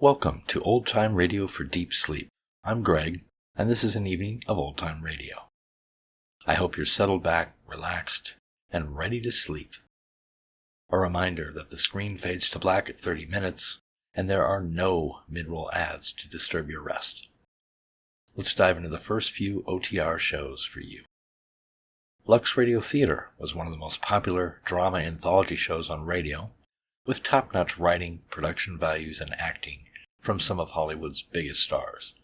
Welcome to Old Time Radio for Deep Sleep. I'm Greg, and this is an evening of Old Time Radio. I hope you're settled back, relaxed, and ready to sleep. A reminder that the screen fades to black at 30 minutes, and there are no mid-roll ads to disturb your rest. Let's dive into the first few OTR shows for you. Lux Radio Theater was one of the most popular drama anthology shows on radio, with top-notch writing, production values, and acting from some of Hollywood's biggest stars.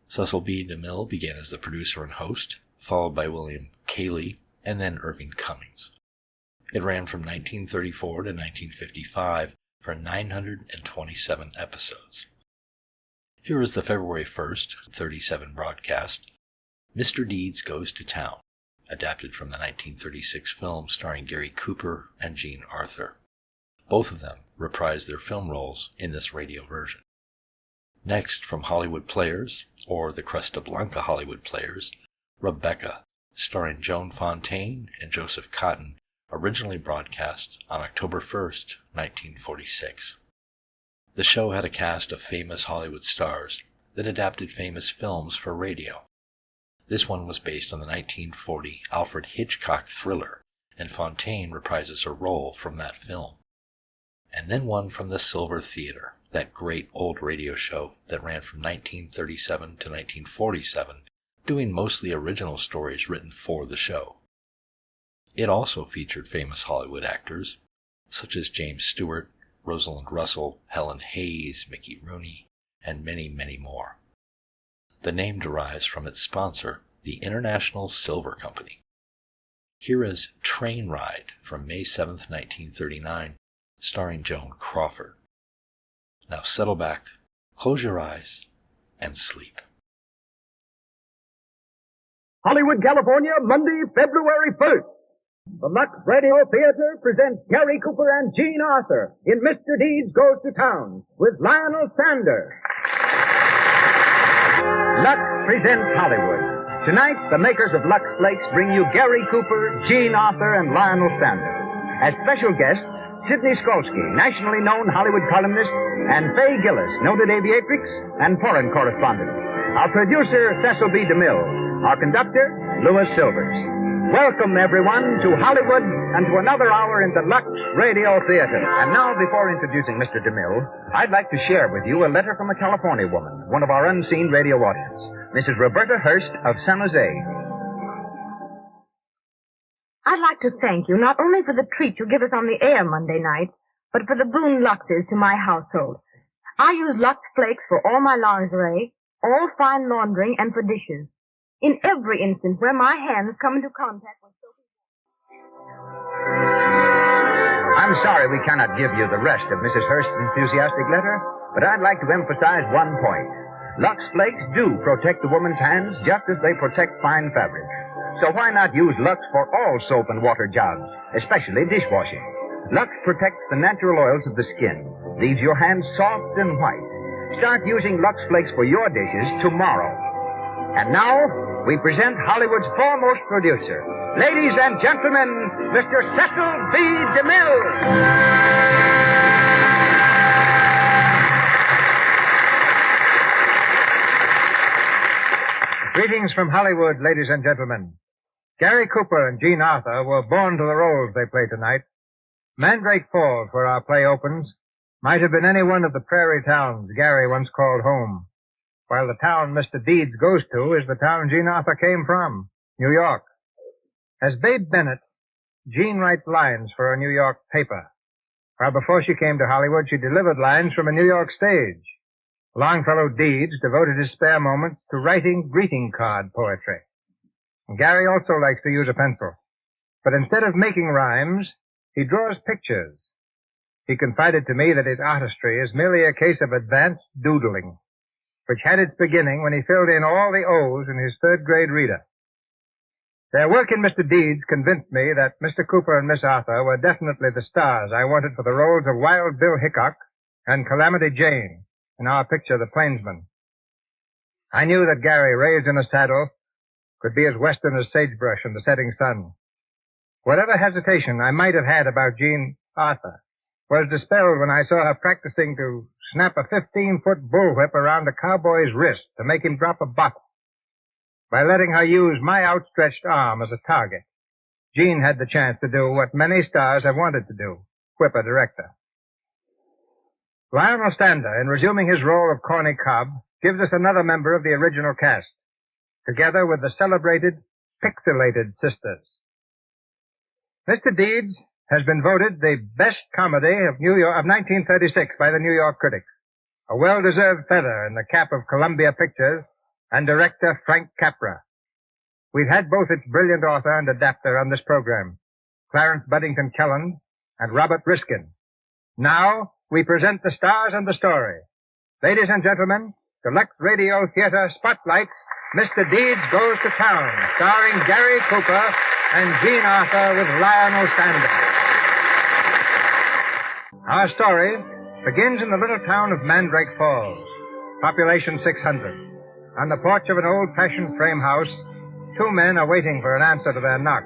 Cecil B. DeMille began as the producer and host, followed by William Cayley and then Irving Cummings. It ran from 1934 to 1955 for 927 episodes. Here is the February 1st, 37 broadcast, Mr. Deeds Goes to Town, adapted from the 1936 film starring Gary Cooper and Jean Arthur. Both of them reprised their film roles in this radio version. Next, from Hollywood Players, or the Cresta Blanca Hollywood Players, Rebecca, starring Joan Fontaine and Joseph Cotton, originally broadcast on October 1st, 1946. The show had a cast of famous Hollywood stars that adapted famous films for radio. This one was based on the 1940 Alfred Hitchcock thriller, and Fontaine reprises a role from that film. And then one from the Silver Theater, that great old radio show that ran from 1937 to 1947, doing mostly original stories written for the show. It also featured famous Hollywood actors, such as James Stewart, Rosalind Russell, Helen Hayes, Mickey Rooney, and many, many more. The name derives from its sponsor, the International Silver Company. Here is Train Ride from May 7, 1939, starring Joan Crawford. Now settle back, close your eyes, and sleep. Hollywood, California, Monday, February 1st. The Lux Radio Theater presents Gary Cooper and Jean Arthur in Mr. Deeds Goes to Town with Lionel Sander. Lux presents Hollywood. Tonight, the makers of Lux Flakes bring you Gary Cooper, Jean Arthur, and Lionel Sander. As special guests, Sidney Skolsky, nationally known Hollywood columnist, and Fay Gillis, noted aviatrix and foreign correspondent. Our producer, Cecil B. DeMille. Our conductor, Louis Silvers. Welcome, everyone, to Hollywood and to another hour in the Lux Radio Theater. And now, before introducing Mr. DeMille, I'd like to share with you a letter from a California woman, one of our unseen radio audience, Mrs. Roberta Hurst of San Jose. I'd like to thank you not only for the treat you give us on the air Monday night, but for the boon Luxes to my household. I use Lux Flakes for all my lingerie, all fine laundering, and for dishes. In every instance where my hands come into contact with soapy water. I'm sorry we cannot give you the rest of Mrs. Hurst's enthusiastic letter, but I'd like to emphasize one point. Lux Flakes do protect the woman's hands just as they protect fine fabrics. So why not use Lux for all soap and water jobs, especially dishwashing? Lux protects the natural oils of the skin, leaves your hands soft and white. Start using Lux Flakes for your dishes tomorrow. And now, we present Hollywood's foremost producer. Ladies and gentlemen, Mr. Cecil B. DeMille. Greetings from Hollywood, ladies and gentlemen. Gary Cooper and Jean Arthur were born to the roles they play tonight. Mandrake Falls, where our play opens, might have been any one of the prairie towns Gary once called home, while the town Mr. Deeds goes to is the town Jean Arthur came from, New York. As Babe Bennett, Jean writes lines for a New York paper, while before she came to Hollywood, she delivered lines from a New York stage. Longfellow Deeds devoted his spare moments to writing greeting card poetry. Gary also likes to use a pencil, but instead of making rhymes, he draws pictures. He confided to me that his artistry is merely a case of advanced doodling, which had its beginning when he filled in all the O's in his third-grade reader. Their work in Mr. Deeds convinced me that Mr. Cooper and Miss Arthur were definitely the stars I wanted for the roles of Wild Bill Hickok and Calamity Jane in our picture, The Plainsman. I knew that Gary, raised in a saddle, could be as western as sagebrush in the setting sun. Whatever hesitation I might have had about Jean Arthur was dispelled when I saw her practicing to snap a 15-foot bullwhip around a cowboy's wrist to make him drop a bottle. By letting her use my outstretched arm as a target, Jean had the chance to do what many stars have wanted to do, whip a director. Lionel Stander, in resuming his role of Corny Cobb, gives us another member of the original cast, together with the celebrated Pixelated Sisters. Mr. Deeds has been voted the best comedy of 1936 by the New York critics, a well-deserved feather in the cap of Columbia Pictures and director Frank Capra. We've had both its brilliant author and adapter on this program, Clarence Buddington Kelland and Robert Riskin. Now, we present the stars and the story. Ladies and gentlemen, Deluxe Radio Theater Spotlights, Mr. Deeds Goes to Town, starring Gary Cooper and Jean Arthur with Lionel Stander. Our story begins in the little town of Mandrake Falls, population 600. On the porch of an old-fashioned frame house, two men are waiting for an answer to their knock.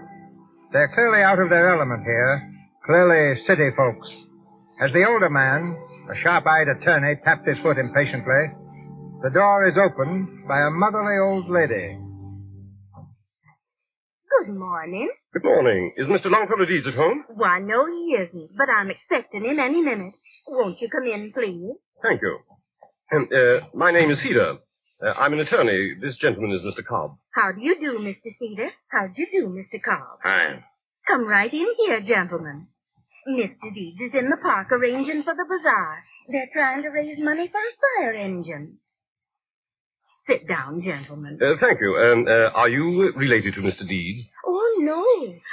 They're clearly out of their element here, clearly city folks. As the older man, a sharp-eyed attorney, tapped his foot impatiently, the door is opened by a motherly old lady. Good morning. Good morning. Is Mr. Longfellow Deeds at home? Why, no, he isn't, but I'm expecting him any minute. Won't you come in, please? Thank you. My name is Cedar. I'm an attorney. This gentleman is Mr. Cobb. How do you do, Mr. Cedar? How do you do, Mr. Cobb? Hi. Come right in here, gentlemen. Mr. Deeds is in the park arranging for the bazaar. They're trying to raise money for a fire engine. Sit down, gentlemen. Thank you. Are you related to Mr. Deeds? Oh, no.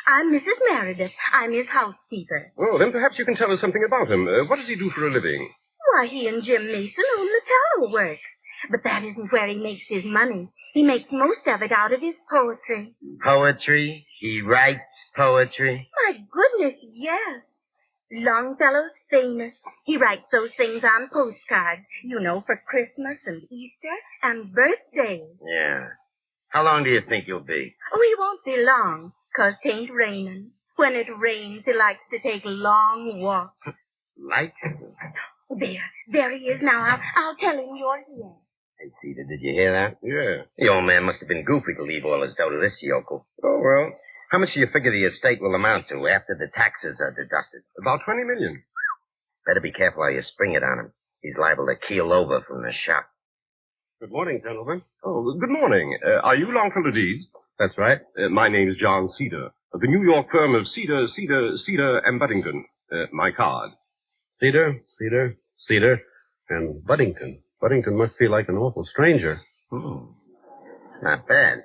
I'm Mrs. Meredith. I'm his housekeeper. Well, then perhaps you can tell us something about him. What does he do for a living? Why, he and Jim Mason own the tower works. But that isn't where he makes his money. He makes most of it out of his poetry. Poetry? He writes poetry? My goodness, yes. Longfellow's famous. He writes those things on postcards, you know, for Christmas and Easter and birthdays. Yeah. How long do you think you'll be? Oh, he won't be long, 'cause 'tain't raining. When it rains, he likes to take long walks. Like? There he is now. I'll tell him you're here. Hey, Cedar, did you hear that? Yeah. The old man must have been goofy to leave all his dough to this yokel. Oh, well, How much do you figure the estate will amount to after the taxes are deducted? about 20 million. Better be careful how you spring it on him. He's liable to keel over from the shock. Good morning, gentlemen. Oh, good morning. Are you Longfellow Deeds? That's right. My name is John Cedar, of the New York firm of Cedar, and Buddington. My card. Cedar, and Buddington. Buddington must feel like an awful stranger. Not bad.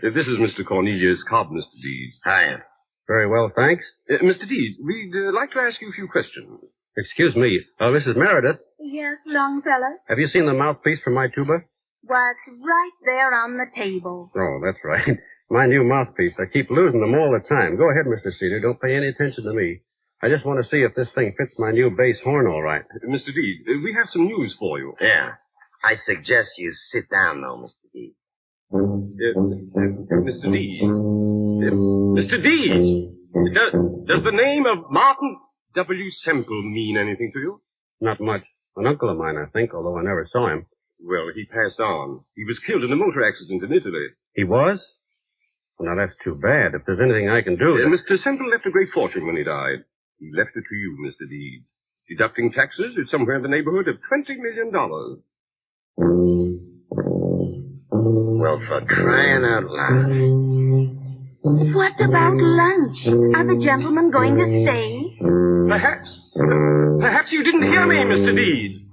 This is Mr. Cornelius Cobb, Mr. Deeds. Hiya. Very well, thanks. Mr. Deeds, we'd like to ask you a few questions. Excuse me, Mrs. Meredith, Yes, Longfellow? have you seen the mouthpiece for my tuba? Why, it's right there on the table. Oh, that's right. My new mouthpiece. I keep losing them all the time. Go ahead, Mr. Cedar. Don't pay any attention to me. I just want to see if this thing fits my new bass horn all right. Mr. Deeds, we have some news for you. Yeah. I suggest you sit down, though, Mr. Deeds. Mr. Deeds. Mr. Deeds! Does the name of Martin W. Semple mean anything to you? Not much. An uncle of mine, I think, although I never saw him. Well, he passed on. He was killed in a motor accident in Italy. He was? Well, now, that's too bad. If there's anything I can do... Mr. Semple left a great fortune when he died. He left it to you, Mr. Deeds. Deducting taxes, it's somewhere in the neighborhood of $20 million. Well, for crying out loud. What about lunch? Are the gentlemen going to stay? Perhaps you didn't hear me, Mr. Deeds.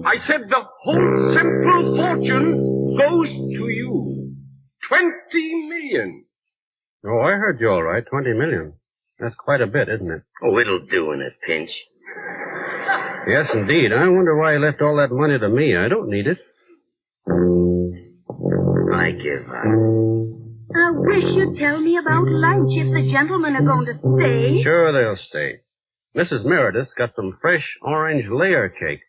I said the whole Semple fortune goes to you. 20 million. Oh, I heard you all right. 20 million. That's quite a bit, isn't it? Oh, it'll do in a pinch. Yes, indeed. I wonder why he left all that money to me. I don't need it. I give up. I wish you'd tell me about lunch if the gentlemen are going to stay. Sure they'll stay. Mrs. Meredith's got some fresh orange layer cake.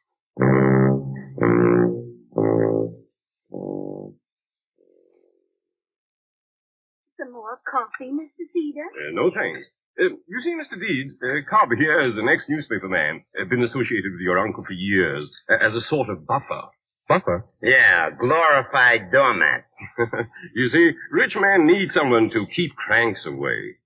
Some more coffee, Mr. Cedar? No thanks. You see, Mr. Deeds, Cobb here is an ex-newspaper man. Been associated with your uncle for years, as a sort of buffer. Buffer? Yeah, glorified doormat. You see, rich man needs someone to keep cranks away.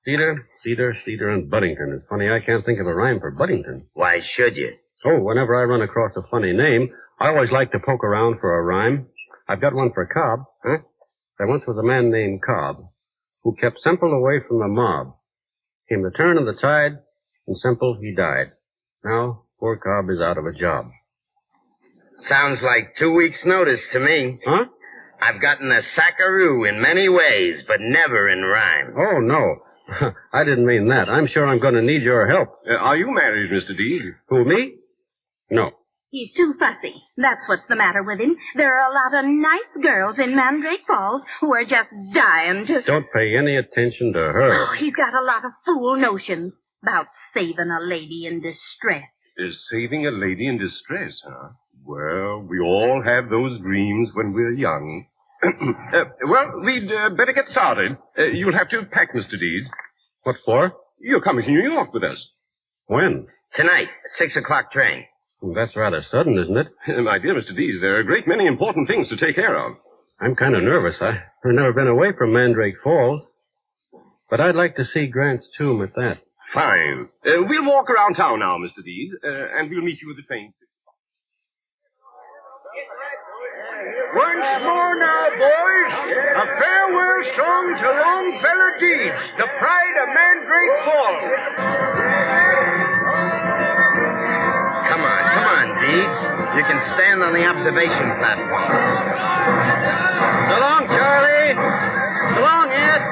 Cedar, and Buddington. It's funny I can't think of a rhyme for Buddington. Why should you? Oh, whenever I run across a funny name, I always like to poke around for a rhyme. I've got one for Cobb. Huh? There once was a man named Cobb who kept Semple away from the mob. Came the turn of the tide, and Semple, he died. Now, poor Cobb is out of a job. Sounds like 2 weeks' notice to me. Huh? I've gotten a sackaroo in many ways, but never in rhyme. Oh, no. I didn't mean that. I'm sure I'm going to need your help. Are you married, Mr. Deeds? Who, me? No. He's too fussy. That's what's the matter with him. There are a lot of nice girls in Mandrake Falls who are just dying to... Don't pay any attention to her. Oh, he's got a lot of fool notions about saving a lady in distress. Is saving a lady in distress, huh? Well, we all have those dreams when we're young. Well, we'd better get started. You'll have to pack, Mr. Deeds. What for? You're coming to New York with us. When? Tonight, 6 o'clock train. Well, that's rather sudden, isn't it? My dear Mr. Deeds, there are a great many important things to take care of. I'm kind of nervous. I've never been away from Mandrake Falls. But I'd like to see Grant's tomb at that. Fine. We'll walk around town now, Mr. Deeds, and we'll meet you at the train. Once more now, boys, a farewell song to Longfellow Deeds, the pride of Mandrake Falls. Come on, Deeds. You can stand on the observation platform. So long, Charlie. So long, Ed.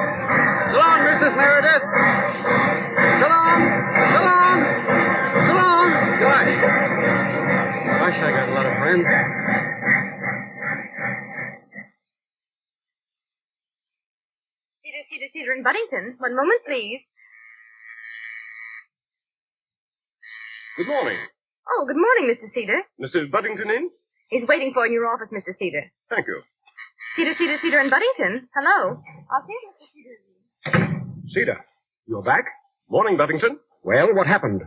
So long, Mrs. Meredith. So long. So long. So long. Gosh. Gosh, I got a lot of friends. Cedar and Buddington. One moment, please. Good morning. Oh, good morning, Mr. Cedar. Mr. Buddington in? He's waiting for you in your office, Mr. Cedar. Thank you. Cedar and Buddington. Hello. I'll see you, Mr. Cedar. Cedar, you're back? Morning, Buddington. Well, what happened?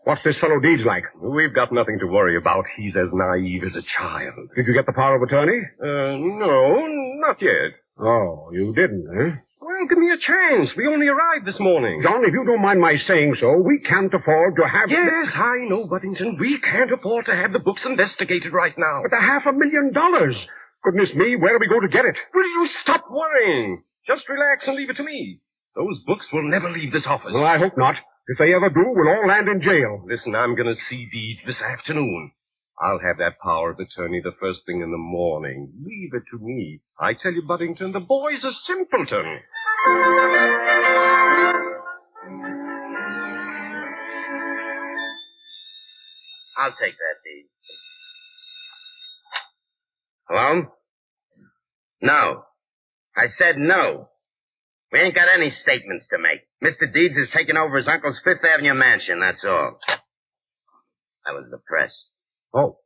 What's this fellow Deeds like? We've got nothing to worry about. He's as naive as a child. Did you get the power of attorney? No, not yet. Oh, you didn't, eh? Well, give me a chance. We only arrived this morning. John, if you don't mind my saying so, we can't afford to have... Yes, I know, Buddington. We can't afford to have the books investigated right now. But they're $500,000. Goodness me, where are we going to get it? Will you stop worrying? Just relax and leave it to me. Those books will never leave this office. Well, I hope not. If they ever do, we'll all land in jail. Listen, I'm going to see Deeds this afternoon. I'll have that power of attorney the first thing in the morning. Leave it to me. I tell you, Buddington, the boy's a simpleton. I'll take that, Deeds. Hello? No. I said no. We ain't got any statements to make. Mr. Deeds has taken over his uncle's Fifth Avenue mansion, that's all. That was the press. Oh,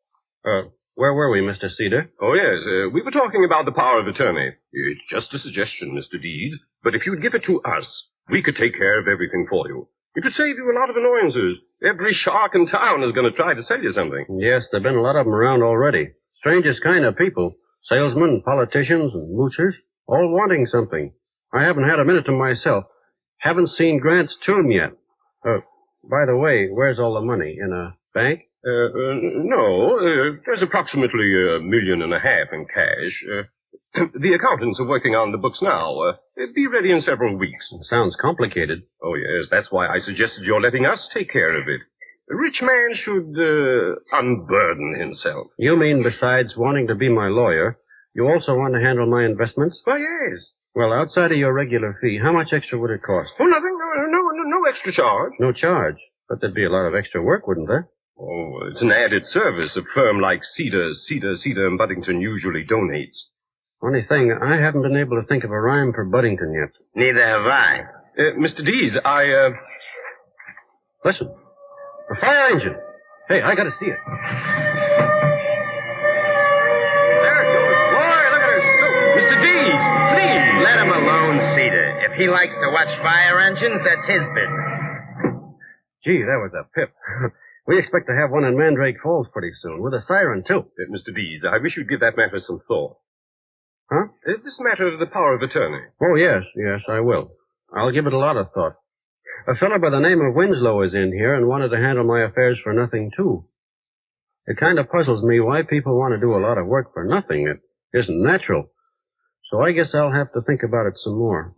where were we, Mr. Cedar? Oh, yes. We were talking about the power of attorney. It's just a suggestion, Mr. Deeds. But if you'd give it to us, we could take care of everything for you. It would save you a lot of annoyances. Every shark in town is going to try to sell you something. Yes, there have been a lot of them around already. Strangest kind of people. Salesmen, politicians, and moochers, all wanting something. I haven't had a minute to myself. Haven't seen Grant's tomb yet. By the way, where's all the money? In a bank? No. There's approximately $1.5 million in cash. The accountants are working on the books now. Be ready in several weeks. Sounds complicated. Oh, yes. That's why I suggested your letting us take care of it. A rich man should unburden himself. You mean besides wanting to be my lawyer, you also want to handle my investments? Why, yes. Well, outside of your regular fee, how much extra would it cost? Oh, nothing. No extra charge. No charge. But there'd be a lot of extra work, wouldn't there? Oh, it's an added service a firm like Cedar and Buddington usually donates. Funny thing, I haven't been able to think of a rhyme for Buddington yet. Neither have I. Mr. Deeds, Listen. A fire engine. Hey, I gotta see it. There it goes. Boy, look at her scoop. Mr. Deeds, please. Let him alone, Cedar. If he likes to watch fire engines, that's his business. Gee, that was a pip. We expect to have one in Mandrake Falls pretty soon, with a siren, too. Mr. Deeds, I wish you'd give that matter some thought. Huh? This matter of the power of attorney. Oh, yes, I will. I'll give it a lot of thought. A fellow by the name of Winslow is in here and wanted to handle my affairs for nothing, too. It kind of puzzles me why people want to do a lot of work for nothing. It isn't natural. So I guess I'll have to think about it some more.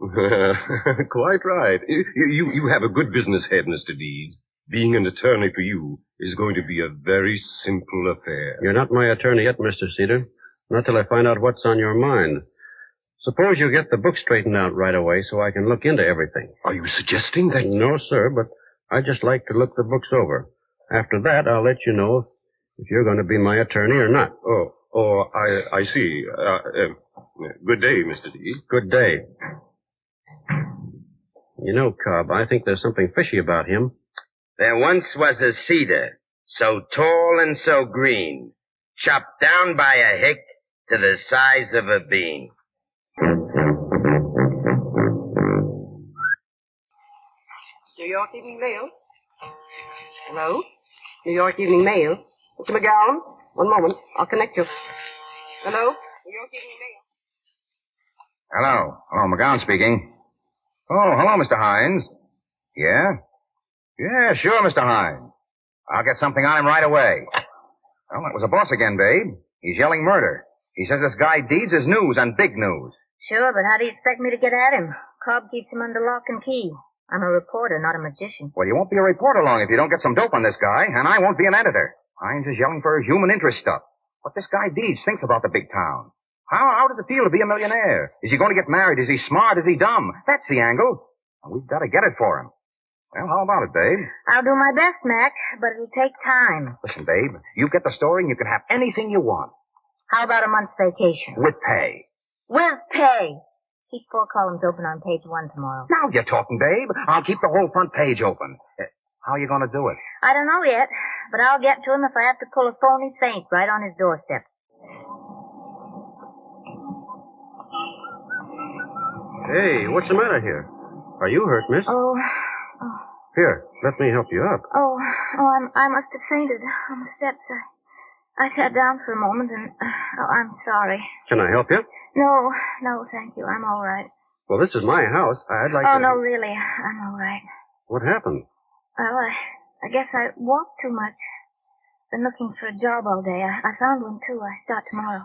Quite right. You have a good business head, Mr. Deeds. Being an attorney for you is going to be a very simple affair. You're not my attorney yet, Mr. Cedar. Not till I find out what's on your mind. Suppose you get the book straightened out right away so I can look into everything. Are you suggesting that... No, sir, but I just like to look the books over. After that, I'll let you know if you're going to be my attorney or not. I see. Good day, Mr. Deeds. Good day. You know, Cobb, I think there's something fishy about him. There once was a cedar, so tall and so green, chopped down by a hick to the size of a bean. New York Evening Mail. Hello? New York Evening Mail. Mr. McGowan, one moment. I'll connect you. Hello? New York Evening Mail. Hello, McGowan speaking. Oh, hello, Mr. Hines. Yeah? Yeah, sure, Mr. Hines. I'll get something on him right away. Well, that was a boss again, babe. He's yelling murder. He says this guy Deeds is news and big news. Sure, but how do you expect me to get at him? Cobb keeps him under lock and key. I'm a reporter, not a magician. Well, you won't be a reporter long if you don't get some dope on this guy, and I won't be an editor. Hines is yelling for human interest stuff. What this guy Deeds thinks about the big town. How does it feel to be a millionaire? Is he going to get married? Is he smart? Is he dumb? That's the angle. And we've got to get it for him. Well, how about it, babe? I'll do my best, Mac, but it'll take time. Listen, babe, you get the story and you can have anything you want. How about a month's vacation? With pay. With pay. Keep 4 columns open on page 1 tomorrow. Now you're talking, babe. I'll keep the whole front page open. How are you going to do it? I don't know yet, but I'll get to him if I have to pull a phony feint right on his doorstep. Hey, what's the matter here? Are you hurt, miss? Oh. Here, let me help you up. I must have fainted on the steps. I sat down for a moment and, I'm sorry. Can I help you? No, thank you. I'm all right. Well, this is my house. I'd like to... Oh, no, really, I'm all right. What happened? Well, I guess I walked too much. Been looking for a job all day. I found one, too. I start tomorrow.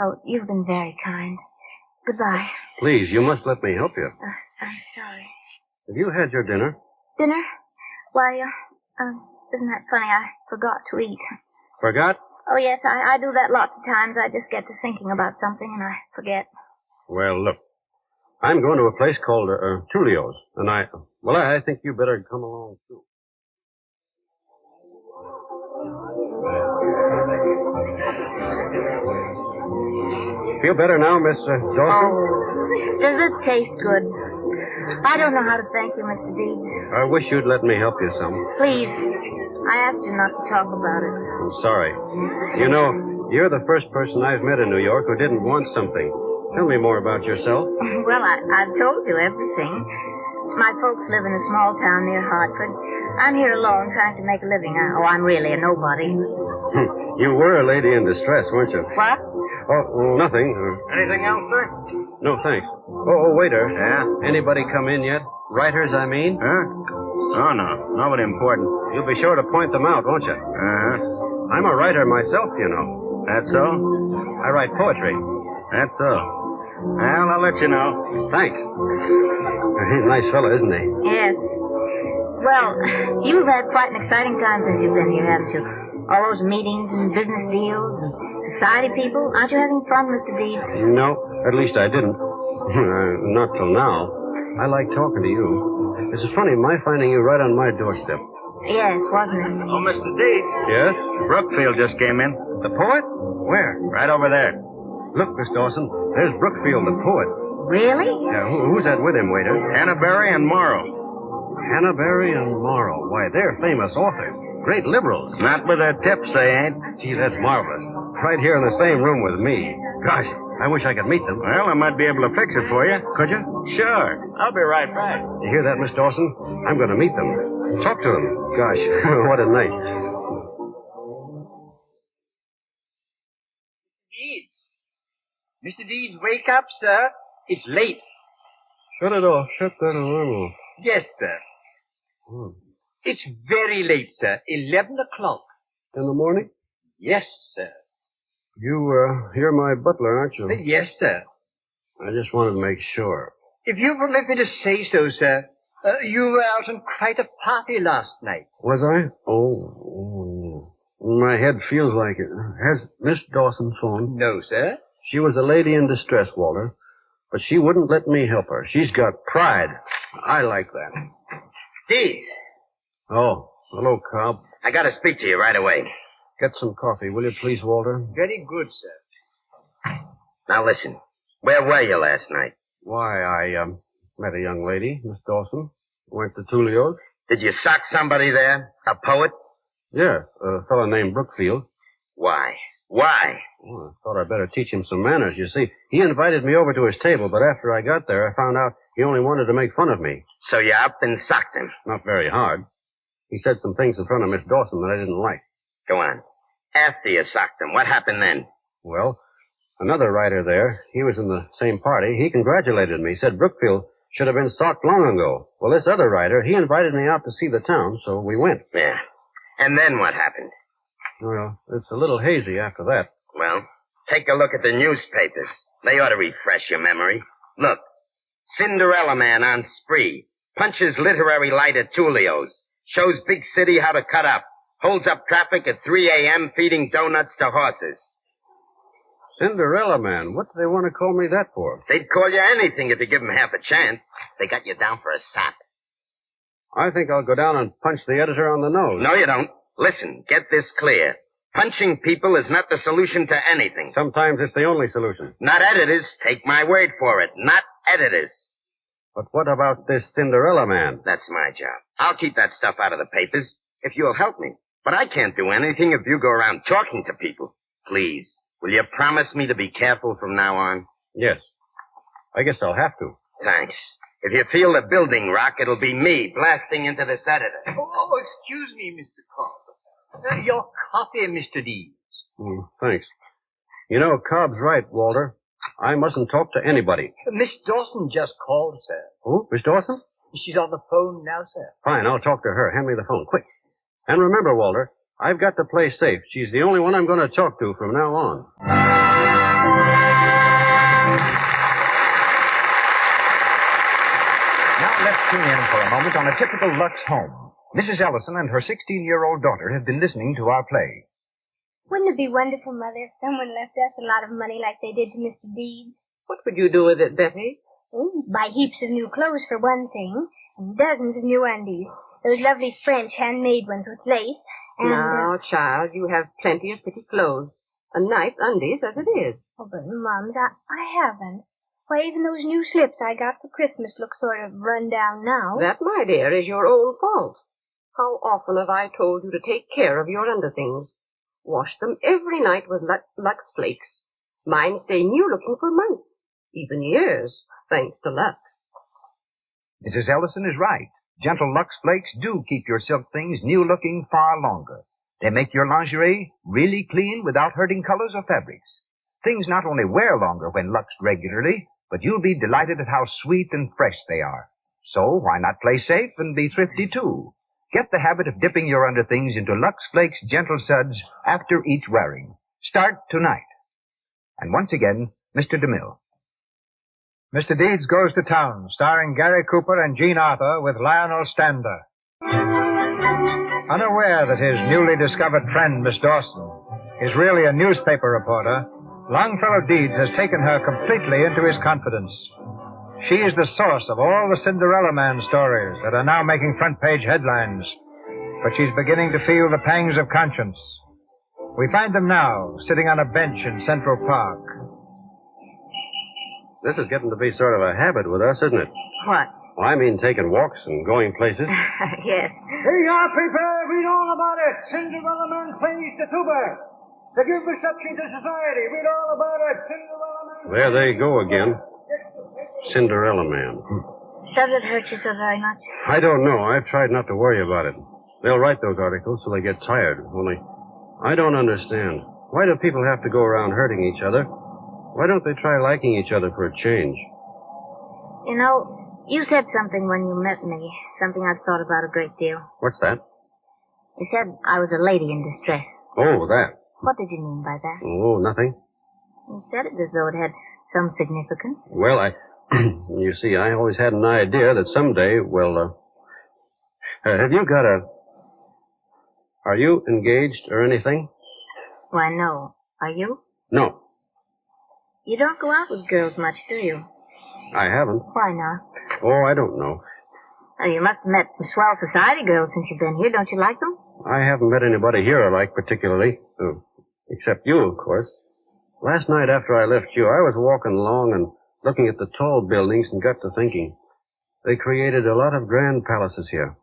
Oh, you've been very kind. Goodbye. Please, you must let me help you. I'm sorry. Have you had your dinner? Dinner? Why, isn't that funny? I forgot to eat. Forgot? Oh, yes, I do that lots of times. I just get to thinking about something and I forget. Well, look. I'm going to a place called Tulio's, and I think you better come along, too. Feel better now, Miss Dawson? Oh, does it taste good? I don't know how to thank you, Mr. Deeds. I wish you'd let me help you some. Please. I asked you not to talk about it. I'm sorry. You know, you're the first person I've met in New York who didn't want something. Tell me more about yourself. Well, I've told you everything. My folks live in a small town near Hartford. I'm here alone trying to make a living. I'm really a nobody. You were a lady in distress, weren't you? What? Oh, nothing. Anything else, sir? No, thanks. Oh, waiter. Yeah? Anybody come in yet? Writers, I mean? Huh? Oh, no. Nobody important. You'll be sure to point them out, won't you? Uh-huh. I'm a writer myself, you know. That's so? I write poetry. That's so. Well, I'll let you know. Thanks. He's a nice fellow, isn't he? Yes. Well, you've had quite an exciting time since you've been here, haven't you? All those meetings and business deals and society people. Aren't you having fun, Mr. Deeds? No, at least I didn't. Not till now. I like talking to you. It's funny, my finding you right on my doorstep. Yes, wasn't it? Oh, Mr. Deeds. Yes? Brookfield just came in. The poet? Where? Right over there. Look, Miss Dawson, there's Brookfield, the poet. Really? Yeah, who's that with him, waiter? Canterbury and Morrow. Canterbury and Morrow. Why, they're famous authors. Great liberals. Not with their tips, they ain't. Gee, that's marvelous. Right here in the same room with me. Gosh, I wish I could meet them. Well, I might be able to fix it for you. Could you? Sure. I'll be right back. You hear that, Miss Dawson? I'm going to meet them. Talk to them. Gosh, what a night. Deeds. Mr. Deeds, wake up, sir. It's late. Shut it off. Shut that alarm off. Yes, sir. Oh. It's very late, sir. 11 o'clock. In the morning? Yes, sir. You're my butler, aren't you? Yes, sir. I just wanted to make sure. If you permit me to say so, sir, you were out on quite a party last night. Was I? Oh, yeah. My head feels like it. Has Miss Dawson phoned? No, sir. She was a lady in distress, Walter, but she wouldn't let me help her. She's got pride. I like that. Deeds, Oh, hello, Cobb. I gotta speak to you right away. Get some coffee, will you please, Walter? Very good, sir. Now listen, where were you last night? Why, I met a young lady, Miss Dawson. Went to Tulio's. Did you sock somebody there? A poet? Yeah, a fellow named Brookfield. Why? Why? Well, I thought I'd better teach him some manners. You see, he invited me over to his table, but after I got there, I found out he only wanted to make fun of me. So you up and socked him? Not very hard. He said some things in front of Miss Dawson that I didn't like. Go on. After you socked him, what happened then? Well, another writer there, he was in the same party. He congratulated me. He said Brookfield should have been socked long ago. Well, this other writer, he invited me out to see the town, so we went. Yeah. And then what happened? Well, it's a little hazy after that. Well, take a look at the newspapers. They ought to refresh your memory. Look. Cinderella Man on spree. Punches literary light at Tulio's. Shows big city how to cut up. Holds up traffic at 3 a.m. feeding donuts to horses. Cinderella Man. What do they want to call me that for? They'd call you anything if you give them half a chance. They got you down for a sap. I think I'll go down and punch the editor on the nose. No, you don't. Listen, get this clear. Punching people is not the solution to anything. Sometimes it's the only solution. Not editors. Take my word for it. Not editors. But what about this Cinderella Man? That's my job. I'll keep that stuff out of the papers if you'll help me. But I can't do anything if you go around talking to people. Please, will you promise me to be careful from now on? Yes. I guess I'll have to. Thanks. If you feel the building rock, it'll be me blasting into this editor. Oh, excuse me, Mr. Cobb. Your coffee, Mr. Deeds. Thanks. You know, Cobb's right, Walter. I mustn't talk to anybody. Miss Dawson just called, sir. Who? Miss Dawson? She's on the phone now, sir. Fine, I'll talk to her. Hand me the phone, quick. And remember, Walter, I've got to play safe. She's the only one I'm going to talk to from now on. Now let's tune in for a moment on a typical Lux home. Mrs. Ellison and her 16-year-old daughter have been listening to our play. Wouldn't it be wonderful, Mother, if someone left us a lot of money like they did to Mr. Deeds? What would you do with it, Betty? Oh, buy heaps of new clothes for one thing, and dozens of new undies. Those lovely French handmade ones with lace, and... Now, child, you have plenty of pretty clothes. And nice undies as it is. Oh, but, Mums, I haven't. Why, even those new slips I got for Christmas look sort of run down now. That, my dear, is your own fault. How often have I told you to take care of your underthings? Wash them every night with Lux Flakes. Mine stay new-looking for months, even years, thanks to Lux. Mrs. Ellison is right. Gentle Lux Flakes do keep your silk things new-looking far longer. They make your lingerie really clean without hurting colors or fabrics. Things not only wear longer when luxed regularly, but you'll be delighted at how sweet and fresh they are. So why not play safe and be thrifty too? Get the habit of dipping your underthings into Lux Flakes Gentle Suds after each wearing. Start tonight. And once again, Mr. DeMille. Mr. Deeds Goes to Town, starring Gary Cooper and Jean Arthur with Lionel Stander. Unaware that his newly discovered friend, Miss Dawson, is really a newspaper reporter, Longfellow Deeds has taken her completely into his confidence. She is the source of all the Cinderella Man stories that are now making front-page headlines. But she's beginning to feel the pangs of conscience. We find them now, sitting on a bench in Central Park. This is getting to be sort of a habit with us, isn't it? What? Well, I mean taking walks and going places. Yes. Here you are, people. Read all about it. Cinderella Man plays the tuba. To give reception to society. Read all about it. Cinderella Man There they go again. Cinderella Man. Does it hurt you so very much? I don't know. I've tried not to worry about it. They'll write those articles till they get tired. Only, I don't understand. Why do people have to go around hurting each other? Why don't they try liking each other for a change? You know, you said something when you met me, something I've thought about a great deal. What's that? You said I was a lady in distress. Oh, that. What did you mean by that? Oh, nothing. You said it as though it had some significance. Well, you see, I always had an idea that someday, have you got are you engaged or anything? Why, no. Are you? No, You don't go out with girls much, do you? I haven't. Why not? Oh, I don't know. Oh, you must have met some swell society girls since you've been here. Don't you like them? I haven't met anybody here I like particularly. Except you, of course. Last night after I left you, I was walking along and looking at the tall buildings and got to thinking. They created a lot of grand palaces here.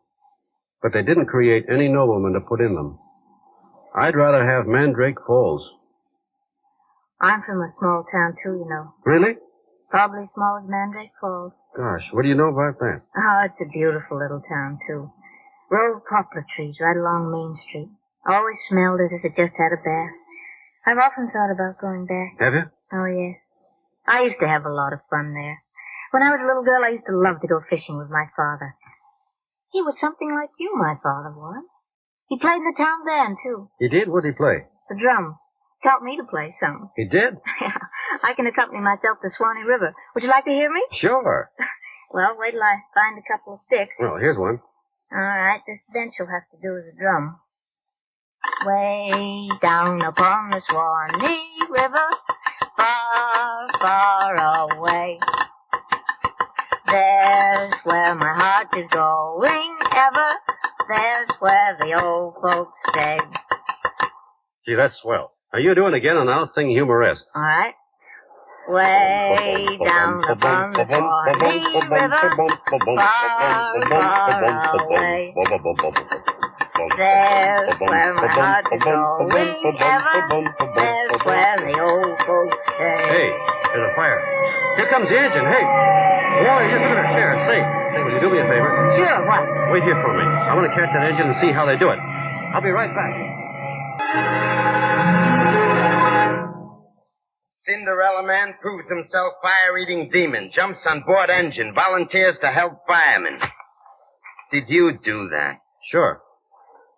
But they didn't create any noblemen to put in them. I'd rather have Mandrake Falls. I'm from a small town, too, you know. Really? Probably as small as Mandrake Falls. Gosh, what do you know about that? Oh, it's a beautiful little town, too. Row of poplar trees right along Main Street. Always smelled as if it just had a bath. I've often thought about going back. Have you? Oh, yes. I used to have a lot of fun there. When I was a little girl, I used to love to go fishing with my father. He was something like you, my father was. He played in the town band, too. He did? What did he play? The drums. Taught me to play some. He did? I can accompany myself to Swanee River. Would you like to hear me? Sure. Well, wait till I find a couple of sticks. Well, here's one. All right, this bench will have to do as a drum. Way down upon the Swanee River, far, far away. There's where my heart is going ever. There's where the old folks stay. Gee, that's swell. Now you do it again and I'll sing humoresque. All right. Way down upon the Swanee River, far, far away. There's where my heart is going ever. There's where the old folks stay. Hey, there's a fire. Here comes the engine. Hey. Boy, just look at her chair. Say, will you do me a favor? Sure, what? Wait here for me. I want to catch that engine and see how they do it. I'll be right back. Cinderella Man proves himself fire-eating demon, jumps on board engine, volunteers to help firemen. Did you do that? Sure.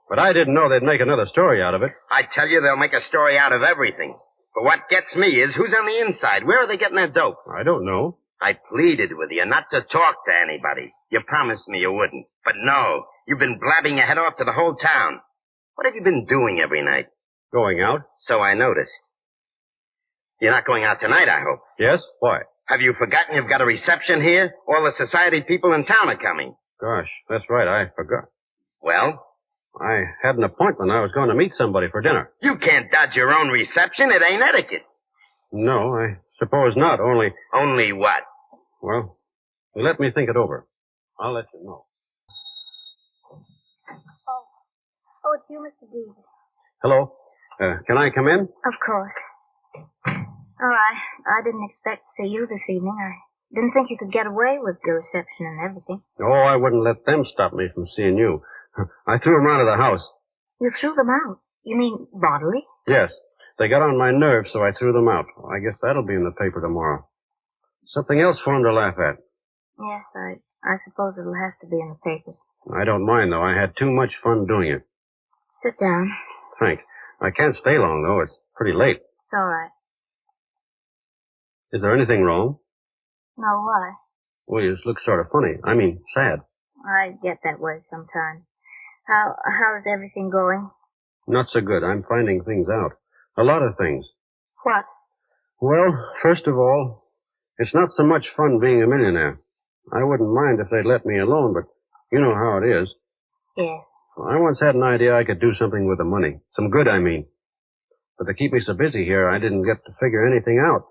But I didn't know they'd make another story out of it. I tell you, they'll make a story out of everything. But what gets me is who's on the inside. Where are they getting their dope? I don't know. I pleaded with you not to talk to anybody. You promised me you wouldn't. But no, you've been blabbing your head off to the whole town. What have you been doing every night? Going out? So I noticed. You're not going out tonight, I hope. Yes? Why? Have you forgotten you've got a reception here? All the society people in town are coming. Gosh, that's right. I forgot. Well? I had an appointment. I was going to meet somebody for dinner. You can't dodge your own reception. It ain't etiquette. No, I suppose not. Only... Only what? Well, let me think it over. I'll let you know. Oh, it's you, Mr. Deeds. Hello. Can I come in? Of course. Oh, I didn't expect to see you this evening. I didn't think you could get away with your reception and everything. Oh, I wouldn't let them stop me from seeing you. I threw them out of the house. You threw them out? You mean bodily? Yes. They got on my nerves, so I threw them out. I guess that'll be in the paper tomorrow. Something else for them to laugh at. Yes, I suppose it'll have to be in the papers. I don't mind, though. I had too much fun doing it. Sit down. Thanks. I can't stay long, though. It's pretty late. It's all right. Is there anything wrong? No, why? Well, you just look sort of funny. I mean, sad. I get that way sometimes. How's everything going? Not so good. I'm finding things out. A lot of things. What? Well, first of all, it's not so much fun being a millionaire. I wouldn't mind if they'd let me alone, but you know how it is. Yes. I once had an idea I could do something with the money. Some good, I mean. But to keep me so busy here, I didn't get to figure anything out.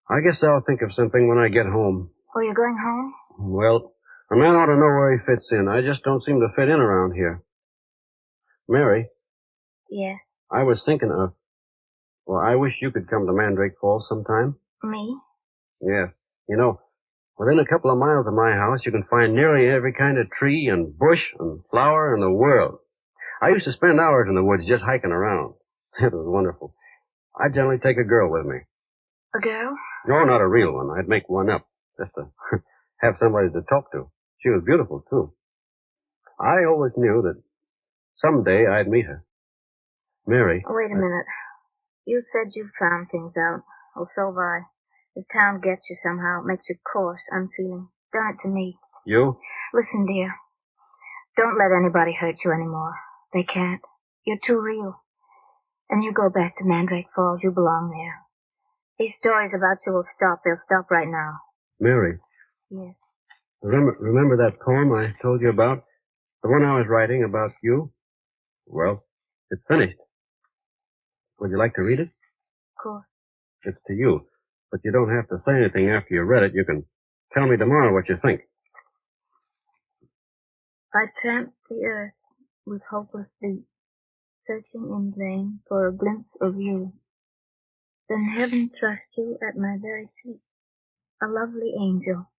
I guess I'll think of something when I get home. Oh, you're going home? Well, a man ought to know where he fits in. I just don't seem to fit in around here. Mary? Yes? I was thinking of... Well, I wish you could come to Mandrake Falls sometime. Me? Yes. You know, within a couple of miles of my house, you can find nearly every kind of tree and bush and flower in the world. I used to spend hours in the woods just hiking around. It was wonderful. I'd generally take a girl with me. A girl? No, not a real one. I'd make one up, just to have somebody to talk to. She was beautiful, too. I always knew that someday I'd meet her. Mary. Oh, wait a minute. You said you found things out. Oh, so have I. The town gets you somehow. It makes you coarse, unfeeling. Done it to me. You? Listen, dear. Don't let anybody hurt you anymore. They can't. You're too real. And you go back to Mandrake Falls. You belong there. These stories about you will stop. They'll stop right now. Mary. Yes. Remember that poem I told you about? The one I was writing about you? Well, it's finished. Would you like to read it? Of course. It's to you. But you don't have to say anything after you read it. You can tell me tomorrow what you think. I tramped the earth with hopeless feet, searching in vain for a glimpse of you. Then heaven thrust you at my very feet, a lovely angel,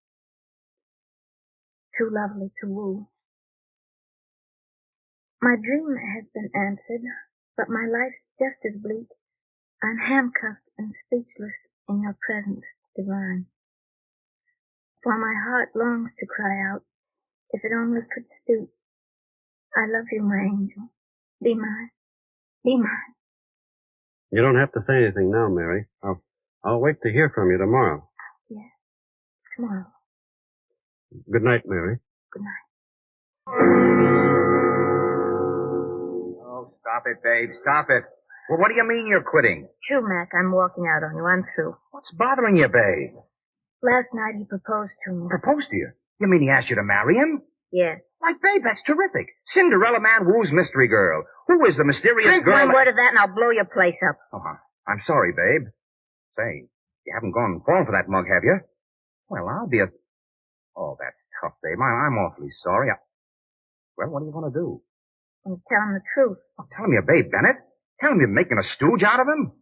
too lovely to woo. My dream has been answered, but my life's just as bleak. I'm handcuffed and speechless in your presence divine. For my heart longs to cry out, if it only could stoop. I love you, my angel. Be mine. Be mine. You don't have to say anything now, Mary. I'll wait to hear from you tomorrow. Yes. Tomorrow. Good night, Mary. Good night. Oh, stop it, babe. Stop it. Well, what do you mean you're quitting? True, Mac. I'm walking out on you. I'm through. What's bothering you, babe? Last night he proposed to me. Proposed to you? You mean he asked you to marry him? Yes. Why, babe, that's terrific. Cinderella man woos mystery girl. Who is the mysterious Drink girl? one word of that and I'll blow your place up. Uh-huh. I'm sorry, babe. Say, you haven't gone and fallen for that mug, have you? Well, I'll be a... Oh, that's tough, babe. I'm awfully sorry. Well, what are you going to do? I'm telling the truth. Oh, tell him you're Babe Bennett. Tell him you're making a stooge out of him.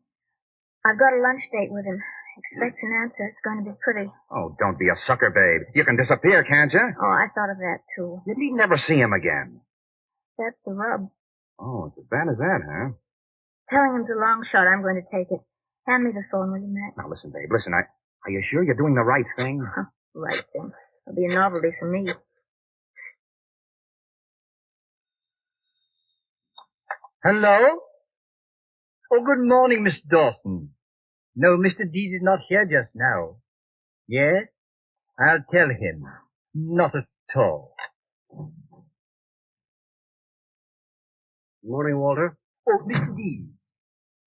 I've got a lunch date with him. Expect an answer. It's going to be pretty. Oh, don't be a sucker, babe. You can disappear, can't you? Oh, I thought of that, too. You need never see him again. That's the rub. Oh, it's as bad as that, huh? Telling him's a long shot. I'm going to take it. Hand me the phone, will you, Matt? Now, listen, babe. Listen, are you sure you're doing the right thing? Right thing. It'll be a novelty for me. Hello? Oh, good morning, Miss Dawson. No, Mr. Deeds is not here just now. Yes? I'll tell him. Not at all. Good morning, Walter. Oh, Mr. Deeds.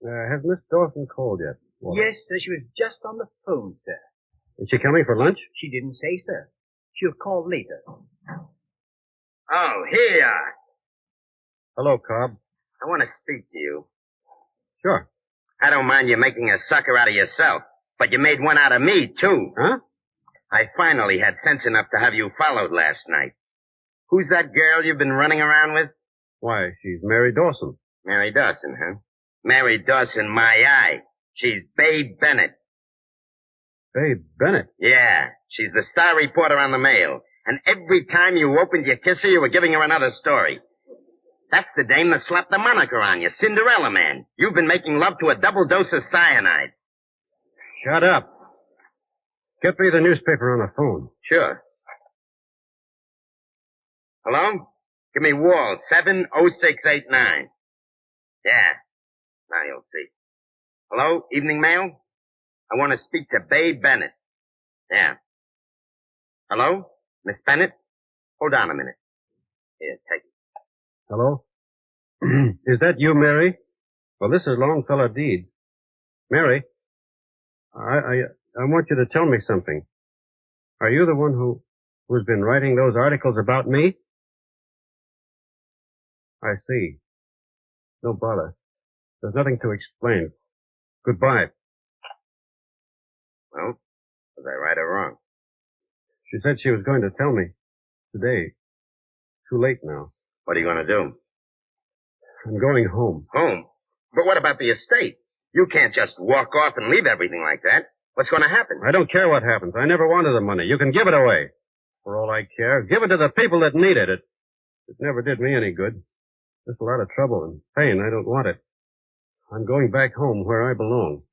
Has Miss Dawson called yet, Walter? Yes, sir, she was just on the phone, sir. Is she coming for lunch? She didn't say, sir. She'll call later. Oh, here you are. Hello, Cobb. I want to speak to you. Sure. I don't mind you making a sucker out of yourself, but you made one out of me, too. Huh? I finally had sense enough to have you followed last night. Who's that girl you've been running around with? Why, she's Mary Dawson. Mary Dawson, huh? Mary Dawson, my eye. She's Babe Bennett. Babe Bennett? Yeah, she's the star reporter on the Mail. And every time you opened your kisser, you were giving her another story. That's the dame that slapped the moniker on you, Cinderella Man. You've been making love to a double dose of cyanide. Shut up. Get me the newspaper on the phone. Sure. Hello? Give me Wall, 70689. Yeah. Now you'll see. Hello? Evening Mail? I want to speak to Babe Bennett. Yeah. Hello? Miss Bennett? Hold on a minute. Here, take it. Hello? Is that you, Mary? Well, this is Longfellow Deeds. Mary, I want you to tell me something. Are you the one who's been writing those articles about me? I see. No bother. There's nothing to explain. Goodbye. Well, was I right or wrong? She said she was going to tell me today. Too late now. What are you going to do? I'm going home. Home? But what about the estate? You can't just walk off and leave everything like that. What's going to happen? I don't care what happens. I never wanted the money. You can give it away. For all I care, give it to the people that need it. It never did me any good. Just a lot of trouble and pain. I don't want it. I'm going back home where I belong.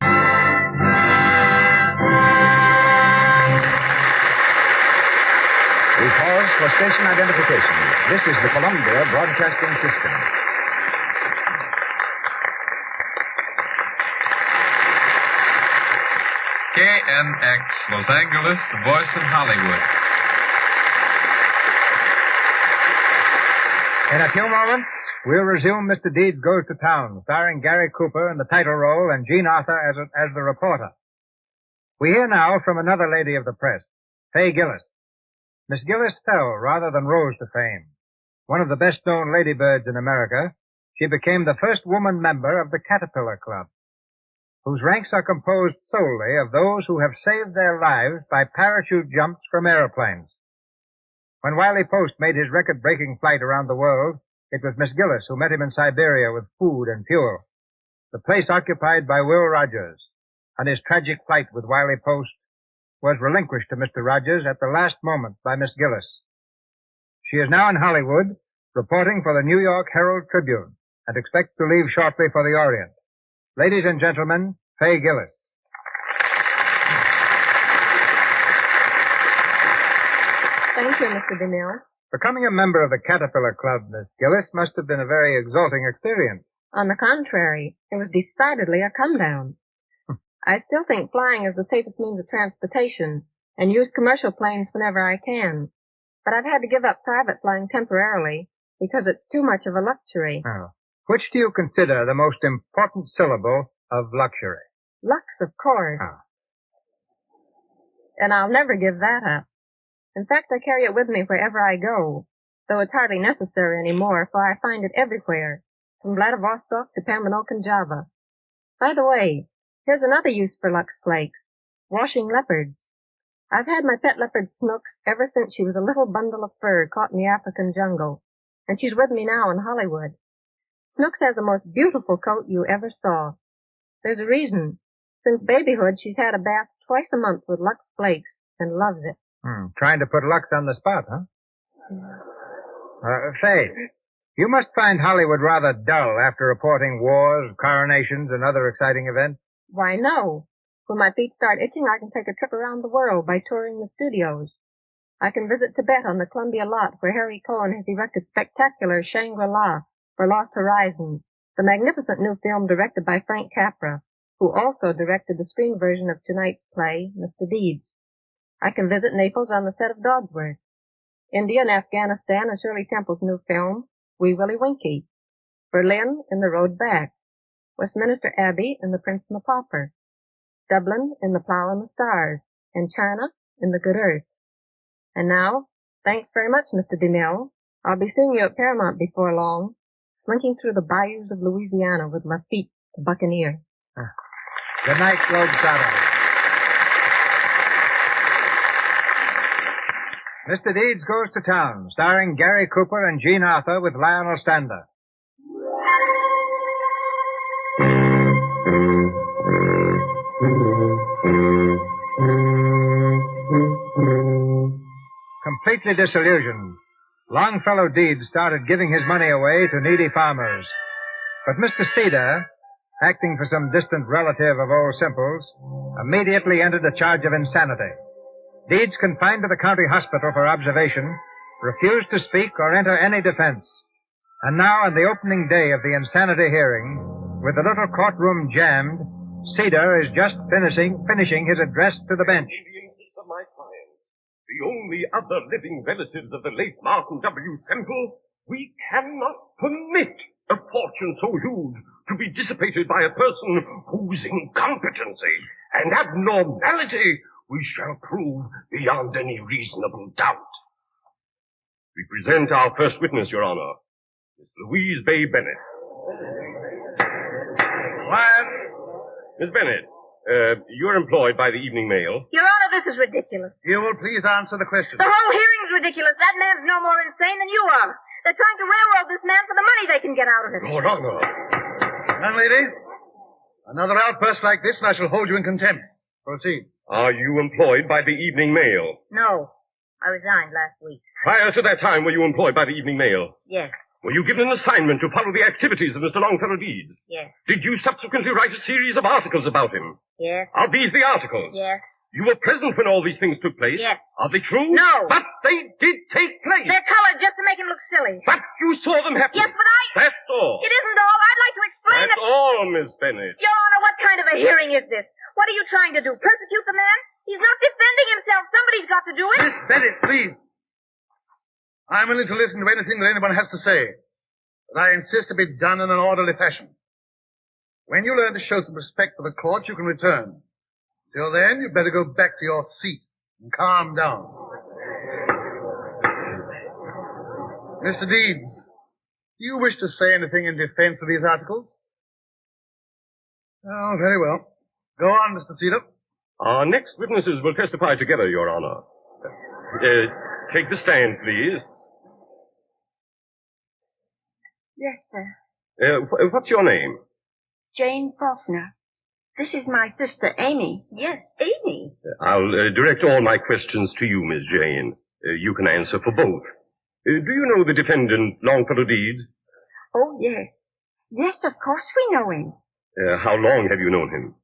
We pause for station identification. This is the Columbia Broadcasting System. KNX, Los Angeles, the voice of Hollywood. In a few moments, we'll resume Mr. Deeds Goes to Town, starring Gary Cooper in the title role and Jean Arthur as the reporter. We hear now from another lady of the press, Fay Gillis. Miss Gillis fell rather than rose to fame. One of the best-known ladybirds in America, she became the first woman member of the Caterpillar Club, whose ranks are composed solely of those who have saved their lives by parachute jumps from airplanes. When Wiley Post made his record-breaking flight around the world, it was Miss Gillis who met him in Siberia with food and fuel, the place occupied by Will Rogers, and his tragic flight with Wiley Post was relinquished to Mr. Rogers at the last moment by Miss Gillis. She is now in Hollywood, reporting for the New York Herald Tribune, and expects to leave shortly for the Orient. Ladies and gentlemen, Fay Gillis. Thank you, Mr. DeMille. Becoming a member of the Caterpillar Club, Miss Gillis, must have been a very exalting experience. On the contrary, it was decidedly a come-down. I still think flying is the safest means of transportation and use commercial planes whenever I can. But I've had to give up private flying temporarily because it's too much of a luxury. Oh. Which do you consider the most important syllable of luxury? Lux, of course. Oh. And I'll never give that up. In fact, I carry it with me wherever I go, though it's hardly necessary anymore, for I find it everywhere, from Vladivostok to Pamanoke and Java. By the way, here's another use for Lux Flakes. Washing leopards. I've had my pet leopard Snooks ever since she was a little bundle of fur caught in the African jungle, and she's with me now in Hollywood. Snooks has the most beautiful coat you ever saw. There's a reason. Since babyhood, she's had a bath twice a month with Lux Flakes and loves it. Trying to put Lux on the spot, huh? Faye, you must find Hollywood rather dull after reporting wars, coronations, and other exciting events. Why, no. When my feet start itching, I can take a trip around the world by touring the studios. I can visit Tibet on the Columbia lot, where Harry Cohen has erected spectacular Shangri-La for Lost Horizons, the magnificent new film directed by Frank Capra, who also directed the screen version of tonight's play, Mr. Deeds. I can visit Naples on the set of Dodsworth, India and Afghanistan in Shirley Temple's new film, Wee Willie Winkie, Berlin in The Road Back, Westminster Abbey in The Prince and the Pauper, Dublin in The Plough and the Stars, and China in The Good Earth. And now, thanks very much, Mr. DeMille. I'll be seeing you at Paramount before long, slinking through the bayous of Louisiana with Lafitte, the buccaneer. Good night, Globetrotter. Mr. Deeds Goes to Town, starring Gary Cooper and Jean Arthur with Lionel Stander. Completely disillusioned, Longfellow Deeds started giving his money away to needy farmers. But Mr. Cedar, acting for some distant relative of Old Simple's, immediately entered a charge of insanity. Deeds, confined to the county hospital for observation, refused to speak or enter any defense. And now, on the opening day of the insanity hearing, with the little courtroom jammed, Cedar is just finishing his address to the bench. My client, the only other living relatives of the late Martin W. Semple, we cannot permit a fortune so huge to be dissipated by a person whose incompetency and abnormality we shall prove beyond any reasonable doubt. We present our first witness, Your Honor, Miss Louise Bay Bennett. Quiet. Miss Bennett, you're employed by the Evening Mail. Your Honor, this is ridiculous. You will please answer the question. The whole hearing's ridiculous. That man's no more insane than you are. They're trying to railroad this man for the money they can get out of it. Your Honor. Young lady, another outburst like this and I shall hold you in contempt. Proceed. Are you employed by the evening mail? No. I resigned last week. Prior to that time, were you employed by the evening mail? Yes. Were you given an assignment to follow the activities of Mr. Longfellow Deeds? Yes. Did you subsequently write a series of articles about him? Yes. Are these the articles? Yes. You were present when all these things took place? Yes. Are they true? No. But they did take place. They're colored just to make him look silly. But you saw them happen. Yes, but I... That's all. It isn't all. I'd like to explain That's it. all, Miss Bennett. Your Honor, what kind of a hearing is this? What are you trying to do? Persecute the man? He's not defending himself. Somebody's got to do it. Miss Bennett, please. I'm willing to listen to anything that anyone has to say. But I insist to be done in an orderly fashion. When you learn to show some respect for the court, you can return. Till then, you'd better go back to your seat and calm down. Mr. Deeds, do you wish to say anything in defense of these articles? Oh, very well. Go on, Mr. Cedar. Our next witnesses will testify together, Your Honor. Take the stand, please. Yes, sir. What's your name? Jane Faulkner. This is my sister, Amy. Yes, Amy. I'll direct all my questions to you, Miss Jane. You can answer for both. Do you know the defendant, Longfellow Deeds? Oh, yes. Yes, of course we know him. How long have you known him?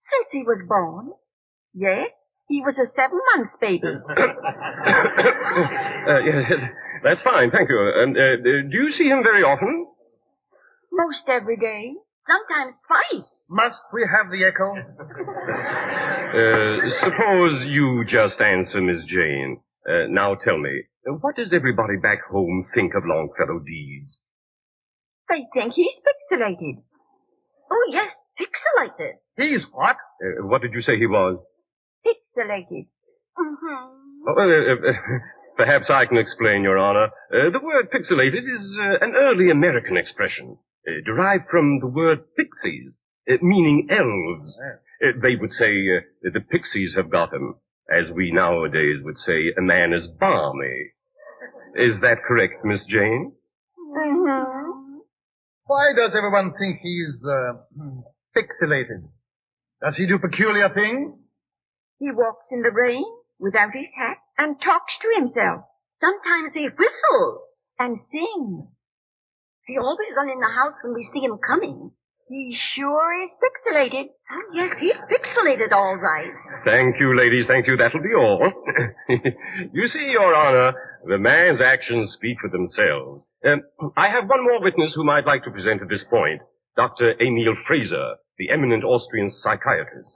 Since he was born. Yes, he was a 7-month baby. Yes, that's fine, thank you. And do you see him very often? Most every day. Sometimes twice. Must we have the echo? Suppose you just answer, Miss Jane. Now tell me, what does everybody back home think of Longfellow Deeds? They think he's pixelated. Oh, yes, pixelated. He's what? What did you say he was? Pixelated. Perhaps I can explain, Your Honor. The word pixelated is an early American expression, derived from the word pixies, meaning elves. They would say, the pixies have got him. As we nowadays would say, a man is balmy. Is that correct, Miss Jane? Why does everyone think he's, pixelated? Does he do peculiar things? He walks in the rain without his hat and talks to himself. Sometimes he whistles and sings. He always runs in the house when we see him coming. He sure is pixelated. Oh, yes, he's pixelated all right. Thank you, ladies. Thank you. That'll be all. You see, Your Honor, the man's actions speak for themselves. I have one more witness whom I'd like to present at this point. Dr. Emil Fraser, the eminent Austrian psychiatrist.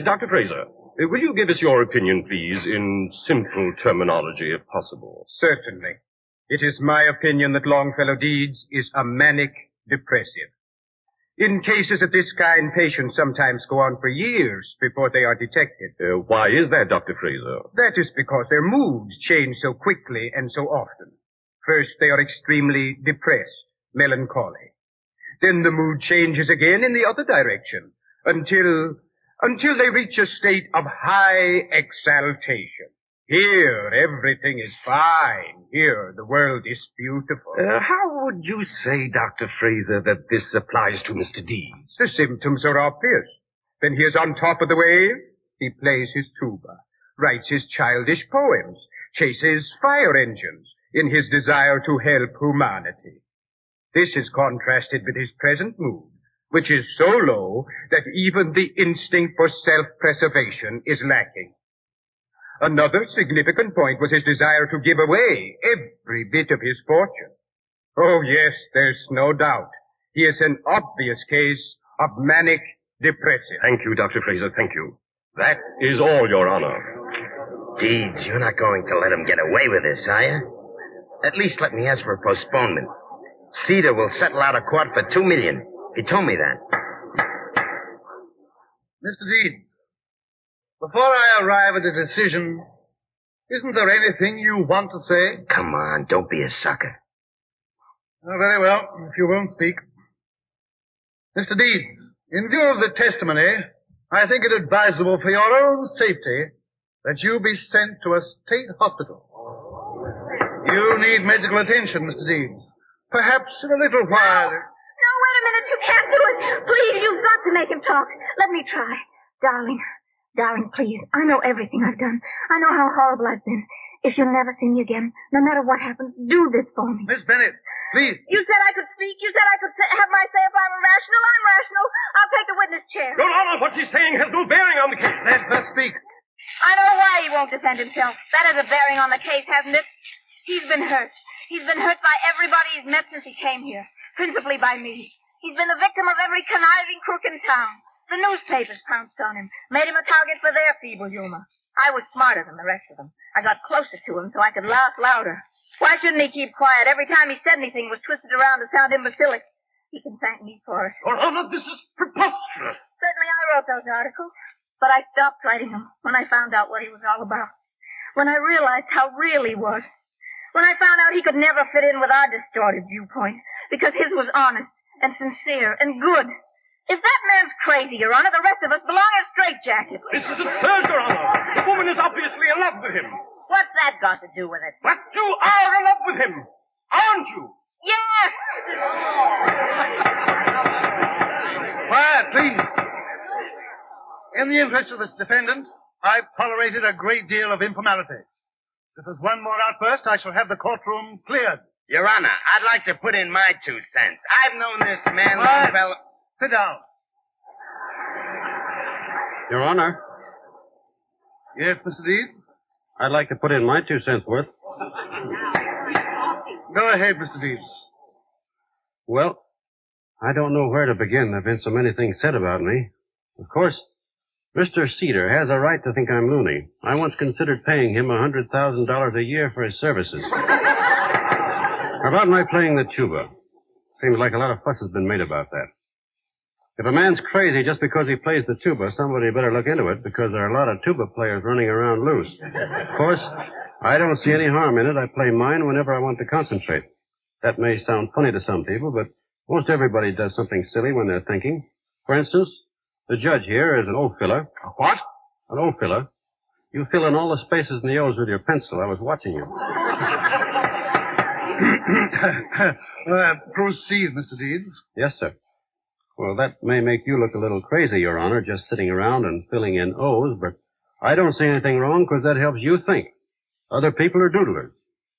Dr. Fraser, will you give us your opinion, please, in simple terminology, if possible? Certainly. It is my opinion that Longfellow Deeds is a manic depressive. In cases of this kind, patients sometimes go on for years before they are detected. Why is that, Dr. Fraser? That is because their moods change so quickly and so often. First, they are extremely depressed, melancholy. Then the mood changes again in the other direction until they reach a state of high exaltation. Here, everything is fine. Here, the world is beautiful. How would you say, Dr. Fraser, that this applies to Mr. Deeds? The symptoms are obvious. When he is on top of the wave, he plays his tuba, writes his childish poems, chases fire engines in his desire to help humanity. This is contrasted with his present mood, which is so low that even the instinct for self-preservation is lacking. Another significant point was his desire to give away every bit of his fortune. Oh, yes, there's no doubt. He is an obvious case of manic depressive. Thank you, Dr. Fraser, thank you. That is all, Your Honor. Deeds, you're not going to let him get away with this, are you? At least let me ask for a postponement. Cedar will settle out of court for $2 million. He told me that. Mr. Deeds, before I arrive at a decision, isn't there anything you want to say? Come on, don't be a sucker. Oh, very well, if you won't speak. Mr. Deeds, in view of the testimony, I think it advisable for your own safety that you be sent to a state hospital. You need medical attention, Mr. Deeds. Perhaps in a little while... No, wait a a minute. You can't do it. Please, you've got to make him talk. Let me try. Darling, please. I know everything I've done. I know how horrible I've been. If you'll never see me again, no matter what happens, do this for me. Miss Bennett, please. You said I could speak. You said I could have my say if I'm irrational. I'm rational. I'll take the witness chair. Your Honor, what she's saying has no bearing on the case. Let her speak. I know why he won't defend himself. That has a bearing on the case, hasn't it? He's been hurt. He's been hurt by everybody he's met since he came here. Principally by me. He's been the victim of every conniving crook in town. The newspapers pounced on him, made him a target for their feeble humor. I was smarter than the rest of them. I got closer to him so I could laugh louder. Why shouldn't he keep quiet? Every time he said anything was twisted around to sound imbecilic. He can thank me for it. Your Honor, this is preposterous. Certainly I wrote those articles, but I stopped writing them when I found out what he was all about. When I realized how real he was. When I found out he could never fit in with our distorted viewpoint, because his was honest and sincere and good. If that man's crazy, Your Honor, the rest of us belong in straitjackets. This is absurd, Your Honor. The woman is obviously in love with him. What's that got to do with it? But you are in love with him, aren't you? Yes! Quiet, please. In the interest of this defendant, I've tolerated a great deal of informality. If there's one more outburst, I shall have the courtroom cleared. Your Honor, I'd like to put in my 2 cents. I've known this man, Quiet. fellow. Sit down. Your Honor, Yes, Mr. Deeds? I'd like to put in my 2 cents worth. Go ahead, Mr. Deeds. Well, I don't know where to begin. There have been so many things said about me. Of course, Mr. Cedar has a right to think I'm loony. I once considered paying him $100,000 a year for his services. About my playing the tuba. Seems like a lot of fuss has been made about that. If a man's crazy just because he plays the tuba, somebody better look into it, because there are a lot of tuba players running around loose. Of course, I don't see any harm in it. I play mine whenever I want to concentrate. That may sound funny to some people, but most everybody does something silly when they're thinking. For instance, the judge here is an O filler. What? An O filler. You fill in all the spaces in the O's with your pencil. I was watching you. Proceed, Mr. Deeds. Yes, sir. Well, that may make you look a little crazy, Your Honor, just sitting around and filling in O's, but I don't see anything wrong because that helps you think. Other people are doodlers.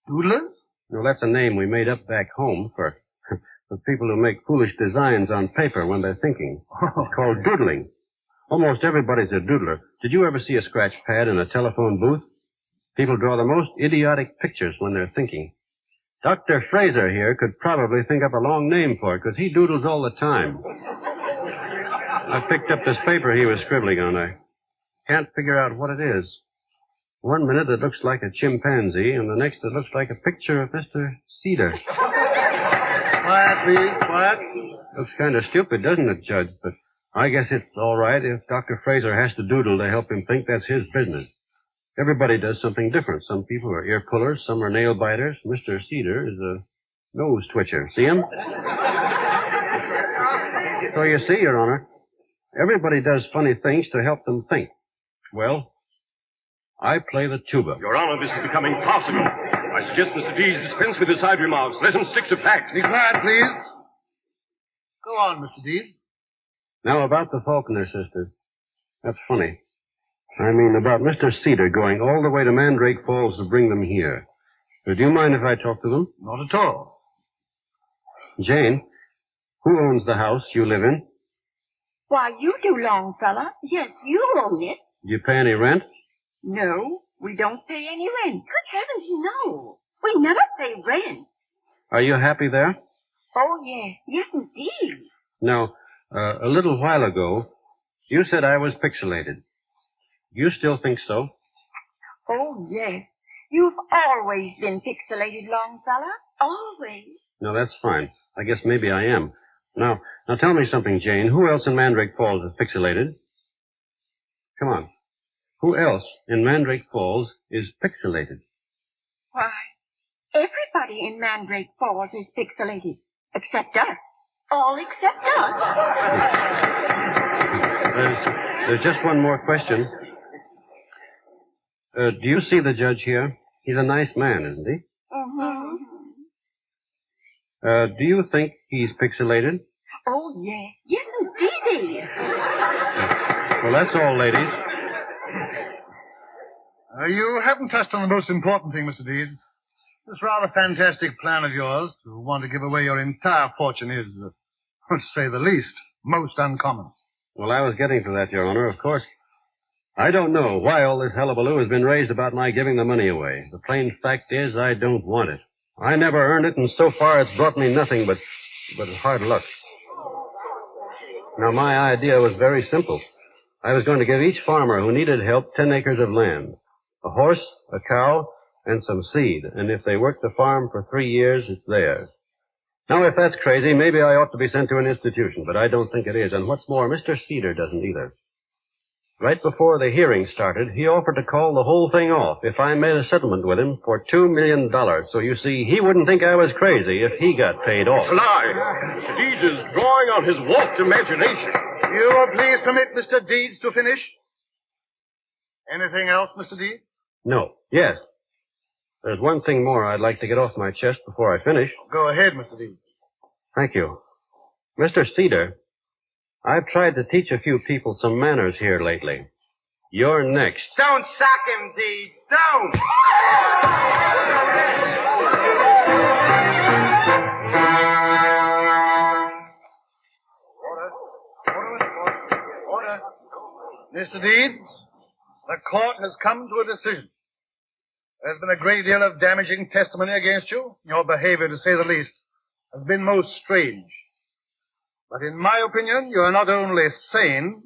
Doodlers? Well, that's a name we made up back home for people who make foolish designs on paper when they're thinking. It's called doodling. Almost everybody's a doodler. Did you ever see a scratch pad in a telephone booth? People draw the most idiotic pictures when they're thinking. Dr. Fraser here could probably think up a long name for it, because he doodles all the time. I picked up this paper he was scribbling on. I can't figure out what it is. One minute it looks like a chimpanzee, and the next it looks like a picture of Mr. Cedar. Quiet, please. Quiet. Looks kind of stupid, doesn't it, Judge? But I guess it's all right. If Dr. Fraser has to doodle to help him think, that's his business. Everybody does something different. Some people are ear pullers, some are nail biters. Mr. Cedar is a nose twitcher. See him? So you see, Your Honor, everybody does funny things to help them think. Well, I play the tuba. Your Honor, this is becoming farcical. I suggest Mr. Deeds dispense with his side remarks. Let him stick to facts. Be quiet, please. Go on, Mr. Deeds. Now, about the Faulkner sisters. That's funny. I mean, about Mr. Cedar going all the way to Mandrake Falls to bring them here. Do you mind if I talk to them? Not at all. Jane, who owns the house you live in? Why, you do, Longfellow. Yes, you own it. Do you pay any rent? No, we don't pay any rent. Good heavens, no. We never pay rent. Are you happy there? Oh, yes. Yes, indeed. Now, a little while ago, you said I was pixelated. You still think so? Oh, yes. You've always been pixelated, Longfellow. Always. No, that's fine. I guess maybe I am. Now tell me something, Jane. Who else in Mandrake Falls is pixelated? Come on. Who else in Mandrake Falls is pixelated? Why, everybody in Mandrake Falls is pixelated. Except us. All except us. There's just one more question. Do you see the judge here? He's a nice man, isn't he? Mm-hmm. Do you think he's pixelated? Oh, yes. Yes, indeedy. Well, that's all, ladies. You haven't touched on the most important thing, Mr. Deeds. This rather fantastic plan of yours to want to give away your entire fortune is, to say the least, most uncommon. Well, I was getting to that, Your Honor, of course. I don't know why all this hullabaloo has been raised about my giving the money away. The plain fact is I don't want it. I never earned it, and so far it's brought me nothing but hard luck. Now, my idea was very simple. I was going to give each farmer who needed help 10 acres of land, a horse, a cow, and some seed. And if they work the farm for 3 years, it's theirs. Now, if that's crazy, maybe I ought to be sent to an institution, but I don't think it is. And what's more, Mr. Cedar doesn't either. Right before the hearing started, he offered to call the whole thing off if I made a settlement with him for $2 million. So you see, he wouldn't think I was crazy if he got paid off. It's a lie. Mr. Deeds is drawing on his warped imagination. You will please permit Mr. Deeds to finish? Anything else, Mr. Deeds? No. Yes. There's one thing more I'd like to get off my chest before I finish. Go ahead, Mr. Deeds. Thank you. Mr. Cedar, I've tried to teach a few people some manners here lately. You're next. Don't sock him, Deeds. Don't! Order. Mr. Deeds, the court has come to a decision. There's been a great deal of damaging testimony against you. Your behavior, to say the least, has been most strange. But in my opinion, you are not only sane,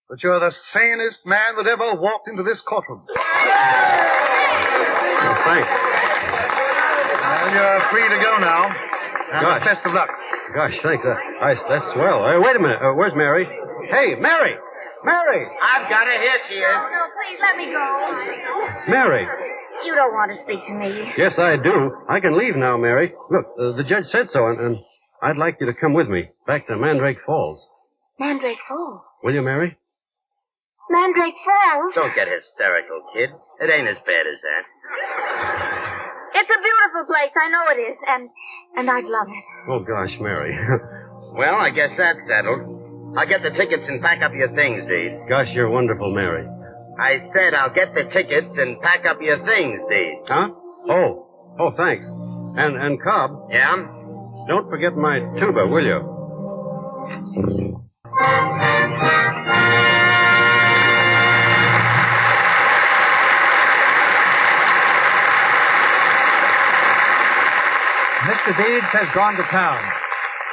but you're the sanest man that ever walked into this courtroom. Oh, thanks. Well, you're free to go now. Gosh. Best of luck. Gosh, thanks. That's swell. Wait a minute. Where's Mary? Hey, Mary! Mary! I've got her. Here she is. No, please, let me go. Mary! You don't want to speak to me. Yes, I do. I can leave now, Mary. Look, the judge said so, and I'd like you to come with me back to Mandrake Falls. Mandrake Falls? Will you, Mary? Mandrake Falls? Don't get hysterical, kid. It ain't as bad as that. It's a beautiful place. I know it is. And I'd love it. Oh, gosh, Mary. Well, I guess that's settled. I'll get the tickets and pack up your things, Deeds. Gosh, you're wonderful, Mary. I said I'll get the tickets and pack up your things, Deeds. Huh? Oh, thanks. And Cobb. Yeah? Don't forget my tuba, will you? Mr. Deeds has gone to town,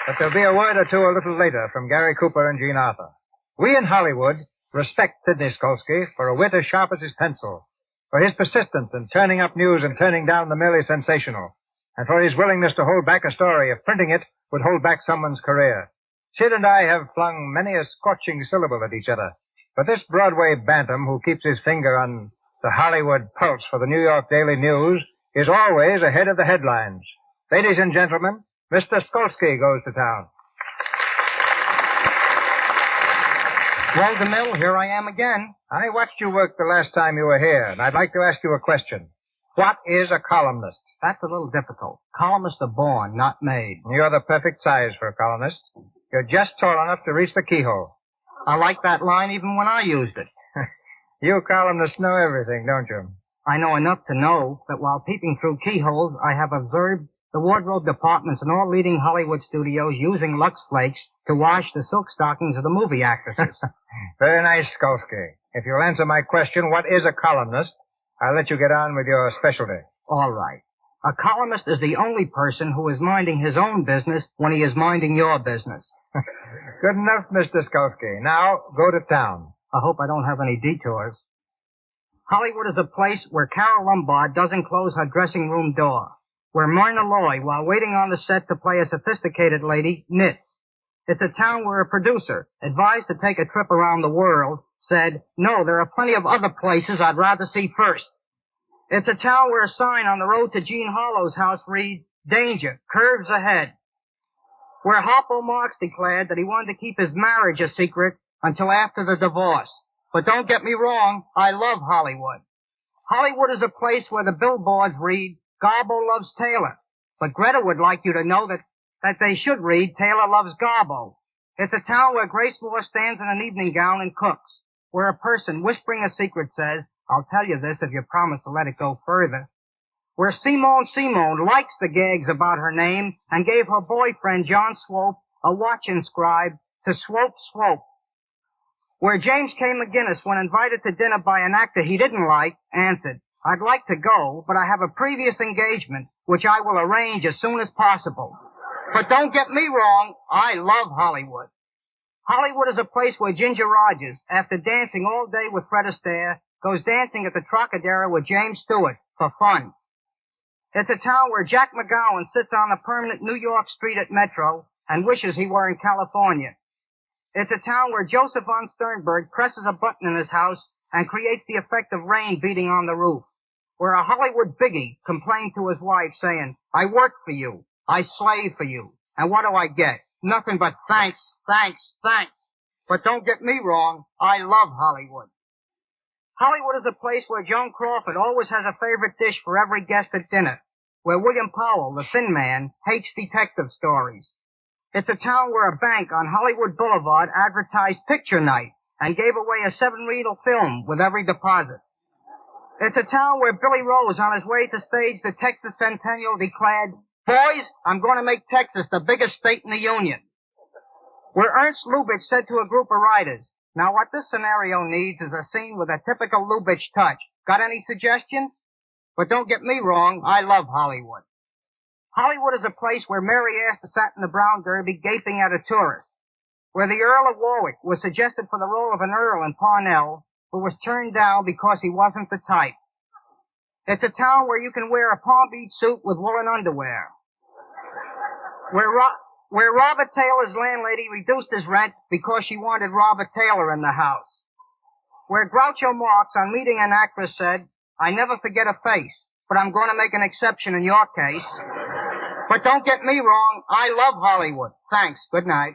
but there'll be a word or two a little later from Gary Cooper and Jean Arthur. We in Hollywood respect Sidney Skolsky for a wit as sharp as his pencil, for his persistence in turning up news and turning down the merely sensational, and for his willingness to hold back a story if printing it would hold back someone's career. Sid and I have flung many a scorching syllable at each other, but this Broadway bantam who keeps his finger on the Hollywood pulse for the New York Daily News is always ahead of the headlines. Ladies and gentlemen, Mr. Skolsky goes to town. Well, DeMille, here I am again. I watched you work the last time you were here, and I'd like to ask you a question. What is a columnist? That's a little difficult. Columnists are born, not made. You're the perfect size for a columnist. You're just tall enough to reach the keyhole. I like that line even when I used it. You columnists know everything, don't you? I know enough to know that while peeping through keyholes, I have observed the wardrobe departments in all leading Hollywood studios using Lux Flakes to wash the silk stockings of the movie actresses. Very nice, Skolsky. If you'll answer my question, what is a columnist, I'll let you get on with your specialty. All right. A columnist is the only person who is minding his own business when he is minding your business. Good enough, Mr. Skolsky. Now, go to town. I hope I don't have any detours. Hollywood is a place where Carol Lombard doesn't close her dressing room door, where Myrna Loy, while waiting on the set to play a sophisticated lady, knits. It's a town where a producer, advised to take a trip around the world, said, "No, there are plenty of other places I'd rather see first." It's a town where a sign on the road to Gene Harlow's house reads, "Danger, curves ahead." Where Harpo Marx declared that he wanted to keep his marriage a secret until after the divorce. But don't get me wrong, I love Hollywood. Hollywood is a place where the billboards read, "Garbo loves Taylor." But Greta would like you to know that that they should read Taylor Loves Garbo. It's a town where Grace Moore stands in an evening gown and cooks, where a person whispering a secret says, I'll tell you this if you promise to let it go further. Where Simone likes the gags about her name and gave her boyfriend, John Swope, a watch inscribed to Swope. Where James K. McGinnis, when invited to dinner by an actor he didn't like, answered, I'd like to go, but I have a previous engagement, which I will arrange as soon as possible. But don't get me wrong, I love Hollywood. Hollywood is a place where Ginger Rogers, after dancing all day with Fred Astaire, goes dancing at the Trocadero with James Stewart for fun. It's a town where Jack McGowan sits on a permanent New York street at Metro and wishes he were in California. It's a town where Joseph von Sternberg presses a button in his house and creates the effect of rain beating on the roof. Where a Hollywood biggie complained to his wife saying, I work for you, I slave for you, and what do I get? Nothing but thanks. But don't get me wrong, I love Hollywood. Hollywood is a place where Joan Crawford always has a favorite dish for every guest at dinner, where William Powell, the Thin Man, hates detective stories. It's a town where a bank on Hollywood Boulevard advertised picture night and gave away a 7-reel film with every deposit. It's a town where Billy Rose, on his way to stage the Texas Centennial, declared, Boys, I'm going to make Texas the biggest state in the Union. Where Ernst Lubitsch said to a group of writers, now what this scenario needs is a scene with a typical Lubitsch touch. Got any suggestions? But don't get me wrong, I love Hollywood. Hollywood is a place where Mary Astor sat in the Brown Derby gaping at a tourist. Where the Earl of Warwick was suggested for the role of an Earl in Parnell, who was turned down because he wasn't the type. It's a town where you can wear a Palm Beach suit with woolen underwear. Where Robert Taylor's landlady reduced his rent because she wanted Robert Taylor in the house. Where Groucho Marx, on meeting an actress, said, I never forget a face, but I'm going to make an exception in your case. But don't get me wrong, I love Hollywood. Thanks. Good night.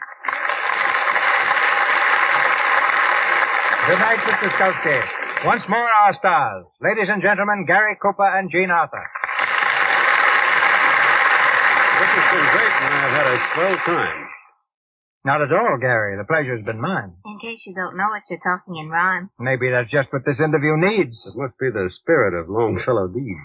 Good night, Mr. Skulski. Once more, our stars. Ladies and gentlemen, Gary Cooper and Jean Arthur. This has been great, and I've had a swell time. Not at all, Gary. The pleasure's been mine. In case you don't know it, you're talking in rhyme. Maybe that's just what this interview needs. It must be the spirit of Longfellow Deeds.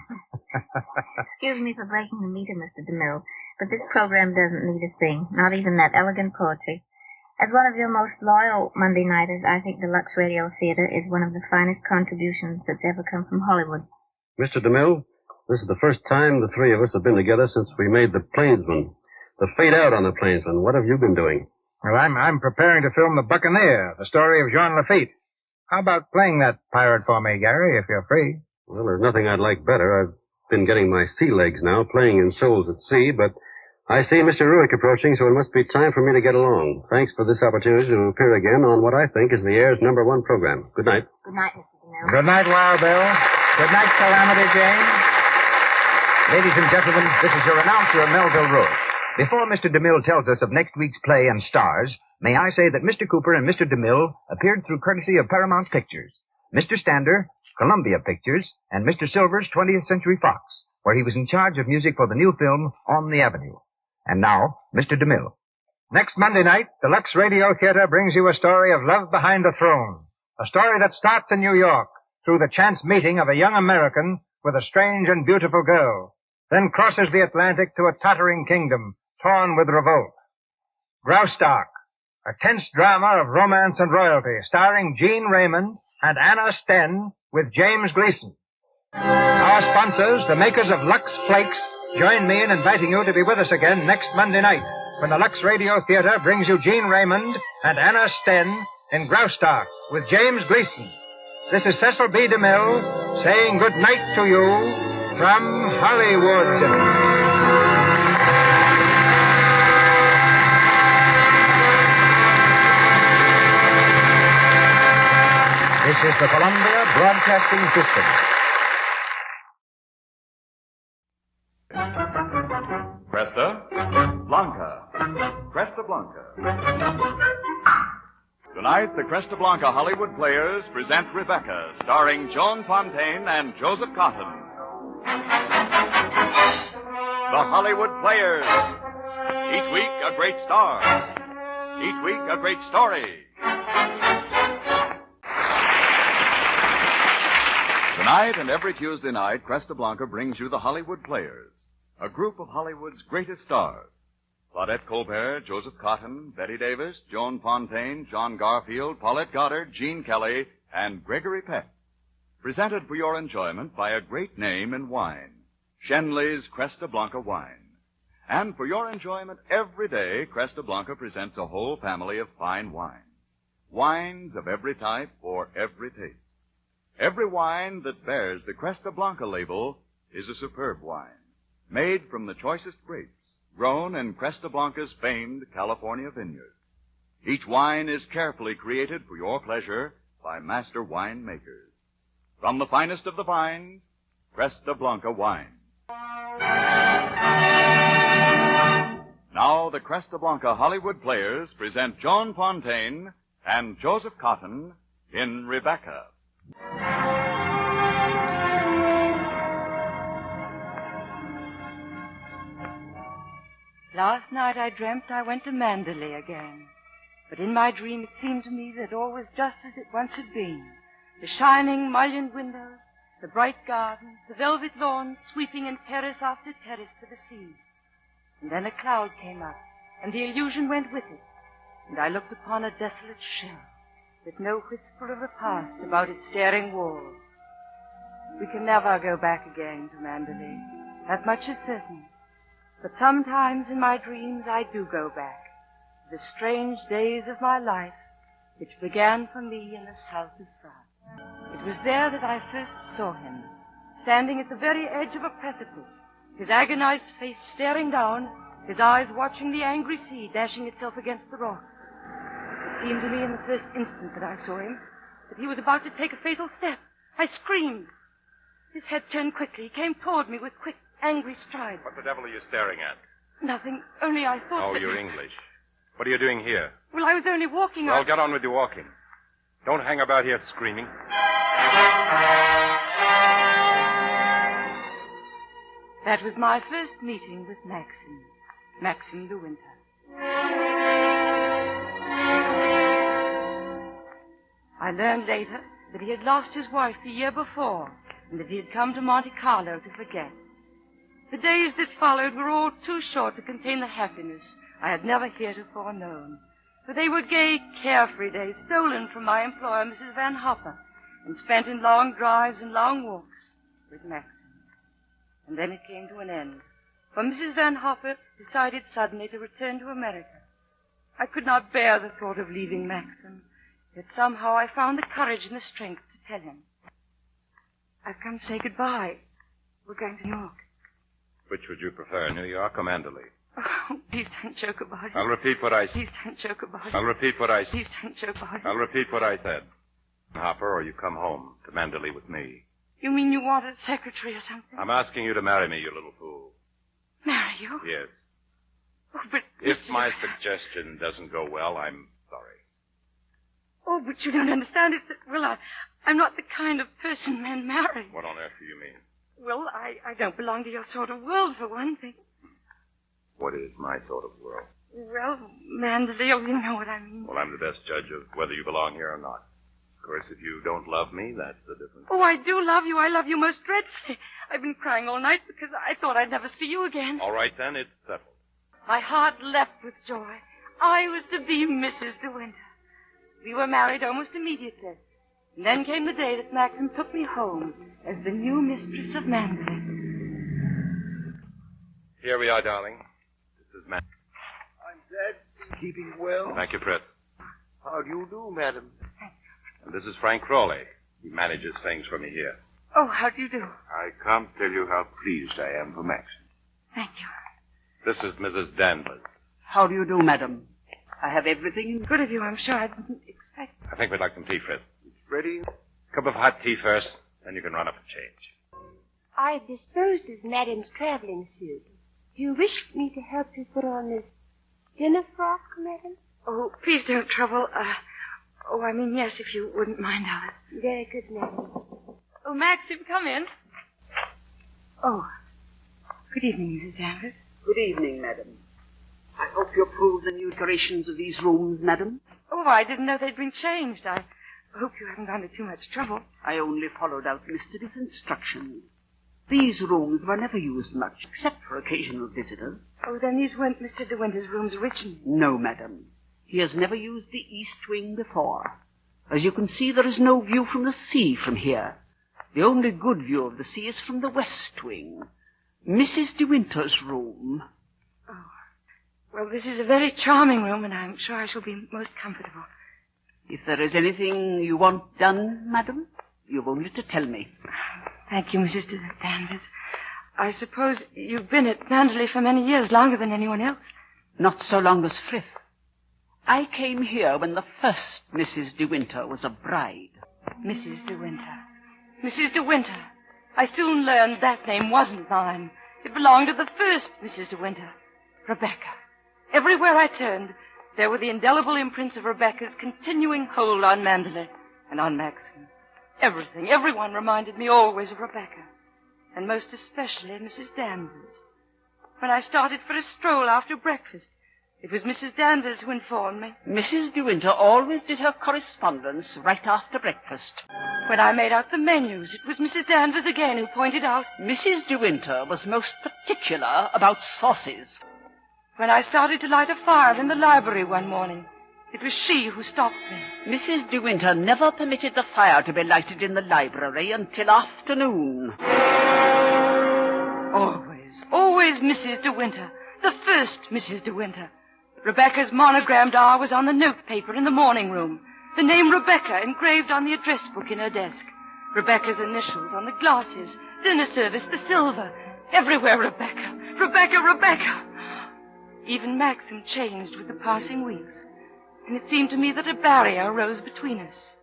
Excuse me for breaking the meter, Mr. DeMille, but this program doesn't need a thing, not even that elegant poetry. As one of your most loyal Monday nighters, I think the Lux Radio Theater is one of the finest contributions that's ever come from Hollywood. Mr. DeMille, this is the first time the three of us have been together since we made The Plainsman. The Fade Out on The Plainsman. What have you been doing? Well, I'm preparing to film The Buccaneer, the story of Jean Lafitte. How about playing that pirate for me, Gary, if you're free? Well, there's nothing I'd like better. I've been getting my sea legs now, playing in Souls at Sea, but I see Mr. Ruick approaching, so it must be time for me to get along. Thanks for this opportunity to appear again on what I think is the air's #1 program. Good night. Good night, Mr. DeMille. Good night, Wild Bill. Good night, Calamity Jane. Ladies and gentlemen, this is your announcer, Melville Ruick. Before Mr. DeMille tells us of next week's play and stars, may I say that Mr. Cooper and Mr. DeMille appeared through courtesy of Paramount Pictures, Mr. Stander, Columbia Pictures, and Mr. Silver's 20th Century Fox, where he was in charge of music for the new film On the Avenue. And now, Mr. DeMille. Next Monday night, the Lux Radio Theater brings you a story of love behind the throne. A story that starts in New York through the chance meeting of a young American with a strange and beautiful girl, then crosses the Atlantic to a tottering kingdom torn with revolt. Graustark, a tense drama of romance and royalty, starring Gene Raymond and Anna Sten with James Gleason. Our sponsors, the makers of Lux Flakes, join me in inviting you to be with us again next Monday night when the Lux Radio Theater brings you Gene Raymond and Anna Sten in Graustark with James Gleason. This is Cecil B. DeMille saying good night to you from Hollywood. This is the Columbia Broadcasting System. Cresta Blanca. Cresta Blanca. Tonight, the Cresta Blanca Hollywood Players present Rebecca, starring Joan Fontaine and Joseph Cotton. The Hollywood Players, Each week, a great star. Each week, a great story. Tonight and every Tuesday night, Cresta Blanca brings you the Hollywood Players, a group of Hollywood's greatest stars. Claudette Colbert, Joseph Cotton, Betty Davis, Joan Fontaine, John Garfield, Paulette Goddard, Gene Kelly, and Gregory Peck. Presented for your enjoyment by a great name in wine, Schenley's Cresta Blanca wine. And for your enjoyment every day, Cresta Blanca presents a whole family of fine wines. Wines of every type for every taste. Every wine that bears the Cresta Blanca label is a superb wine, made from the choicest grapes, grown in Cresta Blanca's famed California vineyard. Each wine is carefully created for your pleasure by master winemakers. From the finest of the vines, Cresta Blanca wine. Now the Cresta Blanca Hollywood Players present Joan Fontaine and Joseph Cotton in Rebecca. Last night I dreamt I went to Mandalay again. But in my dream it seemed to me that all was just as it once had been. The shining, mullioned windows, the bright gardens, the velvet lawns sweeping in terrace after terrace to the sea. And then a cloud came up, and the illusion went with it. And I looked upon a desolate shell, with no whisper of the past about its staring walls. We can never go back again to Mandalay. That much is certain. But sometimes in my dreams I do go back to the strange days of my life which began for me in the south of France. It was there that I first saw him, standing at the very edge of a precipice, his agonized face staring down, his eyes watching the angry sea dashing itself against the rock. It seemed to me in the first instant that I saw him that he was about to take a fatal step. I screamed. His head turned quickly. He came toward me with quick, angry strides. What the devil are you staring at? Nothing, only I thought Oh, that... you're English. What are you doing here? Well, I was only walking. Well, get on with your walking. Don't hang about here screaming. That was my first meeting with Maxim de Winter. I learned later that he had lost his wife the year before, and that he had come to Monte Carlo to forget. The days that followed were all too short to contain the happiness I had never heretofore known. For they were gay, carefree days, stolen from my employer, Mrs. Van Hopper, and spent in long drives and long walks with Maxim. And then it came to an end, for Mrs. Van Hopper decided suddenly to return to America. I could not bear the thought of leaving Maxim, yet somehow I found the courage and the strength to tell him. I've come to say goodbye. We're going to New York. Which would you prefer, New York or Mandalay? Oh, please don't joke about it. I'll repeat what I said. Please don't joke about it. I'll repeat what I said. Please don't joke about it. I'll repeat what I said. Hopper, or you come home to Mandalay with me. You mean you want a secretary or something? I'm asking you to marry me, you little fool. Marry you? Yes. Oh, but... If my suggestion doesn't go well, I'm sorry. Oh, but you don't understand. It's that, well, I'm not the kind of person men marry. What on earth do you mean? Well, I don't belong to your sort of world, for one thing. What is my sort of world? Well, Mandalay, you know what I mean. Well, I'm the best judge of whether you belong here or not. Of course, if you don't love me, that's the difference. Oh, I do love you. I love you most dreadfully. I've been crying all night because I thought I'd never see you again. All right, then, it's settled. My heart leapt with joy. I was to be Mrs. De Winter. We were married almost immediately. And then came the day that Maxim took me home as the new mistress of Mandalay. Here we are, darling. This is Matt. I'm glad to see you keeping well. Thank you, Fritz. How do you do, madam? And this is Frank Crawley. He manages things for me here. Oh, how do you do? I can't tell you how pleased I am for Maxim. Thank you. This is Mrs. Danvers. How do you do, madam? I have everything. Good of you, I'm sure. I didn't expect. I think we'd like some tea, Fritz. Ready? Cup of hot tea first, then you can run up and change. I've disposed of Madame's traveling suit. Do you wish me to help you put on this dinner frock, madam? Oh, please don't trouble. Yes, if you wouldn't mind, Alice. Very good, madam. Oh, Maxim, come in. Oh, good evening, Mrs. Danvers. Good evening, madam. I hope you approve the new decorations of these rooms, madam. Oh, I didn't know they'd been changed. I hope you haven't gone to too much trouble. I only followed out Mr. D.'s instructions. These rooms were never used much, except for occasional visitors. Oh, then these weren't Mr. De Winter's rooms originally? No, madam. He has never used the east wing before. As you can see, there is no view from the sea from here. The only good view of the sea is from the west wing. Mrs. De Winter's room. Oh. Well, this is a very charming room, and I'm sure I shall be most comfortable. If there is anything you want done, madam, you've only to tell me. Thank you, Mrs. Danvers. I suppose you've been at Mandalay for many years, longer than anyone else. Not so long as Frith. I came here when the first Mrs. De Winter was a bride. Mrs. De Winter. Mrs. De Winter. I soon learned that name wasn't mine. It belonged to the first Mrs. De Winter, Rebecca. Everywhere I turned, there were the indelible imprints of Rebecca's continuing hold on Mandalay and on Maxim. Everything, everyone reminded me always of Rebecca, and most especially Mrs. Danvers. When I started for a stroll after breakfast, it was Mrs. Danvers who informed me. Mrs. De Winter always did her correspondence right after breakfast. When I made out the menus, it was Mrs. Danvers again who pointed out. Mrs. De Winter was most particular about sauces. When I started to light a fire in the library one morning, it was she who stopped me. Mrs. De Winter never permitted the fire to be lighted in the library until afternoon. Always Mrs. De Winter, the first Mrs. De Winter. Rebecca's monogrammed R was on the notepaper in the morning room. The name Rebecca engraved on the address book in her desk. Rebecca's initials on the glasses, dinner service, the silver. Everywhere Rebecca, Rebecca, Rebecca. Even Maxim changed with the passing weeks. And it seemed to me that a barrier rose between us.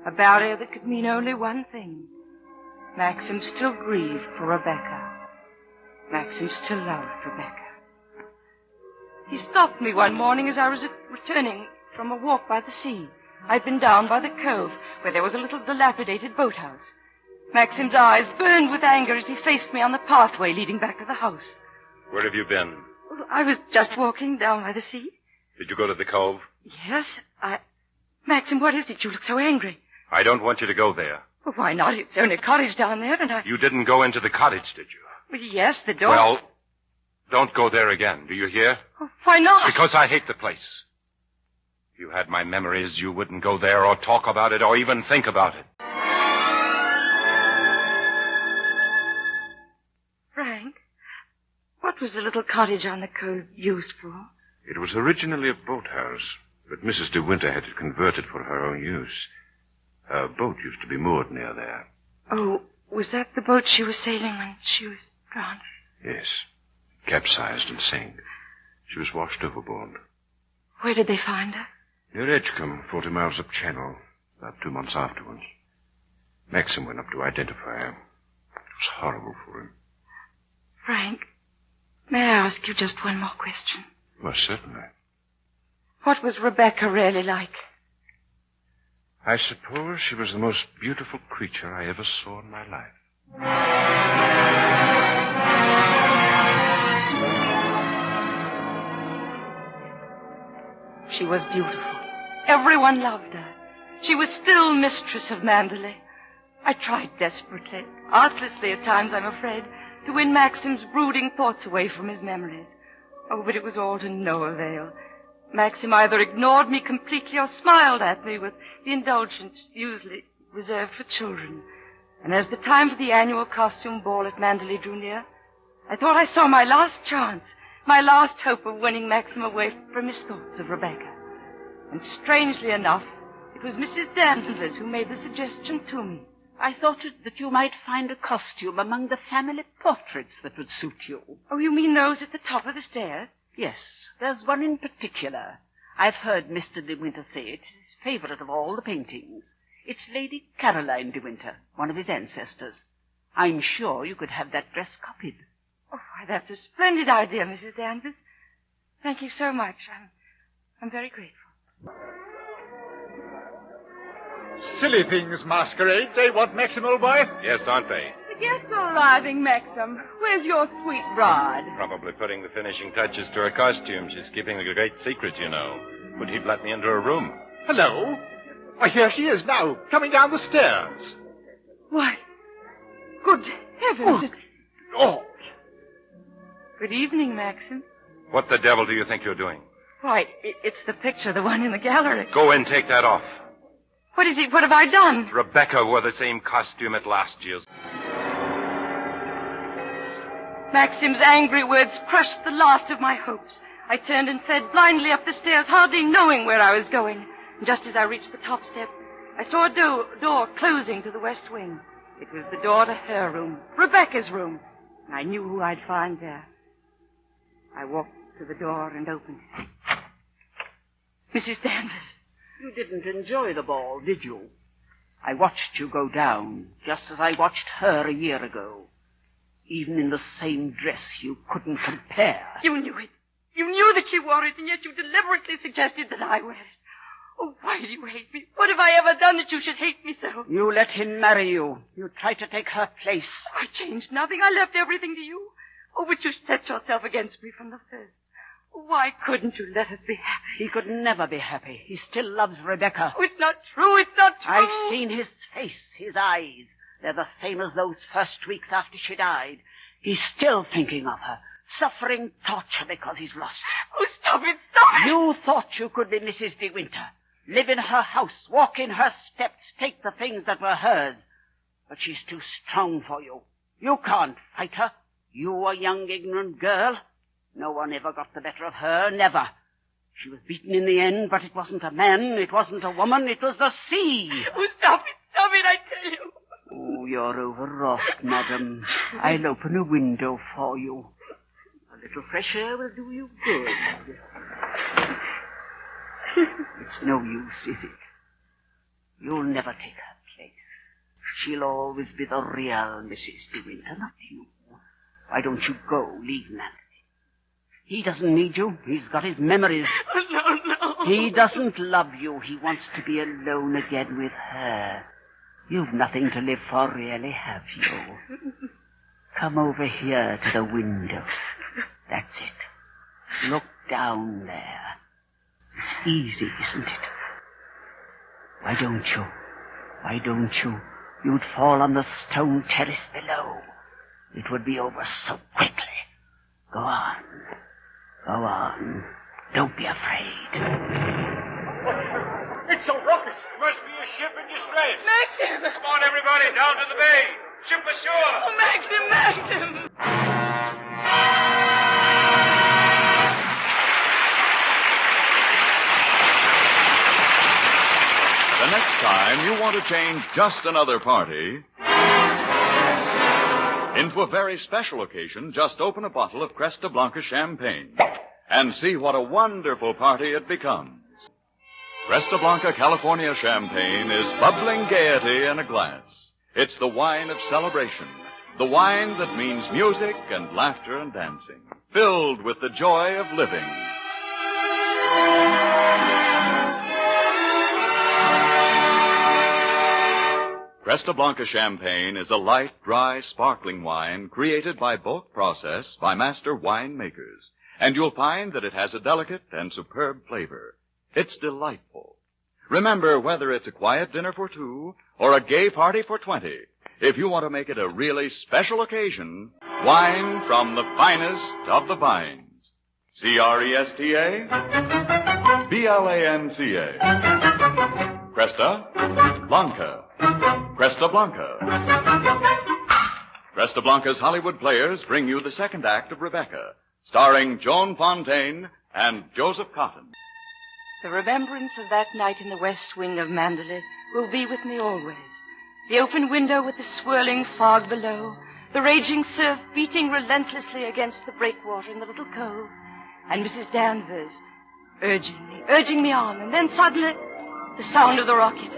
A barrier that could mean only one thing. Maxim still grieved for Rebecca. Maxim still loved Rebecca. He stopped me one morning as I was returning from a walk by the sea. I'd been down by the cove, where there was a little dilapidated boathouse. Maxim's eyes burned with anger as he faced me on the pathway leading back to the house. Where have you been? I was just walking down by the sea. Did you go to the cove? Yes, Maxim, what is it? You look so angry. I don't want you to go there. Well, why not? It's only a cottage down there, and You didn't go into the cottage, did you? Well, yes, the door... Well, don't go there again. Do you hear? Oh, why not? Because I hate the place. If you had my memories, you wouldn't go there or talk about it or even think about it. Frank, what was the little cottage on the coast used for? It was originally a boathouse, but Mrs. De Winter had it converted for her own use. Her boat used to be moored near there. Oh, was that the boat she was sailing when she was drowned? Yes. Capsized and sank. She was washed overboard. Where did they find her? Near Edgecombe, 40 miles up channel, about 2 months afterwards. Maxim went up to identify her. It was horrible for him. Frank, may I ask you just one more question? Well, certainly. What was Rebecca really like? I suppose she was the most beautiful creature I ever saw in my life. She was beautiful. Everyone loved her. She was still mistress of Mandalay. I tried desperately, artlessly at times, I'm afraid, to win Maxim's brooding thoughts away from his memories. Oh, but it was all to no avail. Maxim either ignored me completely or smiled at me with the indulgence usually reserved for children. And as the time for the annual costume ball at Mandalay drew near, I thought I saw my last chance, my last hope of winning Maxim away from his thoughts of Rebecca. And strangely enough, it was Mrs. Danvers who made the suggestion to me. I thought that you might find a costume among the family portraits that would suit you. Oh, you mean those at the top of the stairs? Yes, there's one in particular. I've heard Mr. De Winter say it's his favorite of all the paintings. It's Lady Caroline De Winter, one of his ancestors. I'm sure you could have that dress copied. Oh, why, that's a splendid idea, Mrs. Danvers. Thank you so much. I'm very grateful. Silly things, masquerades, eh, what, Maxim, old boy? Yes, aren't they? The guests are arriving, Maxim. Where's your sweet bride? Probably putting the finishing touches to her costume. She's keeping a great secret, you know. Would he let me into her room? Hello? Why, here she is now, coming down the stairs. Why, good heavens. Oh. Good evening, Maxim. What the devil do you think you're doing? Why, it's the picture, the one in the gallery. Go and take that off. What is it? What have I done? Rebecca wore the same costume at last year's. Maxim's angry words crushed the last of my hopes. I turned and fled blindly up the stairs, hardly knowing where I was going. And just as I reached the top step, I saw a door closing to the west wing. It was the door to her room, Rebecca's room. And I knew who I'd find there. I walked to the door and opened it. Mrs. Danvers. You didn't enjoy the ball, did you? I watched you go down, just as I watched her a year ago. Even in the same dress, you couldn't compare. You knew it. You knew that she wore it, and yet you deliberately suggested that I wear it. Oh, why do you hate me? What have I ever done that you should hate me so? You let him marry you. You tried to take her place. I changed nothing. I left everything to you. Oh, but you set yourself against me from the first. Why couldn't you let us be happy? He could never be happy. He still loves Rebecca. Oh, it's not true. It's not true. I've seen his face, his eyes. They're the same as those first weeks after she died. He's still thinking of her, suffering torture because he's lost her. Oh, stop it, stop it! You thought you could be Mrs. De Winter, live in her house, walk in her steps, take the things that were hers. But she's too strong for you. You can't fight her. You, a young, ignorant girl. No one ever got the better of her, never. She was beaten in the end, but it wasn't a man, it wasn't a woman, it was the sea. Oh, stop it, I tell you. Oh, you're overwrought, madam. I'll open a window for you. A little fresh air will do you good. It's no use, is it? You'll never take her place. She'll always be the real Mrs. De Winter, not you. Why don't you go, leave Natalie? He doesn't need you. He's got his memories. Oh, no. He doesn't love you. He wants to be alone again with her. You've nothing to live for, really, have you? Come over here to the window. That's it. Look down there. It's easy, isn't it? Why don't you? You'd fall on the stone terrace below. It would be over so quickly. Go on. Don't be afraid. It's a rocket. It must be a ship in distress. Maxim! Come on, everybody, down to the bay. Ship ashore. Oh, Maxim! The next time you want to change just another party into a very special occasion, just open a bottle of Cresta Blanca champagne and see what a wonderful party it becomes. Cresta Blanca California champagne is bubbling gaiety in a glass. It's the wine of celebration, the wine that means music and laughter and dancing, filled with the joy of living. Cresta Blanca champagne is a light, dry, sparkling wine created by bulk process by master winemakers. And you'll find that it has a delicate and superb flavor. It's delightful. Remember, whether it's a quiet dinner for two or a gay party for 20, if you want to make it a really special occasion, wine from the finest of the vines. Cresta Blanca. Cresta Blanca. Cresta Blanca. Cresta Blanca's Hollywood Players bring you the second act of Rebecca, starring Joan Fontaine and Joseph Cotton. The remembrance of that night in the west wing of Mandalay will be with me always. The open window with the swirling fog below, the raging surf beating relentlessly against the breakwater in the little cove, and Mrs. Danvers urging me on, and then suddenly the sound of the rocket.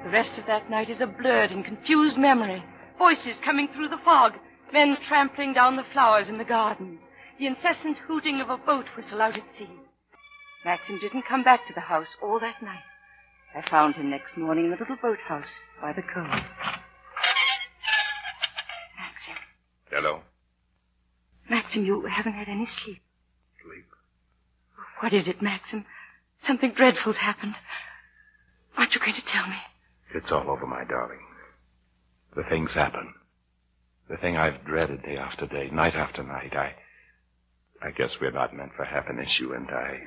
The rest of that night is a blurred and confused memory. Voices coming through the fog, men trampling down the flowers in the gardens, the incessant hooting of a boat whistle out at sea. Maxim didn't come back to the house all that night. I found him next morning in the little boathouse by the cove. Hello? Maxim, you haven't had any sleep. Sleep? What is it, Maxim? Something dreadful's happened. Aren't you going to tell me? It's all over, my darling. The things happen. The thing I've dreaded day after day, night after night. I guess we're not meant for happiness, you and I.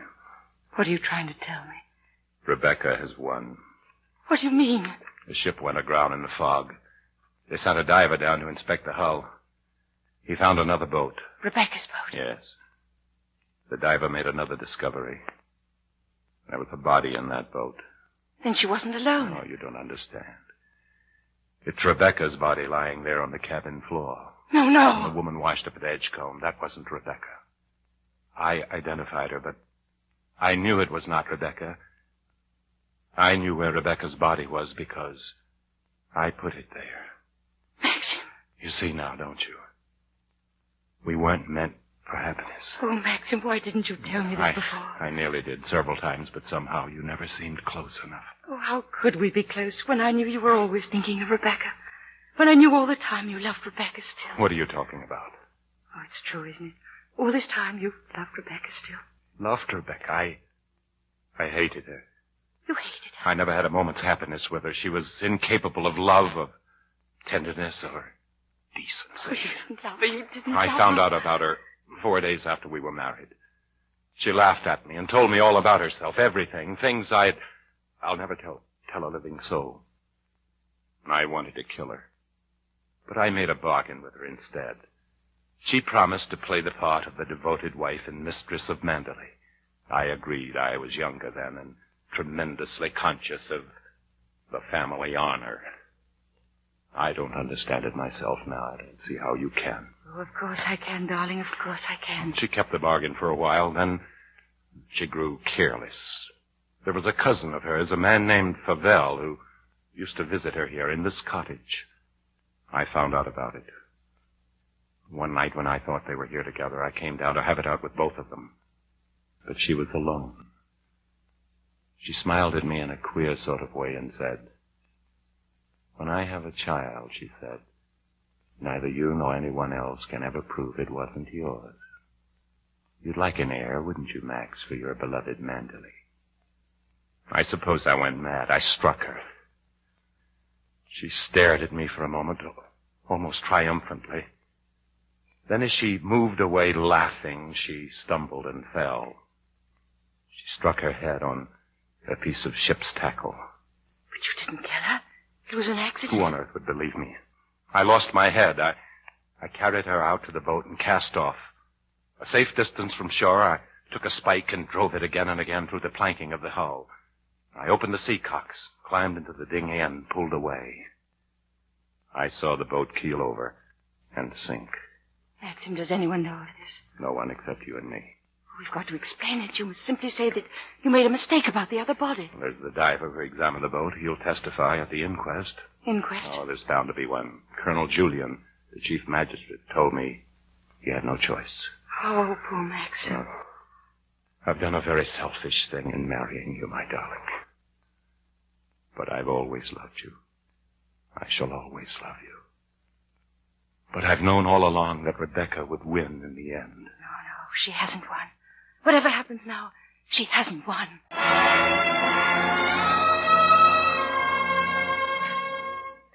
What are you trying to tell me? Rebecca has won. What do you mean? The ship went aground in the fog. They sent a diver down to inspect the hull. He found another boat. Rebecca's boat? Yes. The diver made another discovery. There was a body in that boat. Then she wasn't alone. No, you don't understand. It's Rebecca's body lying there on the cabin floor. No, no. And the woman washed up at Edgecombe. That wasn't Rebecca. I identified her, but I knew it was not Rebecca. I knew where Rebecca's body was because I put it there. Maxim. You see now, don't you? We weren't meant for happiness. Oh, Maxim, why didn't you tell me this before? I nearly did several times, but somehow you never seemed close enough. Oh, how could we be close when I knew you were always thinking of Rebecca? When I knew all the time you loved Rebecca still. What are you talking about? Oh, it's true, isn't it? All this time you loved Rebecca still. Loved Rebecca? I hated her. You hated her? I never had a moment's happiness with her. She was incapable of love, of tenderness, or decency. Oh, you didn't love her. You didn't I love found her. out about her 4 days after we were married. She laughed at me and told me all about herself, everything, things I'll never tell a living soul. I wanted to kill her. But I made a bargain with her instead. She promised to play the part of the devoted wife and mistress of Mandalay. I agreed. I was younger then and tremendously conscious of the family honor. I don't understand it myself now. I don't see how you can. Oh, of course I can, darling. Of course I can. She kept the bargain for a while, then she grew careless. There was a cousin of hers, a man named Favell, who used to visit her here in this cottage. I found out about it. One night when I thought they were here together, I came down to have it out with both of them. But she was alone. She smiled at me in a queer sort of way and said, "When I have a child," she said, "neither you nor anyone else can ever prove it wasn't yours. You'd like an heir, wouldn't you, Max, for your beloved Mandalay?" I suppose I went mad. I struck her. She stared at me for a moment, almost triumphantly. Then as she moved away laughing, she stumbled and fell. She struck her head on a piece of ship's tackle. But you didn't kill her. It was an accident. Who on earth would believe me? I lost my head. I carried her out to the boat and cast off. A safe distance from shore, I took a spike and drove it again and again through the planking of the hull. I opened the seacocks, climbed into the dinghy, and pulled away. I saw the boat keel over and sink. Maxim, does anyone know of this? No one except you and me. We've got to explain it. You must simply say that you made a mistake about the other body. There's the diver who examined the boat. He'll testify at the inquest. Inquest? Oh, there's bound to be one. Colonel Julian, the chief magistrate, told me he had no choice. Oh, poor Maxim. Oh. I've done a very selfish thing in marrying you, my darling. But I've always loved you. I shall always love you. But I've known all along that Rebecca would win in the end. No, she hasn't won. Whatever happens now, she hasn't won.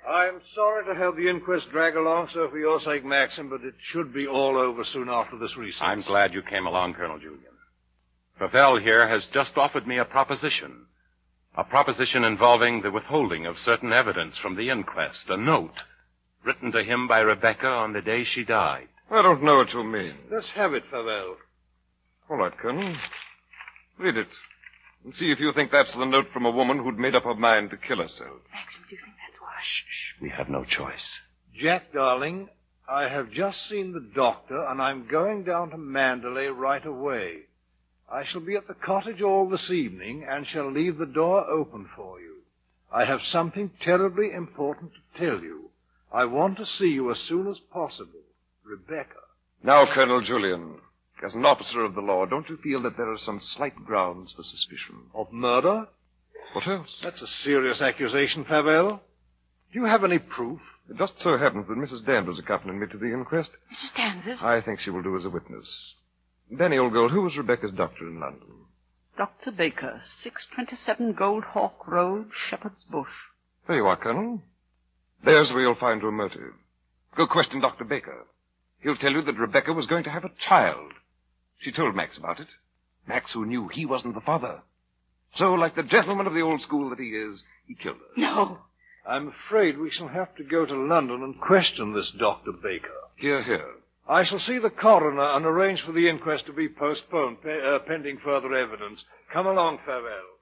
I'm sorry to have the inquest drag along so for your sake, Maxim, but it should be all over soon after this recess. I'm glad you came along, Colonel Julian. Favell here has just offered me a proposition. A proposition involving the withholding of certain evidence from the inquest. A note written to him by Rebecca on the day she died. I don't know what you mean. Let's have it, Favell. All right, Colonel. Read it. And see if you think that's the note from a woman who'd made up her mind to kill herself. Maxim, do you think that's why? Shh. We have no choice. Jack, darling, I have just seen the doctor, and I'm going down to Mandalay right away. I shall be at the cottage all this evening and shall leave the door open for you. I have something terribly important to tell you. I want to see you as soon as possible. Rebecca. Now, Colonel Julian, as an officer of the law, don't you feel that there are some slight grounds for suspicion? Of murder? What else? That's a serious accusation, Favell. Do you have any proof? It just so happens that Mrs. Danvers accompanied me to the inquest. Mrs. Danvers? I think she will do as a witness. Danny, old girl, who was Rebecca's doctor in London? Dr. Baker, 627 Gold Hawk Road, Shepherd's Bush. There you are, Colonel. There's where you'll find your motive. Go question Dr. Baker. He'll tell you that Rebecca was going to have a child. She told Max about it. Max, who knew he wasn't the father. So, like the gentleman of the old school that he is, he killed her. No. I'm afraid we shall have to go to London and question this Dr. Baker. Hear, hear. I shall see the coroner and arrange for the inquest to be postponed, pending further evidence. Come along, Farewell.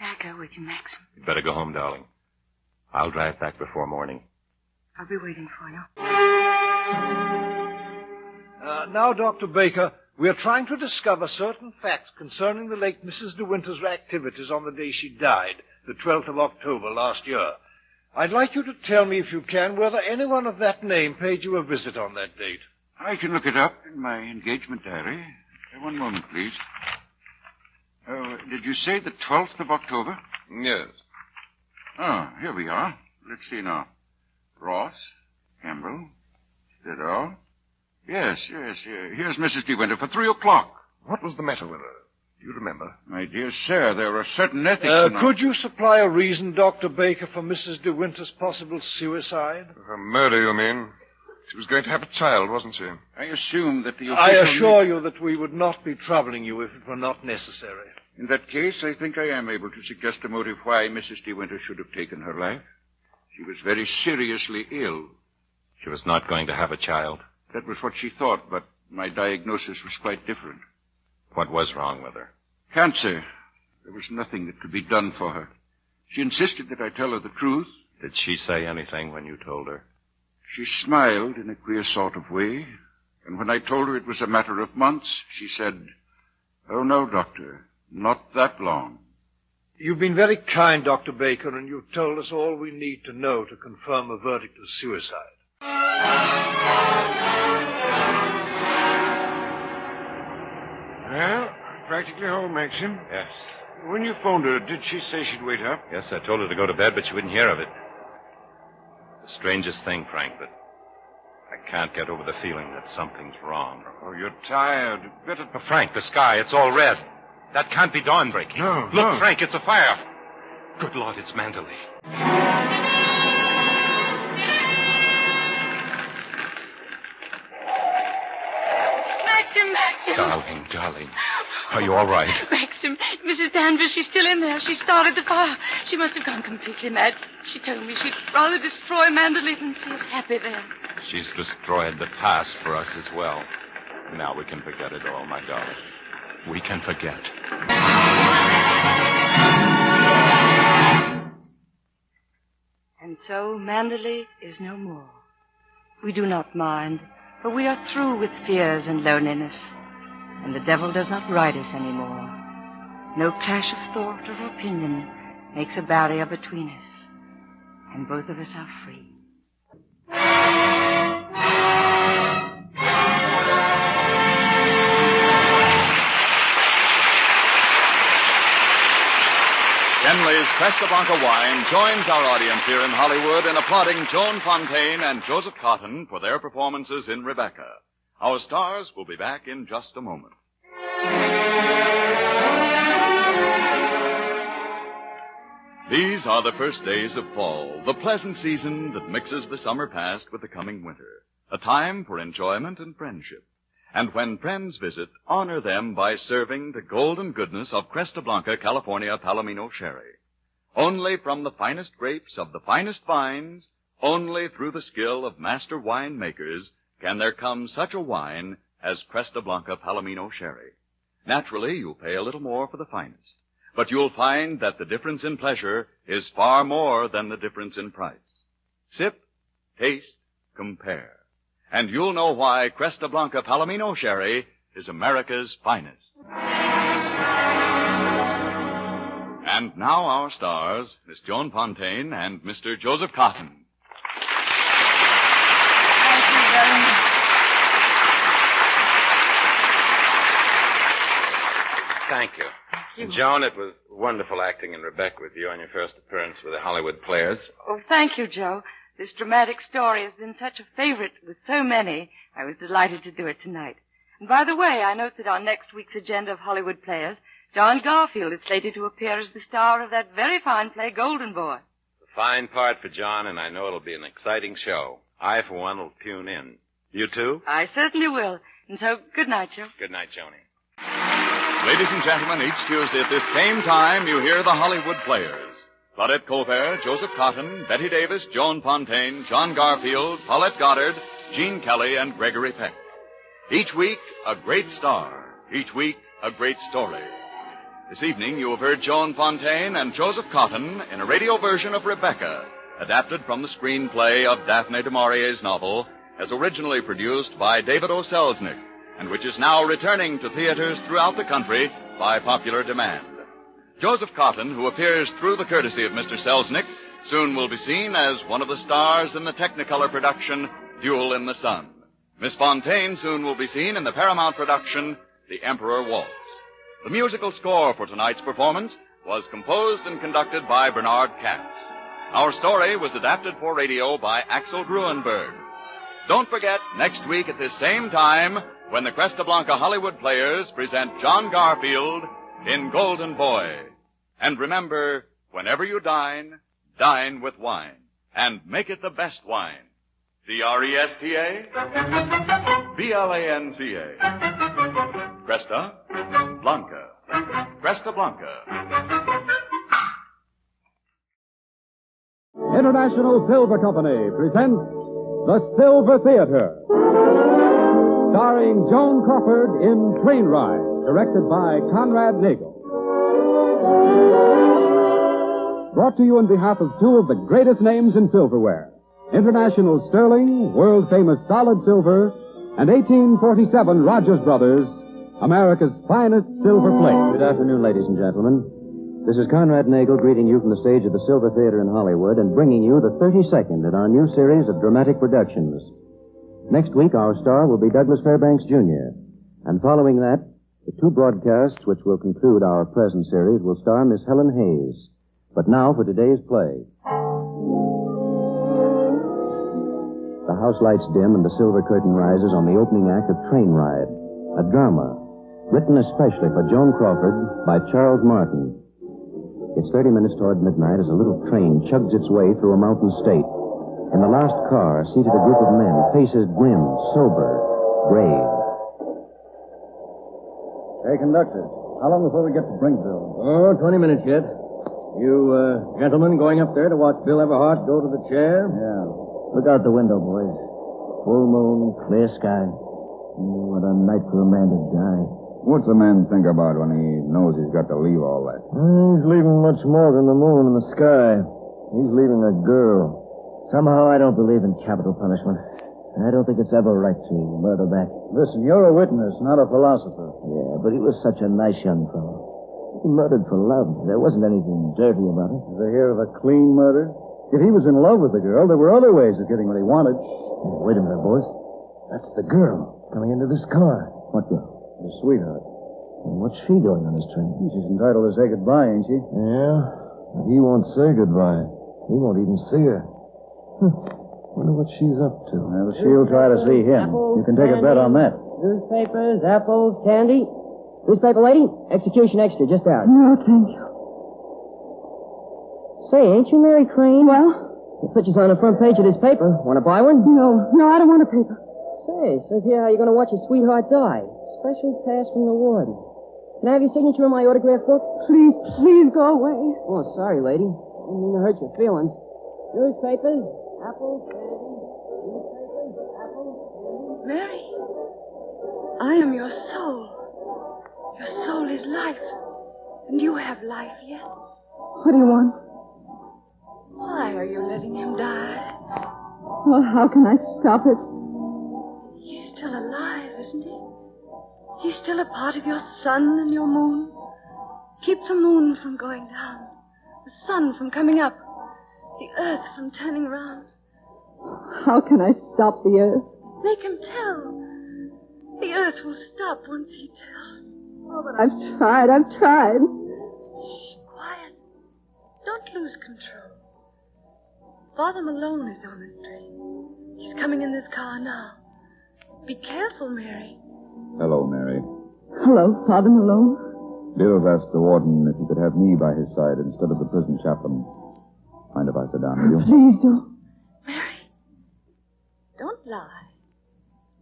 I'll go with you, Max. You'd better go home, darling. I'll drive back before morning. I'll be waiting for you. Now, Dr. Baker, we are trying to discover certain facts concerning the late Mrs. De Winter's activities on the day she died, the 12th of October last year. I'd like you to tell me, if you can, whether anyone of that name paid you a visit on that date. I can look it up in my engagement diary. One moment, please. Oh, did you say the 12th of October? Yes. Oh, here we are. Let's see now. Ross, Campbell, Stedall. Yes. Here's Mrs. De Winter for 3 o'clock. What was the matter with her? Do you remember? My dear sir, there are certain ethics... Could you supply a reason, Dr. Baker, for Mrs. De Winter's possible suicide? Her murder, you mean? She was going to have a child, wasn't she? I assume that the official... I assure you that we would not be troubling you if it were not necessary. In that case, I think I am able to suggest a motive why Mrs. De Winter should have taken her life. She was very seriously ill. She was not going to have a child. That was what she thought, but my diagnosis was quite different. What was wrong with her? Cancer. There was nothing that could be done for her. She insisted that I tell her the truth. Did she say anything when you told her? She smiled in a queer sort of way, and when I told her it was a matter of months, she said, "Oh, no, doctor, not that long." You've been very kind, Dr. Baker, and you've told us all we need to know to confirm a verdict of suicide. Well, practically home, Maxim. Yes. When you phoned her, did she say she'd wait up? Yes, I told her to go to bed, but she wouldn't hear of it. The strangest thing, Frank, that I can't get over the feeling that something's wrong. Oh, you're tired. Better... Oh, Frank, the sky, it's all red. That can't be dawn breaking. No, Look, no. Frank, it's a fire. Good Lord, it's Mandalay. Maxim. Darling. Are you all right? Maxim, Mrs. Danvers, she's still in there. She started the fire. She must have gone completely mad. She told me she'd rather destroy Mandalay than see us happy there. She's destroyed the past for us as well. Now we can forget it all, my darling. We can forget. And so Mandalay is no more. We do not mind, for we are through with fears and loneliness, and the devil does not ride us anymore. No clash of thought or opinion makes a barrier between us, and both of us are free. Kenley's Cresta Blanca wine joins our audience here in Hollywood in applauding Joan Fontaine and Joseph Cotton for their performances in Rebecca. Our stars will be back in just a moment. These are the first days of fall, the pleasant season that mixes the summer past with the coming winter, a time for enjoyment and friendship. And when friends visit, honor them by serving the golden goodness of Cresta Blanca, California Palomino Sherry. Only from the finest grapes of the finest vines, only through the skill of master winemakers can there come such a wine as Cresta Blanca Palomino Sherry. Naturally, you'll pay a little more for the finest, but you'll find that the difference in pleasure is far more than the difference in price. Sip, taste, compare. And you'll know why Cresta Blanca Palomino Sherry is America's finest. And now our stars, Miss Joan Fontaine and Mr. Joseph Cotton. Thank you very much. Thank you. And Joan, it was wonderful acting in Rebecca with you on your first appearance with the Hollywood Players. Oh, thank you, Joe. This dramatic story has been such a favorite with so many, I was delighted to do it tonight. And by the way, I note that on next week's agenda of Hollywood Players, John Garfield is slated to appear as the star of that very fine play, Golden Boy. A fine part for John, and I know it'll be an exciting show. I, for one, will tune in. You too? I certainly will. And so, good night, Joe. Good night, Joni. Ladies and gentlemen, each Tuesday at this same time, you hear the Hollywood Players. Claudette Colbert, Joseph Cotton, Betty Davis, Joan Fontaine, John Garfield, Paulette Goddard, Gene Kelly, and Gregory Peck. Each week, a great star. Each week, a great story. This evening, you have heard Joan Fontaine and Joseph Cotton in a radio version of Rebecca, adapted from the screenplay of Daphne du Maurier's novel, as originally produced by David O. Selznick, and which is now returning to theaters throughout the country by popular demand. Joseph Cotton, who appears through the courtesy of Mr. Selznick, soon will be seen as one of the stars in the Technicolor production, Duel in the Sun. Miss Fontaine soon will be seen in the Paramount production, The Emperor Waltz. The musical score for tonight's performance was composed and conducted by Bernard Katz. Our story was adapted for radio by Axel Gruenberg. Don't forget, next week at this same time, when the Cresta Blanca Hollywood Players present John Garfield in Golden Boy. And remember, whenever you dine, dine with wine. And make it the best wine. C-R-E-S-T-A? B-L-A-N-C-A. Cresta Blanca. Cresta Blanca. International Silver Company presents The Silver Theater. Starring Joan Crawford in Train Ride, directed by Conrad Nagel. Brought to you on behalf of two of the greatest names in silverware. International Sterling, world-famous solid silver, and 1847 Rogers Brothers, America's finest silver plate. Good afternoon, ladies and gentlemen. This is Conrad Nagel greeting you from the stage of the Silver Theater in Hollywood and bringing you the 32nd in our new series of dramatic productions. Next week, our star will be Douglas Fairbanks, Jr. And following that, the two broadcasts which will conclude our present series will star Miss Helen Hayes. But now for today's play. The house lights dim and the silver curtain rises on the opening act of Train Ride, a drama written especially for Joan Crawford by Charles Martin. It's 30 minutes toward midnight as a little train chugs its way through a mountain state. In the last car, seated a group of men, faces grim, sober, grave. Hey, conductor, how long before we get to Brinkville? Oh, 20 minutes yet. You, gentlemen going up there to watch Bill Everhart go to the chair? Yeah. Look out the window, boys. Full moon, clear sky. What a night for a man to die. What's a man think about when he knows he's got to leave all that? He's leaving much more than the moon and the sky. He's leaving a girl. Somehow I don't believe in capital punishment. I don't think it's ever right to murder back. Listen, you're a witness, not a philosopher. Yeah, but he was such a nice young fellow. He murdered for love. There wasn't anything dirty about it. Ever hear of a clean murder? If he was in love with the girl, there were other ways of getting what he wanted. Yeah, wait a minute, boys. That's the girl coming into this car. What girl? His sweetheart. And what's she doing on this train? She's entitled to say goodbye, ain't she? Yeah, but he won't say goodbye. He won't even see her. Wonder what she's up to. Well, she'll try to see him. You can take a bet on that. Newspapers, apples, candy. Newspaper lady, execution extra, just out. No, thank you. Say, ain't you Mary Crane? Well? The picture's on the front page of this paper. Want to buy one? No, I don't want a paper. Say, it says here how you're going to watch your sweetheart die. Special pass from the warden. Can I have your signature on my autograph book? Please go away. Oh, sorry, lady. Didn't mean to hurt your feelings. Newspapers, apples, candy. Newspapers, apples, candy. Mary, I am your soul. Your soul is life. And you have life yet. What do you want? Why are you letting him die? Well, how can I stop it? He's still alive, isn't he? He's still a part of your sun and your moon. Keep the moon from going down, the sun from coming up, the earth from turning round. How can I stop the earth? Make him tell. The earth will stop once he tells. Oh, but I've tried. Shh, quiet. Don't lose control. Father Malone is on the street. He's coming in this car now. Be careful, Mary. Hello, Mary. Hello, Father Malone. Bill's asked the warden if he could have me by his side instead of the prison chaplain. Mind if I sit down with you? Please do. Mary, don't lie.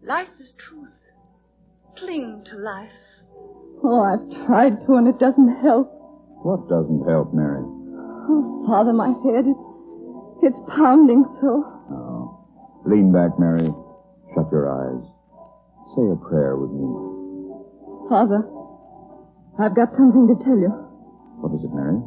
Life is truth. Cling to life. Oh, I've tried to, and it doesn't help. What doesn't help, Mary? Oh, Father, my head, it's pounding so. Oh. Lean back, Mary. Shut your eyes. Say a prayer with me. Father, I've got something to tell you. What is it, Mary?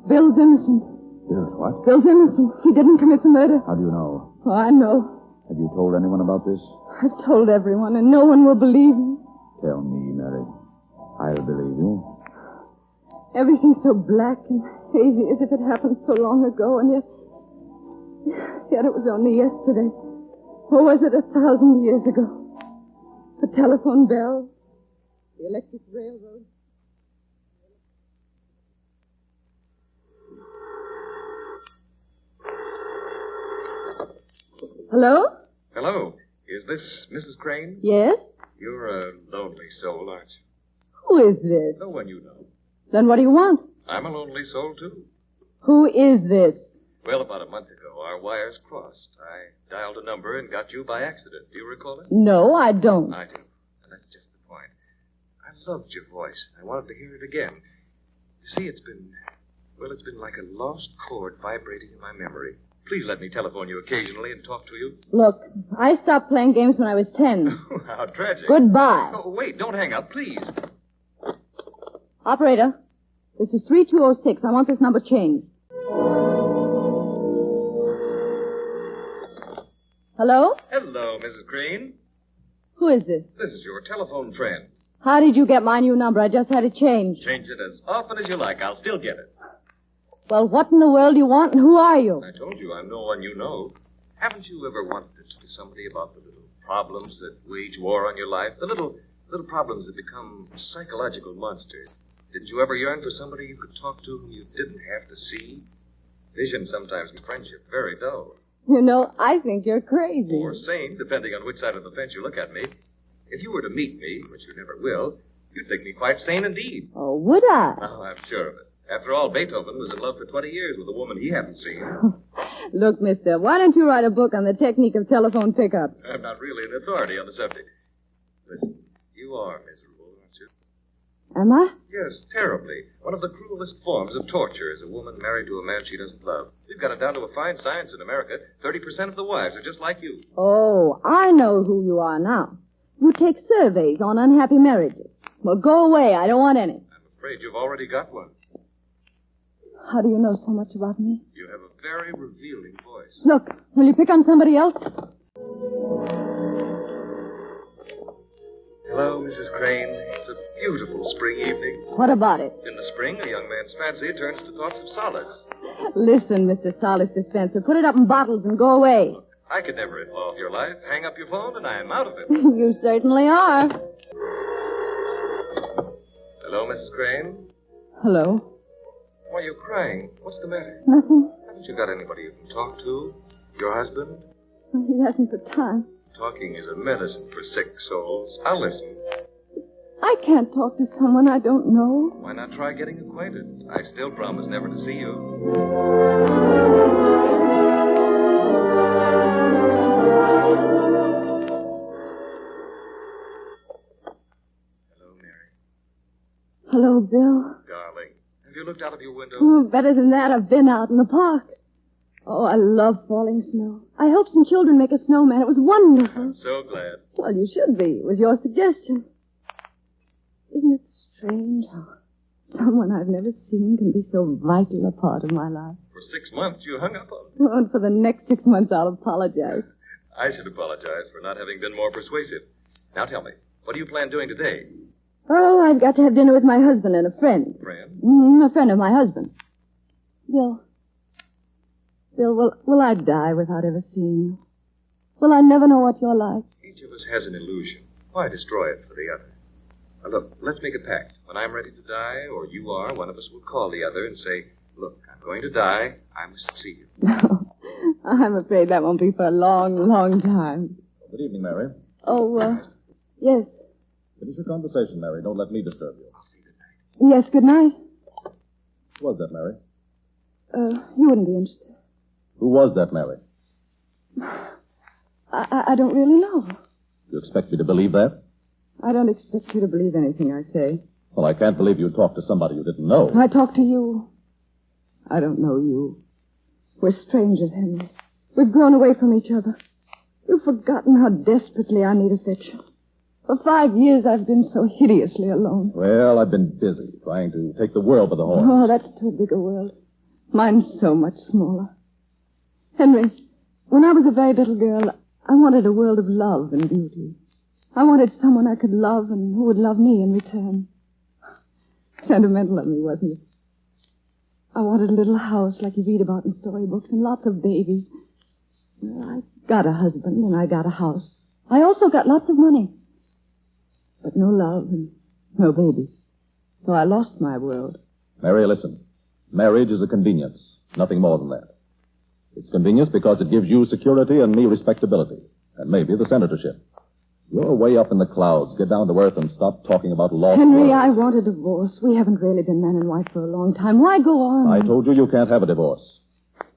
Bill's innocent. Bill's what? Bill's innocent. He didn't commit the murder. How do you know? Oh, I know. Have you told anyone about this? I've told everyone, and no one will believe me. Tell me, Mary. I'll believe you. Everything's so black and hazy as if it happened so long ago, and yet it was only yesterday. Or was it 1,000 years ago? The telephone bell, the electric railroad. Hello? Hello. Is this Mrs. Crane? Yes? You're a lonely soul, aren't you? Who is this? No one you know. Then what do you want? I'm a lonely soul, too. Who is this? Well, about a month ago, our wires crossed. I dialed a number and got you by accident. Do you recall it? No, I don't. I do. And that's just the point. I loved your voice. I wanted to hear it again. You see, it's been like a lost chord vibrating in my memory. Please let me telephone you occasionally and talk to you. Look, I stopped playing games when I was 10. How tragic. Goodbye. Oh, wait, don't hang up, please. Operator, this is 3206. I want this number changed. Hello? Hello, Mrs. Crane. Who is this? This is your telephone friend. How did you get my new number? I just had it changed. Change it as often as you like. I'll still get it. Well, what in the world do you want, and who are you? I told you I'm no one you know. Haven't you ever wanted to talk to somebody about the little problems that wage war on your life? The little problems that become psychological monsters. Didn't you ever yearn for somebody you could talk to whom you didn't have to see? Vision sometimes makes friendship very dull. You know, I think you're crazy. Or sane, depending on which side of the fence you look at me. If you were to meet me, which you never will, you'd think me quite sane indeed. Oh, would I? Oh, I'm sure of it. After all, Beethoven was in love for 20 years with a woman he hadn't seen. Look, mister, why don't you write a book on the technique of telephone pickups? I'm not really an authority on the subject. Listen, you are miserable, aren't you? Am I? Yes, terribly. One of the cruelest forms of torture is a woman married to a man she doesn't love. We've got it down to a fine science in America. 30% of the wives are just like you. Oh, I know who you are now. You take surveys on unhappy marriages. Well, go away. I don't want any. I'm afraid you've already got one. How do you know so much about me? You have a very revealing voice. Look, will you pick on somebody else? Hello, Mrs. Crane. It's a beautiful spring evening. What about it? In the spring, a young man's fancy turns to thoughts of solace. Listen, Mr. Solace Dispenser, put it up in bottles and go away. I could never involve your life. Hang up your phone and I'm out of it. You certainly are. Hello, Mrs. Crane. Hello. Why are you crying? What's the matter? Nothing. Haven't you got anybody you can talk to? Your husband? He hasn't the time. Talking is a medicine for sick souls. I'll listen. I can't talk to someone I don't know. Why not try getting acquainted? I still promise never to see you. Hello, Mary. Hello, Bill. Darling, have you looked out of your window? Oh, better than that. I've been out in the park. Oh, I love falling snow. I helped some children make a snowman. It was wonderful. I'm so glad. Well, you should be. It was your suggestion. Isn't it strange how someone I've never seen can be so vital a part of my life? For 6 months, you hung up on me. Well, and for the next 6 months, I'll apologize. I should apologize for not having been more persuasive. Now tell me, what do you plan doing today? Oh, I've got to have dinner with my husband and a friend. Friend? A friend of my husband. Bill, will I die without ever seeing you? Will I never know what you're like? Each of us has an illusion. Why destroy it for the other? Now, look, let's make a pact. When I'm ready to die, or you are, one of us will call the other and say, look, I'm going to die. I must see you. No, I'm afraid that won't be for a long, long time. Good evening, Mary. Oh, yes. Finish your conversation, Mary. Don't let me disturb you. Yes, good night. Who was that, Mary? You wouldn't be interested. Who was that, Mary? I don't really know. You expect me to believe that? I don't expect you to believe anything I say. Well, I can't believe you talked to somebody you didn't know. I talk to you. I don't know you. We're strangers, Henry. We've grown away from each other. You've forgotten how desperately I need affection. For 5 years, I've been so hideously alone. Well, I've been busy trying to take the world by the horns. Oh, that's too big a world. Mine's so much smaller. Henry, when I was a very little girl, I wanted a world of love and beauty. I wanted someone I could love and who would love me in return. Sentimental of me, wasn't it? I wanted a little house like you read about in storybooks and lots of babies. Well, I got a husband and I got a house. I also got lots of money. But no love and no babies. So I lost my world. Mary, listen. Marriage is a convenience. Nothing more than that. It's convenience because it gives you security and me respectability. And maybe the senatorship. You're way up in the clouds. Get down to earth and stop talking about lost Henry, worlds. I want a divorce. We haven't really been man and wife for a long time. Why go on? I told you can't have a divorce.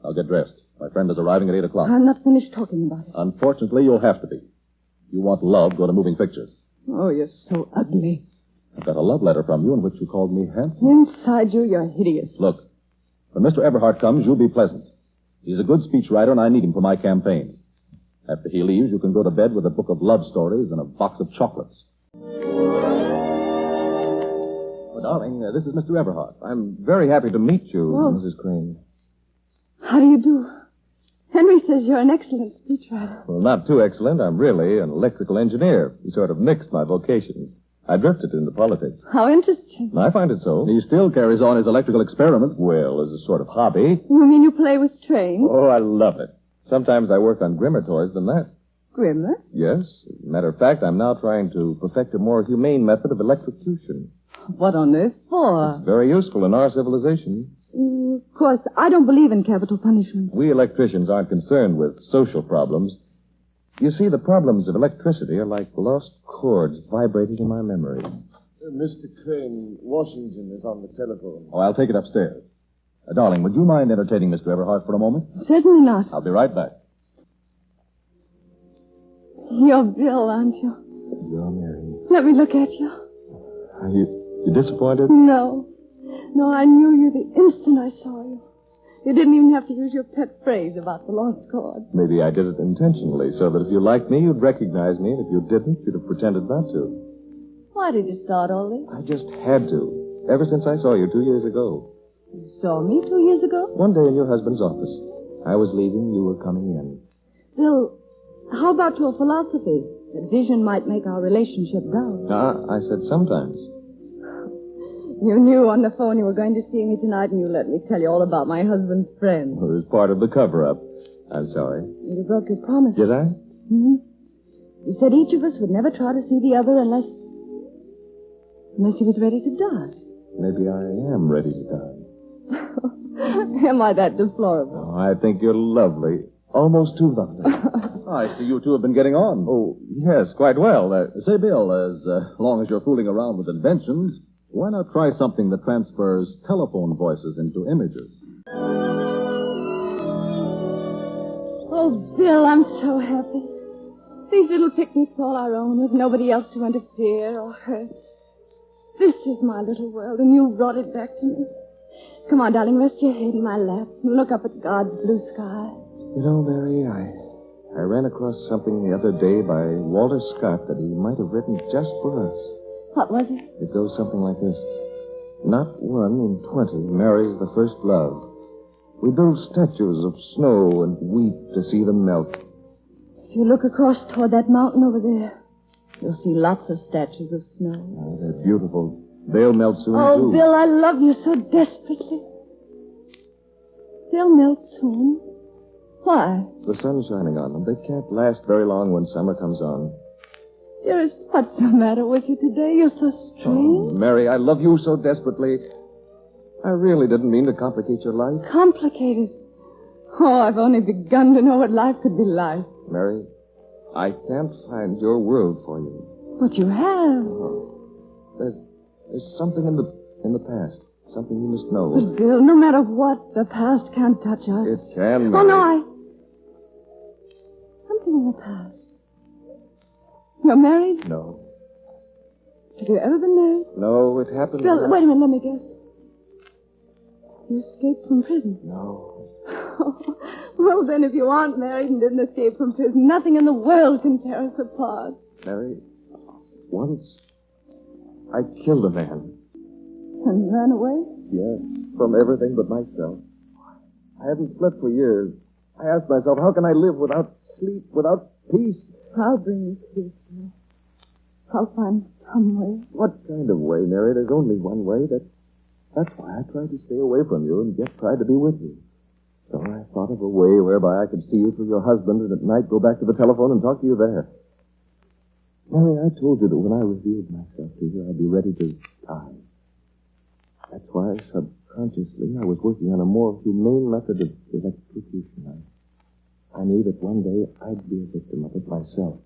I'll get dressed. My friend is arriving at 8 o'clock. I'm not finished talking about it. Unfortunately, you'll have to be. You want love, go to moving pictures. Oh, you're so ugly. I've got a love letter from you in which you called me handsome. Inside you, you're hideous. Look, when Mr. Everhart comes, you'll be pleasant. He's a good speechwriter, and I need him for my campaign. After he leaves, you can go to bed with a book of love stories and a box of chocolates. Well, darling, this is Mr. Everhart. I'm very happy to meet you, Mrs. Crane. How do you do? Henry says you're an excellent speechwriter. Well, not too excellent. I'm really an electrical engineer. He sort of mixed my vocations. I drifted into politics. How interesting. I find it so. He still carries on his electrical experiments, well, as a sort of hobby. You mean you play with trains? Oh, I love it. Sometimes I work on grimmer toys than that. Grimmer? Yes. As a matter of fact, I'm now trying to perfect a more humane method of electrocution. What on earth for? It's very useful in our civilization. Of course, I don't believe in capital punishment. We electricians aren't concerned with social problems. You see, the problems of electricity are like lost chords vibrating in my memory. Mr. Crane, Washington is on the telephone. Oh, I'll take it upstairs. Darling, would you mind entertaining Mr. Everhart for a moment? Certainly not. I'll be right back. You're Bill, aren't you? You're Mary. Let me look at you. Are you disappointed? No. No, I knew you the instant I saw you. You didn't even have to use your pet phrase about the lost chord. Maybe I did it intentionally, so that if you liked me, you'd recognize me, and if you didn't, you'd have pretended not to. Why did you start all this? I just had to. Ever since I saw you 2 years ago. You saw me 2 years ago? One day in your husband's office. I was leaving, you were coming in. Bill, how about your philosophy? That vision might make our relationship dull. I said sometimes. You knew on the phone you were going to see me tonight, and you let me tell you all about my husband's friend. It was part of the cover-up. I'm sorry. You broke your promise. Did I? Mm-hmm. You said each of us would never try to see the other unless he was ready to die. Maybe I am ready to die. Am I that deplorable? Oh, I think you're lovely. Almost too lovely. I see you two have been getting on. Oh, yes, quite well. Say, Bill, as long as you're fooling around with inventions, why not try something that transfers telephone voices into images? Oh, Bill, I'm so happy. These little picnics all our own with nobody else to interfere or hurt. This is my little world, and you brought it back to me. Come on, darling, rest your head in my lap and look up at God's blue sky. You know, Mary, I ran across something the other day by Walter Scott that he might have written just for us. What was it? It goes something like this. Not 1 in 20 marries the first love. We build statues of snow and weep to see them melt. If you look across toward that mountain over there, you'll see lots of statues of snow. Oh, they're beautiful. They'll melt soon, Oh, too. Bill, I love you so desperately. They'll melt soon. Why? The sun's shining on them. They can't last very long when summer comes on. Dearest, what's the matter with you today? You're so strange. Oh, Mary, I love you so desperately. I really didn't mean to complicate your life. Complicated? Oh, I've only begun to know what life could be like. Mary, I can't find your world for you. But you have. There's something in the past. Something you must know. But, Bill, no matter what, the past can't touch us. It can, Mary. Oh, no, Something in the past. You're married? No. Have you ever been married? No, it happened... Bill, wait a minute, let me guess. You escaped from prison? No. Well, then, if you aren't married and didn't escape from prison, nothing in the world can tear us apart. Mary, once I killed a man. And ran away? Yes, from everything but myself. I haven't slept for years. I asked myself, how can I live without sleep, without peace? I'll bring you peace, Bill. I'll find some way. What kind of way, Mary? There's only one way. That's why I tried to stay away from you and yet tried to be with you. So I thought of a way whereby I could see you through your husband and at night go back to the telephone and talk to you there. Mary, I told you that when I revealed myself to you, I'd be ready to die. That's why, subconsciously, I was working on a more humane method of electrocution. I knew that one day I'd be a victim of it myself.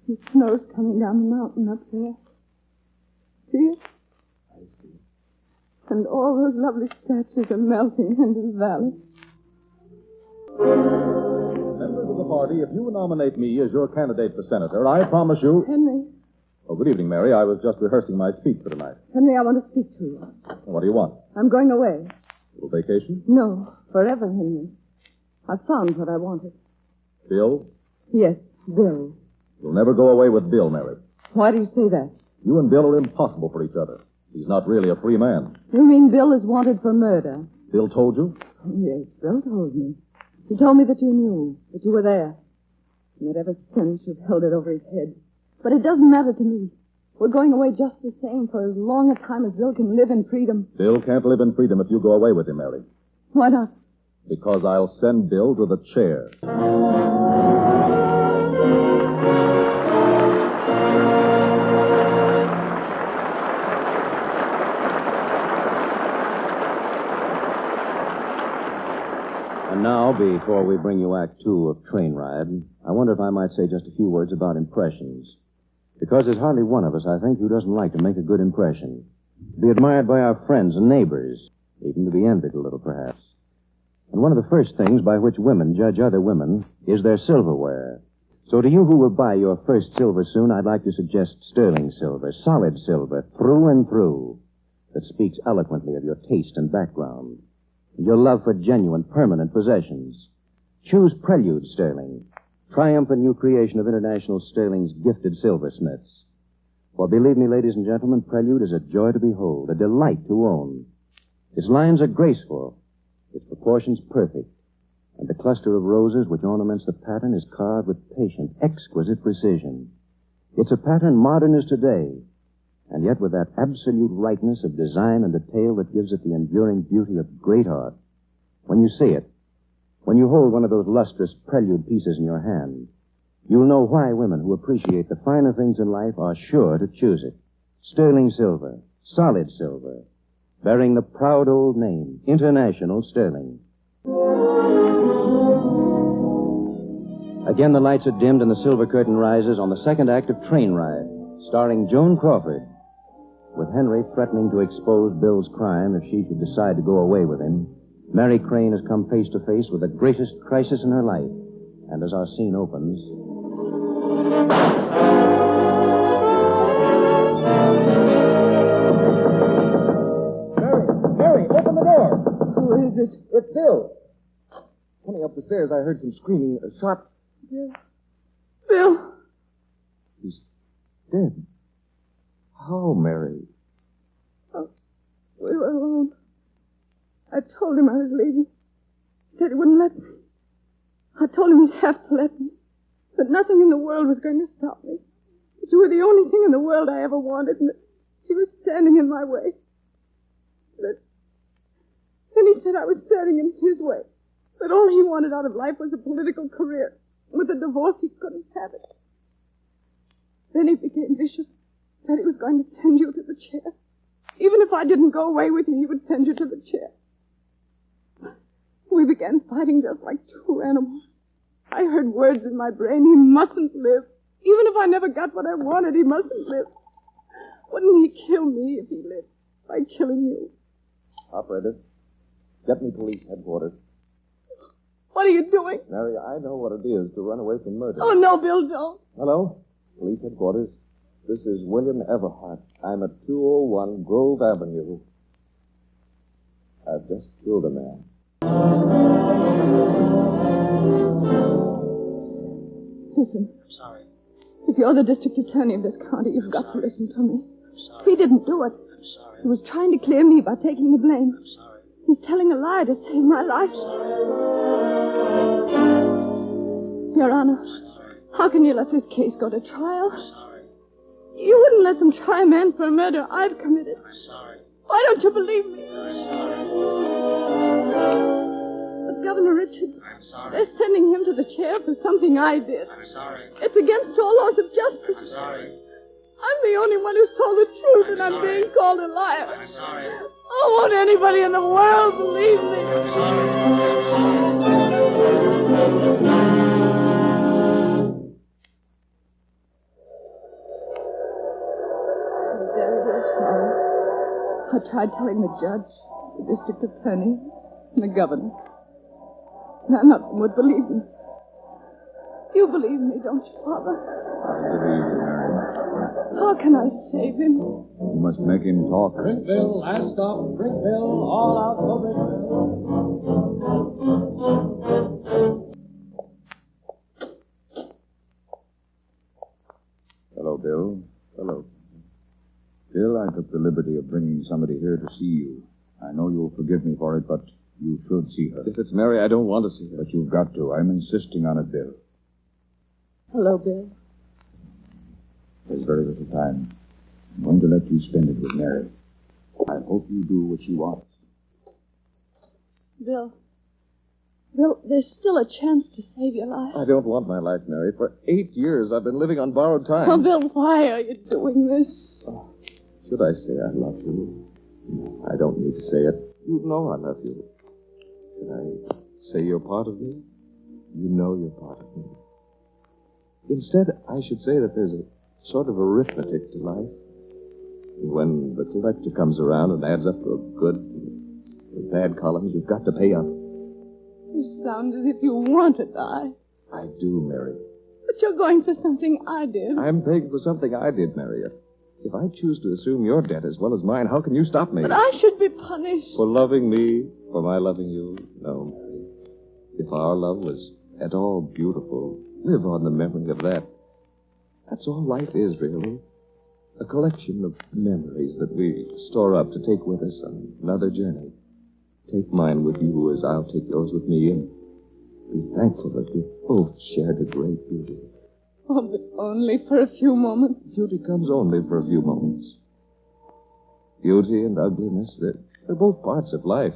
The snow's coming down the mountain up there. See it? I see. And all those lovely statues are melting into the valley. Members of the party, if you nominate me as your candidate for senator, I promise you... Henry. Oh, good evening, Mary. I was just rehearsing my speech for tonight. Henry, I want to speak to you. What do you want? I'm going away. A little vacation? No, forever, Henry. I've found what I wanted. Bill? Yes, Bill. You'll never go away with Bill, Mary. Why do you say that? You and Bill are impossible for each other. He's not really a free man. You mean Bill is wanted for murder? Bill told you? Yes, Bill told me. He told me that you knew, that you were there. And that ever since you've held it over his head. But it doesn't matter to me. We're going away just the same for as long a time as Bill can live in freedom. Bill can't live in freedom if you go away with him, Mary. Why not? Because I'll send Bill to the chair. And now, before we bring you Act Two of Train Ride, I wonder if I might say just a few words about impressions. Because there's hardly one of us, I think, who doesn't like to make a good impression. To be admired by our friends and neighbors, even to be envied a little, perhaps. And one of the first things by which women judge other women is their silverware. So to you who will buy your first silver soon, I'd like to suggest sterling silver, solid silver, through and through, that speaks eloquently of your taste and background, and your love for genuine, permanent possessions. Choose Prelude Sterling, triumphant new creation of International Sterling's gifted silversmiths. For believe me, ladies and gentlemen, Prelude is a joy to behold, a delight to own. Its lines are graceful, its proportions perfect, and the cluster of roses which ornaments the pattern is carved with patient, exquisite precision. It's a pattern modern as today, and yet with that absolute rightness of design and detail that gives it the enduring beauty of great art. When you see it, when you hold one of those lustrous Prelude pieces in your hand, you'll know why women who appreciate the finer things in life are sure to choose it. Sterling silver, solid silver, bearing the proud old name, International Sterling. Again, the lights are dimmed and the silver curtain rises on the second act of Train Ride, starring Joan Crawford, with Henry threatening to expose Bill's crime if she should decide to go away with him. Mary Crane has come face to face with the greatest crisis in her life. And as our scene opens... Mary, open the door. Who is it? It's Bill. Coming up the stairs, I heard some screaming. A shot. Bill. Bill. He's dead. How, Mary? Oh, we were alone. I told him I was leaving. He said he wouldn't let me. I told him he'd have to let me. That nothing in the world was going to stop me. That you were the only thing in the world I ever wanted, and that he was standing in my way. Then he said I was standing in his way. That all he wanted out of life was a political career. With a divorce, he couldn't have it. Then he became vicious. Said he was going to send you to the chair. Even if I didn't go away with you, he would send you to the chair. We began fighting just like two animals. I heard words in my brain. He mustn't live. Even if I never got what I wanted, he mustn't live. Wouldn't he kill me if he lived by killing you? Operator, get me police headquarters. What are you doing? Mary, I know what it is to run away from murder. Oh, no, Bill, don't. Hello? Police headquarters. This is William Everhart. I'm at 201 Grove Avenue. I've just killed a man. Listen. I'm sorry. If you're the district attorney of this county, you've got to listen to me. He didn't do it. I'm sorry. He was trying to clear me by taking the blame. I'm sorry. He's telling a lie to save my life. Your Honor, how can you let this case go to trial? I'm sorry. You wouldn't let them try a man for a murder I've committed. I'm sorry. Why don't you believe me? I'm sorry. But Governor Richards, I'm sorry. They're sending him to the chair for something I did. I'm sorry. It's against all laws of justice. I'm sorry. I'm the only one who's told the truth, and I'm being called a liar. I'm sorry. Oh, won't anybody in the world believe me? I'm sorry. There it is, Father. I tried telling the judge, the district attorney, and the governor. None of them would believe me. You believe me, don't you, Father? I believe you, Mary. How can I save him? You must make him talk. Brickville, last stop, Brickville, all out for Brickville. Hello, Bill. Hello. Bill, I took the liberty of bringing somebody here to see you. I know you'll forgive me for it, but you should see her. If it's Mary, I don't want to see her. But you've got to. I'm insisting on it, Bill. Hello, Bill. There's very little time. I'm going to let you spend it with Mary. I hope you do what she wants. Bill, there's still a chance to save your life. I don't want my life, Mary. For 8 years, I've been living on borrowed time. Oh, Bill, why are you doing this? Should I say I love you? I don't need to say it. You know I love you. Should I say you're part of me? You know you're part of me. Instead, I should say that there's a sort of arithmetic to life. And when the collector comes around and adds up the good and the bad columns, you've got to pay up. You sound as if you want to die. I do, Mary. But you're going for something I did. I'm paying for something I did, Mary. If I choose to assume your debt as well as mine, how can you stop me? But I should be punished. For loving me, for my loving you? No, Mary. If our love was at all beautiful, live on the memory of that. That's all life is, really. A collection of memories that we store up to take with us on another journey. Take mine with you as I'll take yours with me, and be thankful that we both shared a great beauty. Oh, but only for a few moments. Beauty comes only for a few moments. Beauty and ugliness, they're both parts of life.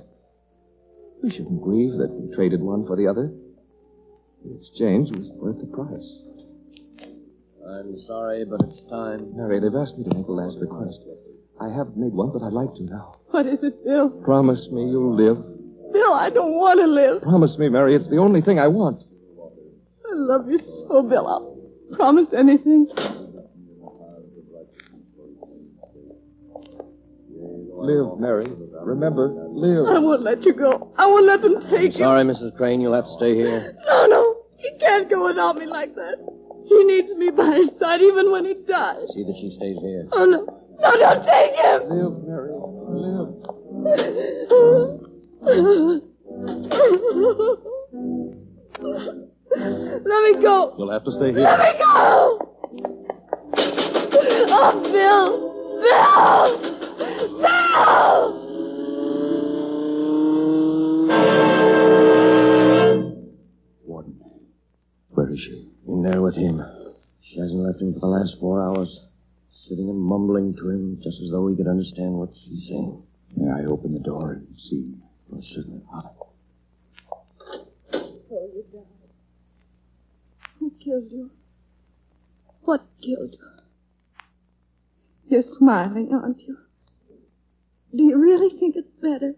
We shouldn't grieve that we traded one for the other. The exchange was worth the price. I'm sorry, but it's time. Mary, they've asked me to make a last request. I haven't made one, but I'd like to now. What is it, Bill? Promise me you'll live. Bill, I don't want to live. Promise me, Mary. It's the only thing I want. I love you so, Bill. I'll promise anything. Live, Mary. Remember, live. I won't let you go. I won't let them take you. Sorry, Mrs. Crane. You'll have to stay here. No. He can't go without me like that. He needs me by his side even when he dies. See that she stays here. Oh, no. No, don't take him. Live, Mary. Live. Let me go. You'll have to stay here. Let me go. Oh, Bill. Warden, where is she? In there with him. She hasn't left him for the last 4 hours. Sitting and mumbling to him just as though he could understand what she's saying. May I open the door and see? Oh, certainly, Father. Oh, you died. Who killed you? What killed you? You're smiling, aren't you? Do you really think it's better?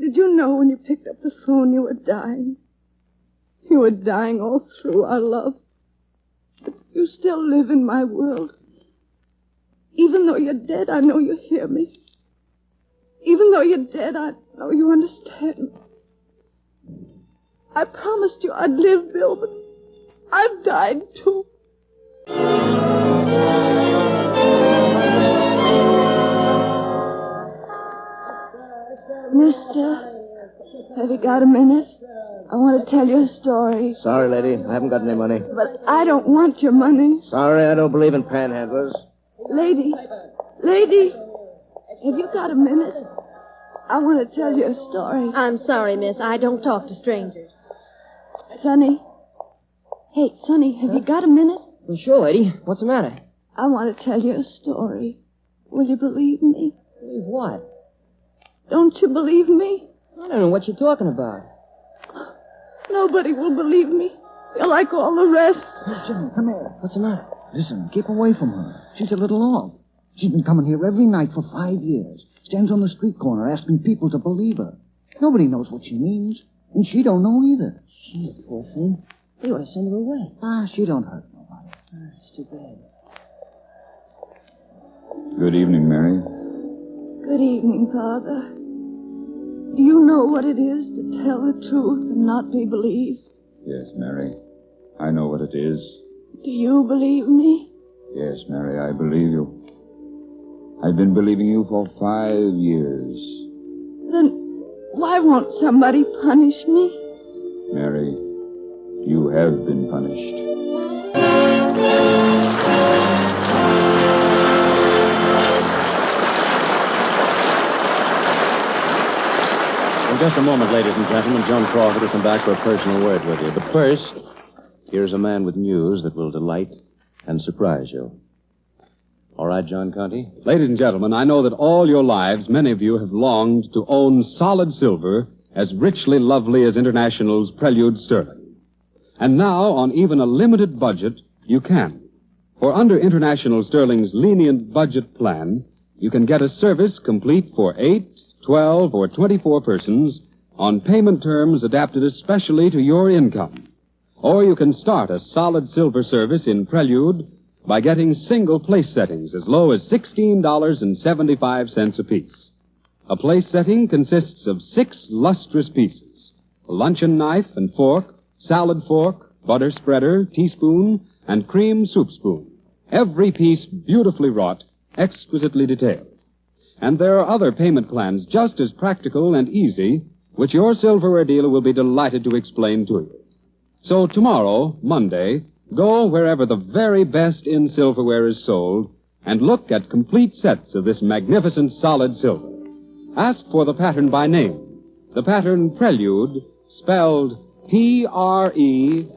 Did you know when you picked up the phone you were dying? You were dying all through our love. But you still live in my world. Even though you're dead, I know you hear me. Even though you're dead, I know you understand. I promised you I'd live, Bill, but I've died too. Mister, have you got a minute? I want to tell you a story. Sorry, lady. I haven't got any money. But I don't want your money. Sorry, I don't believe in panhandlers. Lady, have you got a minute? I want to tell you a story. I'm sorry, miss. I don't talk to strangers. Sonny. Hey, Sonny, have you got a minute? Well, sure, lady. What's the matter? I want to tell you a story. Will you believe me? Believe what? Don't you believe me? I don't know what you're talking about. Nobody will believe me. You're like all the rest. Jimmy, come here. What's the matter? Listen, keep away from her. She's a little off. She's been coming here every night for 5 years. Stands on the street corner asking people to believe her. Nobody knows what she means. And she don't know either. She's a poor thing. They ought to send her away. She don't hurt nobody. It's too bad. Good evening, Mary. Good evening, Father. Do you know what it is to tell the truth and not be believed? Yes, Mary. I know what it is. Do you believe me? Yes, Mary, I believe you. I've been believing you for 5 years. Then why won't somebody punish me? Mary, you have been punished. In just a moment, ladies and gentlemen, Joan Crawford will come back for a personal word with you. But first, here's a man with news that will delight and surprise you. All right, John Conte? Ladies and gentlemen, I know that all your lives, many of you have longed to own solid silver as richly lovely as International's Prelude Sterling. And now, on even a limited budget, you can. For under International Sterling's lenient budget plan, you can get a service complete for 8, 12, or 24 persons on payment terms adapted especially to your income. Or you can start a solid silver service in Prelude by getting single place settings as low as $16.75 apiece. A place setting consists of 6 lustrous pieces: a luncheon knife and fork, salad fork, butter spreader, teaspoon, and cream soup spoon. Every piece beautifully wrought, exquisitely detailed. And there are other payment plans just as practical and easy, which your silverware dealer will be delighted to explain to you. So tomorrow, Monday, go wherever the very best in silverware is sold and look at complete sets of this magnificent solid silver. Ask for the pattern by name. The pattern Prelude, spelled P-R-E-L-U-D-E.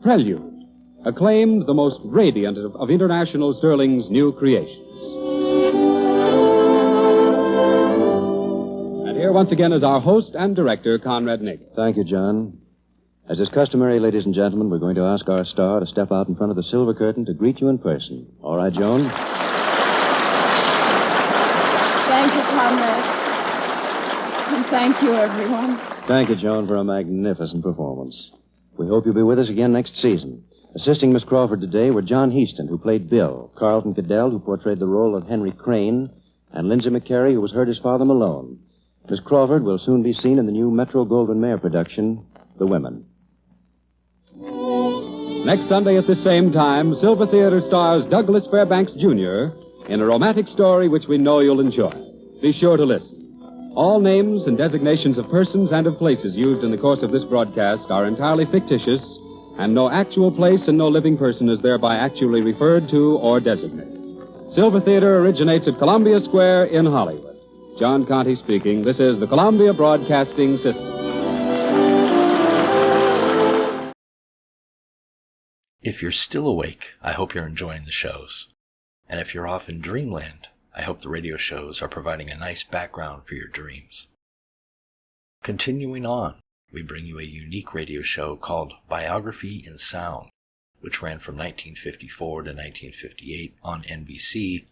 Prelude, acclaimed the most radiant of International Sterling's new creations. And here once again is our host and director, Conrad Nagel. Thank you, John. As is customary, ladies and gentlemen, we're going to ask our star to step out in front of the silver curtain to greet you in person. All right, Joan? Thank you, Conrad. And thank you, everyone. Thank you, Joan, for a magnificent performance. We hope you'll be with us again next season. Assisting Miss Crawford today were John Heaston, who played Bill, Carlton Cadell, who portrayed the role of Henry Crane, and Lindsay McCary, who was heard as Father Malone. Miss Crawford will soon be seen in the new Metro-Goldwyn-Mayer production, The Women. Next Sunday at the same time, Silver Theater stars Douglas Fairbanks, Jr. in a romantic story which we know you'll enjoy. Be sure to listen. All names and designations of persons and of places used in the course of this broadcast are entirely fictitious, and no actual place and no living person is thereby actually referred to or designated. Silver Theater originates at Columbia Square in Hollywood. John Conte speaking. This is the Columbia Broadcasting System. If you're still awake, I hope you're enjoying the shows. And if you're off in dreamland, I hope the radio shows are providing a nice background for your dreams. Continuing on, we bring you a unique radio show called Biography in Sound, which ran from 1954 to 1958 on NBC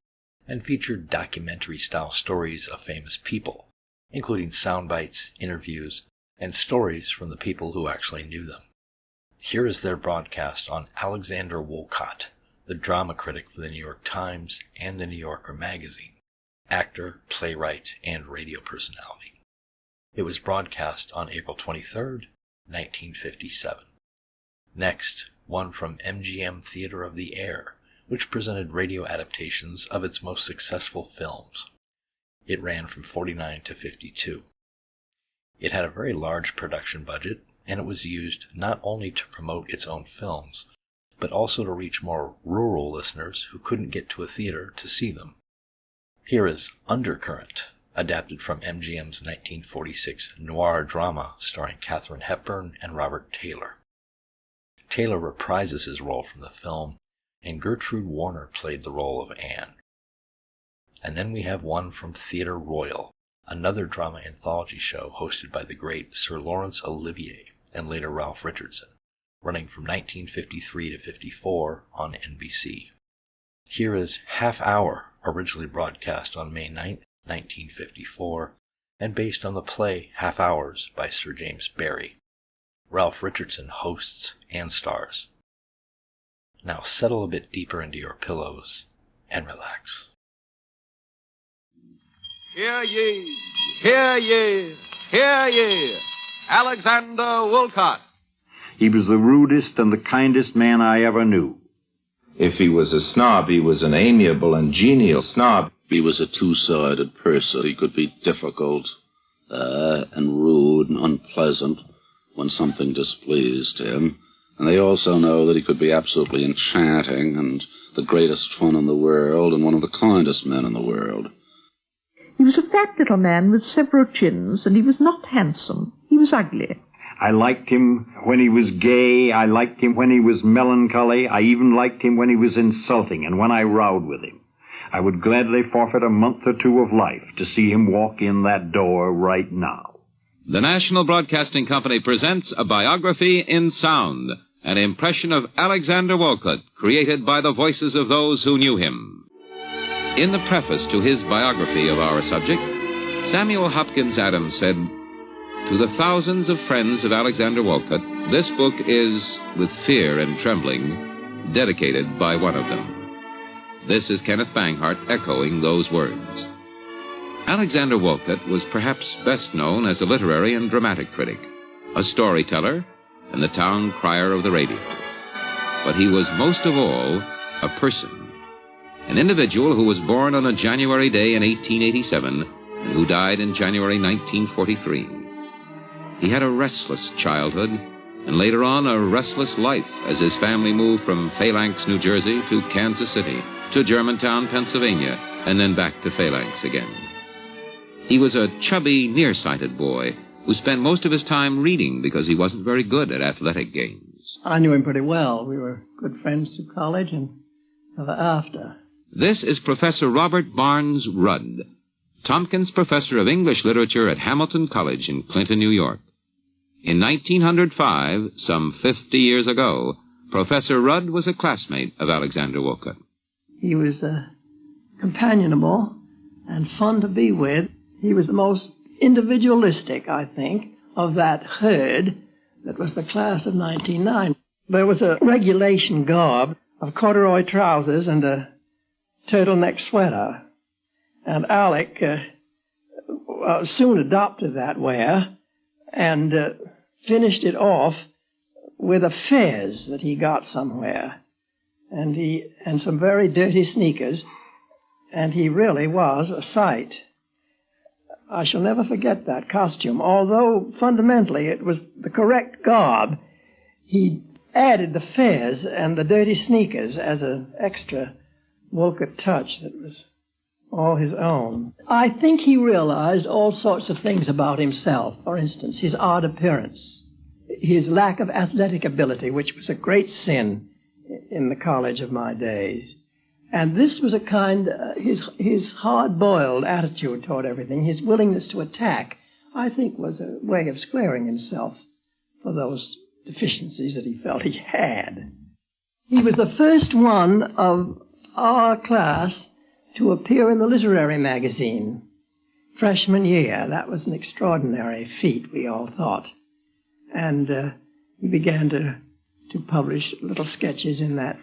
and featured documentary-style stories of famous people, including sound bites, interviews, and stories from the people who actually knew them. Here is their broadcast on Alexander Woolcott, the drama critic for the New York Times and the New Yorker magazine, actor, playwright, and radio personality. It was broadcast on April 23, 1957. Next, one from MGM Theater of the Air, which presented radio adaptations of its most successful films. It ran from 49 to 52. It had a very large production budget, and it was used not only to promote its own films, but also to reach more rural listeners who couldn't get to a theater to see them. Here is Undercurrent, adapted from MGM's 1946 noir drama starring Katharine Hepburn and Robert Taylor. Taylor reprises his role from the film, and Gertrude Warner played the role of Anne. And then we have one from Theatre Royal, another drama anthology show hosted by the great Sir Laurence Olivier and later Ralph Richardson, running from 1953 to 54 on NBC. Here is Half Hour, originally broadcast on May 9, 1954, and based on the play Half Hours by Sir James Barrie. Ralph Richardson hosts and stars. Now settle a bit deeper into your pillows and relax. Hear ye, hear ye, hear ye, Alexander Woolcott. He was the rudest and the kindest man I ever knew. If he was a snob, he was an amiable and genial snob. He was a two-sided person. He could be difficult and rude and unpleasant when something displeased him. And they also know that he could be absolutely enchanting and the greatest fun in the world and one of the kindest men in the world. He was a fat little man with several chins, and he was not handsome. He was ugly. I liked him when he was gay. I liked him when he was melancholy. I even liked him when he was insulting and when I rowed with him. I would gladly forfeit a month or two of life to see him walk in that door right now. The National Broadcasting Company presents A Biography in Sound, an impression of Alexander Woolcott, created by the voices of those who knew him. In the preface to his biography of our subject, Samuel Hopkins Adams said, "To the thousands of friends of Alexander Woolcott, this book is, with fear and trembling, dedicated by one of them." This is Kenneth Banghart echoing those words. Alexander Woolcott was perhaps best known as a literary and dramatic critic, a storyteller, and the town crier of the radio. But he was most of all a person, an individual who was born on a January day in 1887 and who died in January 1943. He had a restless childhood and later on a restless life as his family moved from Phalanx, New Jersey to Kansas City, to Germantown, Pennsylvania, and then back to Phalanx again. He was a chubby, nearsighted boy who spent most of his time reading because he wasn't very good at athletic games. I knew him pretty well. We were good friends through college and ever after. This is Professor Robert Barnes Rudd, Tompkins Professor of English Literature at Hamilton College in Clinton, New York. In 1905, some 50 years ago, Professor Rudd was a classmate of Alexander Woolcott. He was companionable and fun to be with. He was the most individualistic, I think, of that herd that was the class of 1909. There was a regulation garb of corduroy trousers and a turtleneck sweater. And Alec soon adopted that wear and finished it off with a fez that he got somewhere. And some very dirty sneakers. And he really was a sight. I shall never forget that costume. Although fundamentally it was the correct garb, he added the fez and the dirty sneakers as an extra Woolcott touch that was all his own. I think he realized all sorts of things about himself. For instance, his odd appearance, his lack of athletic ability, which was a great sin in the college of my days. And this was a kind, his hard-boiled attitude toward everything, his willingness to attack, I think was a way of squaring himself for those deficiencies that he felt he had. He was the first one of our class to appear in the literary magazine. freshman year. That was an extraordinary feat, we all thought. And he began to publish little sketches in that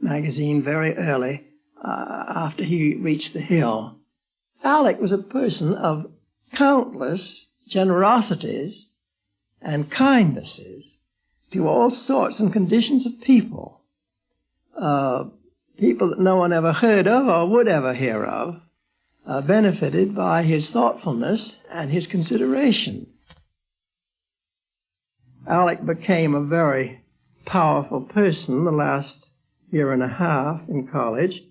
magazine very early after he reached the Hill. Alec was a person of countless generosities and kindnesses to all sorts and conditions of people. People that no one ever heard of or would ever hear of, benefited by his thoughtfulness and his consideration. Alec became a very powerful person the last year and a half in college,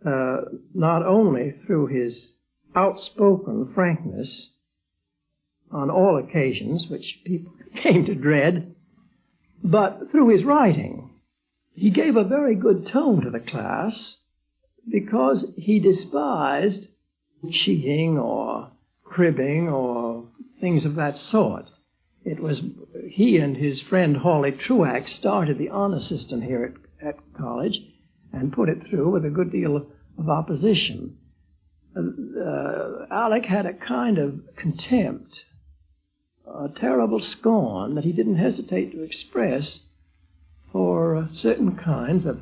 not only through his outspoken frankness on all occasions, which people came to dread, but through his writing. He gave a very good tone to the class because he despised cheating or cribbing or things of that sort. It was he and his friend Hawley Truax started the honor system here at college and put it through with a good deal of opposition. Alec had a kind of contempt, a terrible scorn that he didn't hesitate to express for certain kinds of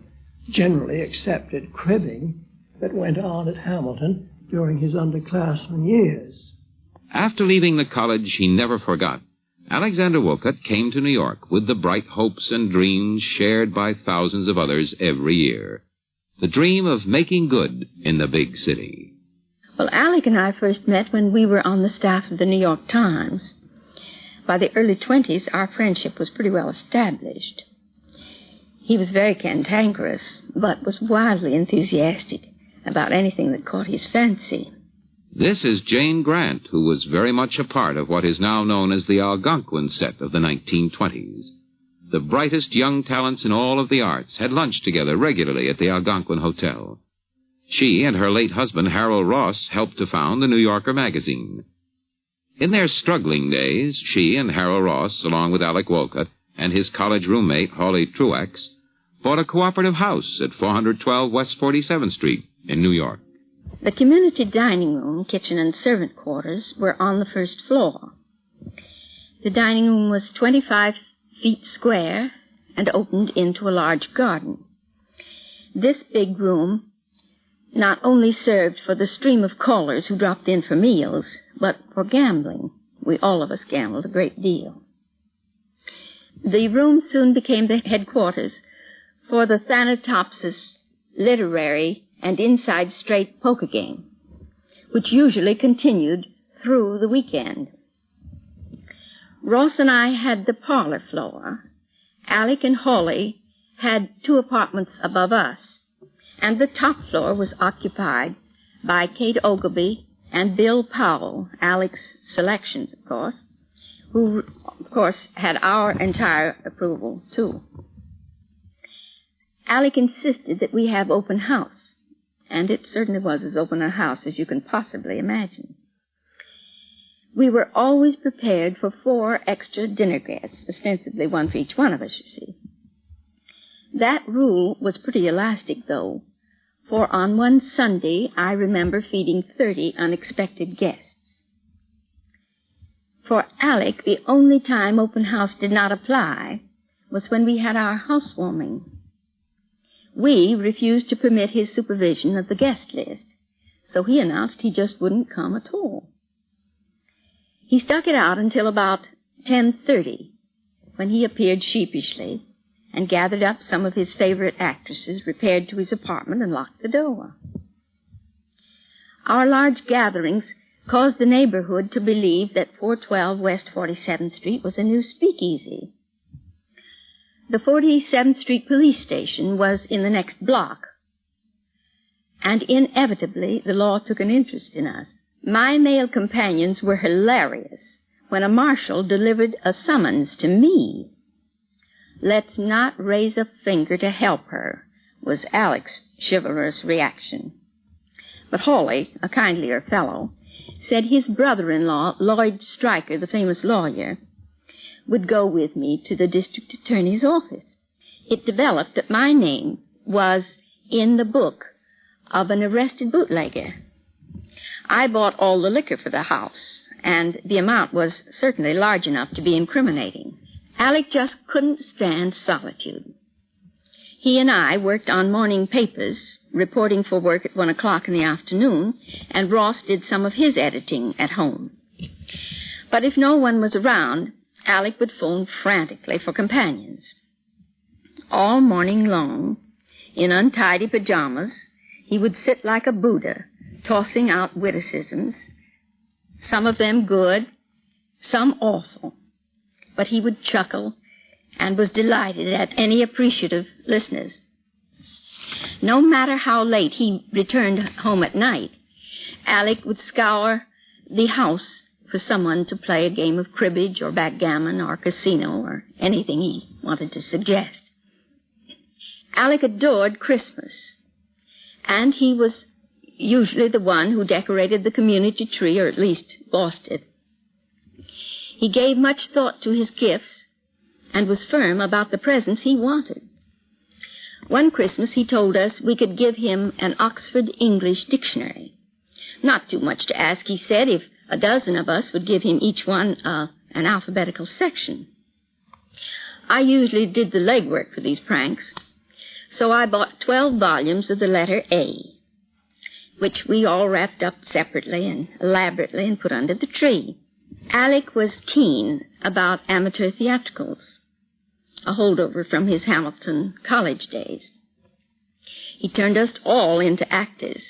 generally accepted cribbing that went on at Hamilton during his underclassmen years. After leaving the college he never forgot, Alexander Woolcott came to New York with the bright hopes and dreams shared by thousands of others every year. The dream of making good in the big city. Well, Alec and I first met when we were on the staff of the New York Times. By the early 20s, our friendship was pretty well established. He was very cantankerous, but was wildly enthusiastic about anything that caught his fancy. This is Jane Grant, who was very much a part of what is now known as the Algonquin set of the 1920s. The brightest young talents in all of the arts had lunch together regularly at the Algonquin Hotel. She and her late husband, Harold Ross, helped to found the New Yorker magazine. In their struggling days, she and Harold Ross, along with Alec Woolcott and his college roommate, Hawley Truax, bought a cooperative house at 412 West 47th Street in New York. The community dining room, kitchen, and servant quarters were on the first floor. The dining room was 25 feet square and opened into a large garden. This big room not only served for the stream of callers who dropped in for meals, but for gambling. We all of us gambled a great deal. The room soon became the headquarters for the Thanatopsis literary and inside straight poker game, which usually continued through the weekend. Ross and I had the parlor floor. Alec and Hawley had 2 apartments above us, and the top floor was occupied by Kate Ogilvy and Bill Powell, Alec's selections, of course, who, of course, had our entire approval, too. Alec insisted that we have open house, and it certainly was as open a house as you can possibly imagine. We were always prepared for 4 extra dinner guests, ostensibly 1 for each one of us, you see. That rule was pretty elastic, though, for on one Sunday I remember feeding 30 unexpected guests. For Alec, the only time open house did not apply was when we had our housewarming. We refused to permit his supervision of the guest list, so he announced he just wouldn't come at all. He stuck it out until about 10:30, when he appeared sheepishly and gathered up some of his favorite actresses, repaired to his apartment, and locked the door. Our large gatherings caused the neighborhood to believe that 412 West 47th Street was a new speakeasy. The 47th Street police station was in the next block, and inevitably the law took an interest in us. My male companions were hilarious when a marshal delivered a summons to me. "Let's not raise a finger to help her," was Alec's chivalrous reaction. But Hawley, a kindlier fellow, said his brother-in-law, Lloyd Stryker, the famous lawyer, would go with me to the district attorney's office. It developed that my name was in the book of an arrested bootlegger. I bought all the liquor for the house, and the amount was certainly large enough to be incriminating. Alec just couldn't stand solitude. He and I worked on morning papers, reporting for work at 1 o'clock in the afternoon, and Ross did some of his editing at home. But if no one was around, Alec would phone frantically for companions. All morning long, in untidy pajamas, he would sit like a Buddha, tossing out witticisms, some of them good, some awful. But he would chuckle and was delighted at any appreciative listeners. No matter how late he returned home at night, Alec would scour the house for someone to play a game of cribbage or backgammon or casino or anything he wanted to suggest. Alec adored Christmas, and he was usually the one who decorated the community tree, or at least bossed it. He gave much thought to his gifts and was firm about the presents he wanted. One Christmas he told us we could give him an Oxford English dictionary. Not too much to ask, he said, if a dozen of us would give him each one an alphabetical section. I usually did the legwork for these pranks, so I bought 12 volumes of the letter A, which we all wrapped up separately and elaborately and put under the tree. Alec was keen about amateur theatricals, a holdover from his Hamilton college days. He turned us all into actors,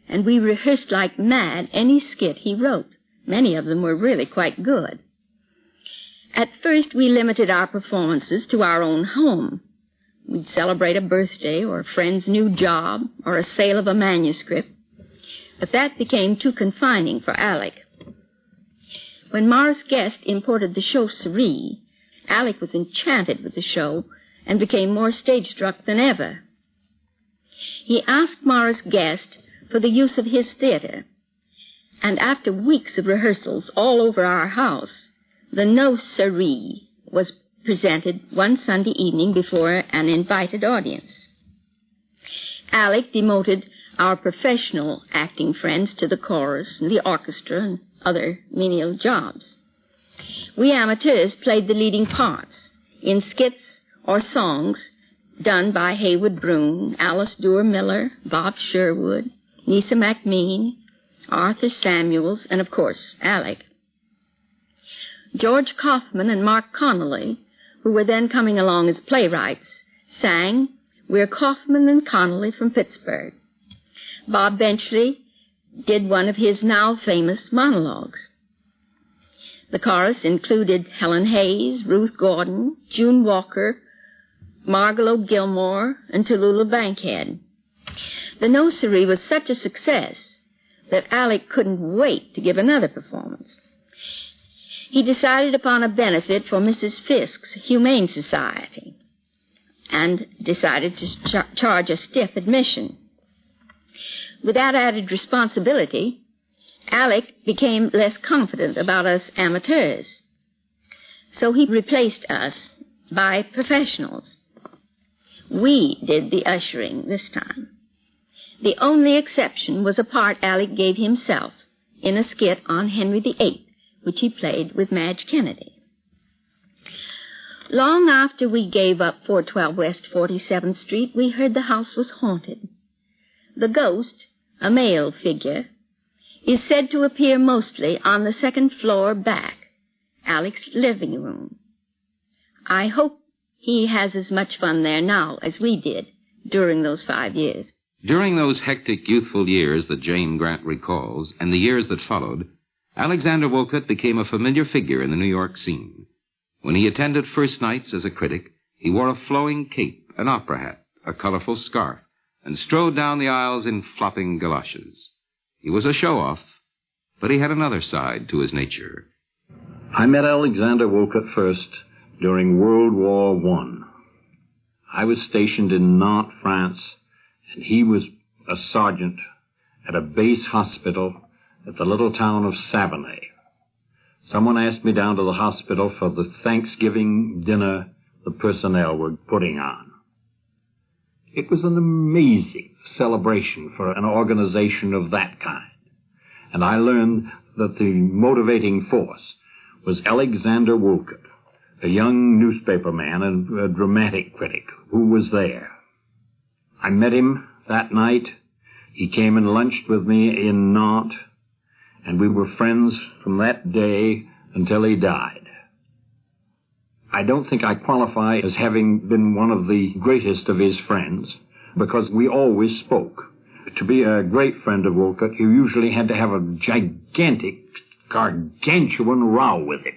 and we rehearsed like mad any skit he wrote. Many of them were really quite good. At first, we limited our performances to our own home. We'd celebrate a birthday or a friend's new job or a sale of a manuscript, but that became too confining for Alec. When Morris Guest imported the show Cerie, Alec was enchanted with the show and became more stage-struck than ever. He asked Morris Guest for the use of his theater, and after weeks of rehearsals all over our house, the No Cerie was presented one Sunday evening before an invited audience. Alec demoted our professional acting friends to the chorus and the orchestra and other menial jobs. We amateurs played the leading parts in skits or songs done by Haywood Broun, Alice Duer Miller, Bob Sherwood, Nisa MacMean, Arthur Samuels, and, of course, Alec. George Kaufman and Mark Connolly, who were then coming along as playwrights, sang We're Kaufman and Connolly from Pittsburgh. Bob Benchley did one of his now famous monologues. The chorus included Helen Hayes, Ruth Gordon, June Walker, Margalo Gilmore, and Tallulah Bankhead. The No Cerie was such a success that Alec couldn't wait to give another performance. He decided upon a benefit for Mrs. Fisk's Humane Society and decided to charge a stiff admission. With that added responsibility, Alec became less confident about us amateurs, so he replaced us by professionals. We did the ushering this time. The only exception was a part Alec gave himself in a skit on Henry VIII, which he played with Madge Kennedy. Long after we gave up 412 West 47th Street, we heard the house was haunted. The ghost, a male figure, is said to appear mostly on the second floor back, Alec's living room. I hope he has as much fun there now as we did during those 5 years. During those hectic youthful years that Jane Grant recalls, and the years that followed, Alexander Woolcott became a familiar figure in the New York scene. When he attended first nights as a critic, he wore a flowing cape, an opera hat, a colorful scarf, and strode down the aisles in flopping galoshes. He was a show-off, but he had another side to his nature. I met Alexander Woolcott first during World War I. I was stationed in Nantes, France, and he was a sergeant at a base hospital at the little town of Savonay. Someone asked me down to the hospital for the Thanksgiving dinner the personnel were putting on. It was an amazing celebration for an organization of that kind. and I learned that the motivating force was Alexander Woolcott, a young newspaper man and a dramatic critic who was there. I met him that night. He came and lunched with me in Nantes, and we were friends from that day until he died. I don't think I qualify as having been one of the greatest of his friends, because we always spoke. To be a great friend of Woolcott, you usually had to have a gigantic, gargantuan row with him.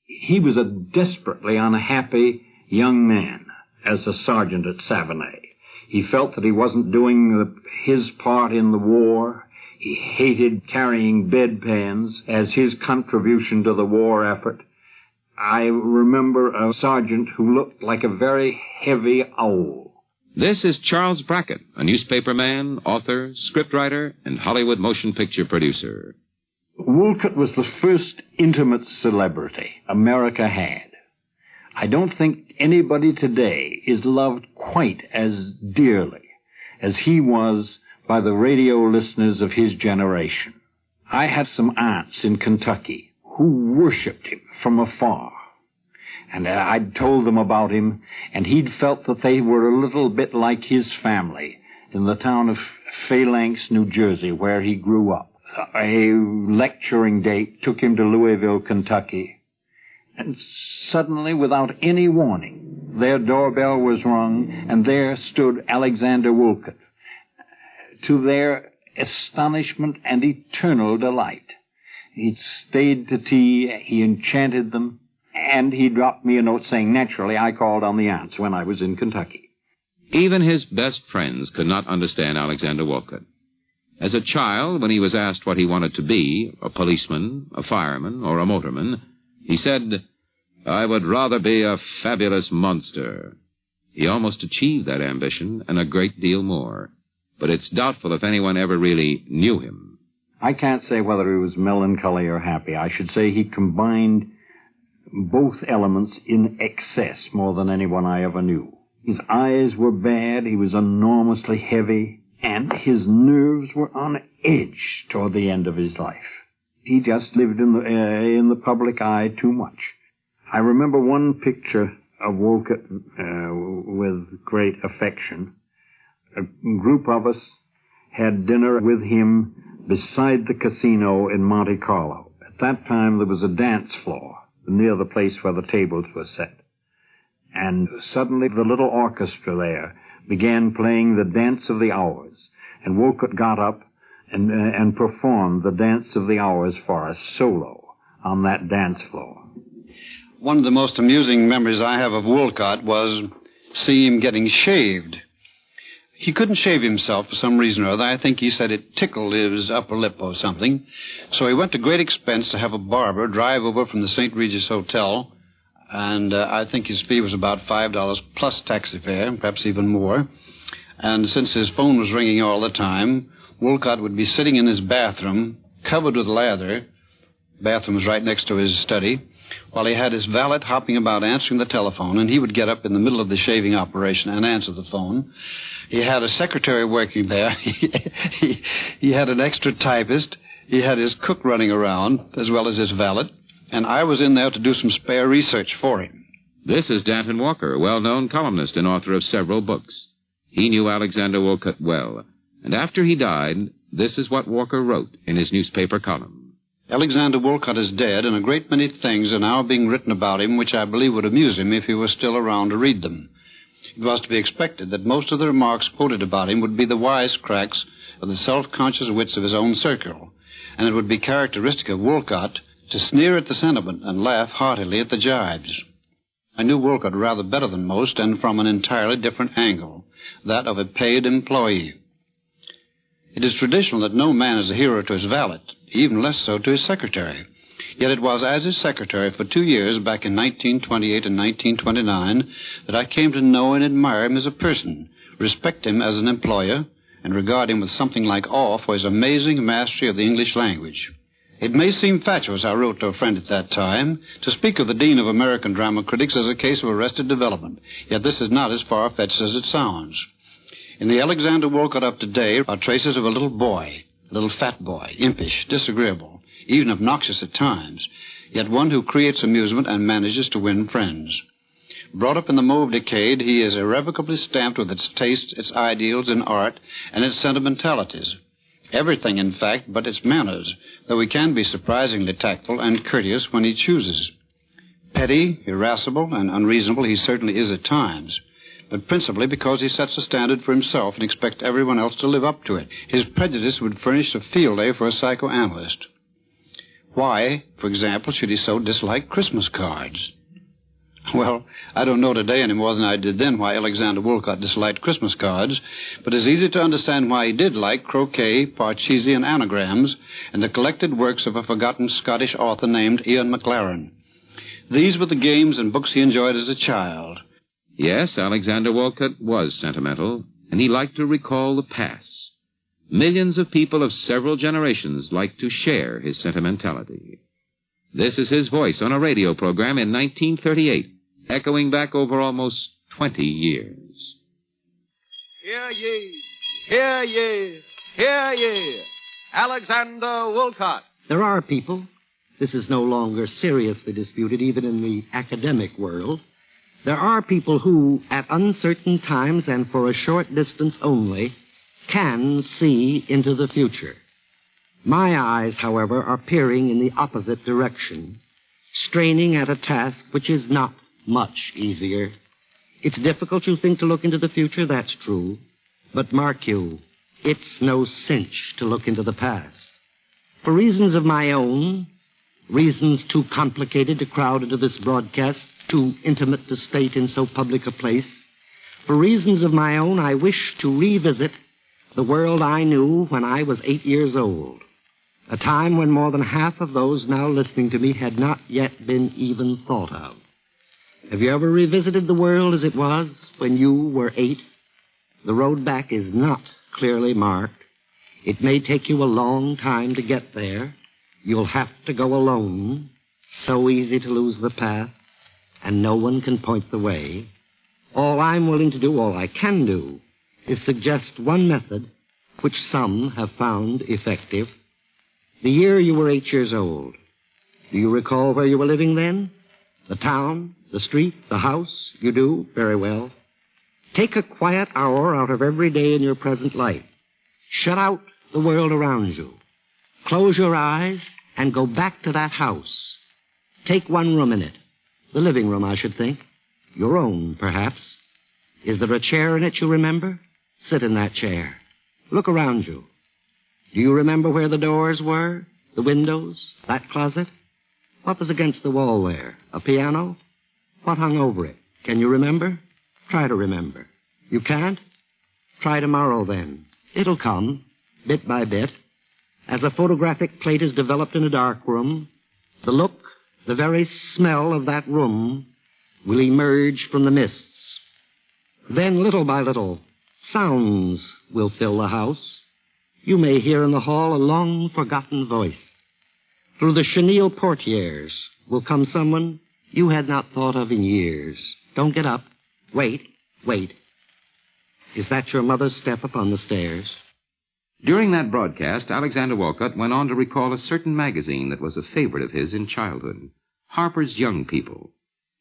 He was a desperately unhappy young man as a sergeant at Savonay. He felt that he wasn't doing his part in the war. He hated carrying bedpans as his contribution to the war effort. I remember a sergeant who looked like a very heavy owl. This is Charles Brackett, a newspaperman, author, scriptwriter, and Hollywood motion picture producer. Woolcott was the first intimate celebrity America had. I don't think anybody today is loved quite as dearly as he was by the radio listeners of his generation. I had some aunts in Kentucky who worshipped him from afar. And I'd told them about him, and he'd felt that they were a little bit like his family in the town of Phalanx, New Jersey, where he grew up. A lecturing date took him to Louisville, Kentucky. And suddenly, without any warning, their doorbell was rung, and there stood Alexander Woolcott. To their astonishment and eternal delight. He'd stayed to tea, he enchanted them, and he dropped me a note saying, naturally, I called on the aunts when I was in Kentucky. Even his best friends could not understand Alexander Woolcott. As a child, when he was asked what he wanted to be, a policeman, a fireman, or a motorman, he said, I would rather be a fabulous monster. He almost achieved that ambition and a great deal more. But it's doubtful if anyone ever really knew him. I can't say whether he was melancholy or happy. I should say he combined both elements in excess more than anyone I ever knew. His eyes were bad, he was enormously heavy, and his nerves were on edge toward the end of his life. He just lived in the public eye too much. I remember one picture of Woolcott with great affection. A group of us had dinner with him beside the casino in Monte Carlo. At that time, there was a dance floor near the place where the tables were set. And suddenly, the little orchestra there began playing the Dance of the Hours. And Woolcott got up and performed the Dance of the Hours for us solo on that dance floor. One of the most amusing memories I have of Woolcott was seeing him getting shaved. He couldn't shave himself for some reason or other. I think he said it tickled his upper lip or something. So he went to great expense to have a barber drive over from the St. Regis Hotel, and I think his fee was about $5 plus taxi fare, perhaps even more. And since his phone was ringing all the time, Woolcott would be sitting in his bathroom, covered with lather. The bathroom was right next to his study, while he had his valet hopping about answering the telephone, and he would get up in the middle of the shaving operation and answer the phone. He had a secretary working there. He had an extra typist. He had his cook running around, as well as his valet. And I was in there to do some spare research for him. This is Danton Walker, a well-known columnist and author of several books. He knew Alexander Woolcott well. And after he died, this is what Walker wrote in his newspaper column. Alexander Woolcott is dead, and a great many things are now being written about him which I believe would amuse him if he were still around to read them. It was to be expected that most of the remarks quoted about him would be the wisecracks of the self-conscious wits of his own circle, and it would be characteristic of Woolcott to sneer at the sentiment and laugh heartily at the jibes. I knew Woolcott rather better than most, and from an entirely different angle, that of a paid employee. It is traditional that no man is a hero to his valet, even less so to his secretary. Yet it was as his secretary for 2 years, back in 1928 and 1929, that I came to know and admire him as a person, respect him as an employer, and regard him with something like awe for his amazing mastery of the English language. It may seem fatuous, I wrote to a friend at that time, to speak of the Dean of American Drama Critics as a case of arrested development, yet this is not as far-fetched as it sounds. In the Alexander Woolcott of today are traces of a little boy little fat boy, impish, disagreeable, even obnoxious at times, yet one who creates amusement and manages to win friends. Brought up in the mauve decade, he is irrevocably stamped with its tastes, its ideals in art, and its sentimentalities. Everything, in fact, but its manners, though he can be surprisingly tactful and courteous when he chooses. Petty, irascible, and unreasonable he certainly is at times, but principally because he sets a standard for himself and expects everyone else to live up to it. His prejudice would furnish a field day for a psychoanalyst. Why, for example, should he so dislike Christmas cards? Well, I don't know today any more than I did then why Alexander Woolcott disliked Christmas cards, but it's easy to understand why he did like croquet, parcheesi, and anagrams, and the collected works of a forgotten Scottish author named Ian McLaren. These were the games and books he enjoyed as a child. Yes, Alexander Woolcott was sentimental, and he liked to recall the past. Millions of people of several generations liked to share his sentimentality. This is his voice on a radio program in 1938, echoing back over almost 20 years. Hear ye, hear ye, hear ye. Alexander Woolcott. There are people, this is no longer seriously disputed even in the academic world, there are people who, at uncertain times and for a short distance only, can see into the future. My eyes, however, are peering in the opposite direction, straining at a task which is not much easier. It's difficult, you think, to look into the future, that's true. But mark you, it's no cinch to look into the past. For reasons of my own, reasons too complicated to crowd into this broadcast, too intimate to state in so public a place, for reasons of my own, I wish to revisit the world I knew when I was 8 years old, a time when more than half of those now listening to me had not yet been even thought of. Have you ever revisited the world as it was when you were 8? The road back is not clearly marked. It may take you a long time to get there. You'll have to go alone. So easy to lose the path, and no one can point the way. All I'm willing to do, all I can do, is suggest one method which some have found effective. The year you were 8 years old, do you recall where you were living then? The town, the street, the house? You do? Very well. Take a quiet hour out of every day in your present life. Shut out the world around you. Close your eyes and go back to that house. Take one room in it. The living room, I should think. Your own, perhaps. Is there a chair in it you remember? Sit in that chair. Look around you. Do you remember where the doors were? The windows? That closet? What was against the wall there? A piano? What hung over it? Can you remember? Try to remember. You can't? Try tomorrow, then. It'll come, bit by bit. As a photographic plate is developed in a dark room, the look, the very smell of that room will emerge from the mists. Then, little by little, sounds will fill the house. You may hear in the hall a long-forgotten voice. Through the chenille portieres will come someone you had not thought of in years. Don't get up. Wait, wait. Is that your mother's step up on the stairs? During that broadcast, Alexander Woolcott went on to recall a certain magazine that was a favorite of his in childhood, Harper's Young People.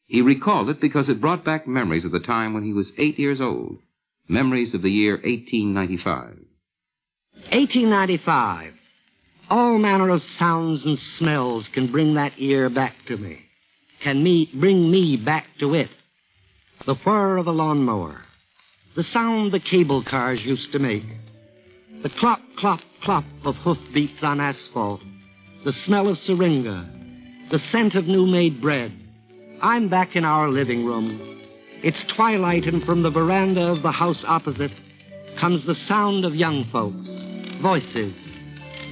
He recalled it because it brought back memories of the time when he was 8 years old, memories of the year 1895. 1895. All manner of sounds and smells can bring that year back to me, bring me back to it. The whir of a lawnmower, the sound the cable cars used to make, the clop, clop, clop of hoofbeats on asphalt, the smell of syringa, the scent of new-made bread. I'm back in our living room. It's twilight, and from the veranda of the house opposite comes the sound of young folks, voices.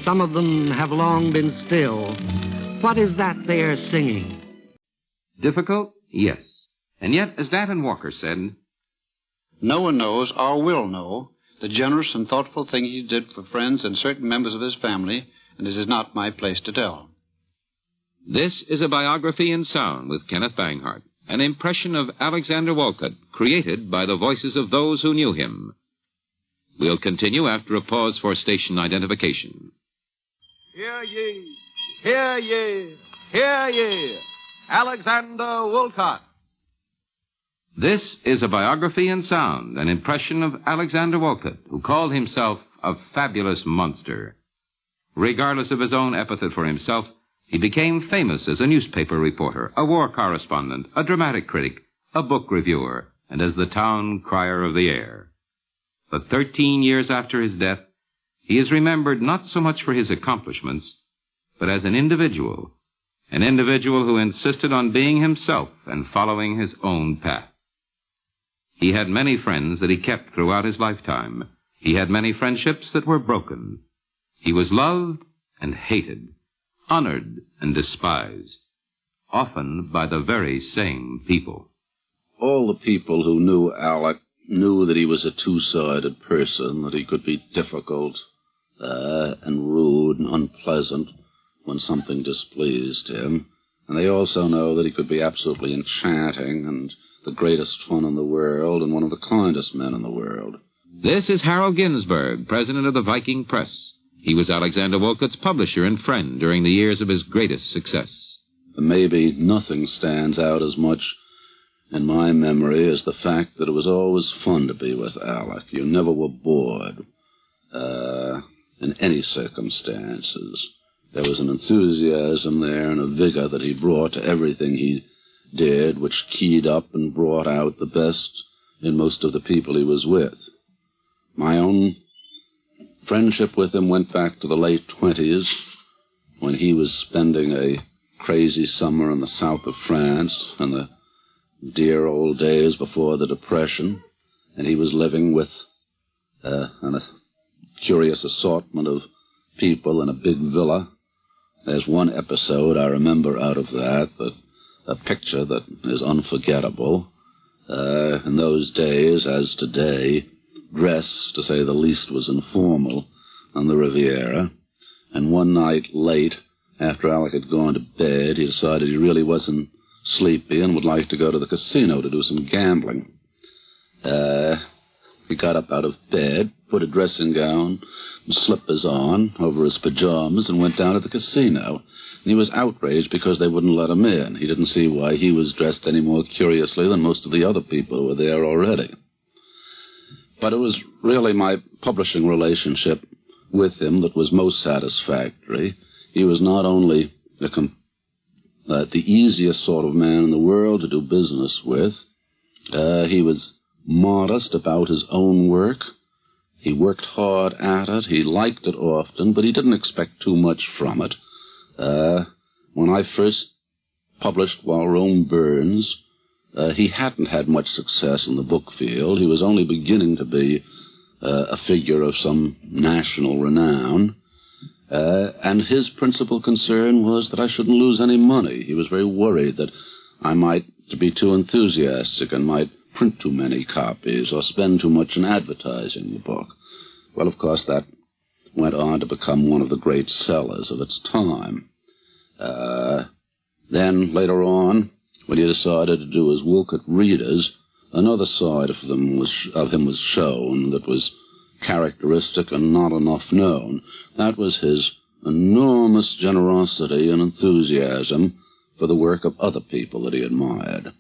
Some of them have long been still. What is that they are singing? Difficult? Yes. And yet, as Danton Walker said, no one knows or will know the generous and thoughtful thing he did for friends and certain members of his family, and it is not my place to tell. This is a biography in sound with Kenneth Banghart, an impression of Alexander Woolcott, created by the voices of those who knew him. We'll continue after a pause for station identification. Hear ye! Hear ye! Hear ye! Alexander Woolcott. This is a biography in sound, an impression of Alexander Woolcott, who called himself a fabulous monster. Regardless of his own epithet for himself, he became famous as a newspaper reporter, a war correspondent, a dramatic critic, a book reviewer, and as the town crier of the air. But 13 years after his death, he is remembered not so much for his accomplishments, but as an individual who insisted on being himself and following his own path. He had many friends that he kept throughout his lifetime. He had many friendships that were broken. He was loved and hated, honored and despised, often by the very same people. All the people who knew Alec knew that he was a two-sided person, that he could be difficult and rude and unpleasant when something displeased him. And they also know that he could be absolutely enchanting and the greatest fun in the world and one of the kindest men in the world. This is Harold Ginsberg, president of the Viking Press. He was Alexander Woolcott's publisher and friend during the years of his greatest success. Maybe nothing stands out as much in my memory as the fact that it was always fun to be with Alec. You never were bored in any circumstances. There was an enthusiasm there and a vigor that he brought to everything he did, which keyed up and brought out the best in most of the people he was with. My own friendship with him went back to the late 20s, when he was spending a crazy summer in the south of France in the dear old days before the Depression, and he was living with a curious assortment of people in a big villa. There's one episode I remember out of that, a picture that is unforgettable. In those days, as today, dress, to say the least, was informal on the Riviera. And one night late, after Alec had gone to bed, he decided he really wasn't sleepy and would like to go to the casino to do some gambling. He got up out of bed, put a dressing gown and slippers on over his pajamas, and went down to the casino. And he was outraged because they wouldn't let him in. He didn't see why he was dressed any more curiously than most of the other people who were there already. But it was really my publishing relationship with him that was most satisfactory. He was not only the easiest sort of man in the world to do business with. He was modest about his own work. He worked hard at it. He liked it often, but he didn't expect too much from it. When I first published While Rome Burns, he hadn't had much success in the book field. He was only beginning to be a figure of some national renown. And his principal concern was that I shouldn't lose any money. He was very worried that I might be too enthusiastic and might print too many copies or spend too much in advertising the book. Well, of course, that went on to become one of the great sellers of its time. Then, later on, when he decided to do his Woolcott readers, another side of him was shown that was characteristic and not enough known. That was his enormous generosity and enthusiasm for the work of other people that he admired.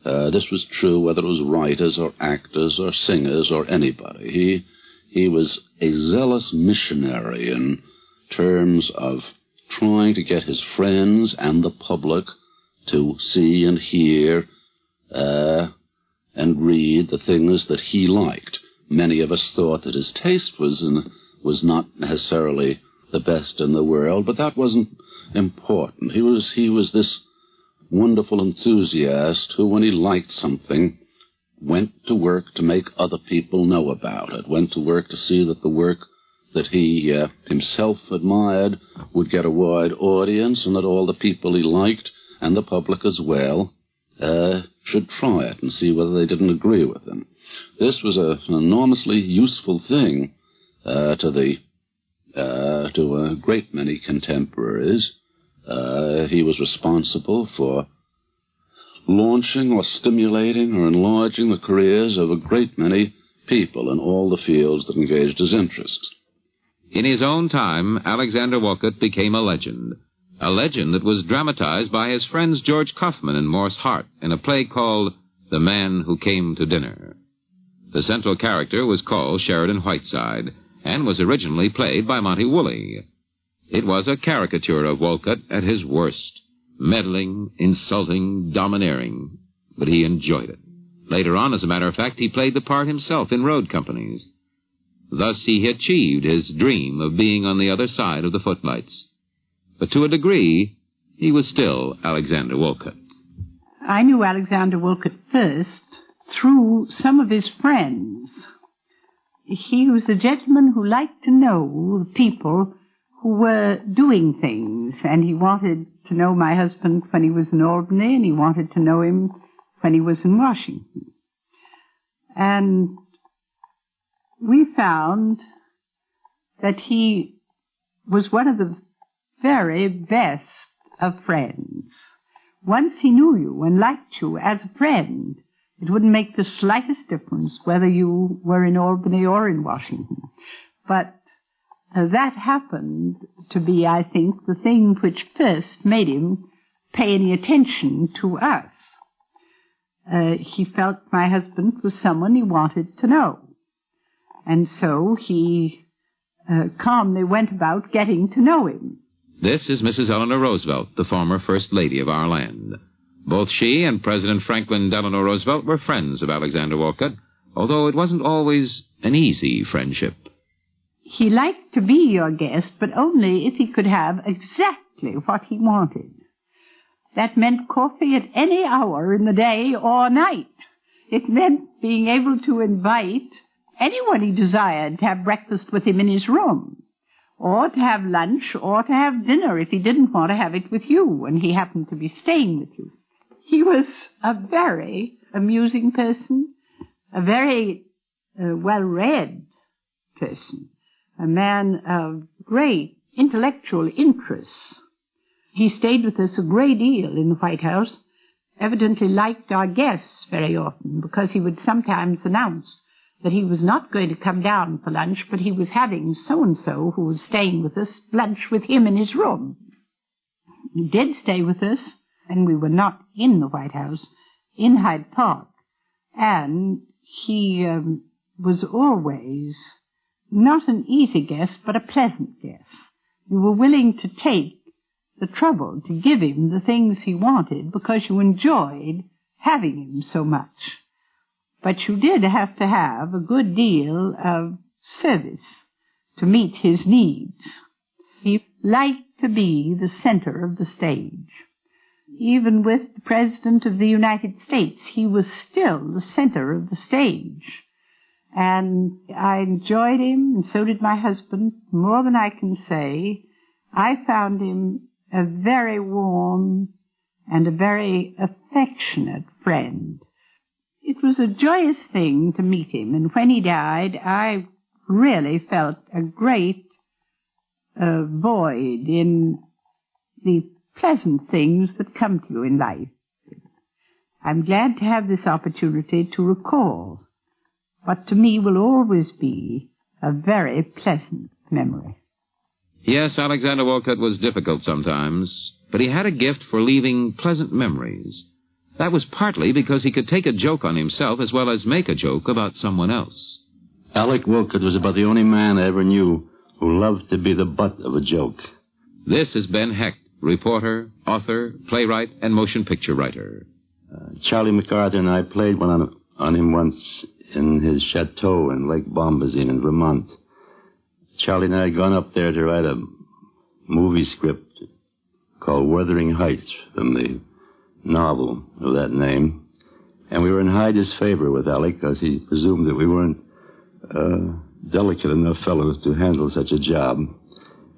This was true whether it was writers or actors or singers or anybody. He was a zealous missionary in terms of trying to get his friends and the public to see and hear and read the things that he liked. Many of us thought that his taste was not necessarily the best in the world, but that wasn't important. He was this wonderful enthusiast who, when he liked something, went to work to make other people know about it, went to work to see that the work that he himself admired would get a wide audience, and that all the people he liked, and the public as well, should try it and see whether they didn't agree with him. This was an enormously useful thing to a great many contemporaries. He was responsible for launching or stimulating or enlarging the careers of a great many people in all the fields that engaged his interest. In his own time, Alexander Woolcott became a legend that was dramatized by his friends George Kaufman and Morse Hart in a play called The Man Who Came to Dinner. The central character was called Sheridan Whiteside and was originally played by Monty Woolley. It was a caricature of Woolcott at his worst, meddling, insulting, domineering, but he enjoyed it. Later on, as a matter of fact, he played the part himself in road companies. Thus he achieved his dream of being on the other side of the footlights. But to a degree, he was still Alexander Woolcott. I knew Alexander Woolcott first through some of his friends. He was a gentleman who liked to know the people who were doing things, and he wanted to know my husband when he was in Albany, and he wanted to know him when he was in Washington. And we found that he was one of the very best of friends. Once he knew you and liked you as a friend, it wouldn't make the slightest difference whether you were in Albany or in Washington. But that happened to be, I think, the thing which first made him pay any attention to us. He felt my husband was someone he wanted to know. And so he calmly went about getting to know him. This is Mrs. Eleanor Roosevelt, the former First Lady of our land. Both she and President Franklin Delano Roosevelt were friends of Alexander Woolcott, although it wasn't always an easy friendship. He liked to be your guest, but only if he could have exactly what he wanted. That meant coffee at any hour in the day or night. It meant being able to invite anyone he desired to have breakfast with him in his room, or to have lunch, or to have dinner if he didn't want to have it with you and he happened to be staying with you. He was a very amusing person, a very well-read person, a man of great intellectual interests. He stayed with us a great deal in the White House, evidently liked our guests very often, because he would sometimes announce that he was not going to come down for lunch, but he was having so-and-so who was staying with us lunch with him in his room. He did stay with us, and we were not in the White House, in Hyde Park, and he was always not an easy guest, but a pleasant guest. You were willing to take the trouble to give him the things he wanted because you enjoyed having him so much. But you did have to have a good deal of service to meet his needs. He liked to be the center of the stage. Even with the President of the United States, he was still the center of the stage. And I enjoyed him, and so did my husband, more than I can say. I found him a very warm and a very affectionate friend. It was a joyous thing to meet him, and when he died, I really felt a great void in the pleasant things that come to you in life. I'm glad to have this opportunity to recall what to me will always be a very pleasant memory. Yes, Alexander Woolcott was difficult sometimes, but he had a gift for leaving pleasant memories. That was partly because he could take a joke on himself as well as make a joke about someone else. Alec Woolcott was about the only man I ever knew who loved to be the butt of a joke. This is Ben Hecht, reporter, author, playwright, and motion picture writer. Charlie MacArthur and I played one on him once in his chateau in Lake Bombazine in Vermont. Charlie and I had gone up there to write a movie script called Wuthering Heights from the novel of that name. And we were in high disfavor with Alec because he presumed that we weren't delicate enough fellows to handle such a job.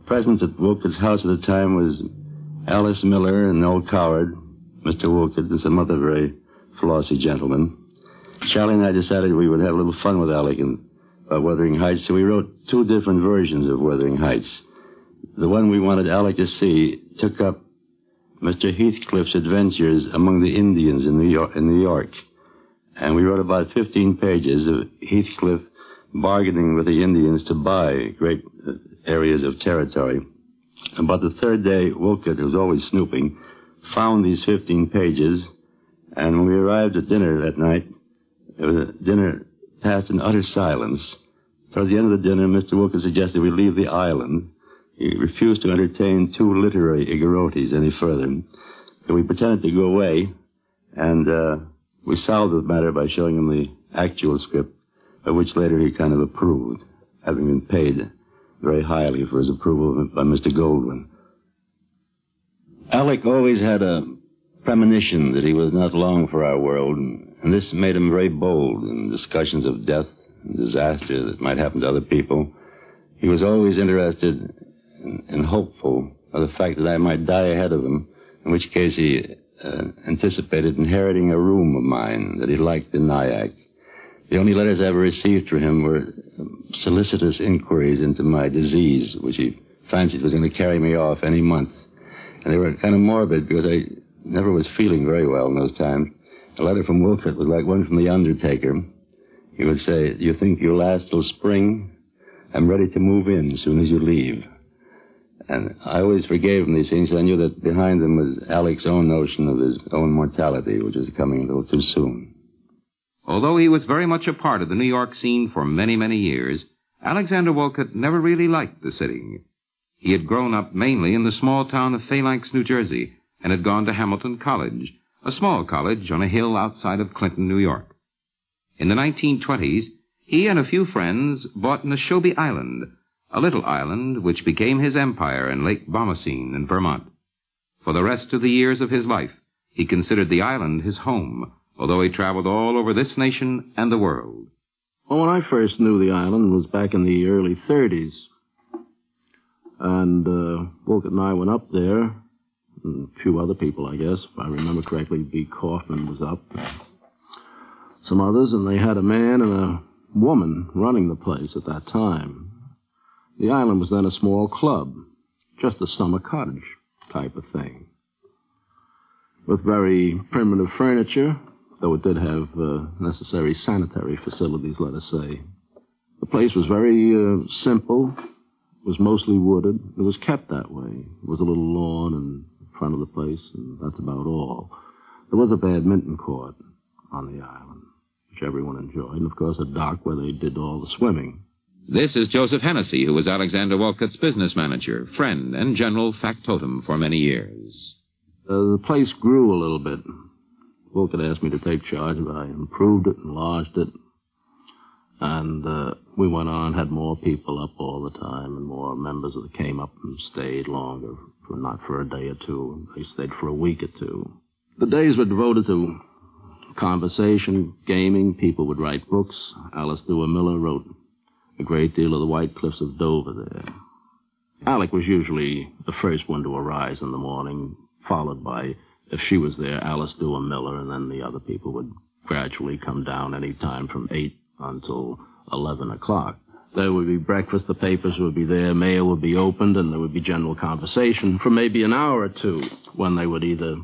Present at Woolcott's house at the time was Alice Miller and Noel Coward, Mr. Woolcott, and some other very flossy gentlemen. Charlie and I decided we would have a little fun with Alec about Wuthering Heights, so we wrote two different versions of Wuthering Heights. The one we wanted Alec to see took up Mr. Heathcliff's adventures among the Indians in New York. And we wrote about 15 pages of Heathcliff bargaining with the Indians to buy great areas of territory. About the third day, Woolcott, who was always snooping, found these 15 pages, and when we arrived at dinner that night, dinner passed in utter silence. Towards the end of the dinner, Mr. Woolcott suggested we leave the island. He refused to entertain two literary igorotis any further. So we pretended to go away, and we solved the matter by showing him the actual script, of which later he kind of approved, having been paid very highly for his approval by Mr. Goldwyn. Alec always had a premonition that he was not long for our world, and this made him very bold in discussions of death and disaster that might happen to other people. He was always interested and hopeful of the fact that I might die ahead of him, in which case he anticipated inheriting a room of mine that he liked in Nyack. The only letters I ever received from him were solicitous inquiries into my disease, which he fancied was going to carry me off any month. And they were kind of morbid because I never was feeling very well in those times. A letter from Woolcott was like one from the undertaker. He would say, "You think you'll last till spring? I'm ready to move in as soon as you leave." And I always forgave him these things. I knew that behind them was Alec's own notion of his own mortality, which was coming a little too soon. Although he was very much a part of the New York scene for many, many years, Alexander Woolcott never really liked the city. He had grown up mainly in the small town of Phalanx, New Jersey, and had gone to Hamilton College, a small college on a hill outside of Clinton, New York. In the 1920s, he and a few friends bought Neshobe Island, a little island which became his empire in Lake Bomoseen in Vermont. For the rest of the years of his life, he considered the island his home, although he traveled all over this nation and the world. Well, when I first knew the island was back in the early 30s. And Woolcott and I went up there, and a few other people, I guess. If I remember correctly, B. Kaufman was up. Some others, and they had a man and a woman running the place at that time. The island was then a small club, just a summer cottage type of thing, with very primitive furniture, though it did have necessary sanitary facilities, let us say. The place was very simple, was mostly wooded. It was kept that way. There was a little lawn in front of the place, and that's about all. There was a badminton court on the island, which everyone enjoyed, and of course a dock where they did all the swimming. This is Joseph Hennessy, who was Alexander Woolcott's business manager, friend, and general factotum for many years. The place grew a little bit. Woolcott asked me to take charge of it. I improved it, enlarged it, and we went on, had more people up all the time, and more members that came up and stayed longer, not for a day or two. They stayed for a week or two. The days were devoted to conversation, gaming. People would write books. Alice Dewar Miller wrote a great deal of the White Cliffs of Dover there. Alec was usually the first one to arise in the morning, followed by, if she was there, Alice Dewar Miller, and then the other people would gradually come down any time from 8 until 11 o'clock. There would be breakfast, the papers would be there, mail would be opened, and there would be general conversation for maybe an hour or two, when they would either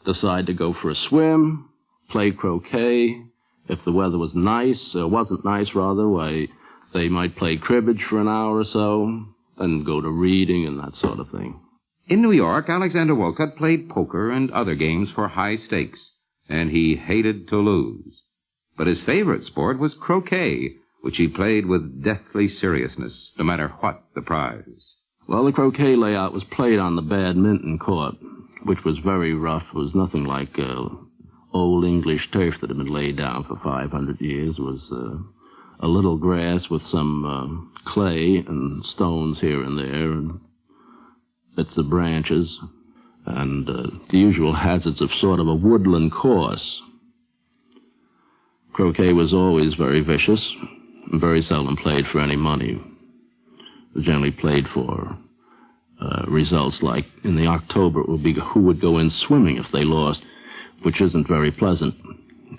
decide to go for a swim, play croquet. If the weather was nice, or wasn't nice rather, why, they might play cribbage for an hour or so, and go to reading and that sort of thing. In New York, Alexander Woolcott played poker and other games for high stakes, and he hated to lose. But his favorite sport was croquet, which he played with deathly seriousness, no matter what the prize. Well, the croquet layout was played on the badminton court, which was very rough. It was nothing like old English turf that had been laid down for 500 years. It was a little grass with some clay and stones here and there, and bits of branches, and the usual hazards of sort of a woodland course. Croquet was always very vicious, and very seldom played for any money. It was generally played for results like in the October, it would be who would go in swimming if they lost, which isn't very pleasant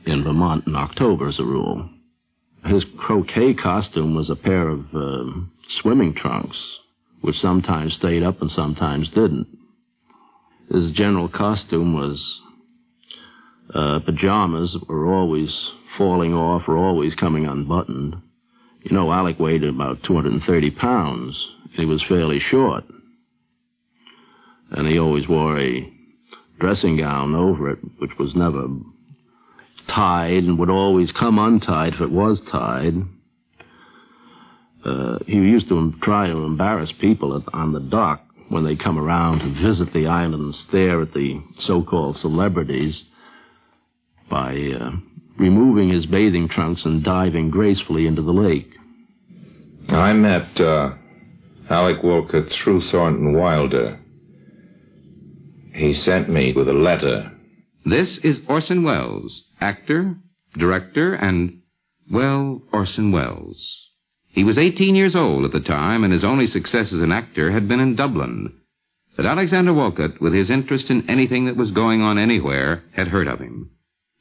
in Vermont in October as a rule. His croquet costume was a pair of swimming trunks, which sometimes stayed up and sometimes didn't. His general costume was pajamas that were always falling off or always coming unbuttoned, You know, Alec weighed about 230 pounds. He was fairly short. And he always wore a dressing gown over it, which was never tied and would always come untied if it was tied. He used to try to embarrass people on the dock when they come around to visit the island and stare at the so-called celebrities by removing his bathing trunks and diving gracefully into the lake. I met Alec Woolcott through Thornton Wilder. He sent me with a letter. This is Orson Welles, actor, director, and, well, Orson Welles. He was 18 years old at the time, and his only success as an actor had been in Dublin. But Alexander Woolcott, with his interest in anything that was going on anywhere, had heard of him.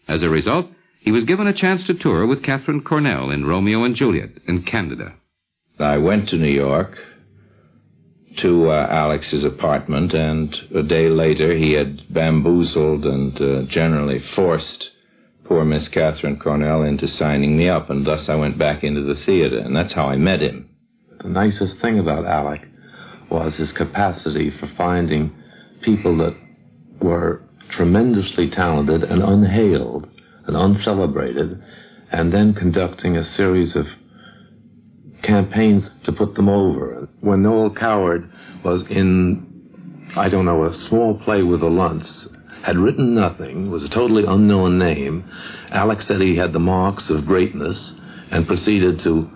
As a result, he was given a chance to tour with Catherine Cornell in Romeo and Juliet in Canada. I went to New York to Alex's apartment, and a day later he had bamboozled and generally forced poor Miss Catherine Cornell into signing me up, and thus I went back into the theater, and that's how I met him. The nicest thing about Alec was his capacity for finding people that were tremendously talented and unhailed and uncelebrated, and then conducting a series of campaigns to put them over. When Noel Coward was in, I don't know, a small play with the Lunts, had written nothing, was a totally unknown name, Alec said he had the marks of greatness and proceeded to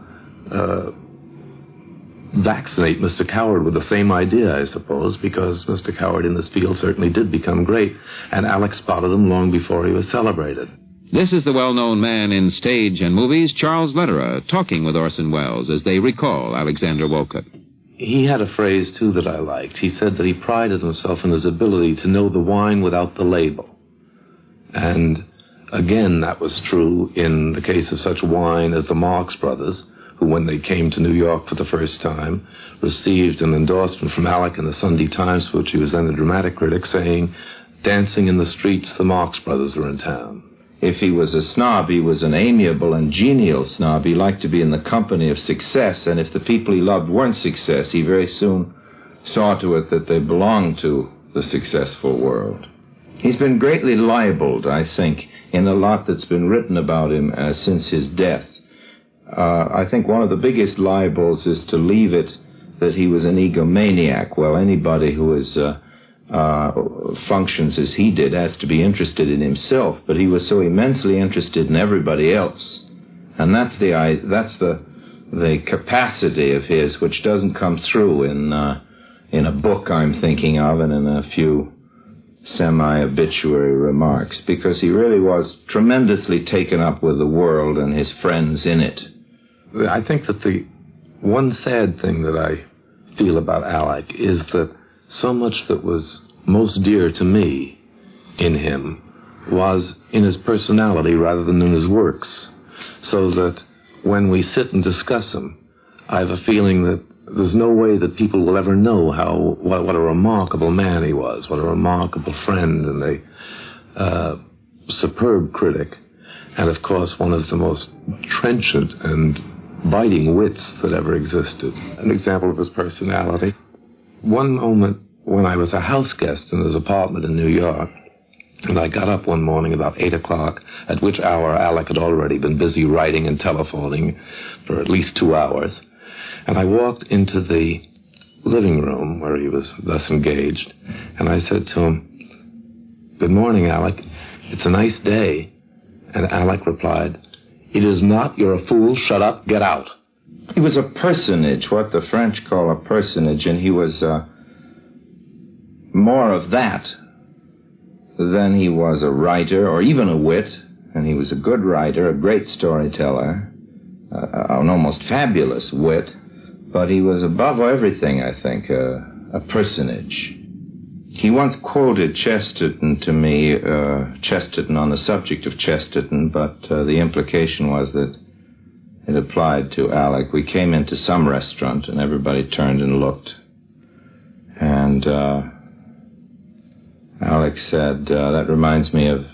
vaccinate Mr. Coward with the same idea, I suppose, because Mr. Coward in this field certainly did become great, and Alec spotted him long before he was celebrated. This is the well-known man in stage and movies, Charles Lederer, talking with Orson Welles as they recall Alexander Woolcott. He had a phrase, too, that I liked. He said that he prided himself in his ability to know the wine without the label. And, again, that was true in the case of such wine as the Marx Brothers, who, when they came to New York for the first time, received an endorsement from Alec in the Sunday Times, for which he was then the dramatic critic, saying, "Dancing in the streets, the Marx Brothers are in town." If he was a snob, he was an amiable and genial snob. He liked to be in the company of success, and if the people he loved weren't success, he very soon saw to it that they belonged to the successful world. He's been greatly libeled, I think, in a lot that's been written about him since his death. I think one of the biggest libels is to leave it that he was an egomaniac. Well, anybody who is functions as he did has to be interested in himself, but he was so immensely interested in everybody else, and that's the capacity of his which doesn't come through in a book I'm thinking of and in a few semi-obituary remarks, because he really was tremendously taken up with the world and his friends in it. I think that the one sad thing that I feel about Alec is that so much that was most dear to me in him was in his personality rather than in his works. So that when we sit and discuss him, I have a feeling that there's no way that people will ever know what a remarkable man he was, what a remarkable friend and a superb critic, and of course one of the most trenchant and biting wits that ever existed. An example of his personality. One moment when I was a house guest in his apartment in New York, and I got up one morning about 8 o'clock, at which hour Alec had already been busy writing and telephoning for at least 2 hours, and I walked into the living room where he was thus engaged, and I said to him, "Good morning, Alec. It's a nice day." And Alec replied, "It is not. You're a fool. Shut up. Get out." He was a personage, what the French call a personage, and he was more of that than he was a writer or even a wit, and he was a good writer, a great storyteller, an almost fabulous wit, but he was above everything, I think, a personage. He once quoted Chesterton to me, Chesterton on the subject of Chesterton, but the implication was that it applied to Alec. We came into some restaurant, and everybody turned and looked. And Alec said, "That reminds me of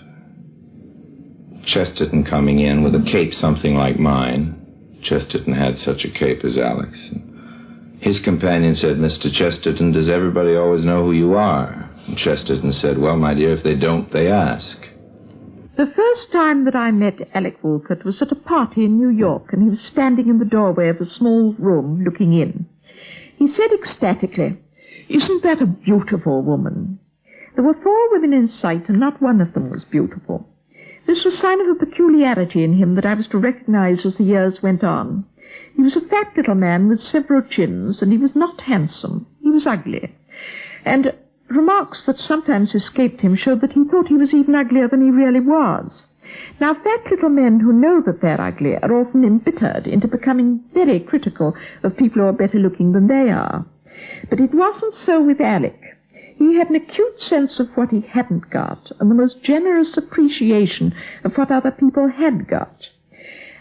Chesterton coming in with a cape something like mine, Chesterton had such a cape as Alex. His companion said, "Mr. Chesterton, does everybody always know who you are?" And Chesterton said, "Well, my dear, if they don't, they ask." The first time that I met Alec Woolcott was at a party in New York, and he was standing in the doorway of a small room looking in. He said ecstatically, "Isn't that a beautiful woman?" There were 4 women in sight, and not one of them was beautiful. This was a sign of a peculiarity in him that I was to recognize as the years went on. He was a fat little man with several chins, and he was not handsome. He was ugly. And remarks that sometimes escaped him showed that he thought he was even uglier than he really was. Now, fat little men who know that they're ugly are often embittered into becoming very critical of people who are better looking than they are. But it wasn't so with Alec. He had an acute sense of what he hadn't got, and the most generous appreciation of what other people had got.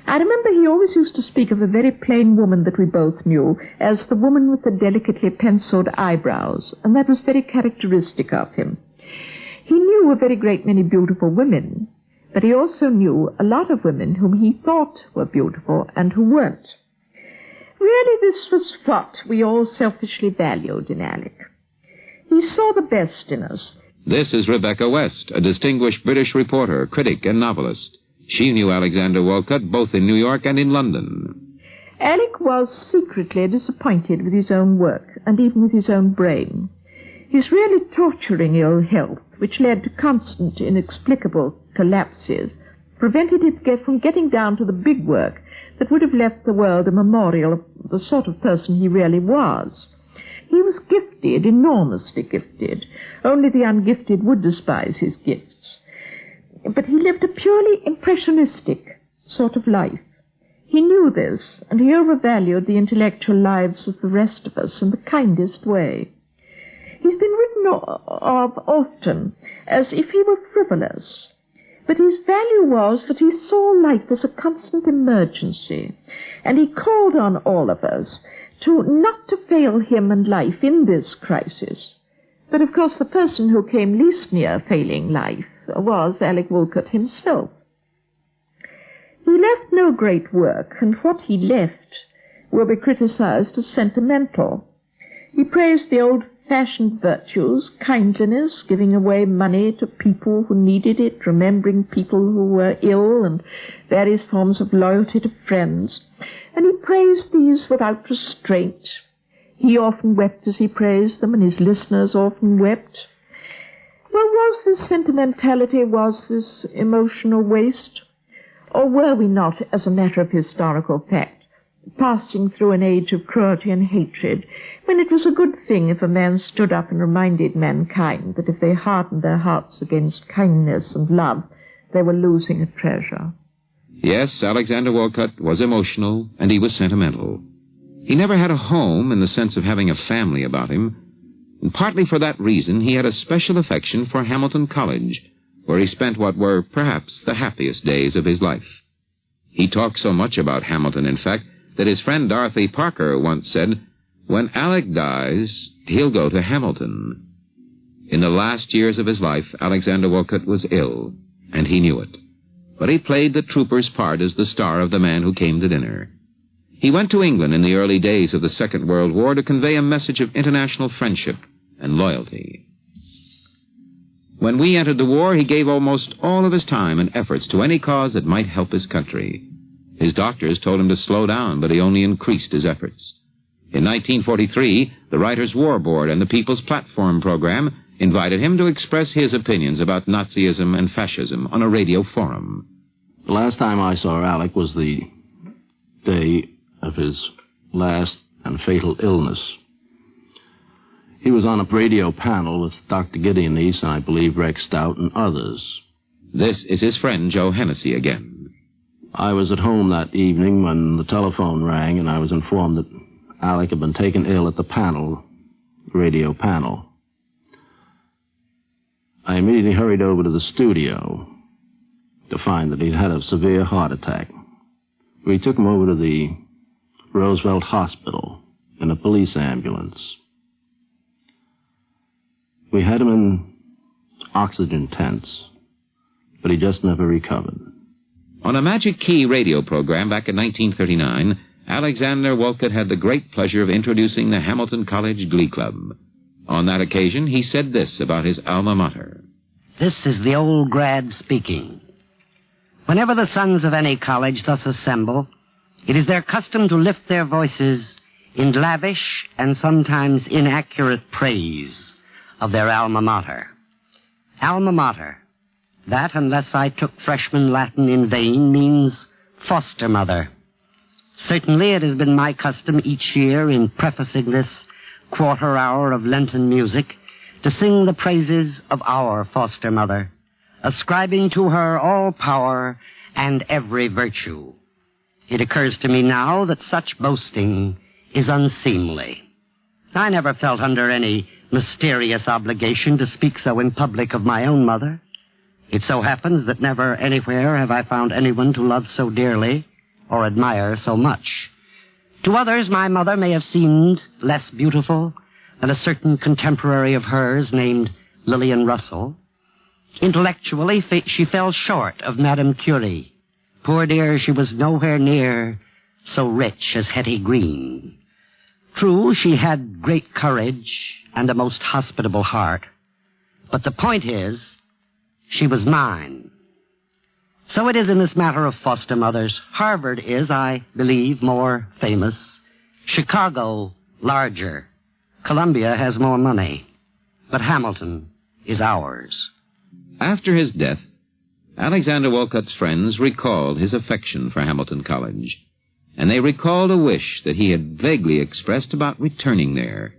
I remember he always used to speak of a very plain woman that we both knew as the woman with the delicately penciled eyebrows, and that was very characteristic of him. He knew a very great many beautiful women, but he also knew a lot of women whom he thought were beautiful and who weren't. Really, this was what we all selfishly valued in Alec. He saw the best in us. This is Rebecca West, a distinguished British reporter, critic, and novelist. She knew Alexander Woolcott both in New York and in London. Alec was secretly disappointed with his own work, and even with his own brain. His really torturing ill health, which led to constant, inexplicable collapses, prevented him from getting down to the big work that would have left the world a memorial of the sort of person he really was. He was gifted, enormously gifted. Only the ungifted would despise his gifts. But he lived a purely impressionistic sort of life. He knew this, and he overvalued the intellectual lives of the rest of us in the kindest way. He's been written of often as if he were frivolous, but his value was that he saw life as a constant emergency, and he called on all of us not to fail him and life in this crisis. But of course the person who came least near failing life was Alec Woolcott himself. He left no great work, and what he left will be criticized as sentimental. He praised the old-fashioned virtues, kindliness, giving away money to people who needed it, remembering people who were ill, and various forms of loyalty to friends. And he praised these without restraint. He often wept as he praised them, and his listeners often wept. Well, was this sentimentality, was this emotional waste? Or were we not, as a matter of historical fact, passing through an age of cruelty and hatred, when it was a good thing if a man stood up and reminded mankind that if they hardened their hearts against kindness and love, they were losing a treasure? Yes, Alexander Woolcott was emotional, and he was sentimental. He never had a home in the sense of having a family about him, and partly for that reason he had a special affection for Hamilton College, where he spent what were perhaps the happiest days of his life. He talked so much about Hamilton, in fact, that his friend Dorothy Parker once said, "When Alec dies, he'll go to Hamilton." In the last years of his life, Alexander Woolcott was ill, and he knew it. But he played the trooper's part as the star of The Man Who Came to Dinner. He went to England in the early days of the Second World War to convey a message of international friendship and loyalty. When we entered the war, he gave almost all of his time and efforts to any cause that might help his country. His doctors told him to slow down, but he only increased his efforts. In 1943, the Writers' War Board and the People's Platform program invited him to express his opinions about Nazism and fascism on a radio forum. The last time I saw Alec was the day of his last and fatal illness. He was on a radio panel with Dr. Gideon East and I believe Rex Stout and others. This is his friend Joe Hennessy again. I was at home that evening when the telephone rang and I was informed that Alec had been taken ill at the radio panel. I immediately hurried over to the studio to find that he'd had a severe heart attack. We took him over to the Roosevelt Hospital in a police ambulance. We had him in oxygen tents, but he just never recovered. On a Magic Key radio program back in 1939, Alexander Woolcott had the great pleasure of introducing the Hamilton College Glee Club. On that occasion, he said this about his alma mater. This is the old grad speaking. Whenever the sons of any college thus assemble, it is their custom to lift their voices in lavish and sometimes inaccurate praise of their alma mater. Alma mater. That, unless I took freshman Latin in vain, means foster mother. Certainly it has been my custom each year in prefacing this quarter hour of Lenten music to sing the praises of our foster mother, ascribing to her all power and every virtue. It occurs to me now that such boasting is unseemly. I never felt under any mysterious obligation to speak so in public of my own mother. It so happens that never anywhere have I found anyone to love so dearly or admire so much. To others, my mother may have seemed less beautiful than a certain contemporary of hers named Lillian Russell. Intellectually, she fell short of Madame Curie. Poor dear, she was nowhere near so rich as Hetty Green. True, she had great courage and a most hospitable heart. But the point is, she was mine. So it is in this matter of foster mothers. Harvard is, I believe, more famous. Chicago, larger. Columbia has more money. But Hamilton is ours. After his death, Alexander Woolcott's friends recalled his affection for Hamilton College, and they recalled a wish that he had vaguely expressed about returning there,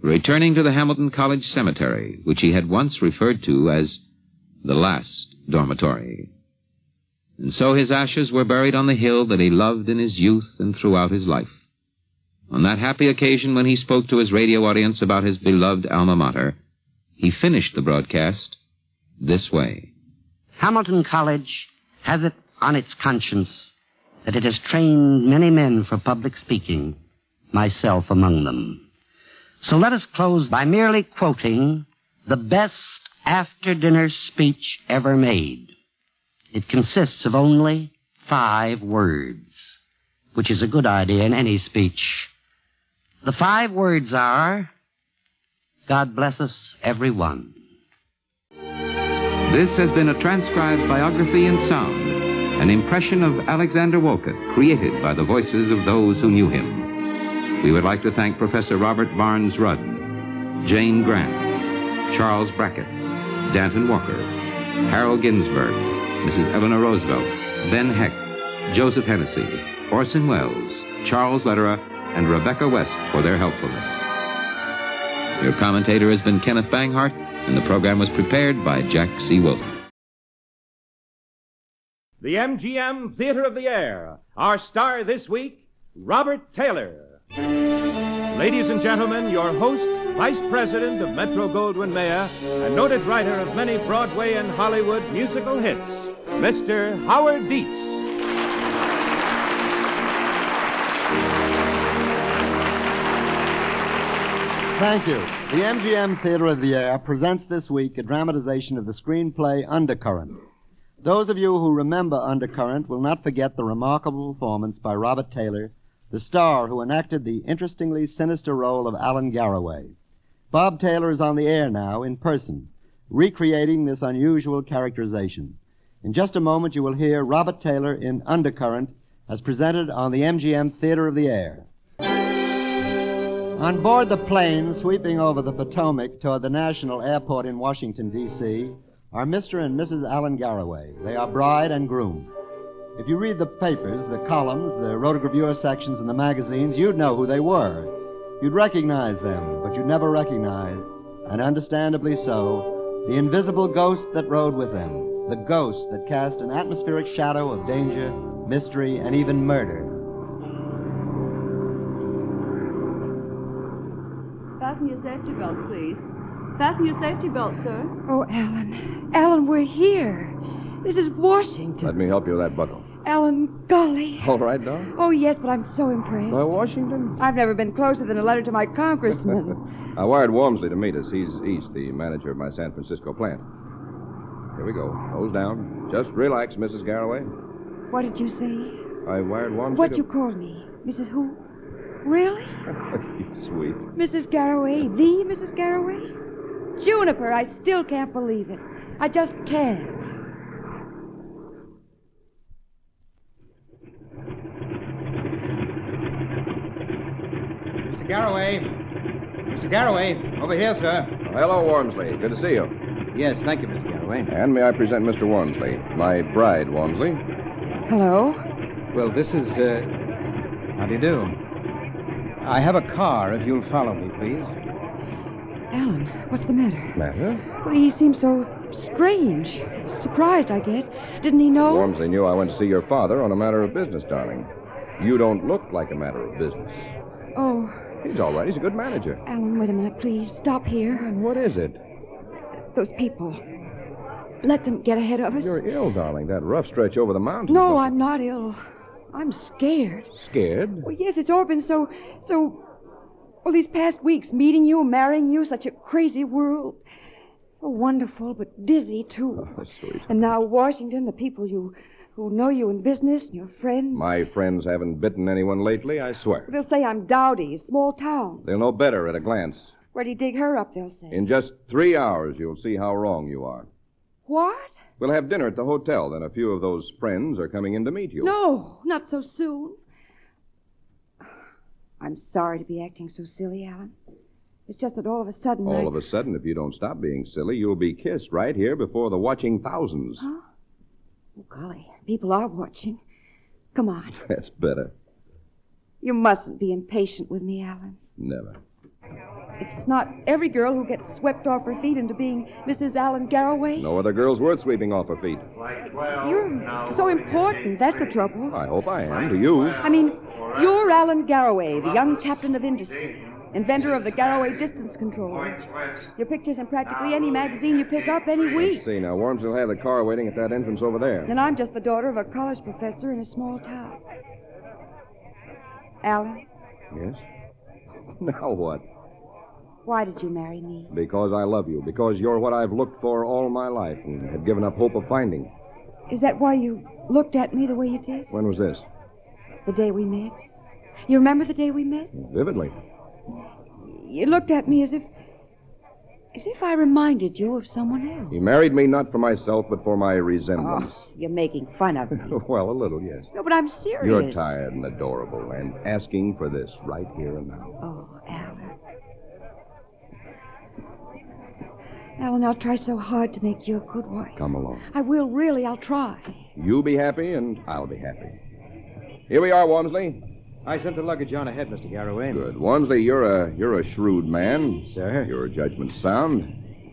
returning to the Hamilton College Cemetery, which he had once referred to as the last dormitory. And so his ashes were buried on the hill that he loved in his youth and throughout his life. On that happy occasion when he spoke to his radio audience about his beloved alma mater, he finished the broadcast this way. Hamilton College has it on its conscience that it has trained many men for public speaking, myself among them. So let us close by merely quoting the best after-dinner speech ever made. It consists of only 5 words, which is a good idea in any speech. The 5 words are, God bless us, every one. This has been a transcribed biography in sound, an impression of Alexander Woolcott, created by the voices of those who knew him. We would like to thank Professor Robert Barnes Rudd, Jane Grant, Charles Brackett, Danton Walker, Harold Ginsberg, Mrs. Eleanor Roosevelt, Ben Heck, Joseph Hennessy, Orson Welles, Charles Lederer, and Rebecca West for their helpfulness. Your commentator has been Kenneth Banghart, and the program was prepared by Jack C. Wilson. The MGM Theater of the Air. Our star this week, Robert Taylor. Ladies and gentlemen, your host, Vice President of Metro-Goldwyn-Mayer, and noted writer of many Broadway and Hollywood musical hits, Mr. Howard Dietz. Thank you. The MGM Theater of the Air presents this week a dramatization of the screenplay Undercurrent. Those of you who remember Undercurrent will not forget the remarkable performance by Robert Taylor, the star who enacted the interestingly sinister role of Alan Garraway. Bob Taylor is on the air now, in person, recreating this unusual characterization. In just a moment, you will hear Robert Taylor in Undercurrent as presented on the MGM Theater of the Air. On board the plane sweeping over the Potomac toward the National Airport in Washington, D.C., are Mr. and Mrs. Alan Garraway. They are bride and groom. If you read the papers, the columns, the rotogravure sections, and the magazines, you'd know who they were. You'd recognize them, but you'd never recognize, and understandably so, the invisible ghost that rode with them, the ghost that cast an atmospheric shadow of danger, mystery, and even murder. Fasten your safety belts, please. Fasten your safety belts, sir. Oh, Alan. Alan, we're here. This is Washington. Let me help you with that buckle. Alan, golly. All right, Doc? Oh, yes, but I'm so impressed. By Washington? I've never been closer than a letter to my congressman. I wired Walmsley to meet us. He's East, the manager of my San Francisco plant. Here we go. Nose down. Just relax, Mrs. Garraway. What did you say? I wired Walmsley What you called me? Mrs. who? Really? You sweet. Mrs. Garraway? The Mrs. Garraway? Juniper, I still can't believe it. I just can't. Mr. Garraway. Mr. Garraway. Over here, sir. Hello, Walmsley. Good to see you. Yes, thank you, Mr. Garraway. And may I present Mr. Walmsley, my bride, Walmsley. Hello? Well, this is, how do you do? I have a car, if you'll follow me, please. Alan, what's the matter? Matter? Well, he seemed so strange. Surprised, I guess. Didn't he know? Walmsley knew I went to see your father on a matter of business, darling. You don't look like a matter of business. Oh. He's all right. He's a good manager. Alan, wait a minute, please. Stop here. What is it? Those people. Let them get ahead of us. You're ill, darling. That rough stretch over the mountains. No, I'm not ill. I'm scared. Scared? Well, yes, it's all been so... Well, these past weeks, meeting you, marrying you, such a crazy world. So wonderful, but dizzy, too. Oh, that's sweet. And now Washington, the people who know you in business, and your friends. My friends haven't bitten anyone lately, I swear. They'll say I'm dowdy, small town. They'll know better at a glance. Where'd he dig her up, they'll say. In just 3 hours, you'll see how wrong you are. What? We'll have dinner at the hotel, then a few of those friends are coming in to meet you. No, not so soon. I'm sorry to be acting so silly, Alan. It's just that all of a sudden All of a sudden, if you don't stop being silly, you'll be kissed right here before the watching thousands. Huh? Oh, golly, people are watching. Come on. That's better. You mustn't be impatient with me, Alan. Never. It's not every girl who gets swept off her feet into being Mrs. Alan Garraway. No other girl's worth sweeping off her feet. You're so important, that's the trouble. I hope I am, to you. I mean, you're Alan Garraway, the young captain of industry, inventor of the Garraway distance controller. Your picture's in practically any magazine you pick up any week. Let's see, now, Worms will have the car waiting at that entrance over there. And I'm just the daughter of a college professor in a small town. Alan, Yes? Now what? why did you marry me? Because I love you. Because you're what I've looked for all my life and have given up hope of finding. Is that why you looked at me the way you did? When was this? The day we met? You remember the day we met? Vividly. You looked at me as if I reminded you of someone else. You married me not for myself, but for my resemblance. Oh, you're making fun of me. Well, a little, yes. No, but I'm serious. You're tired and adorable and asking for this right here and now. Oh, Alan. Alan, I'll try so hard to make you a good wife. Come along. I will, really. I'll try. You'll be happy and I'll be happy. Here we are, Walmsley. I sent the luggage on ahead, Mr. Garraway. Good. Walmsley, you're a shrewd man. Sir? Your judgment's sound.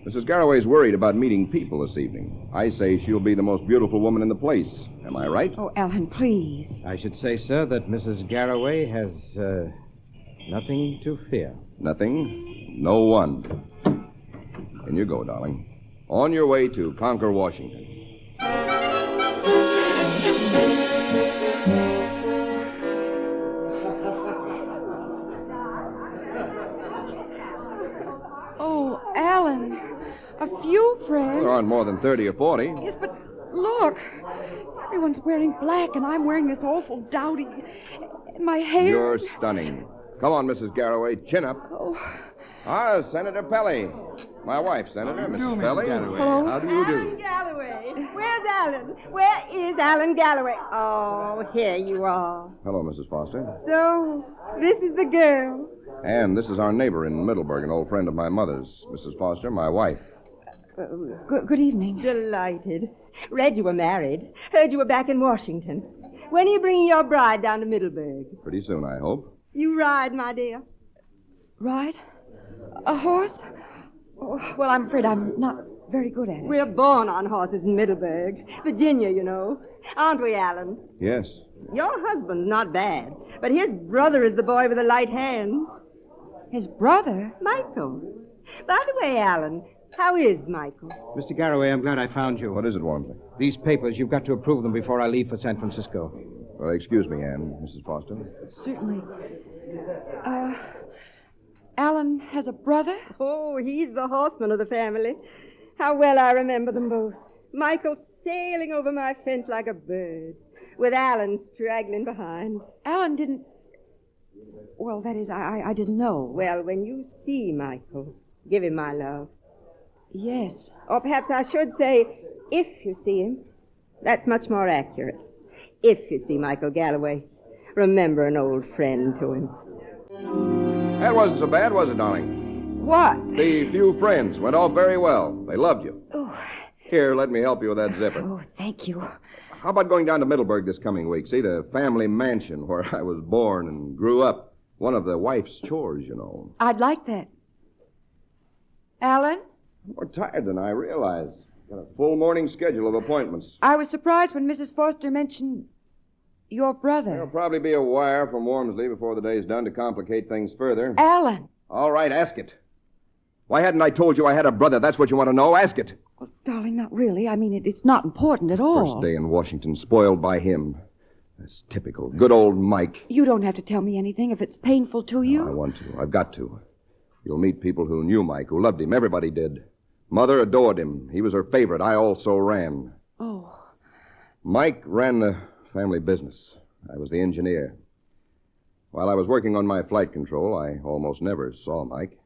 Mrs. Garraway's worried about meeting people this evening. I say she'll be the most beautiful woman in the place. Am I right? Oh, Alan, please. I should say, sir, that Mrs. Garraway has, nothing to fear. Nothing. No one. In you go, darling. On your way to conquer Washington. Oh, Alan. A few friends. There aren't more than 30 or 40. Yes, but look. Everyone's wearing black, and I'm wearing this awful dowdy. My hair. You're stunning. Come on, Mrs. Garraway. Chin up. Oh. Ah, Senator Pelly. My wife, Senator, Mrs. Pelly. Hello. How do you do? Alan Galloway. Where's Alan? Where is Alan Galloway? Oh, here you are. Hello, Mrs. Foster. So, this is the girl. And this is our neighbor in Middleburg, an old friend of my mother's, Mrs. Foster, my wife. Good evening. Delighted. Read you were married. Heard you were back in Washington. When are you bringing your bride down to Middleburg? Pretty soon, I hope. You ride, my dear. Ride? A horse? Oh, well, I'm afraid I'm not very good at it. We're born on horses in Middleburg. Virginia, you know. Aren't we, Alan? Yes. Your husband's not bad, but his brother is the boy with the light hand. His brother? Michael. By the way, Alan, how is Michael? Mr. Garraway, I'm glad I found you. What is it, Walmsley? These papers, you've got to approve them before I leave for San Francisco. Well, excuse me, Anne, Mrs. Foster. Certainly. Alan has a brother? Oh, he's the horseman of the family. How well I remember them both. Michael sailing over my fence like a bird. with Alan straggling behind. Alan didn't... Well, that is, I didn't know. Well, when you see Michael, give him my love. Yes. Or perhaps I should say, if you see him. That's much more accurate. If you see Michael Galloway, remember an old friend to him. That wasn't so bad, was it, darling? What? The few friends went off very well. They loved you. Oh. Here, let me help you with that zipper. Oh, thank you. How about going down to Middleburg this coming week? See the family mansion where I was born and grew up. One of the wife's chores, you know. I'd like that. Alan? More tired than I realize. Got a full morning schedule of appointments. I was surprised when Mrs. Foster mentioned your brother. There'll probably be a wire from Wormsley before the day's done to complicate things further. Alan! All right, ask it. Why hadn't I told you I had a brother? That's what you want to know. Ask it. Well, darling, not really. I mean, it's not important at all. First day in Washington, spoiled by him. That's typical. Good old Mike. You don't have to tell me anything if it's painful to you. No, I want to. I've got to. You'll meet people who knew Mike, who loved him. Everybody did. Mother adored him. He was her favorite. I also ran. Oh. Mike ran the family business. I was the engineer. While I was working on my flight control, I almost never saw Mike.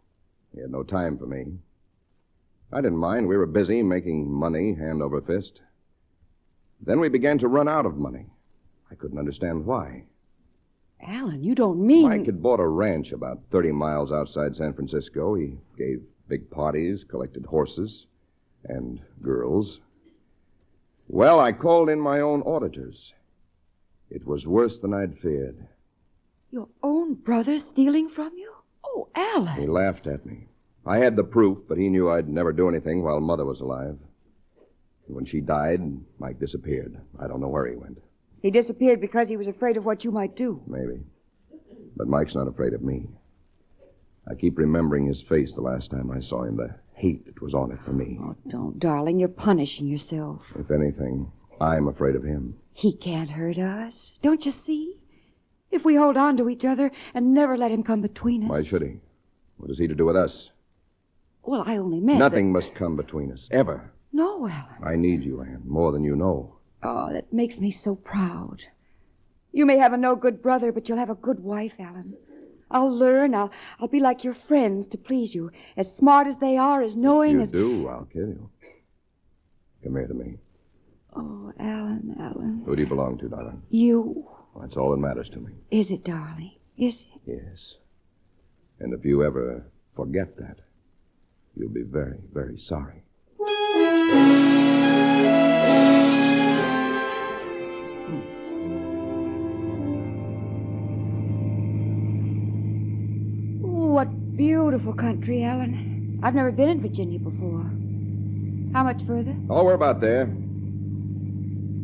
He had no time for me. I didn't mind. We were busy making money hand over fist. Then we began to run out of money. I couldn't understand why. Alan, you don't mean... Mike had bought a ranch about 30 miles outside San Francisco. He gave big parties, collected horses and girls. Well, I called in my own auditors. It was worse than I'd feared. Your own brother stealing from you? Oh, Alan. He laughed at me. I had the proof, but he knew I'd never do anything while Mother was alive. And when she died, Mike disappeared. I don't know where he went. He disappeared because he was afraid of what you might do. Maybe. But Mike's not afraid of me. I keep remembering his face the last time I saw him, the hate that was on it for me. Oh, don't, darling. You're punishing yourself. If anything, I'm afraid of him. He can't hurt us. Don't you see? If we hold on to each other and never let him come between us. Why should he? What has he to do with us? Well, I only meant Nothing must come between us, ever. No, Alan. I need you, Anne, more than you know. Oh, that makes me so proud. You may have a no-good brother, but you'll have a good wife, Alan. I'll learn. I'll be like your friends to please you. As smart as they are, as knowing If as... you do, I'll kill you. Come here to me. Oh, Alan, Alan. Who do you belong to, darling? You. Well, that's all that matters to me. Is it, darling? Is it? Yes. And if you ever forget that, you'll be very, very sorry. What beautiful country, Alan. I've never been in Virginia before. How much further? Oh, we're about there.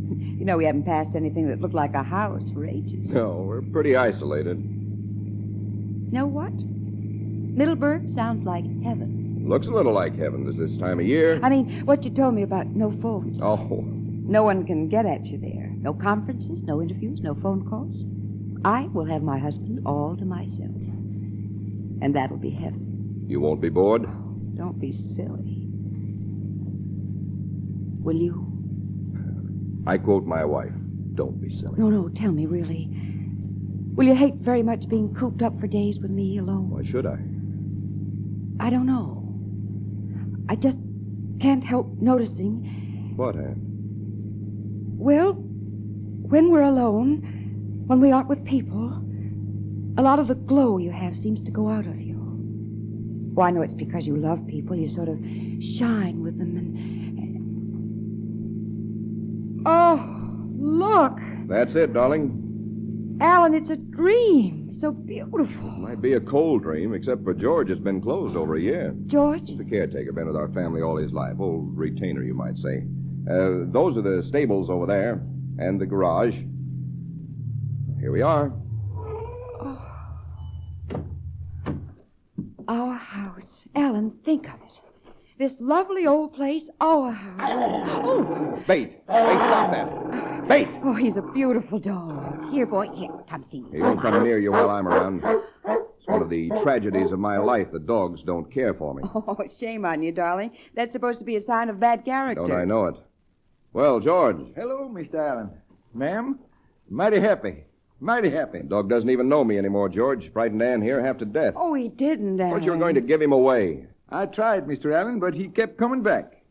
You know, we haven't passed anything that looked like a house for ages. No, we're pretty isolated. You know what? Middleburg sounds like heaven. Looks a little like heaven at this time of year. I mean, what you told me about no phones. Oh. No one can get at you there. No conferences, no interviews, no phone calls. I will have my husband all to myself. And that'll be heaven. You won't be bored? Don't be silly. Will you? I quote my wife. Don't be silly. No, tell me, really. Will you hate very much being cooped up for days with me alone? Why should I? I don't know. I just can't help noticing. What, Anne? Well, when we're alone, when we aren't with people, a lot of the glow you have seems to go out of you. Oh, I know it's because you love people. You sort of shine with them and... Oh, look! That's it, darling. Alan, it's a dream. So beautiful. It might be a cold dream, except for George. It's been closed over a year. George? He's the caretaker, been with our family all his life. Old retainer, you might say. Those are the stables over there, and the garage. Here we are. Our house. Alan, think of it. This lovely old place, our house. Oh! Bait, stop that. Bait! Oh, he's a beautiful dog. Here, boy, here, come see me. He won't come near you while I'm around. It's one of the tragedies of my life that dogs don't care for me. Oh, shame on you, darling. That's supposed to be a sign of bad character. Don't I know it? Well, George. Hello, Mr. Allen. Ma'am, Mighty happy. Mighty happy. The dog doesn't even know me anymore, George. Frightened Ann here half to death. Oh, he didn't, Alan. Thought you were going to give him away. I tried, Mr. Allen, but he kept coming back.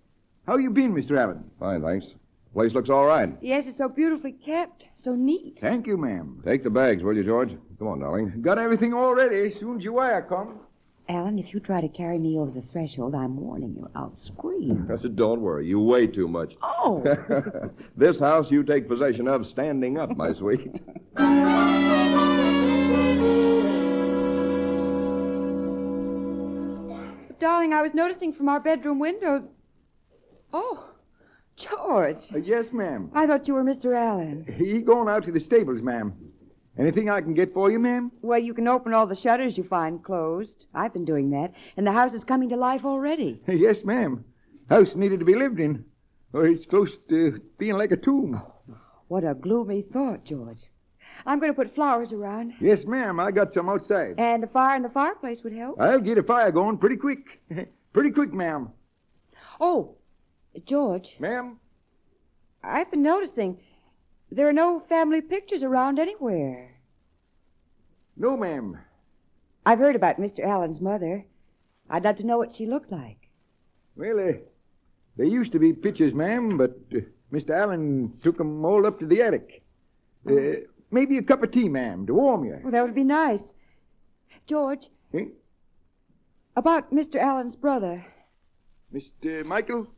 How you been, Mr. Allen? Fine, thanks. Place looks all right. Yes, it's so beautifully kept. So neat. Thank you, ma'am. Take the bags, will you, George? Come on, darling. Got everything all ready. Soon as your wire come. Alan, if you try to carry me over the threshold, I'm warning you, I'll scream. Don't worry. You weigh too much. Oh! This house you take possession of standing up, my sweet. Darling, I was noticing from our bedroom window... Oh, George. Yes, ma'am. I thought you were Mr. Allen. He going out to the stables, ma'am. Anything I can get for you, ma'am? Well, you can open all the shutters you find closed. I've been doing that, and the house is coming to life already. Yes, ma'am. House needed to be lived in, or it's close to being like a tomb. What a gloomy thought, George. I'm going to put flowers around. Yes, ma'am. I got some outside. And a fire in the fireplace would help. I'll get a fire going pretty quick. Pretty quick, ma'am. Oh, George. Ma'am? I've been noticing there are no family pictures around anywhere. No, ma'am. I've heard about Mr. Allen's mother. I'd like to know what she looked like. Well, there used to be pictures, ma'am, but Mr. Allen took 'em all up to the attic. Maybe a cup of tea, ma'am, to warm you. Well, that would be nice. George. Eh? About Mr. Allen's brother. Mr. Michael?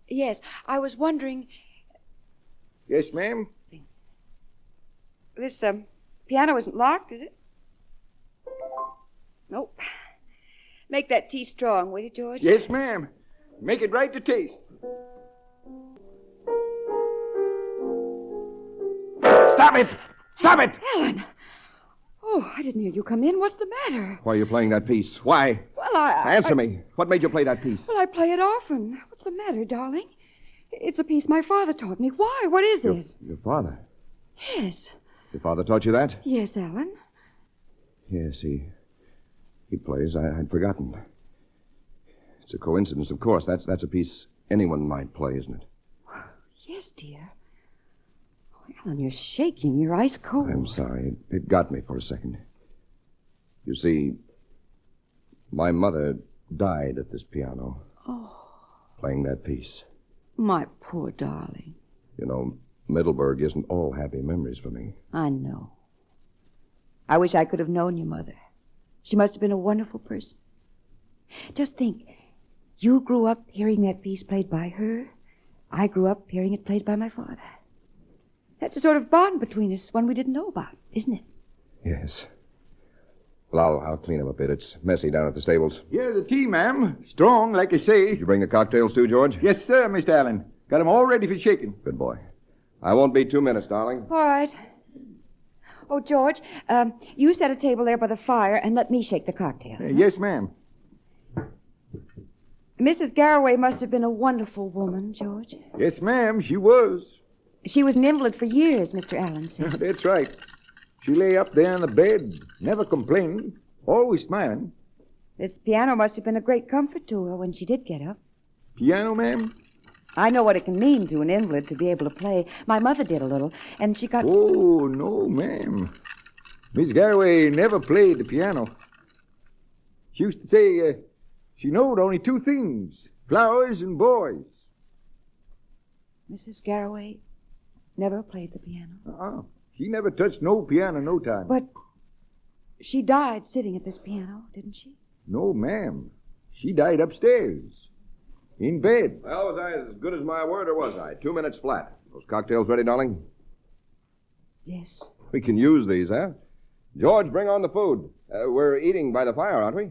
Yes, I was wondering... Yes, ma'am? This piano isn't locked, is it? Nope. Make that tea strong, will you, George? Yes, ma'am. Make it right to taste. Stop it! Stop it! Alan! Oh, I didn't hear you come in. What's the matter? Why are you playing that piece? Why? Well, Answer me. What made you play that piece? Well, I play it often. What's the matter, darling? It's a piece my father taught me. Why? What is it? Your father. Yes. Your father taught you that? Yes, Alan. Yes, he plays. I'd forgotten. It's a coincidence, of course. That's a piece anyone might play, isn't it? Yes, dear. Oh, Alan, you're shaking. You're ice cold. I'm sorry. It got me for a second. You see, my mother died at this piano. Oh. Playing that piece. My poor darling. You know, Middleburg isn't all happy memories for me. I know. I wish I could have known your mother. She must have been a wonderful person. Just think, you grew up hearing that piece played by her. I grew up hearing it played by my father. That's a sort of bond between us, one we didn't know about, isn't it? Yes. Well, I'll clean him a bit. It's messy down at the stables. Here, the tea, ma'am. Strong, like I say. Did you bring the cocktails too, George? Yes, sir, Mr. Allen. Got 'em all ready for shaking. Good boy. I won't be 2 minutes, darling. All right. Oh, George, you set a table there by the fire and let me shake the cocktails. Yes, ma'am. Mrs. Garraway must have been a wonderful woman, George. Yes, ma'am, she was. She was an invalid for years, Mr. Allen said. That's right. She lay up there in the bed, never complaining, always smiling. This piano must have been a great comfort to her when she did get up. Piano, ma'am? I know what it can mean to an invalid to be able to play. My mother did a little, and she got... Oh, no, ma'am. Miss Garraway never played the piano. She used to say she knowed only 2 things, flowers and boys. Mrs. Garraway never played the piano. She never touched no piano no time. But she died sitting at this piano, didn't she? No, ma'am. She died upstairs. In bed. Well, was I as good as my word, or was I? 2 minutes flat. Those cocktails ready, darling? Yes. We can use these, huh? George, bring on the food. We're eating by the fire, aren't we?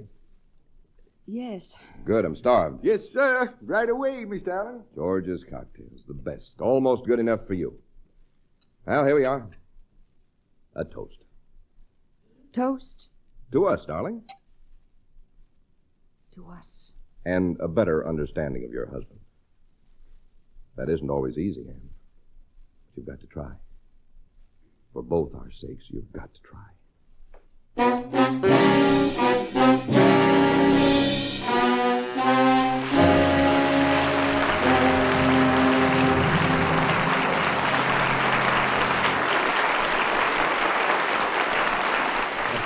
Yes. Good, I'm starved. Yes, sir. Right away, Mr. Allen. George's cocktails, the best. Almost good enough for you. Well, here we are. A toast. Toast? To us, darling. To us. And a better understanding of your husband. That isn't always easy, Anne. But you've got to try. For both our sakes, you've got to try.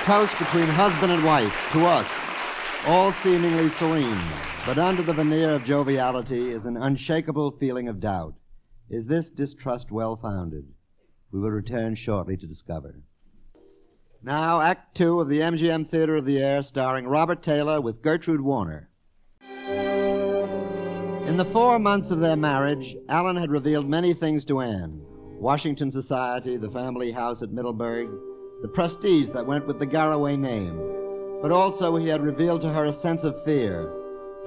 toast between husband and wife, to us, all seemingly serene, but under the veneer of joviality is an unshakable feeling of doubt. Is this distrust well-founded? We will return shortly to discover. Now, Act 2 of the MGM Theater of the Air, starring Robert Taylor with Gertrude Warner. In the 4 months of their marriage, Alan had revealed many things to Anne. Washington society, the family house at Middleburg, the prestige that went with the Garraway name. But also he had revealed to her a sense of fear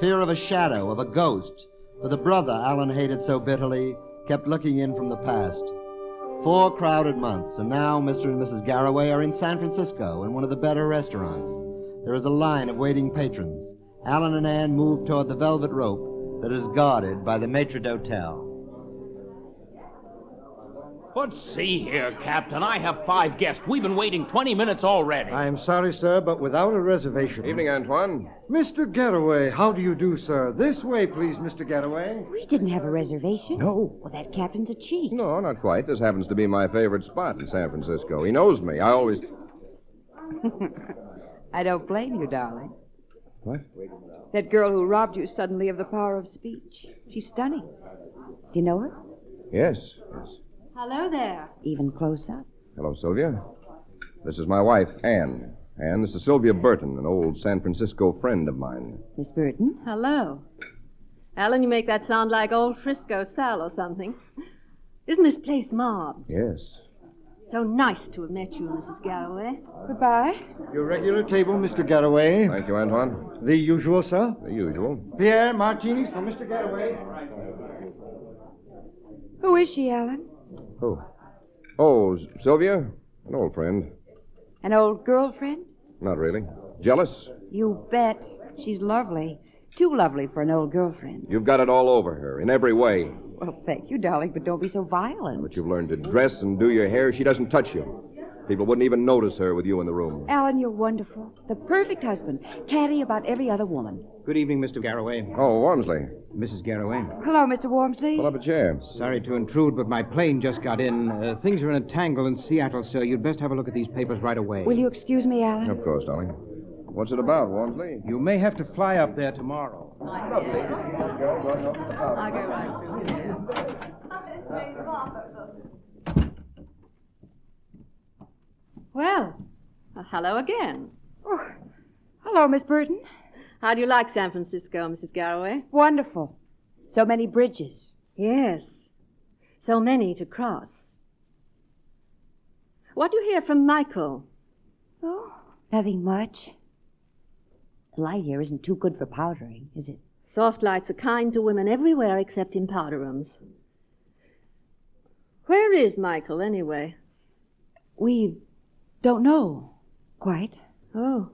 of a shadow, of a ghost, for the brother Alan hated so bitterly kept looking in from the past. 4 crowded months, and now Mr. and Mrs. Garraway are in San Francisco in one of the better restaurants. There is a line of waiting patrons. Alan and Anne move toward the velvet rope that is guarded by the maitre d'hotel. But see here, Captain, I have 5 guests. We've been waiting 20 minutes already. I am sorry, sir, but without a reservation. Evening, Antoine. Mr. Garraway, how do you do, sir? This way, please, Mr. Garraway. We didn't have a reservation. No. Well, that captain's a cheat. No, not quite. This happens to be my favorite spot in San Francisco. He knows me. I always... I don't blame you, darling. What? That girl who robbed you suddenly of the power of speech. She's stunning. Do you know her? Yes. Hello there. Even close up? Hello, Sylvia. This is my wife, Anne. Anne, this is Sylvia Burton, an old San Francisco friend of mine. Miss Burton? Hello. Alan, you make that sound like old Frisco Sal or something. Isn't this place mobbed? Yes. So nice to have met you, Mrs. Garraway. Goodbye. Your regular table, Mr. Garraway. Thank you, Antoine. The usual, sir? The usual. Pierre, martinis for Mr. Garraway. Who is she, Alan? Who? Oh, Sylvia? An old friend. An old girlfriend? Not really. Jealous? You bet. She's lovely. Too lovely for an old girlfriend. You've got it all over her, in every way. Well, thank you, darling, but don't be so violent. But you've learned to dress and do your hair. She doesn't touch you. People wouldn't even notice her with you in the room. Alan, you're wonderful. The perfect husband. Catty about every other woman. Good evening, Mr. Garraway. Oh, Wormsley. Mrs. Garraway. Hello, Mr. Wormsley. Pull up a chair. Sorry to intrude, but my plane just got in. Things are in a tangle in Seattle, sir. You'd best have a look at these papers right away. Will you excuse me, Alan? Of course, darling. What's it about, Wormsley? You may have to fly up there tomorrow. I'll go right through. Well, hello again. Oh, hello, Miss Burton. How do you like San Francisco, Mrs. Garraway? Wonderful. So many bridges. Yes. So many to cross. What do you hear from Michael? Oh, nothing much. The light here isn't too good for powdering, is it? Soft lights are kind to women everywhere except in powder rooms. Where is Michael, anyway? We don't know, quite. Oh.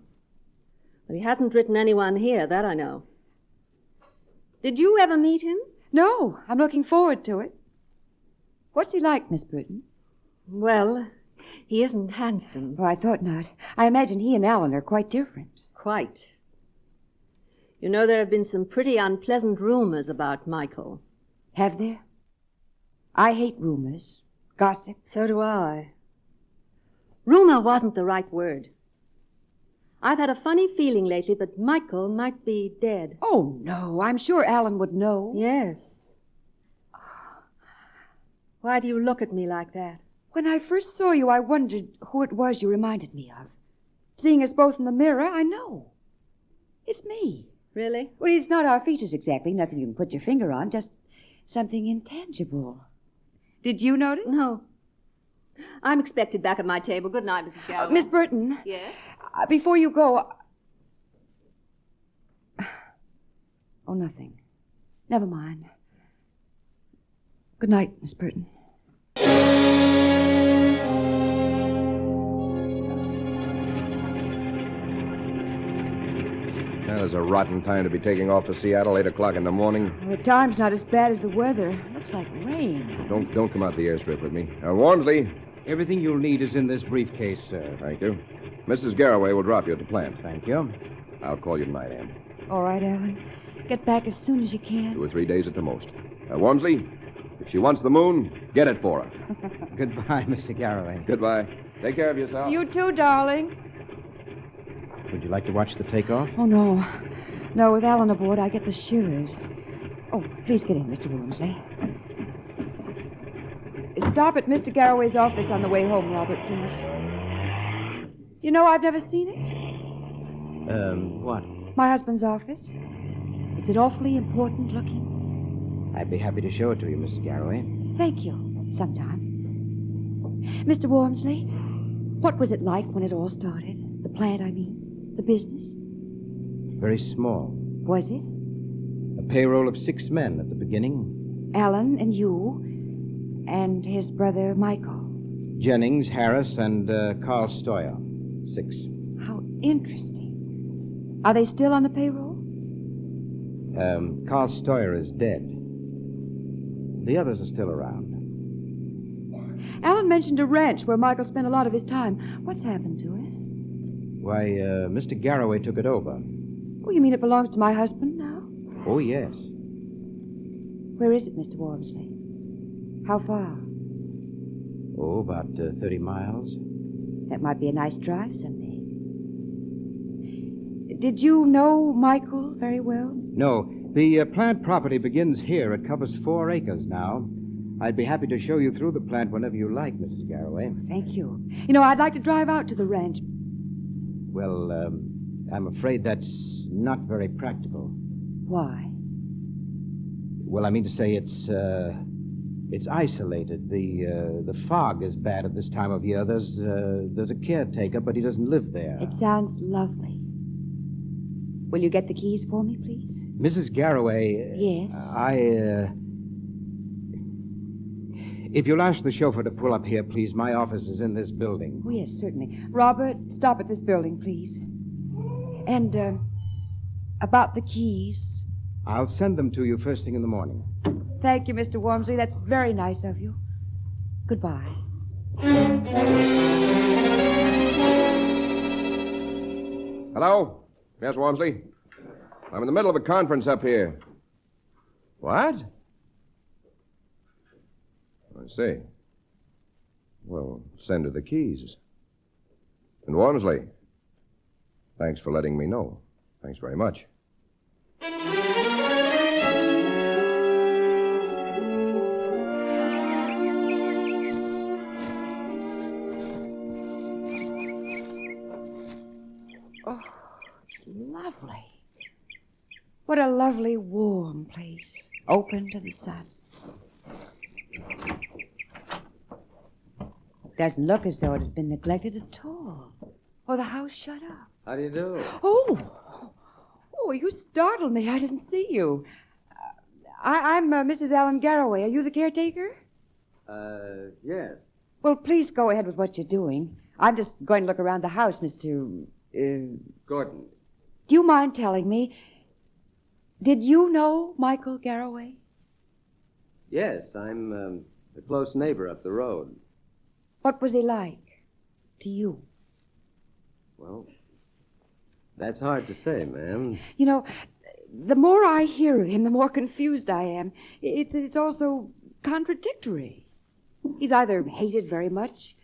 Well, he hasn't written anyone here, that I know. Did you ever meet him? No, I'm looking forward to it. What's he like, Miss Burton? Well, he isn't handsome. Oh, I thought not. I imagine he and Alan are quite different. Quite. You know, there have been some pretty unpleasant rumors about Michael. Have there? I hate rumors. Gossip. So do I. Rumor wasn't the right word. I've had a funny feeling lately that Michael might be dead. Oh, no. I'm sure Alan would know. Yes. Why do you look at me like that? When I first saw you, I wondered who it was you reminded me of. Seeing us both in the mirror, I know. It's me. Really? Well, it's not our features exactly. Nothing you can put your finger on. Just something intangible. Did you notice? No. I'm expected back at my table. Good night, Mrs. Garraway. Miss Burton. Yes? Before you go... Oh, nothing. Never mind. Good night, Miss Burton. That is a rotten time to be taking off to Seattle, 8 o'clock in the morning. Well, the time's not as bad as the weather. Looks like rain. Don't come out the airstrip with me. Wormsley. Everything you'll need is in this briefcase, sir. Thank you. Mrs. Garraway will drop you at the plant. Thank you. I'll call you tonight, Anne. All right, Alan. Get back as soon as you can. 2 or 3 days at the most. Wormsley, if she wants the moon, get it for her. Goodbye, Mr. Garraway. Goodbye. Take care of yourself. You too, darling. Would you like to watch the takeoff? Oh, no. No, with Alan aboard, I get the shivers. Oh, please get in, Mr. Wormsley. Stop at Mr. Garraway's office on the way home, Robert, please. You know, I've never seen it. What? My husband's office. Is it awfully important looking? I'd be happy to show it to you, Mrs. Garraway. Thank you. Sometime. Mr. Wormsley, what was it like when it all started? The plant, I mean. The business. Very small. Was it? A payroll of 6 men at the beginning. Alan and you, and his brother Michael. Jennings, Harris, and Carl Stoyer. 6. How interesting. Are they still on the payroll? Carl Stoyer is dead. The others are still around. Alan mentioned a ranch where Michael spent a lot of his time. What's happened to it? Why, Mr. Garraway took it over. Oh, you mean it belongs to my husband now? Oh, yes. Where is it, Mr. Wormsley? How far? Oh, about 30 miles. That might be a nice drive someday. Did you know Michael very well? No, the plant property begins here. It covers 4 acres now. I'd be happy to show you through the plant whenever you like, Mrs. Garraway. Thank you. You know, I'd like to drive out to the ranch. Well, I'm afraid that's not very practical. Why? Well, I mean to say it's isolated. The fog is bad at this time of year. There's a caretaker, but he doesn't live there. It sounds lovely. Will you get the keys for me, please? Mrs. Garraway. Yes? If you'll ask the chauffeur to pull up here, please. My office is in this building. Oh, yes, certainly. Robert, stop at this building, please. And, about the keys. I'll send them to you first thing in the morning. Thank you, Mr. Wormsley. That's very nice of you. Goodbye. Hello? Yes, Wormsley? I'm in the middle of a conference up here. What? I see. Well, send her the keys. And Wormsley, thanks for letting me know. Thanks very much. Oh, it's lovely. What a lovely, warm place. Open to the sun. Doesn't look as though it had been neglected at all. Or the house shut up. How do you do? Oh, you startled me. I didn't see you. I'm Mrs. Alan Garraway. Are you the caretaker? Yes. Well, please go ahead with what you're doing. I'm just going to look around the house, Mr. Gordon. Do you mind telling me, did you know Michael Garraway? Yes, I'm a close neighbor up the road. What was he like to you? Well, that's hard to say, ma'am. You know, the more I hear of him, the more confused I am. It's also contradictory. He's either hated very much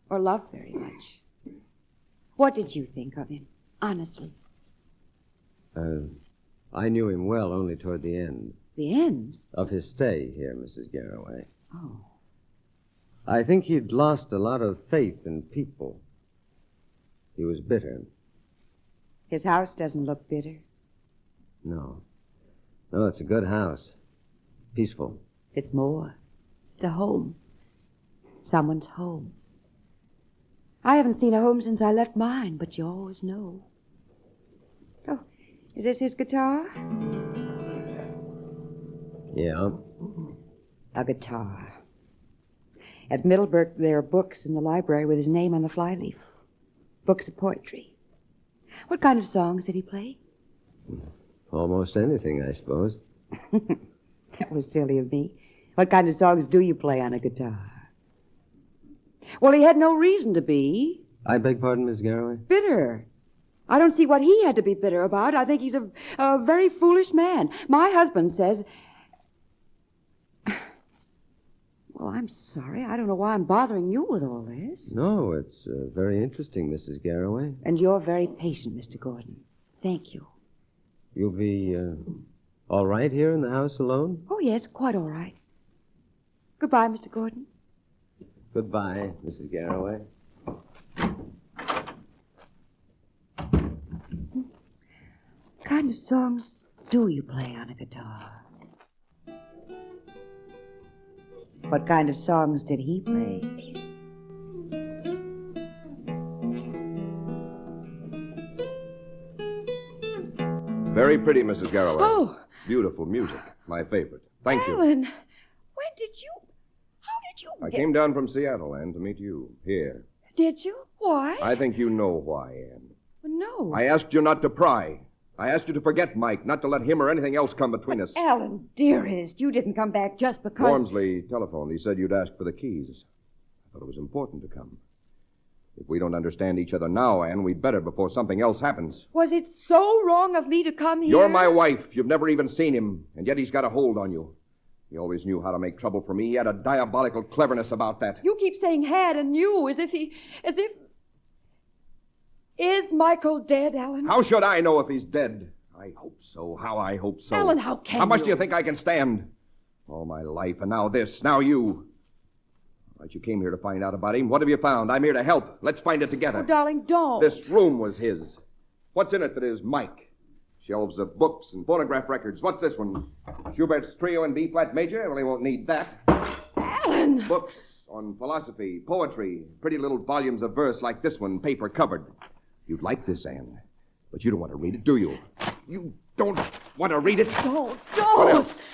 or loved very much. What did you think of him, honestly? I knew him well only toward the end. The end? Of his stay here, Mrs. Garraway. Oh. I think he'd lost a lot of faith in people. He was bitter. His house doesn't look bitter. No. No, it's a good house. Peaceful. It's more. It's a home. Someone's home. I haven't seen a home since I left mine, but you always know. Oh, is this his guitar? Yeah. A guitar. At Middleburg, there are books in the library with his name on the flyleaf. Books of poetry. What kind of songs did he play? Almost anything, I suppose. That was silly of me. What kind of songs do you play on a guitar? Well, he had no reason to be. I beg pardon, Miss Garraway? Bitter. I don't see what he had to be bitter about. I think he's a very foolish man. My husband says... Well, I'm sorry. I don't know why I'm bothering you with all this. No, it's very interesting, Mrs. Garraway. And you're very patient, Mr. Gordon. Thank you. You'll be all right here in the house alone? Oh, yes, quite all right. Goodbye, Mr. Gordon. Goodbye, Mrs. Garraway. What kind of songs do you play on a guitar? What kind of songs did he play? Very pretty, Mrs. Garraway. Oh. Beautiful music. My favorite. Thank you. Alan, when did you... How did you I get... came down from Seattle, Anne, to meet you here. Did you? Why? I think you know why, Anne. No. I asked you not to pry. I asked you to forget Mike, not to let him or anything else come between us. Alan, dearest, you didn't come back just because... Wormsley telephoned. He said you'd asked for the keys. I thought it was important to come. If we don't understand each other now, Anne, we'd better before something else happens. Was it so wrong of me to come here? You're my wife. You've never even seen him, and yet he's got a hold on you. He always knew how to make trouble for me. He had a diabolical cleverness about that. You keep saying had and knew as if... Is Michael dead, Alan? How should I know if he's dead? I hope so. How I hope so. Alan, how can How much you? do you think I can stand? All my life, and now this, now you. All right, you came here to find out about him. What have you found? I'm here to help. Let's find it together. Oh, darling, don't. This room was his. What's in it that is Mike? Shelves of books and phonograph records. What's this one? Schubert's Trio in B-flat major? Well, he won't need that. Alan! Books on philosophy, poetry, pretty little volumes of verse like this one, paper covered. You'd like this, Anne, but you don't want to read it, do you? You don't want to read it? Don't. What else?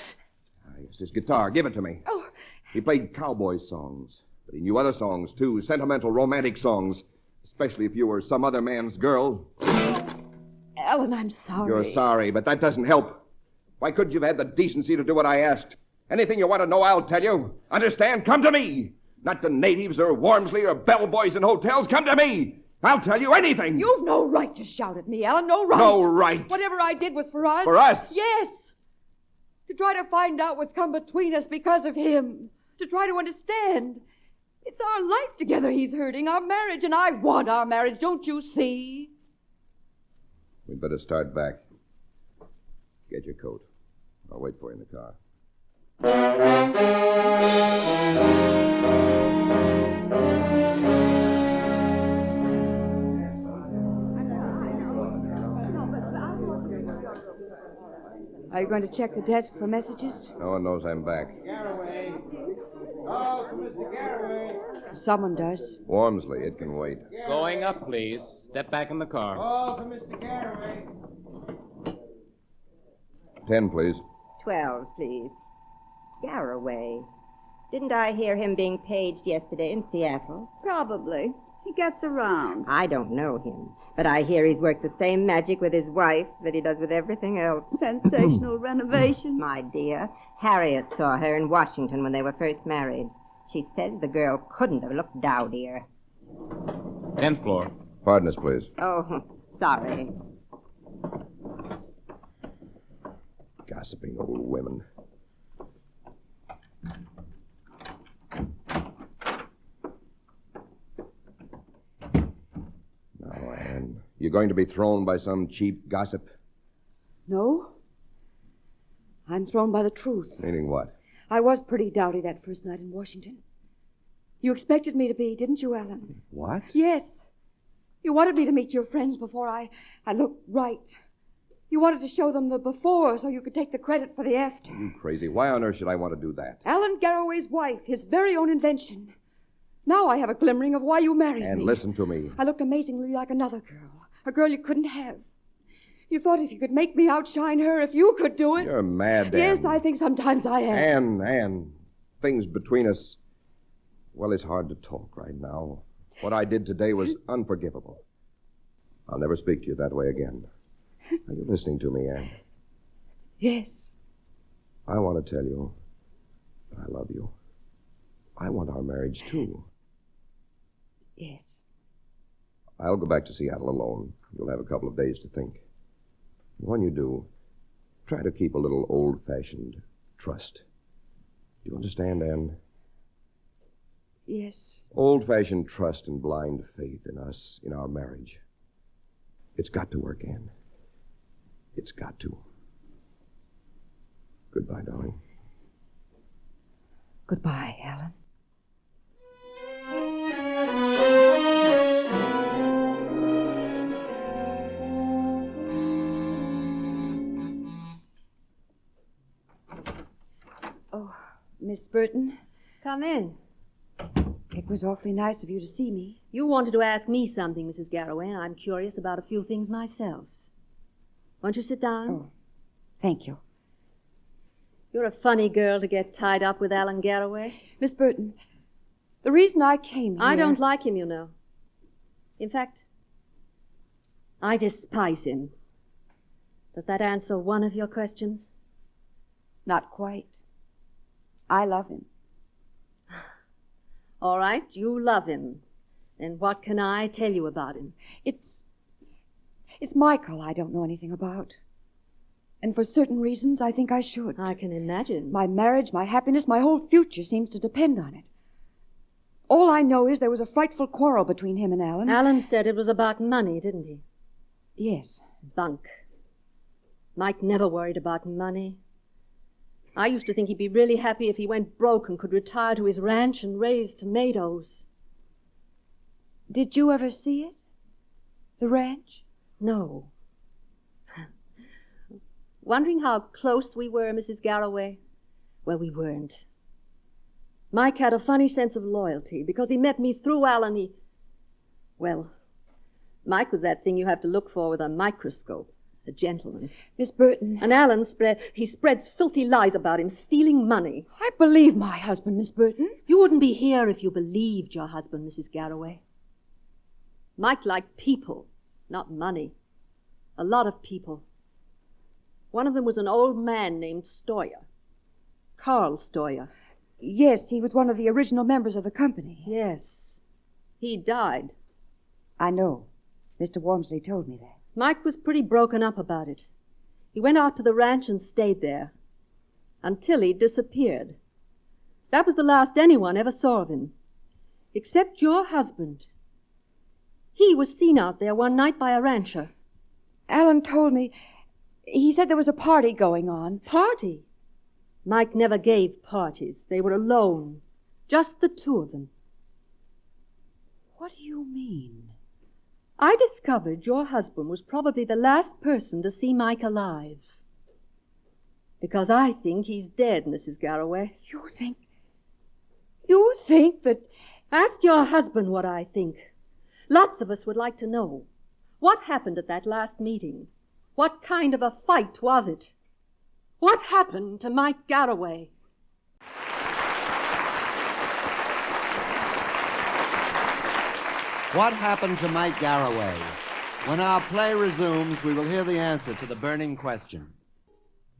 Here's his guitar. Give it to me. Oh. He played cowboy songs, but he knew other songs, too. Sentimental, romantic songs, especially if you were some other man's girl. Alan, I'm sorry. You're sorry, but that doesn't help. Why couldn't you have had the decency to do what I asked? Anything you want to know, I'll tell you. Understand? Come to me. Not to natives or Wormsley or bellboys in hotels. Come to me. I'll tell you anything. You've no right to shout at me, Alan. No right. No right. Whatever I did was for us. For us? Yes. To try to find out what's come between us because of him. To try to understand. It's our life together he's hurting, our marriage, and I want our marriage, don't you see? We'd better start back. Get your coat. I'll wait for you in the car. Are you going to check the desk for messages? No one knows I'm back. Garraway. Oh, Mr. Garraway. Someone does. Wormsley, it can wait. Going up, please. Step back in the car. Oh, for Mr. Garraway. 10, please. 12, please. Garraway. Didn't I hear him being paged yesterday in Seattle? Probably. He gets around. I don't know him, but I hear he's worked the same magic with his wife that he does with everything else. Sensational renovation. My dear, Harriet saw her in Washington when they were first married. She says the girl couldn't have looked dowdier. 10th floor. Pardon us, please. Oh, sorry. Gossiping old women. Now, Anne, you're going to be thrown by some cheap gossip? No. I'm thrown by the truth. Meaning what? I was pretty dowdy that first night in Washington. You expected me to be, didn't you, Alan? What? Yes. You wanted me to meet your friends before I looked right. You wanted to show them the before so you could take the credit for the after. You crazy. Why on earth should I want to do that? Alan Garraway's wife, his very own invention. Now I have a glimmering of why you married me. And listen to me. I looked amazingly like another girl. A girl you couldn't have. You thought if you could make me outshine her, if you could do it. You're mad, Anne. Yes, I think sometimes I am. Anne, things between us... Well, it's hard to talk right now. What I did today was unforgivable. I'll never speak to you that way again. Are you listening to me, Anne? Yes. I want to tell you I love you. I want our marriage, too. Yes. I'll go back to Seattle alone. You'll have a couple of days to think. When you do, try to keep a little old-fashioned trust. Do you understand, Anne? Yes. Old-fashioned trust and blind faith in us, in our marriage. It's got to work, Anne. It's got to. Goodbye, darling. Goodbye, Alan. Oh, Miss Burton. Come in. It was awfully nice of you to see me. You wanted to ask me something, Mrs. Garraway, and I'm curious about a few things myself. Won't you sit down? Oh, thank you. You're a funny girl to get tied up with Alan Garraway. Miss Burton, the reason I came here... I don't like him, you know. In fact, I despise him. Does that answer one of your questions? Not quite. I love him. All right, you love him. Then what can I tell you about him? It's Michael I don't know anything about. And for certain reasons, I think I should. I can imagine. My marriage, my happiness, my whole future seems to depend on it. All I know is there was a frightful quarrel between him and Alan. Alan said it was about money, didn't he? Yes. Bunk. Mike never worried about money. I used to think he'd be really happy if he went broke and could retire to his ranch and raise tomatoes. Did you ever see it? The ranch? No. Wondering how close we were, Mrs. Garraway? Well, we weren't. Mike had a funny sense of loyalty. Because he met me through Alan, Well, Mike was that thing you have to look for with a microscope. A gentleman. Miss Burton. And Alan spreads filthy lies about him stealing money. I believe my husband, Miss Burton. You wouldn't be here if you believed your husband, Mrs. Garraway. Mike liked people, not money. A lot of people. One of them was an old man named Stoyer. Carl Stoyer. Yes, he was one of the original members of the company. Yes. He died. I know. Mr. Wormsley told me that. Mike was pretty broken up about it. He went out to the ranch and stayed there. Until he disappeared. That was the last anyone ever saw of him. Except your husband. He was seen out there one night by a rancher. Alan told me... He said there was a party going on. Party? Mike never gave parties. They were alone. Just the two of them. What do you mean? I discovered your husband was probably the last person to see Mike alive. Because I think he's dead, Mrs. Garraway. You think that... Ask your husband what I think. Lots of us would like to know. What happened at that last meeting? What kind of a fight was it? What happened to Mike Garraway? What happened to Mike Garraway? When our play resumes, we will hear the answer to the burning question.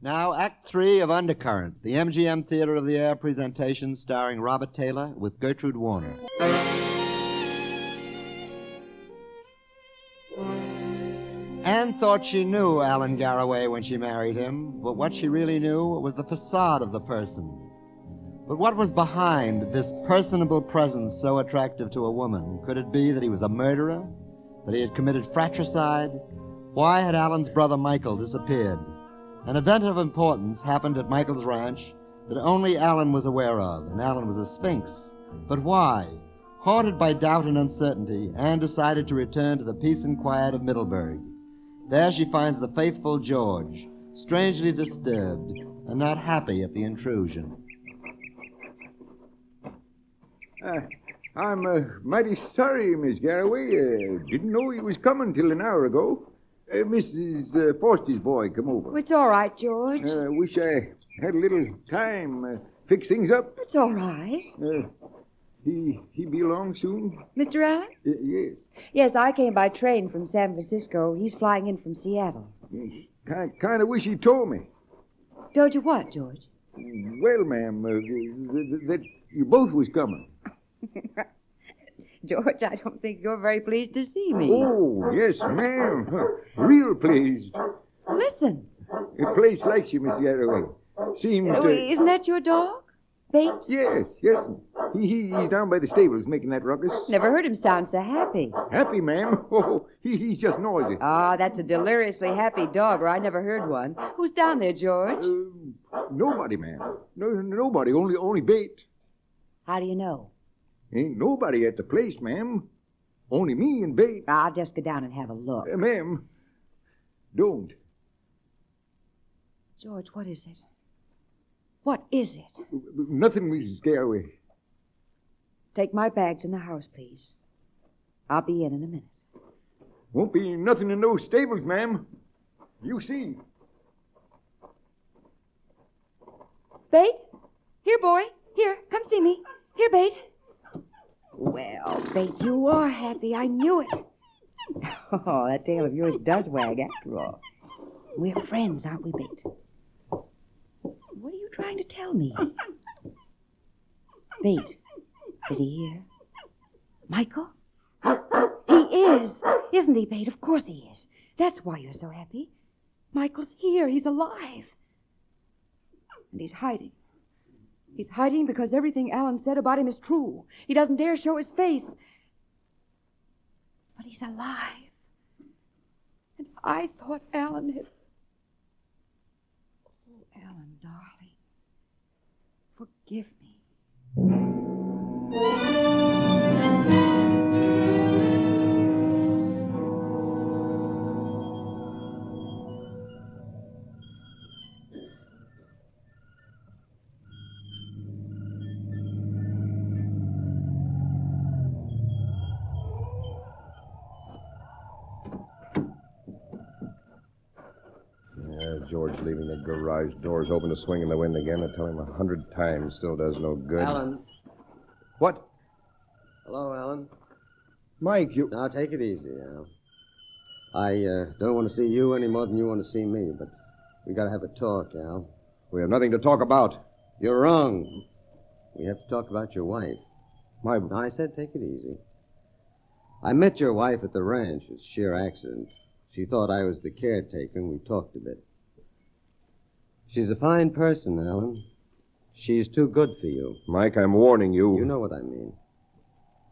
Now, Act 3 of Undercurrent, the MGM Theater of the Air presentation starring Robert Taylor with Gertrude Warner. Anne thought she knew Alan Garraway when she married him, but what she really knew was the facade of the person. But what was behind this personable presence so attractive to a woman? Could it be that he was a murderer? That he had committed fratricide? Why had Alan's brother Michael disappeared? An event of importance happened at Michael's ranch that only Alan was aware of, and Alan was a sphinx. But why? Haunted by doubt and uncertainty, Anne decided to return to the peace and quiet of Middleburg. There she finds the faithful George, strangely disturbed and not happy at the intrusion. I'm mighty sorry, Miss Garraway. Didn't know he was coming till an hour ago. Mrs. Foster's boy come over. It's all right, George. Wish I had a little time. Fix things up. It's all right. He be along soon? Mr. Allen? Yes. Yes, I came by train from San Francisco. He's flying in from Seattle. Kind of wish he told me. Told you what, George? Well, ma'am, that you both was coming. George, I don't think you're very pleased to see me. Oh, yes, ma'am. Real pleased. Listen. A place likes you, Miss Garraway. Seems to... Isn't that your dog? Bait? Yes, ma'am. He's down by the stables making that ruckus. Never heard him sound so happy. Happy, ma'am? Oh, he's just noisy. Ah, that's a deliriously happy dog, or I never heard one. Who's down there, George? Nobody, ma'am. Nobody, only Bait. How do you know? Ain't nobody at the place, ma'am. Only me and Bait. I'll just go down and have a look. Ma'am, don't. George, what is it? What is it? Nothing, Mrs. Garraway. Take my bags in the house, please. I'll be in a minute. Won't be nothing in those stables, ma'am. You see. Bait? Here, boy. Here, come see me. Here, Bait. Well, Bait, you are happy. I knew it. Oh, that tail of yours does wag after all. We're friends, aren't we, Bait? What are you trying to tell me? Bait, is he here? Michael? He is. Isn't he, Bait? Of course he is. That's why you're so happy. Michael's here. He's alive. And he's hiding. He's hiding because everything Alan said about him is true. He doesn't dare show his face. But he's alive. And I thought Alan had... Oh, Alan, darling. Forgive me. George leaving the garage doors open to swing in the wind again. I tell him 100 times, still does no good. Alan. What? Hello, Alan. Mike, you... Now, take it easy, Al. I don't want to see you any more than you want to see me, but we got to have a talk, Al. We have nothing to talk about. You're wrong. We have to talk about your wife. No, I said take it easy. I met your wife at the ranch. It's sheer accident. She thought I was the caretaker, and we talked a bit. She's a fine person, Alan. She's too good for you. Mike, I'm warning you. You know what I mean.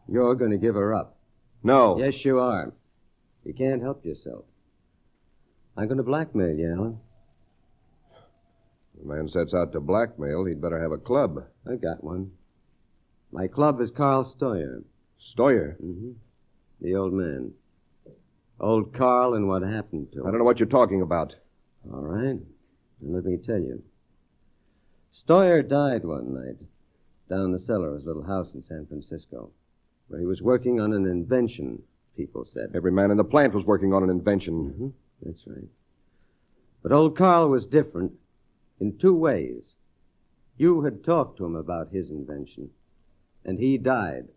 You're going to give her up. No. Yes, you are. You can't help yourself. I'm going to blackmail you, Alan. If a man sets out to blackmail, he'd better have a club. I got one. My club is Carl Stoyer. Stoyer? Mm-hmm. The old man. Old Carl and what happened to him. I don't know what you're talking about. All right. Then let me tell you. Stoyer died one night down the cellar of his little house in San Francisco, where he was working on an invention, people said. Every man in the plant was working on an invention. Mm-hmm. That's right. But old Carl was different in two ways. You had talked to him about his invention, and he died.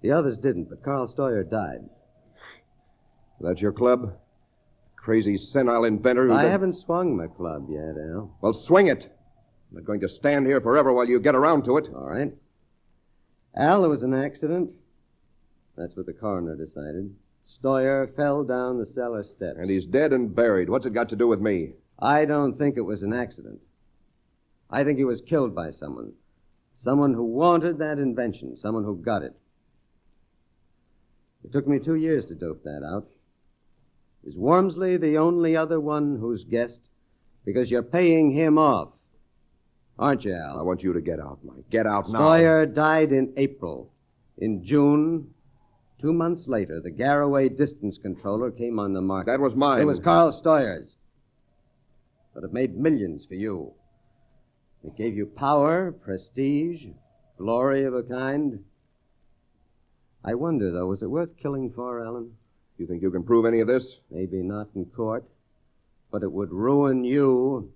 The others didn't, but Carl Stoyer died. That's your club? Crazy, senile inventor who... I haven't swung my club yet, Al. Well, swing it. I'm not going to stand here forever while you get around to it. All right. Al, there was an accident. That's what the coroner decided. Stoyer fell down the cellar steps. And he's dead and buried. What's it got to do with me? I don't think it was an accident. I think he was killed by someone. Someone who wanted that invention. Someone who got it. It took me 2 years to dope that out. Is Wormsley the only other one who's guessed? Because you're paying him off. Aren't you, Al? I want you to get out, Mike. Get out now. Stoyer died in April. In June, 2 months later, the Garraway distance controller came on the market. That was mine. It was Carl Stoyer's. But it made millions for you. It gave you power, prestige, glory of a kind. I wonder, though, was it worth killing for, Alan? You think you can prove any of this? Maybe not in court, but it would ruin you.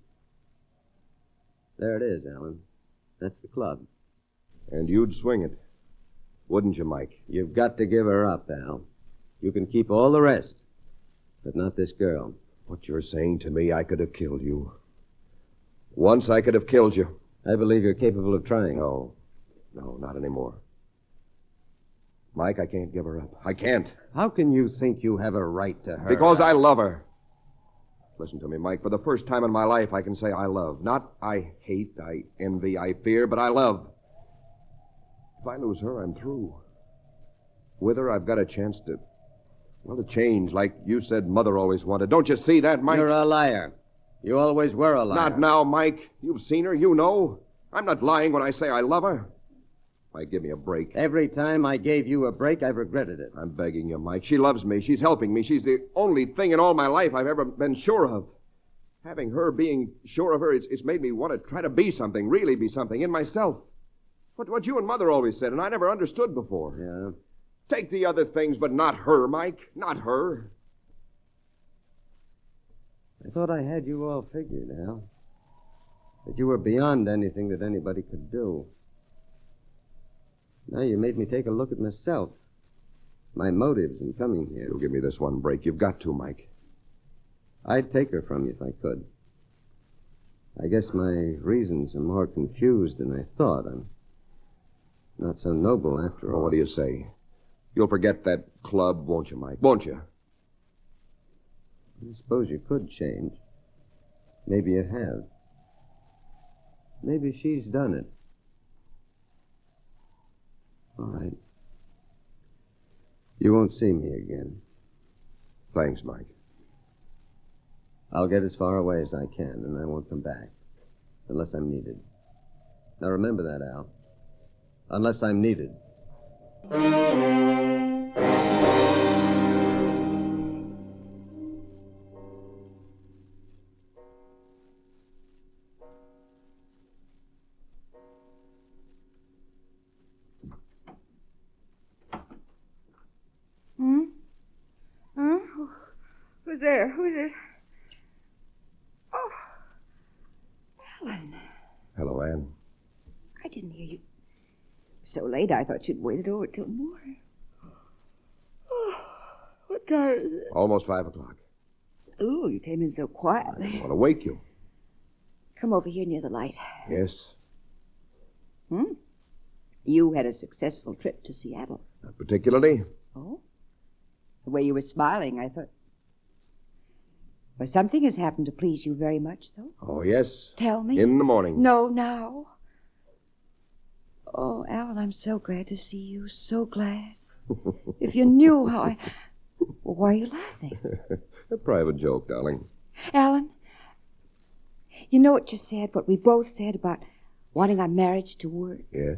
There it is, Alan. That's the club. And you'd swing it, wouldn't you, Mike? You've got to give her up, Al. You can keep all the rest, but not this girl. What you're saying to me, I could have killed you. Once I could have killed you. I believe you're capable of trying. No, not anymore. Mike, I can't give her up. I can't. How can you think you have a right to her? Because I love her. Listen to me, Mike. For the first time in my life, I can say I love. Not I hate, I envy, I fear, but I love. If I lose her, I'm through. With her, I've got a chance to change, like you said Mother always wanted. Don't you see that, Mike? You're a liar. You always were a liar. Not now, Mike. You've seen her. You know. I'm not lying when I say I love her. Mike, give me a break. Every time I gave you a break, I've regretted it. I'm begging you, Mike. She loves me. She's helping me. She's the only thing in all my life I've ever been sure of. Having her, being sure of her, it's made me want to try to be something, really be something, in myself. What you and Mother always said, and I never understood before. Yeah? Take the other things, but not her, Mike. Not her. I thought I had you all figured, Al. That you were beyond anything that anybody could do. Now you made me take a look at myself. My motives in coming here. You'll give me this one break. You've got to, Mike. I'd take her from you if I could. I guess my reasons are more confused than I thought. I'm not so noble after all. Well, what do you say? You'll forget that club, won't you, Mike? Won't you? I suppose you could change. Maybe you have. Maybe she's done it. All right. You won't see me again. Thanks, Mike. I'll get as far away as I can, and I won't come back. Unless I'm needed. Now remember that, Al. Unless I'm needed. Who's there? Who is it? Oh, Ellen. Hello, Anne. I didn't hear you. So late, I thought you'd waited over till morning. Oh, what time is it? Almost 5 o'clock. Oh, you came in so quietly. I want to wake you. Come over here near the light. Yes? You had a successful trip to Seattle. Not particularly. Oh? The way you were smiling, I thought. Well, something has happened to please you very much, though. Oh, yes. Tell me. In the morning. No, now. Oh, Alan, I'm so glad to see you. So glad. If you knew how I... Well, why are you laughing? A private joke, darling. Alan, you know what you said, what we both said about wanting our marriage to work? Yes?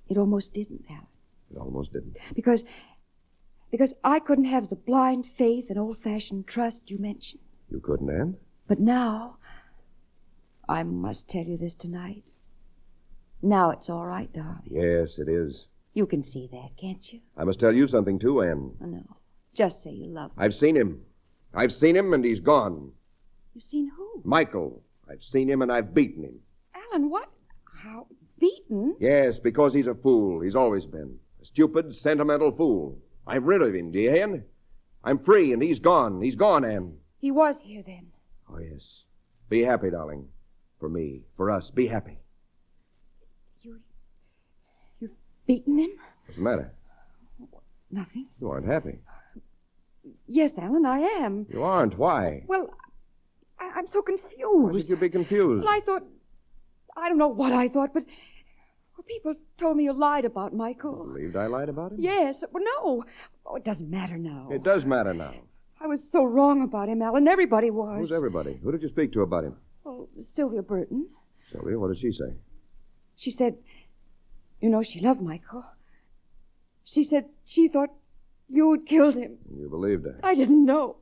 It almost didn't, Alan. It almost didn't. Because I couldn't have the blind faith and old-fashioned trust you mentioned. You couldn't, Anne? But now, I must tell you this tonight. Now it's all right, darling. Yes, it is. You can see that, can't you? I must tell you something, too, Anne. Oh, no. Just say you love him. I've seen him. I've seen him, and he's gone. You've seen who? Michael. I've seen him, and I've beaten him. Alan, what? How? Beaten? Yes, because he's a fool. He's always been. A stupid, sentimental fool. I'm rid of him, do you, Anne? I'm free, and he's gone. He's gone, Anne. He was here then. Oh, yes. Be happy, darling. For me, for us, be happy. You've beaten him? What's the matter? Nothing. You aren't happy. Yes, Alan, I am. You aren't. Why? Well, I'm so confused. Why should you be confused? Well, I don't know what I thought, but people told me you lied about Michael. You believed I lied about him? Yes. Well, no. Oh, it doesn't matter now. It does matter now. I was so wrong about him, Alan. Everybody was. Who's everybody? Who did you speak to about him? Well, Sylvia Burton. Sylvia, what did she say? She said, you know, she loved Michael. She said she thought you had killed him. You believed her. I didn't know.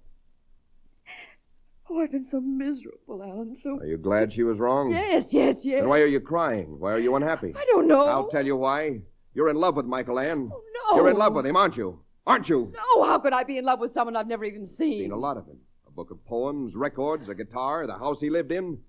Oh, I've been so miserable, Alan, so... Are you glad she was wrong? Yes, yes, yes. Then why are you crying? Why are you unhappy? I don't know. I'll tell you why. You're in love with Michael, Anne. Oh, no. You're in love with him, aren't you? Aren't you? No, how could I be in love with someone I've never even seen? Seen a lot of him. A book of poems, records, a guitar, the house he lived in.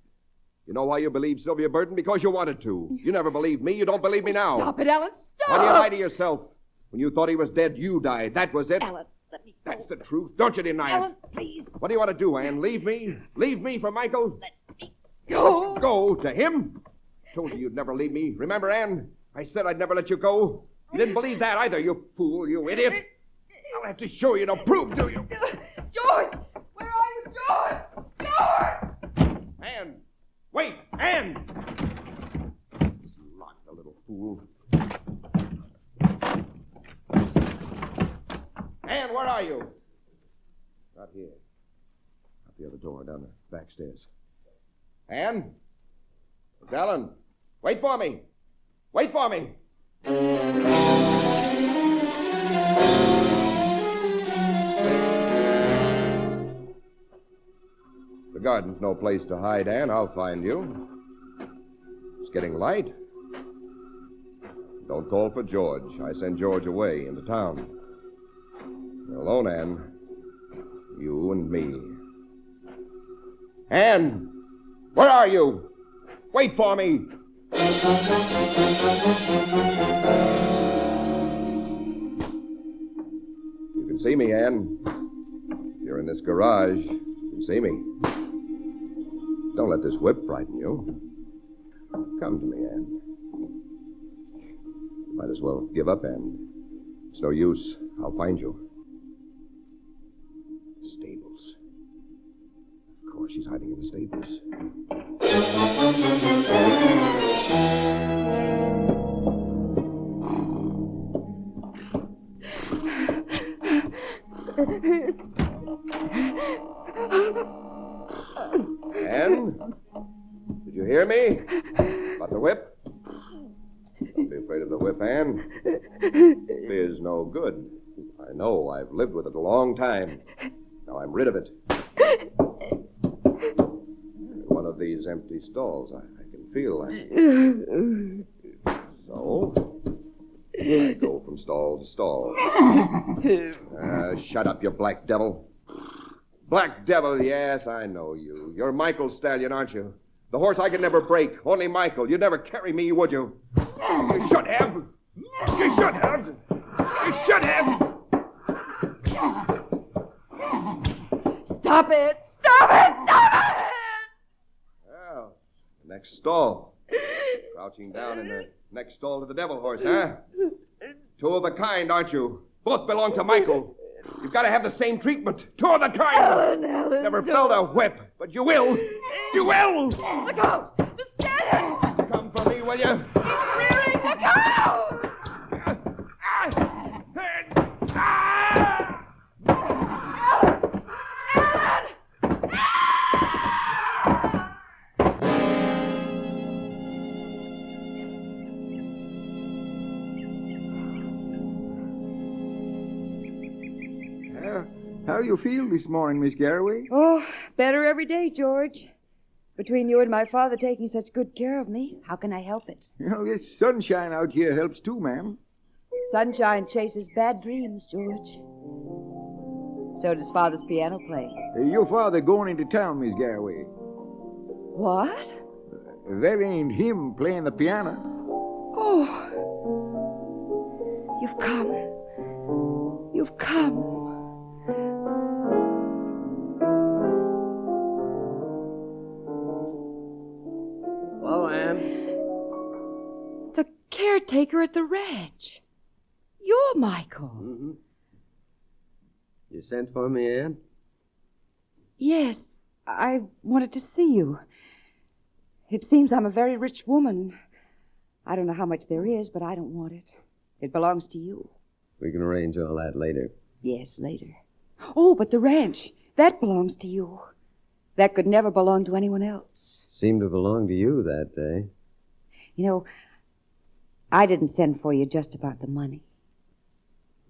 You know why you believed Sylvia Burton? Because you wanted to. You never believed me. You don't believe me now. Stop it, Alan. Stop! Why do you lie to yourself? When you thought he was dead, you died. That was it. Alan, let me go. That's the truth. Don't you deny Alan, it. please. What do you want to do, Anne? Leave me? Leave me for Michael? Let me go. Let you go to him? I told you you'd never leave me. Remember, Anne? I said I'd never let you go. You didn't believe that either, you fool, you idiot. I'll have to show you to prove to you. George! Where are you, George? George! Anne! Wait! Anne! Locked, the little fool. where are you? Not here. Out the other door, down the back stairs. Ann? It's Ellen. Wait for me. Wait for me. The garden's no place to hide, Ann. I'll find you. It's getting light. Don't call for George. I send George away into town. You're alone, Ann. You and me. Ann! Where are you? Wait for me! You can see me, Ann. If you're in this garage, you can see me. Don't let this whip frighten you. Come to me, Ann. Might as well give up, Ann. It's no use. I'll find you. Stables. Of course, she's hiding in the stables. Ann? Did you hear me? About the whip? Don't be afraid of the whip, Ann. Fear's no good. I know. I've lived with it a long time. Now I'm rid of it. One of these empty stalls. I can feel that. So, I go from stall to stall. Shut up, you black devil. Black devil, yes, I know you. You're Michael's stallion, aren't you? The horse I could never break. Only Michael. You'd never carry me, would you? You should have. You should have. You should have. Stop it! Stop it! Stop it! Well, next stall. Crouching down in the next stall to the devil horse, huh? Two of a kind, aren't you? Both belong to Michael. You've got to have the same treatment. Two of the kind. Ellen, never felt a whip, but you will. You will. Look out! The stallion! Come for me, will you? He's rearing! Look out! How you feel this morning, Miss Garraway? Oh, better every day, George. Between you and my father taking such good care of me, how can I help it? You know, this sunshine out here helps too, ma'am. Sunshine chases bad dreams, George. So does Father's piano playing. Your father going into town, Miss Garraway. What? That ain't him playing the piano. Oh, you've come. You've come. Hello, Ann. The caretaker at the ranch. You're Michael. Mm-hmm. You sent for me, Ann? Yes, I wanted to see you. It seems I'm a very rich woman. I don't know how much there is, but I don't want it. It belongs to you. We can arrange all that later. Yes, later. Oh, but the ranch, that belongs to you. That could never belong to anyone else. Seemed to belong to you that day. You know, I didn't send for you just about the money.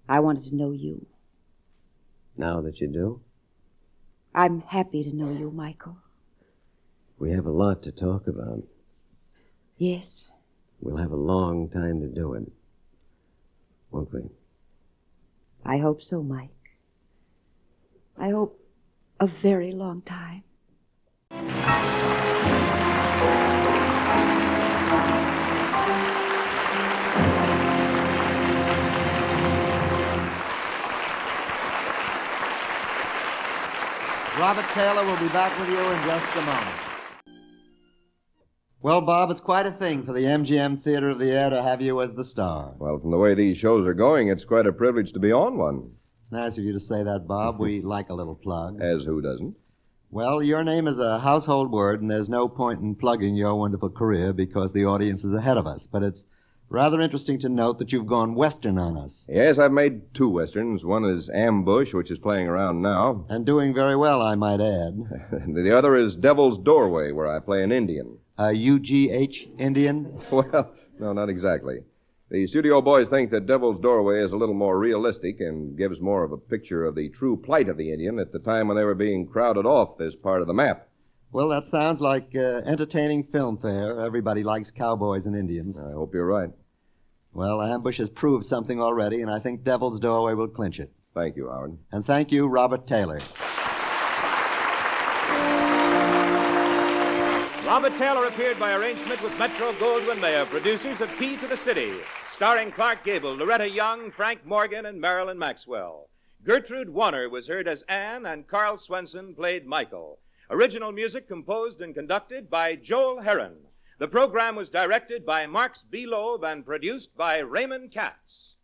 I wanted to know you. Now that you do? I'm happy to know you, Michael. We have a lot to talk about. Yes. We'll have a long time to do it. Won't we? I hope so, Mike. I hope a very long time. Robert Taylor will be back with you in just a moment. Well, Bob, it's quite a thing for the MGM Theater of the Air to have you as the star. Well, from the way these shows are going, it's quite a privilege to be on one. It's nice of you to say that, Bob. We like a little plug. As who doesn't? Well, your name is a household word, and there's no point in plugging your wonderful career because the audience is ahead of us. But it's Rather interesting to note that you've gone Western on us. Yes, I've made 2 Westerns. One is Ambush, which is playing around now. And doing very well, I might add. The other is Devil's Doorway, where I play an Indian. A UGH Indian? Well, no, not exactly. The studio boys think that Devil's Doorway is a little more realistic and gives more of a picture of the true plight of the Indian at the time when they were being crowded off this part of the map. Well, that sounds like entertaining film fare. Everybody likes cowboys and Indians. I hope you're right. Well, Ambush has proved something already, and I think Devil's Doorway will clinch it. Thank you, Howard. And thank you, Robert Taylor. Robert Taylor appeared by arrangement with Metro-Goldwyn-Mayer, producers of Key to the City, starring Clark Gable, Loretta Young, Frank Morgan, and Marilyn Maxwell. Gertrude Warner was heard as Anne, and Carl Swenson played Michael. Original music composed and conducted by Joel Herron. The program was directed by Marks B. Loeb and produced by Raymond Katz.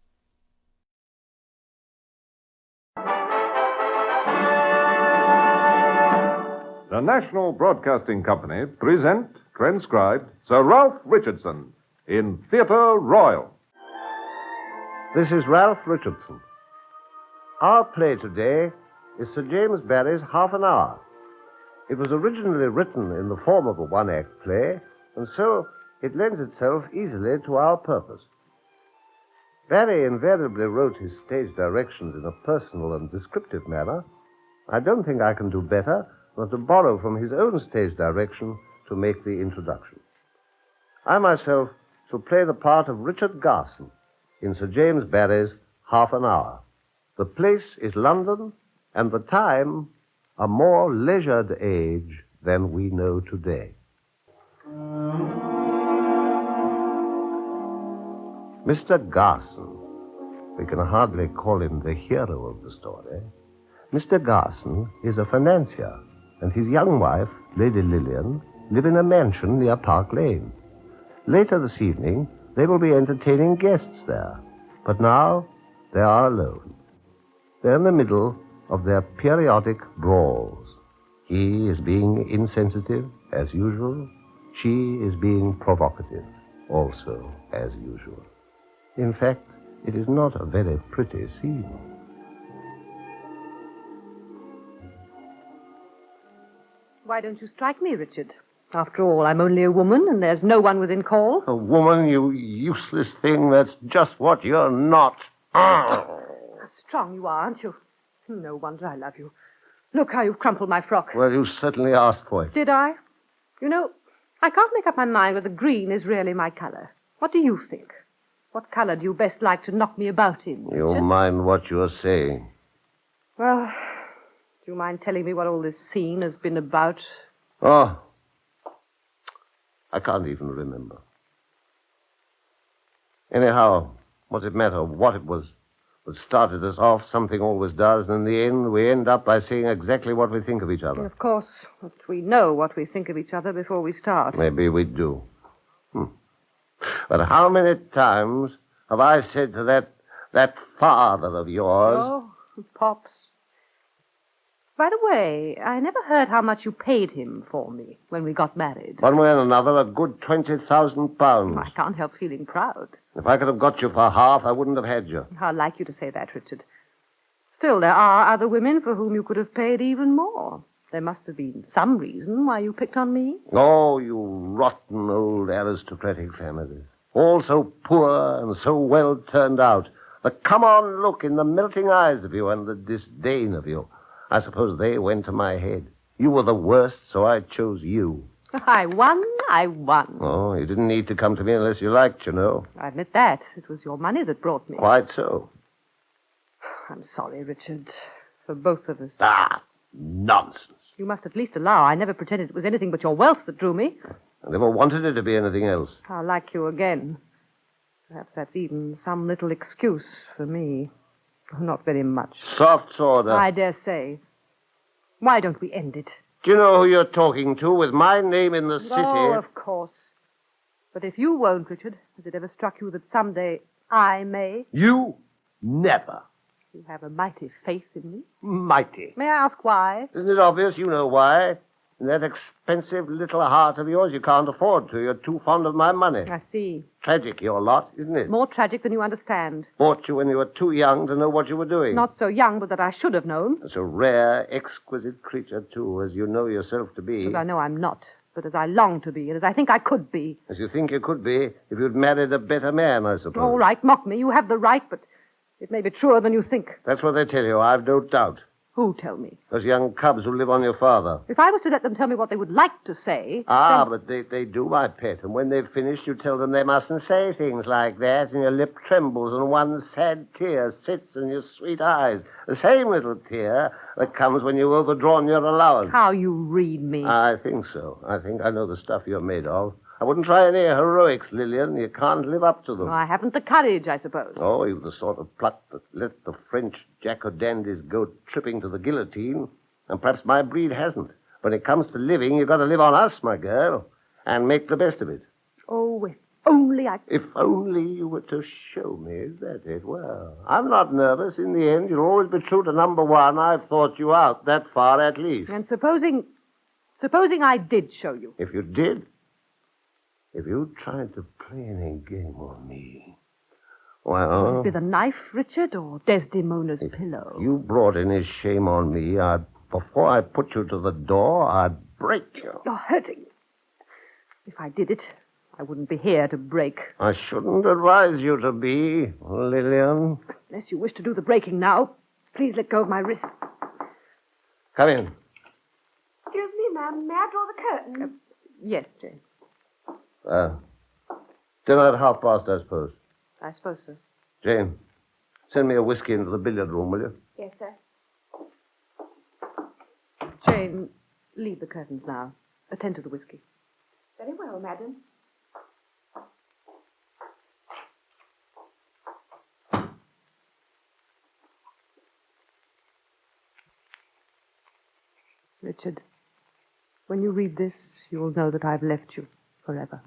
The National Broadcasting Company present, transcribed, Sir Ralph Richardson in Theatre Royal. This is Ralph Richardson. Our play today is Sir James Barrie's Half an Hour. It was originally written in the form of a one-act play, and so it lends itself easily to our purpose. Barrie invariably wrote his stage directions in a personal and descriptive manner. I don't think I can do better than to borrow from his own stage direction to make the introduction. I myself shall play the part of Richard Garson in Sir James Barrie's Half an Hour. The place is London, and the time a more leisured age than we know today. Mr. Garson, we can hardly call him the hero of the story. Mr. Garson is a financier, and his young wife, Lady Lillian, live in a mansion near Park Lane. Later this evening, they will be entertaining guests there, but now they are alone. They're in the middle of their periodic brawls. He is being insensitive, as usual. She is being provocative, also as usual. In fact, it is not a very pretty scene. Why don't you strike me, Richard? After all, I'm only a woman, and there's no one within call. A woman, you useless thing, that's just what you're not. How strong you are, aren't you? No wonder I love you. Look how you've crumpled my frock. Well, you certainly asked for it. Did I? You know, I can't make up my mind whether green is really my color. What do you think? What color do you best like to knock me about in, Richard? You mind what you're saying. Well, do you mind telling me what all this scene has been about? Oh, I can't even remember. Anyhow, what's it matter what it was that started us off? Something always does, and in the end, we end up by saying exactly what we think of each other. Of course, but we know what we think of each other before we start. Maybe we do. But how many times have I said to that father of yours... Oh, Pops. By the way, I never heard how much you paid him for me when we got married. One way and another, a good £20,000. I can't help feeling proud. If I could have got you for half, I wouldn't have had you. How like you to say that, Richard. Still, there are other women for whom you could have paid even more. There must have been some reason why you picked on me. Oh, you rotten old aristocratic families. All so poor and so well turned out. The come-on look in the melting eyes of you and the disdain of you. I suppose they went to my head. You were the worst, so I chose you. I won. Oh, you didn't need to come to me unless you liked, you know. I admit that. It was your money that brought me. Quite so. I'm sorry, Richard. For both of us. Ah, nonsense. You must at least allow I never pretended it was anything but your wealth that drew me. I never wanted it to be anything else. I'll like you again. Perhaps that's even some little excuse for me. Not very much. Soft order. I dare say. Why don't we end it? Do you know who you're talking to with my name in the city? Oh, of course. But if you won't, Richard, has it ever struck you that someday I may? You? Never. You have a mighty faith in me. Mighty. May I ask why? Isn't it obvious you know why? In that expensive little heart of yours, you can't afford to. You're too fond of my money. I see. Tragic, your lot, isn't it? More tragic than you understand. Bought you when you were too young to know what you were doing. Not so young, but that I should have known. It's a rare, exquisite creature, too, as you know yourself to be. As I know I'm not, but as I long to be, and as I think I could be. As you think you could be if you'd married a better man, I suppose. All right, mock me. You have the right, but it may be truer than you think. That's what they tell you, I've no doubt. Who tell me? Those young cubs who live on your father. If I was to let them tell me what they would like to say... Ah, then... but they do, my pet. And when they've finished, you tell them they mustn't say things like that, and your lip trembles, and one sad tear sits in your sweet eyes. The same little tear that comes when you've overdrawn your allowance. How you read me. I think so. I think I know the stuff you're made of. I wouldn't try any heroics, Lillian. You can't live up to them. I haven't the courage, I suppose. Oh, you've the sort of pluck that let the French jack-o'-dandies go tripping to the guillotine. And perhaps my breed hasn't. When it comes to living, you've got to live on us, my girl, and make the best of it. Oh, if only I... If only you were to show me, is that it? Well, I'm not nervous. In the end, you'll always be true to number one. I've thought you out, that far at least. And supposing I did show you. If you did... If you tried to play any game on me, well... Would it be the knife, Richard, or Desdemona's pillow? You brought any shame on me, before I put you to the door, I'd break you. You're hurting. If I did it, I wouldn't be here to break. I shouldn't advise you to be, Lillian. Unless you wish to do the breaking now, please let go of my wrist. Come in. Excuse me, ma'am. May I draw the curtain? Yes, Jane. Dinner at p:30, I suppose. I suppose so. Jane, send me a whiskey into the billiard room, will you? Yes, sir. Jane, leave the curtains now. Attend to the whiskey. Very well, madam. Richard, when you read this, you will know that I've left you forever.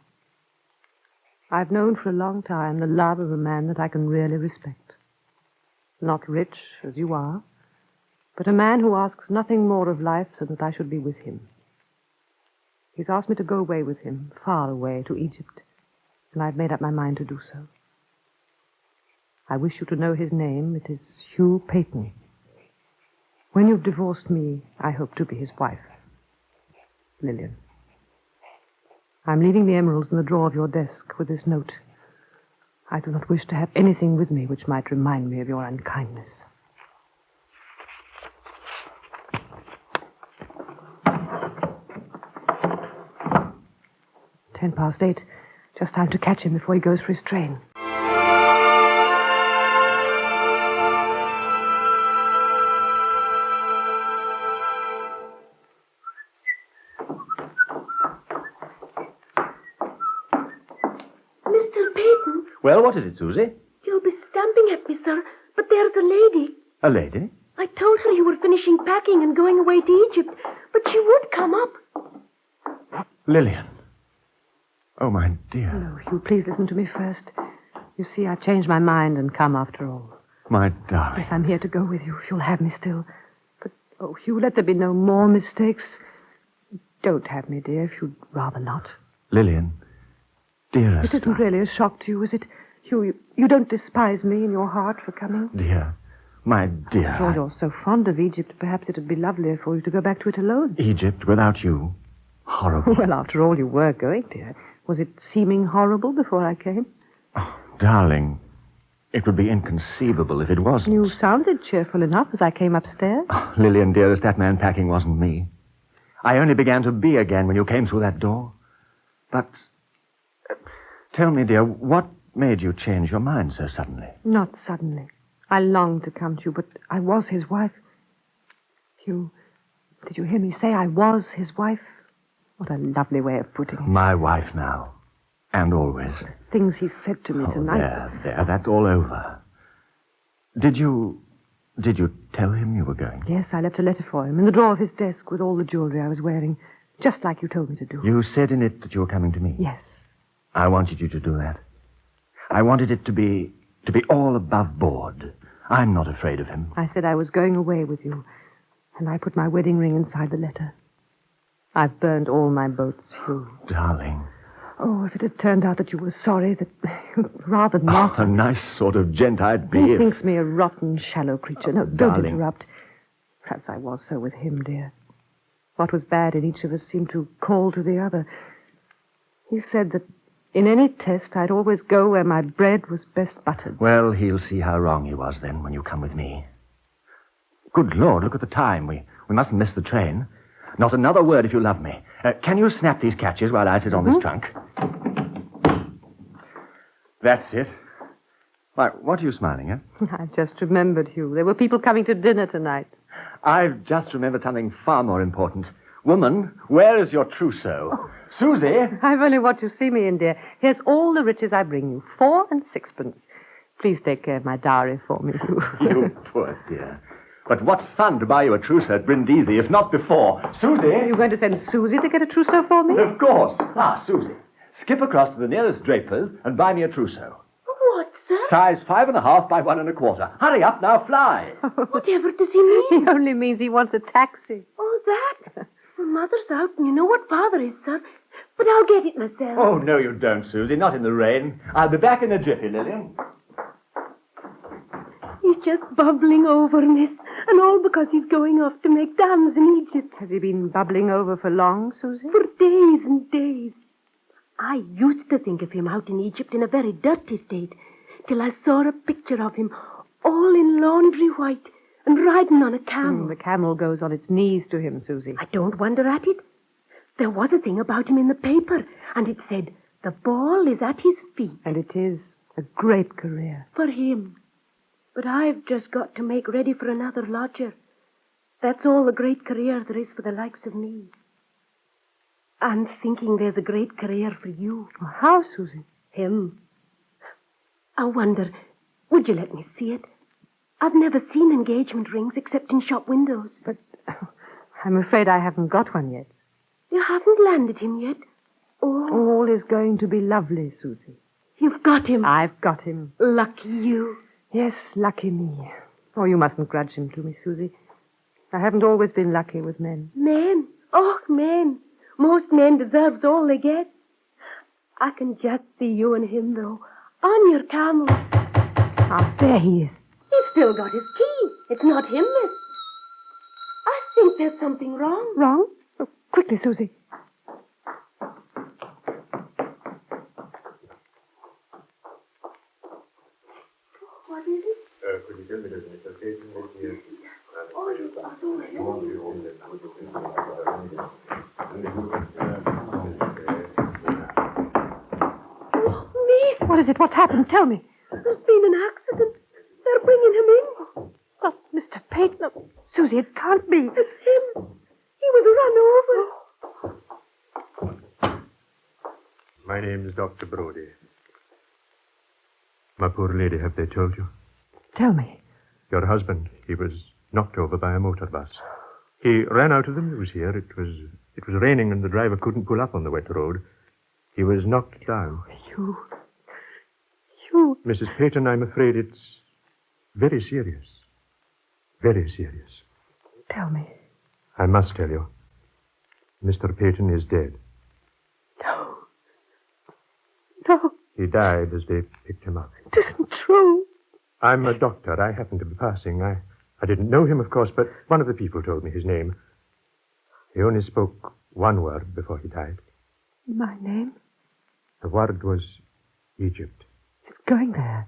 I've known for a long time the love of a man that I can really respect. Not rich, as you are, but a man who asks nothing more of life than that I should be with him. He's asked me to go away with him, far away, to Egypt, and I've made up my mind to do so. I wish you to know his name. It is Hugh Peyton. When you've divorced me, I hope to be his wife. Lillian. I'm leaving the emeralds in the drawer of your desk with this note. I do not wish to have anything with me which might remind me of your unkindness. "8:10. Just time to catch him before he goes for his train. Well, what is it, Susie? You'll be stamping at me, sir, but there's a lady. A lady? I told her you were finishing packing and going away to Egypt, but she would come up. Lillian. Oh, my dear. No, Hugh, please listen to me first. You see, I've changed my mind and come after all. My darling. Yes, I'm here to go with you if you'll have me still. But, oh, Hugh, let there be no more mistakes. Don't have me, dear, if you'd rather not. Lillian. Dearest. It isn't really a shock to you, is it? Hugh, you don't despise me in your heart for coming? Dear. My dear. After all, you're so fond of Egypt, perhaps it'd be lovelier for you to go back to it alone. Egypt without you. Horrible. Well, after all, you were going, dear. Was it seeming horrible before I came? Oh, darling, it would be inconceivable if it wasn't. You sounded cheerful enough as I came upstairs. Oh, Lillian, dearest, that man packing wasn't me. I only began to be again when you came through that door. But... tell me, dear, what made you change your mind so suddenly? Not suddenly. I longed to come to you, but I was his wife. Hugh, did you hear me say I was his wife? What a lovely way of putting it. My wife now. And always. Things he said to me tonight. There, that's all over. Did you tell him you were going? Yes, I left a letter for him in the drawer of his desk with all the jewelry I was wearing, just like you told me to do. You said in it that you were coming to me? Yes. I wanted you to do that. I wanted it to be all above board. I'm not afraid of him. I said I was going away with you, and I put my wedding ring inside the letter. I've burned all my boats, Hugh. Darling. Oh, if it had turned out that you were sorry, that rather not. Oh, a nice sort of gent I'd be He if... thinks me a rotten, shallow creature. No, don't darling. interrupt. Perhaps I was so with him, dear. What was bad in each of us seemed to call to the other. He said that in any test, I'd always go where my bread was best buttered. Well, he'll see how wrong he was then when you come with me. Good Lord, look at the time. We mustn't miss the train. Not another word if you love me. Can you snap these catches while I sit on this trunk? That's it. Why, what are you smiling at? I just remembered, Hugh. There were people coming to dinner tonight. I've just remembered something far more important. Woman, where is your trousseau? Oh. Susie! I've only what you see me in, dear. Here's all the riches I bring you. 4 and 6pence. Please take care of my dowry for me, Hugh. You poor dear. But what fun to buy you a trousseau at Brindisi, if not before. Susie! Are you going to send Susie to get a trousseau for me? Of course. Ah, Susie, skip across to the nearest draper's and buy me a trousseau. What, sir? Size 5.5 by 1 1/4. Hurry up now, fly. Whatever does he mean? He only means he wants a taxi. Oh, that? Well, Mother's out, and you know what Father is, sir. But I'll get it myself. Oh, no, you don't, Susie. Not in the rain. I'll be back in a jiffy, Lillian. He's just bubbling over, miss. And all because he's going off to make dams in Egypt. Has he been bubbling over for long, Susie? For days and days. I used to think of him out in Egypt in a very dirty state, till I saw a picture of him, all in laundry white, and riding on a camel. The camel goes on its knees to him, Susie. I don't wonder at it. There was a thing about him in the paper, and it said, the ball is at his feet. And it is a great career. For him. But I've just got to make ready for another lodger. That's all the great career there is for the likes of me. I'm thinking there's a great career for you. How, Susie? Him. I wonder, would you let me see it? I've never seen engagement rings except in shop windows. But I'm afraid I haven't got one yet. You haven't landed him yet? Oh. All is going to be lovely, Susie. You've got him. I've got him. Lucky you. Yes, lucky me. Oh, you mustn't grudge him to me, Susie. I haven't always been lucky with men. Men? Oh, men. Most men deserves all they get. I can just see you and him, though, on your camel. Ah, there he is. He's still got his key. It's not him, miss. I think there's something wrong. Wrong? Oh, quickly, Susie. What is it? Could you tell me, does Mr. Payton live here? Oh, you got Miss! What is it? What's happened? Tell me. There's been an accident. They're bringing him in. Oh, Mr. Payton. Oh, Susie, it can't be. It's him. He was run over. My name is Dr. Brody. My poor lady, have they told you? Tell me. Your husband, he was knocked over by a motor bus. He ran out of the news here. It was raining and the driver couldn't pull up on the wet road. He was knocked down. You... Mrs. Payton, I'm afraid it's very serious. Very serious. Tell me. I must tell you. Mr. Payton is dead. No. He died as they picked him up. It isn't true. I'm a doctor. I happened to be passing. I didn't know him, of course, but one of the people told me his name. He only spoke one word before he died. My name? The word was Egypt. He's going there.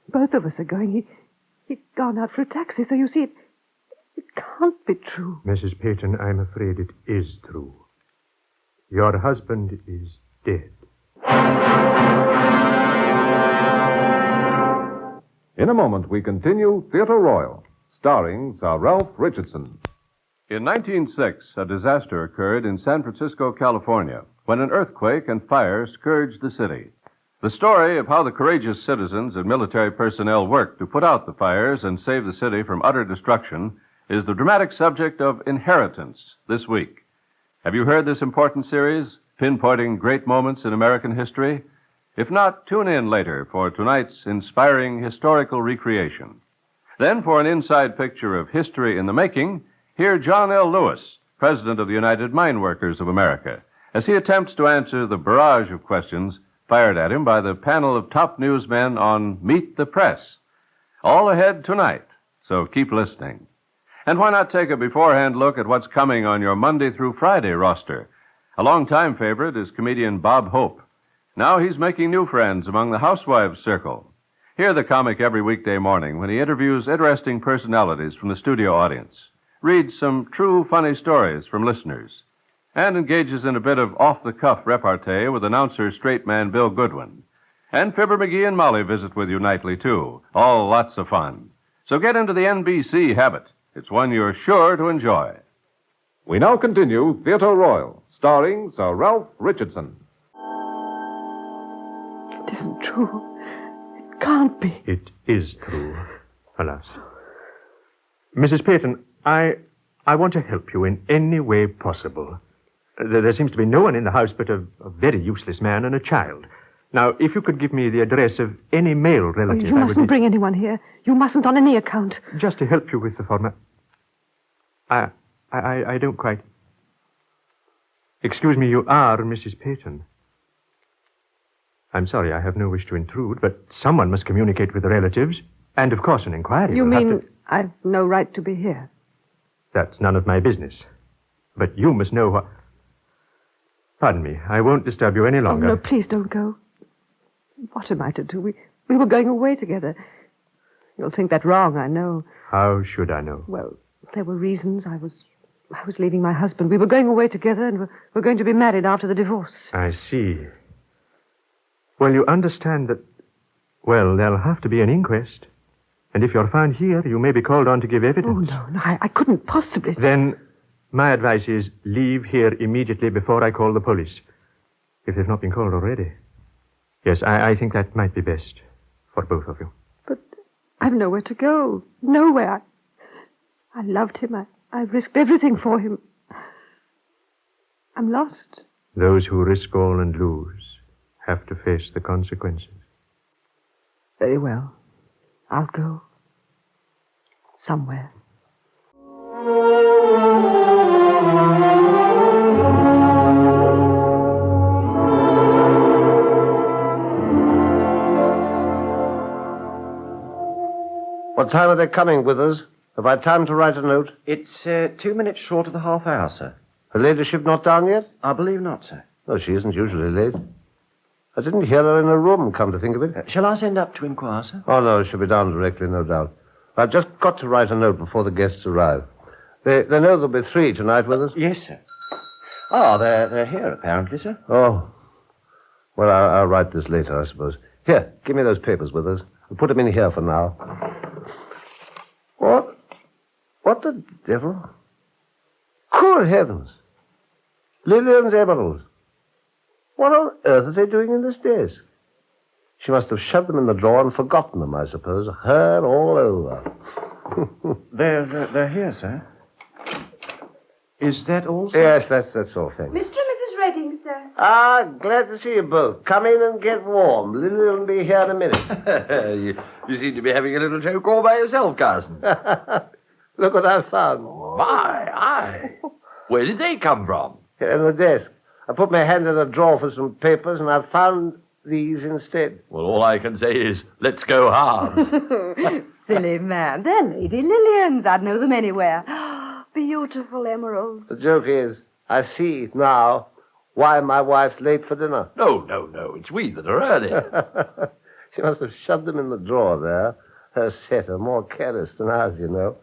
Both of us are going. He's gone out for a taxi, so you see, it can't be true. Mrs. Payton, I'm afraid it is true. Your husband is dead. In a moment, we continue Theatre Royal, starring Sir Ralph Richardson. In 1906, a disaster occurred in San Francisco, California, when an earthquake and fire scourged the city. The story of how the courageous citizens and military personnel worked to put out the fires and save the city from utter destruction is the dramatic subject of Inheritance this week. Have you heard this important series, pinpointing great moments in American history? If not, tune in later for tonight's inspiring historical recreation. Then, for an inside picture of history in the making, hear John L. Lewis president of the United Mine Workers of America, as he attempts to answer the barrage of questions fired at him by the panel of top newsmen on Meet the Press. All ahead tonight, so keep listening. And why not take a beforehand look at what's coming on your Monday through Friday roster? A longtime favorite is comedian Bob Hope. Now he's making new friends among the housewives' circle. Hear the comic every weekday morning when he interviews interesting personalities from the studio audience, reads some true funny stories from listeners, and engages in a bit of off-the-cuff repartee with announcer straight man Bill Goodwin. And Fibber McGee and Molly visit with you nightly, too. All lots of fun. So get into the NBC habit. It's one you're sure to enjoy. We now continue Theatre Royal, starring Sir Ralph Richardson. It isn't true. It can't be. It is true, alas. Mrs. Peyton, I want to help you in any way possible. There seems to be no one in the house but a very useless man and a child. Now, if you could give me the address of any male relative... You mustn't bring anyone here. You mustn't on any account. Just to help you with the format... I don't quite... Excuse me, you are Mrs. Peyton. I'm sorry, I have no wish to intrude, but someone must communicate with the relatives, and of course an inquiry You will have mean to... I've no right to be here? That's none of my business. But you must know what... Pardon me, I won't disturb you any longer. Oh, no, please don't go. What am I to do? We were going away together. You'll think that wrong, I know. How should I know? Well, there were reasons. I was leaving my husband. We were going away together, and we're going to be married after the divorce. I see. Well, you understand that... Well, there'll have to be an inquest. And if you're found here, you may be called on to give evidence. Oh, no, I couldn't possibly... Then my advice is leave here immediately before I call the police. If they've not been called already. Yes, I think that might be best for both of you. But I've nowhere to go. Nowhere. I loved him. I risked everything for him. I'm lost. Those who risk all and lose have to face the consequences. Very well. I'll go. Somewhere. What time are they coming with us? Have I time to write a note? It's 2 minutes short of the half hour, sir. Her ladyship not down yet? I believe not, sir. No, she isn't usually late. I didn't hear her in her room, come to think of it. Shall I send up to inquire, sir? Oh, no, she'll be down directly, no doubt. I've just got to write a note before the guests arrive. They know there'll be 3 tonight with us? Yes, sir. Oh, they're here, apparently, sir. Oh. Well, I'll write this later, I suppose. Here, give me those papers with us. I'll put them in here for now. What the devil? Good heavens. Lillian's emeralds. What on earth are they doing in this desk? She must have shoved them in the drawer and forgotten them, I suppose. Her all over. They're here, sir. Is that all, sir? Yes, that's all, thank you. Mr. and Mrs. Redding, sir. Ah, glad to see you both. Come in and get warm. Lillian will be here in a minute. You seem to be having a little joke all by yourself, Carson. Look what I found. My. Where did they come from? Here in the desk. I put my hand in a drawer for some papers, and I found these instead. Well, all I can say is, let's go hard. Silly man. They're Lady Lillian's. I'd know them anywhere. Beautiful emeralds. The joke is, I see now why my wife's late for dinner. No. It's we that are early. She must have shoved them in the drawer there. Her set are more careless than ours, you know.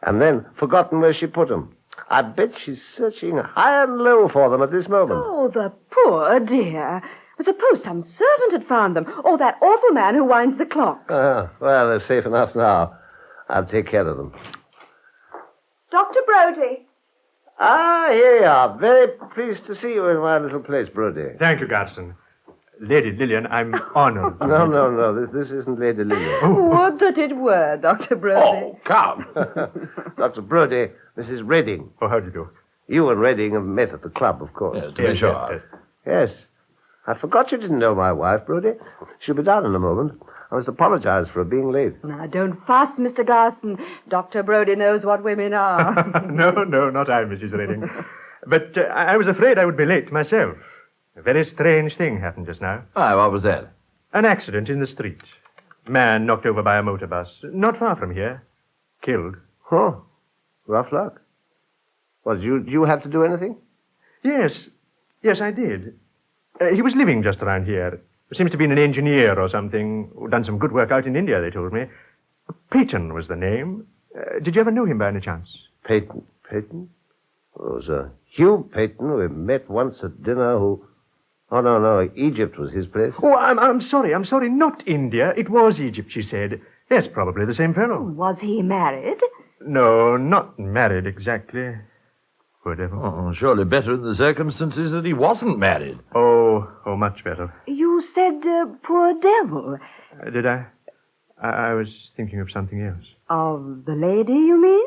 And then forgotten where she put them. I bet she's searching high and low for them at this moment. Oh, the poor dear. I suppose some servant had found them, or that awful man who winds the clock. Well, they're safe enough now. I'll take care of them. Dr. Brody. Ah, here you are. Very pleased to see you in my little place, Brody. Thank you, Gadsden. Lady Lillian, I'm honored. No. This isn't Lady Lillian. Would that it were, Dr. Brody. Oh, come. Dr. Brody, Mrs. Redding. Oh, how do you do? You and Redding have met at the club, of course. Yes, to be sure. Yes. I forgot you didn't know my wife, Brody. She'll be down in a moment. I must apologize for being late. Now, don't fuss, Mr. Garson. Dr. Brody knows what women are. No, not I, Mrs. Redding. But I was afraid I would be late myself. A very strange thing happened just now. Why, what was that? An accident in the street. Man knocked over by a motor bus. Not far from here. Killed. Huh. Rough luck. Well, did you have to do anything? Yes, I did. He was living just around here. Seems to be an engineer or something. Done some good work out in India, they told me. Peyton was the name. Did you ever know him by any chance? Peyton? Oh, it was Hugh Peyton. We met once at dinner who... Oh, no, Egypt was his place. Oh, I'm sorry, not India. It was Egypt, she said. Yes, probably the same fellow. Was he married? No, not married exactly. Poor devil. Oh, surely better in the circumstances that he wasn't married. Oh, much better. You said poor devil. Did I? I was thinking of something else. Of the lady, you mean?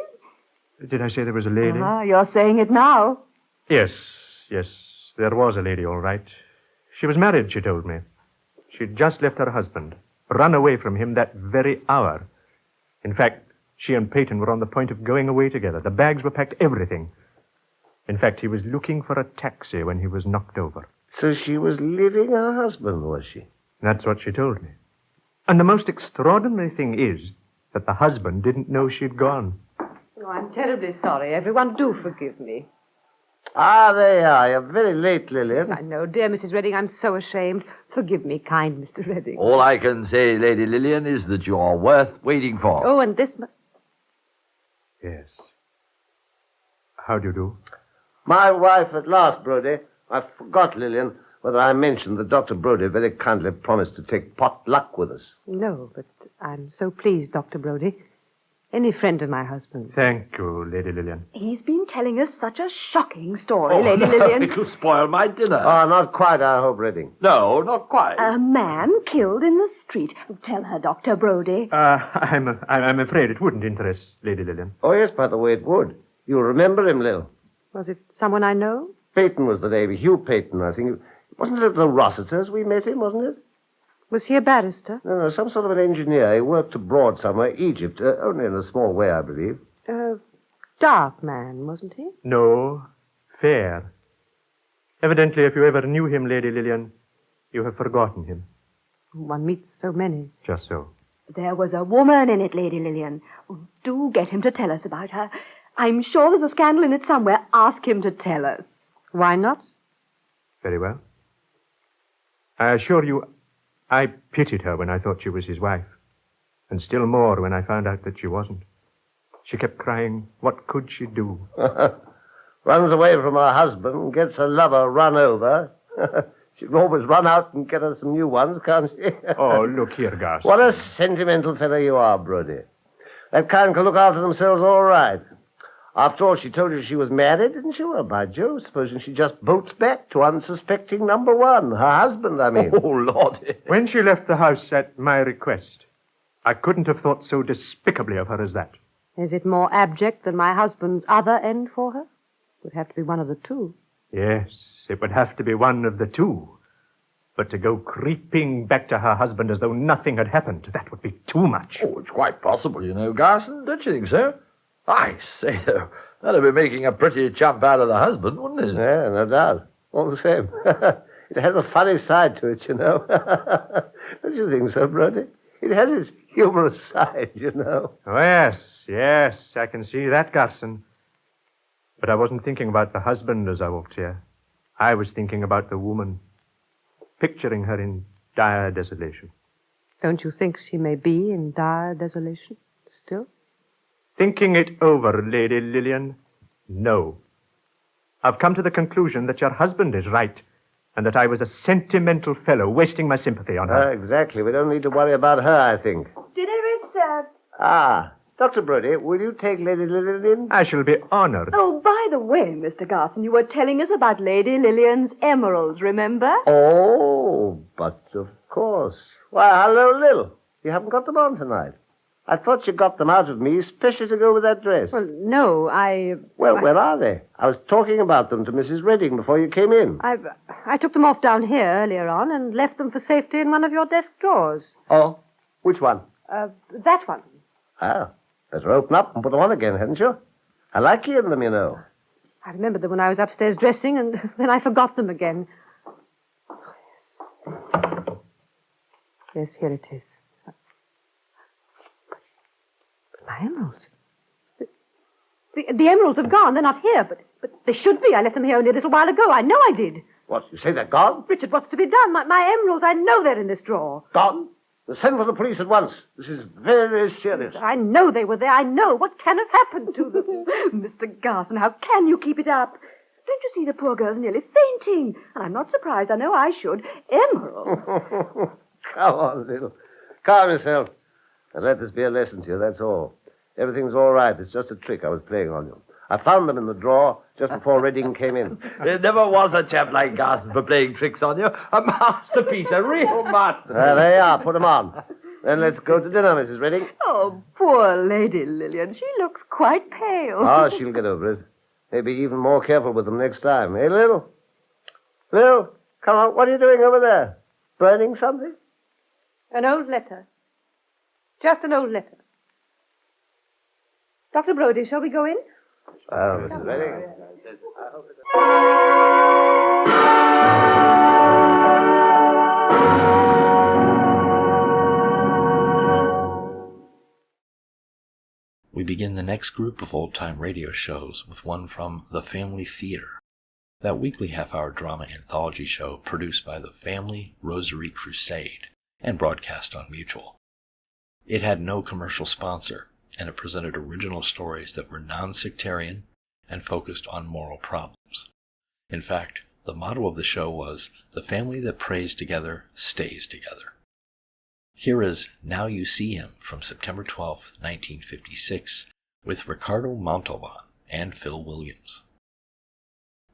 Did I say there was a lady? You're saying it now. Yes, there was a lady, all right. She was married, she told me. She'd just left her husband, run away from him that very hour. In fact, she and Peyton were on the point of going away together. The bags were packed, everything. In fact, he was looking for a taxi when he was knocked over. So she was leaving her husband, was she? That's what she told me. And the most extraordinary thing is that the husband didn't know she'd gone. Oh, I'm terribly sorry. Everyone, do forgive me. Ah, there you are. You're very late, Lillian. Yes, I know. Dear Mrs. Redding, I'm so ashamed. Forgive me, kind Mr. Redding. All I can say, Lady Lillian, is that you're worth waiting for. Oh, and this... Yes. How do you do? My wife at last, Brody. I forgot, Lillian, whether I mentioned that Dr. Brody very kindly promised to take pot luck with us. No, but I'm so pleased, Dr. Brody. Any friend of my husband. Thank you, Lady Lillian. He's been telling us such a shocking story, Lady Lillian. It'll spoil my dinner. Oh, not quite, I hope, Redding. No, not quite. A man killed in the street. Tell her, Dr. Brody. I'm afraid it wouldn't interest Lady Lillian. Oh, yes, by the way, it would. You'll remember him, Lil. Was it someone I know? Peyton was the name. Hugh Peyton, I think. Wasn't it at the Rossiters we met him, wasn't it? Was he a barrister? No, some sort of an engineer. He worked abroad somewhere, Egypt. Only in a small way, I believe. Dark man, wasn't he? No, fair. Evidently, if you ever knew him, Lady Lillian, you have forgotten him. One meets so many. Just so. There was a woman in it, Lady Lillian. Oh, do get him to tell us about her. I'm sure there's a scandal in it somewhere. Ask him to tell us. Why not? Very well. I assure you, I pitied her when I thought she was his wife. And still more when I found out that she wasn't. She kept crying, what could she do? Runs away from her husband, gets her lover run over. She can always run out and get her some new ones, can't she? Oh, look here, Garson. What a sentimental fellow you are, Brody. That kind can look after themselves all right. After all, she told you she was married, didn't she? Well, by Jove, supposing she just bolts back to unsuspecting number one. Her husband, I mean. Oh, Lord. When she left the house at my request, I couldn't have thought so despicably of her as that. Is it more abject than my husband's other end for her? It would have to be one of the two. Yes, it would have to be one of the two. But to go creeping back to her husband as though nothing had happened, that would be too much. Oh, it's quite possible, you know, Garson. Don't you think so? I say, though, that'd be making a pretty chump out of the husband, wouldn't it? Yeah, no doubt. All the same. It has a funny side to it, you know. Don't you think so, Brody? It has its humorous side, you know. Oh, yes, I can see that, Garson. But I wasn't thinking about the husband as I walked here. I was thinking about the woman, picturing her in dire desolation. Don't you think she may be in dire desolation still? Thinking it over, Lady Lillian, no. I've come to the conclusion that your husband is right, and that I was a sentimental fellow wasting my sympathy on her. Exactly. We don't need to worry about her, I think. Dinner is served. Ah, Dr. Brody, will you take Lady Lillian in? I shall be honored. Oh, by the way, Mr. Garson, you were telling us about Lady Lillian's emeralds, remember? Oh, but of course. Why, hello, Lil. You haven't got them on tonight. I thought you got them out of me, especially to go with that dress. Well, no, Well, where are they? I was talking about them to Mrs. Redding before you came in. I took them off down here earlier on and left them for safety in one of your desk drawers. Oh, Which one? That one. Ah, better open up and put them on again, hadn't you? I like you in them, you know. I remembered them when I was upstairs dressing, and then I forgot them again. Yes, here it is. But my emeralds. The emeralds have gone. They're not here, but they should be. I left them here only a little while ago. I know I did. What, you say they're gone? Richard, what's to be done? My emeralds, I know they're in this drawer. Gone? Well, send for the police at once. This is very serious. I know they were there. I know. What can have happened to them? Mr. Garson, how can you keep it up? Don't you see the poor girl's nearly fainting? And I'm not surprised. I know I should. Emeralds. Come on, Lil. Calm yourself. And let this be a lesson to you, that's all. Everything's all right. It's just a trick I was playing on you. I found them in the drawer just before Redding came in. There never was a chap like Garson for playing tricks on you. A masterpiece, a real masterpiece. There you are. Put them on. Then let's go to dinner, Mrs. Redding. Oh, poor Lady Lillian. She looks quite pale. Oh, she'll get over it. Maybe even more careful with them next time. Eh, Lil? Lil, come on. What are you doing over there? Burning something? An old letter. Just an old letter. Dr. Brodie, shall we go in? Oh, Mrs. Redding. We begin the next group of old-time radio shows with one from The Family Theater, that weekly half-hour drama anthology show produced by the Family Rosary Crusade and broadcast on Mutual. It had no commercial sponsor, and it presented original stories that were non-sectarian and focused on moral problems. In fact, the motto of the show was, "The family that prays together stays together." Here is Now You See Him from September 12, 1956, with Ricardo Montalban and Phil Williams.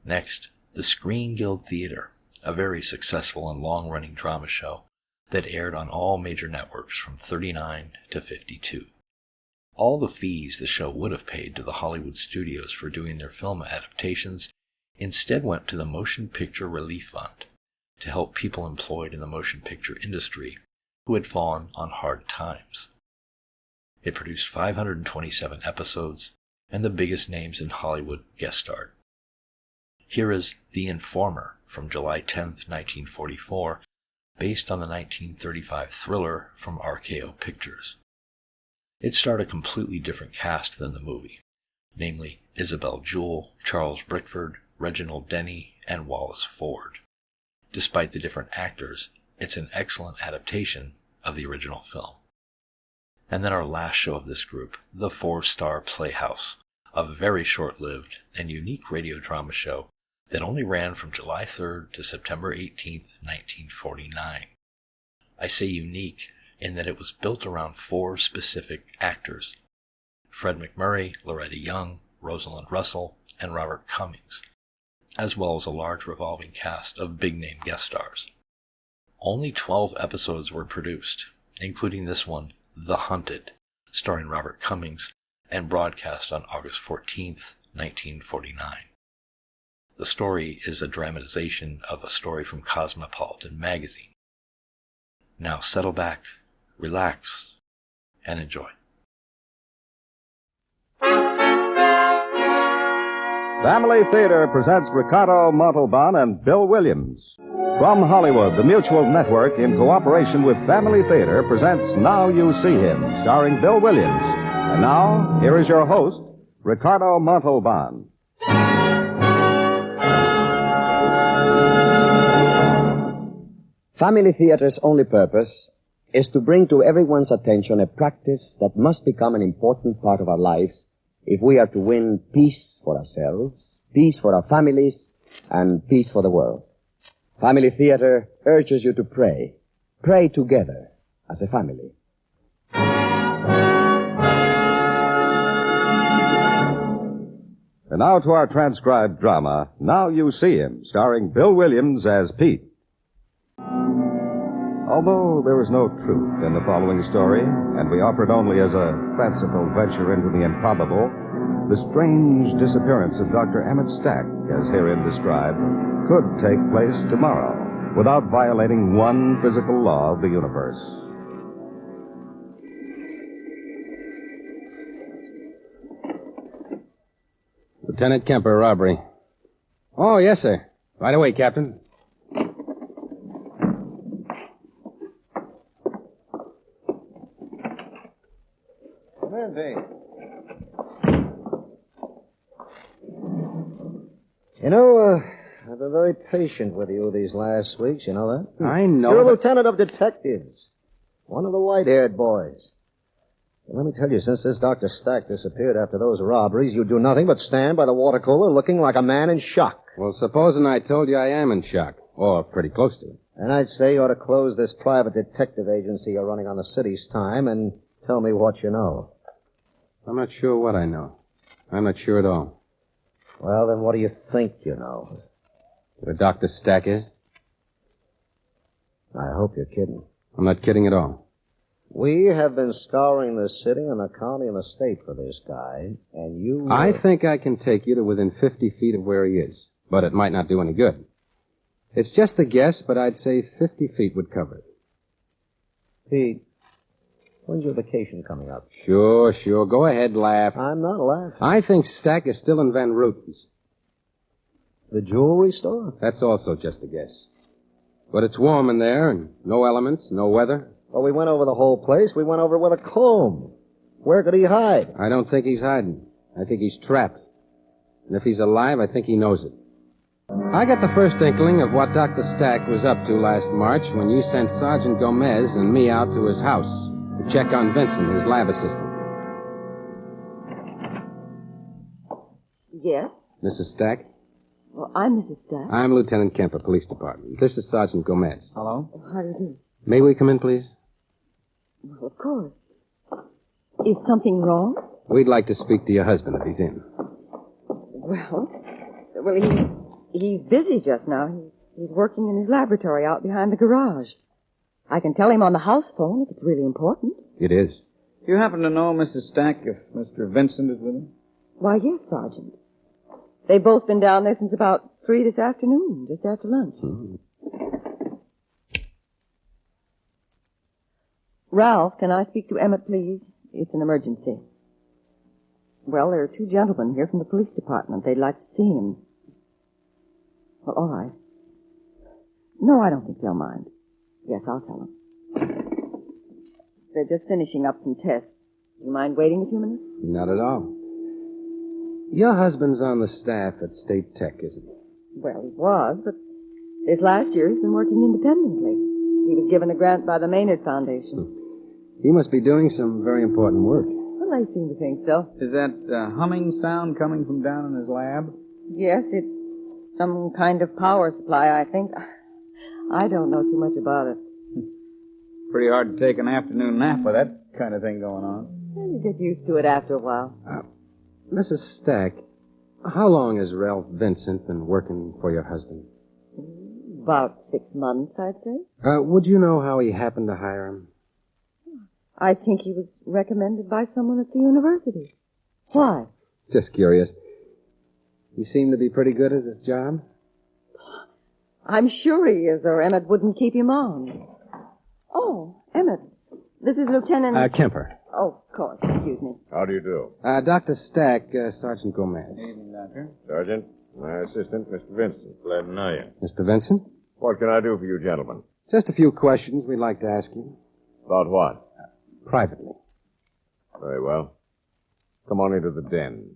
Next, the Screen Guild Theater, a very successful and long-running drama show that aired on all major networks from 39 to 52. All the fees the show would have paid to the Hollywood studios for doing their film adaptations instead went to the Motion Picture Relief Fund to help people employed in the motion picture industry who had fallen on hard times. It produced 527 episodes, and the biggest names in Hollywood guest starred. Here is The Informer from July 10, 1944, based on the 1935 thriller from RKO Pictures. It starred a completely different cast than the movie, namely Isabel Jewell, Charles Brickford, Reginald Denny, and Wallace Ford. Despite the different actors, it's an excellent adaptation of the original film. And then our last show of this group, the 4-star Playhouse, a very short-lived and unique radio drama show that only ran from July 3rd to September 18th, 1949. I say unique in that it was built around 4 specific actors: Fred McMurray, Loretta Young, Rosalind Russell, and Robert Cummings, as well as a large revolving cast of big-name guest stars. Only 12 episodes were produced, including this one, The Hunted, starring Robert Cummings, and broadcast on August 14th, 1949. The story is a dramatization of a story from Cosmopolitan magazine. Now settle back, relax, and enjoy. Family Theater presents Ricardo Montalban and Bill Williams. From Hollywood, the Mutual Network, in cooperation with Family Theater, presents Now You See Him, starring Bill Williams. And now, here is your host, Ricardo Montalban. Family Theater's only purpose is to bring to everyone's attention a practice that must become an important part of our lives if we are to win peace for ourselves, peace for our families, and peace for the world. Family Theater urges you to pray. Pray together as a family. And now to our transcribed drama, Now You See Him, starring Bill Williams as Pete. Although there is no truth in the following story, and we offer it only as a fanciful venture into the improbable, the strange disappearance of Dr. Emmett Stack, as herein described, could take place tomorrow without violating one physical law of the universe. Lieutenant Kemper, robbery. Oh, yes, sir. Right away, Captain. Come in, Vane. You know, I've been very patient with you these last weeks, you know that? I know. You're a lieutenant of detectives. One of the white-haired boys. And let me tell you, since this Dr. Stack disappeared after those robberies, you do nothing but stand by the water cooler looking like a man in shock. Well, supposing I told you I am in shock. Or pretty close to it. And I'd say you ought to close this private detective agency you're running on the city's time and tell me what you know. I'm not sure what I know. I'm not sure at all. Well, then what do you think you know? Where Dr. Stack is? I hope you're kidding. I'm not kidding at all. We have been scouring the city and the county and the state for this guy, and you... I think I can take you to within 50 feet of where he is. But it might not do any good. It's just a guess, but I'd say 50 feet would cover it. Pete, when's your vacation coming up? Sure. Go ahead, laugh. I'm not laughing. I think Stack is still in Van Ruten's. The jewelry store? That's also just a guess. But it's warm in there, and no elements, no weather. Well, we went over the whole place. We went over it with a comb. Where could he hide? I don't think he's hiding. I think he's trapped. And if he's alive, I think he knows it. I got the first inkling of what Dr. Stack was up to last March when you sent Sergeant Gomez and me out to his house to check on Vincent, his lab assistant. Yes? Mrs. Stack? Well, I'm Mrs. Stack. I'm Lieutenant Kemper, Police Department. This is Sergeant Gomez. Hello? How do you do? May we come in, please? Well, of course. Is something wrong? We'd like to speak to your husband if he's in. Well, he's busy just now. He's working in his laboratory out behind the garage. I can tell him on the house phone if it's really important. It is. Do you happen to know, Mrs. Stack, if Mr. Vincent is with him? Why, yes, Sergeant. They've both been down there since about 3 this afternoon, just after lunch. Ralph, can I speak to Emmett, please? It's an emergency. Well, there are 2 gentlemen here from the police department. They'd like to see him. Well, all right. No, I don't think they'll mind. Yes, I'll tell them. They're just finishing up some tests. Do you mind waiting a few minutes? Not at all. Your husband's on the staff at State Tech, isn't he? Well, he was, but this last year he's been working independently. He was given a grant by the Maynard Foundation. He must be doing some very important work. Well, I seem to think so. Is that humming sound coming from down in his lab? Yes, it's some kind of power supply, I think. I don't know too much about it. Pretty hard to take an afternoon nap with that kind of thing going on. Well, you get used to it after a while. Mrs. Stack, how long has Ralph Vincent been working for your husband? About 6 months, I'd say. Would you know how he happened to hire him? I think he was recommended by someone at the university. Why? Just curious. He seemed to be pretty good at his job? I'm sure he is, or Emmett wouldn't keep him on. Oh, Emmett. This is Lieutenant... Kemper. Oh, of course. Excuse me. How do you do? Dr. Stack, Sergeant Gomez. Evening, Doctor. Sergeant, my assistant, Mr. Vincent. Glad to know you. Mr. Vincent? What can I do for you gentlemen? Just a few questions we'd like to ask you. About what? Privately. Very well. Come on into the den.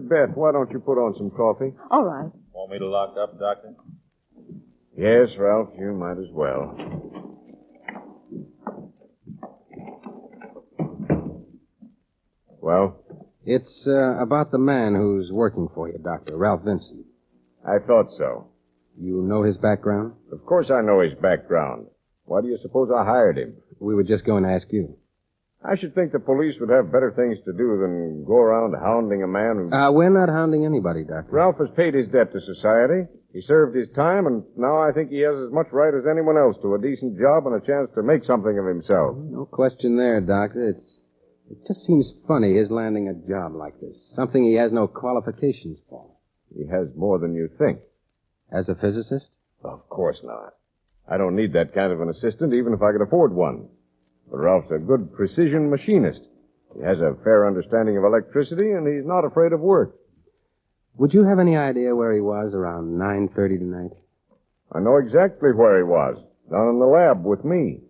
Beth, why don't you put on some coffee? All right. Want me to lock up, Doctor? Yes, Ralph, you might as well. Well? It's about the man who's working for you, Doctor, Ralph Vincent. I thought so. You know his background? Of course I know his background. Why do you suppose I hired him? We were just going to ask you. I should think the police would have better things to do than go around hounding a man who... We're not hounding anybody, Doctor. Ralph has paid his debt to society. He served his time, and now I think he has as much right as anyone else to a decent job and a chance to make something of himself. No question there, Doctor. It just seems funny, his landing a job like this. Something he has no qualifications for. He has more than you think. As a physicist? Of course not. I don't need that kind of an assistant, even if I could afford one. But Ralph's a good precision machinist. He has a fair understanding of electricity, and he's not afraid of work. Would you have any idea where he was around 9:30 tonight? I know exactly where he was. Down in the lab with me.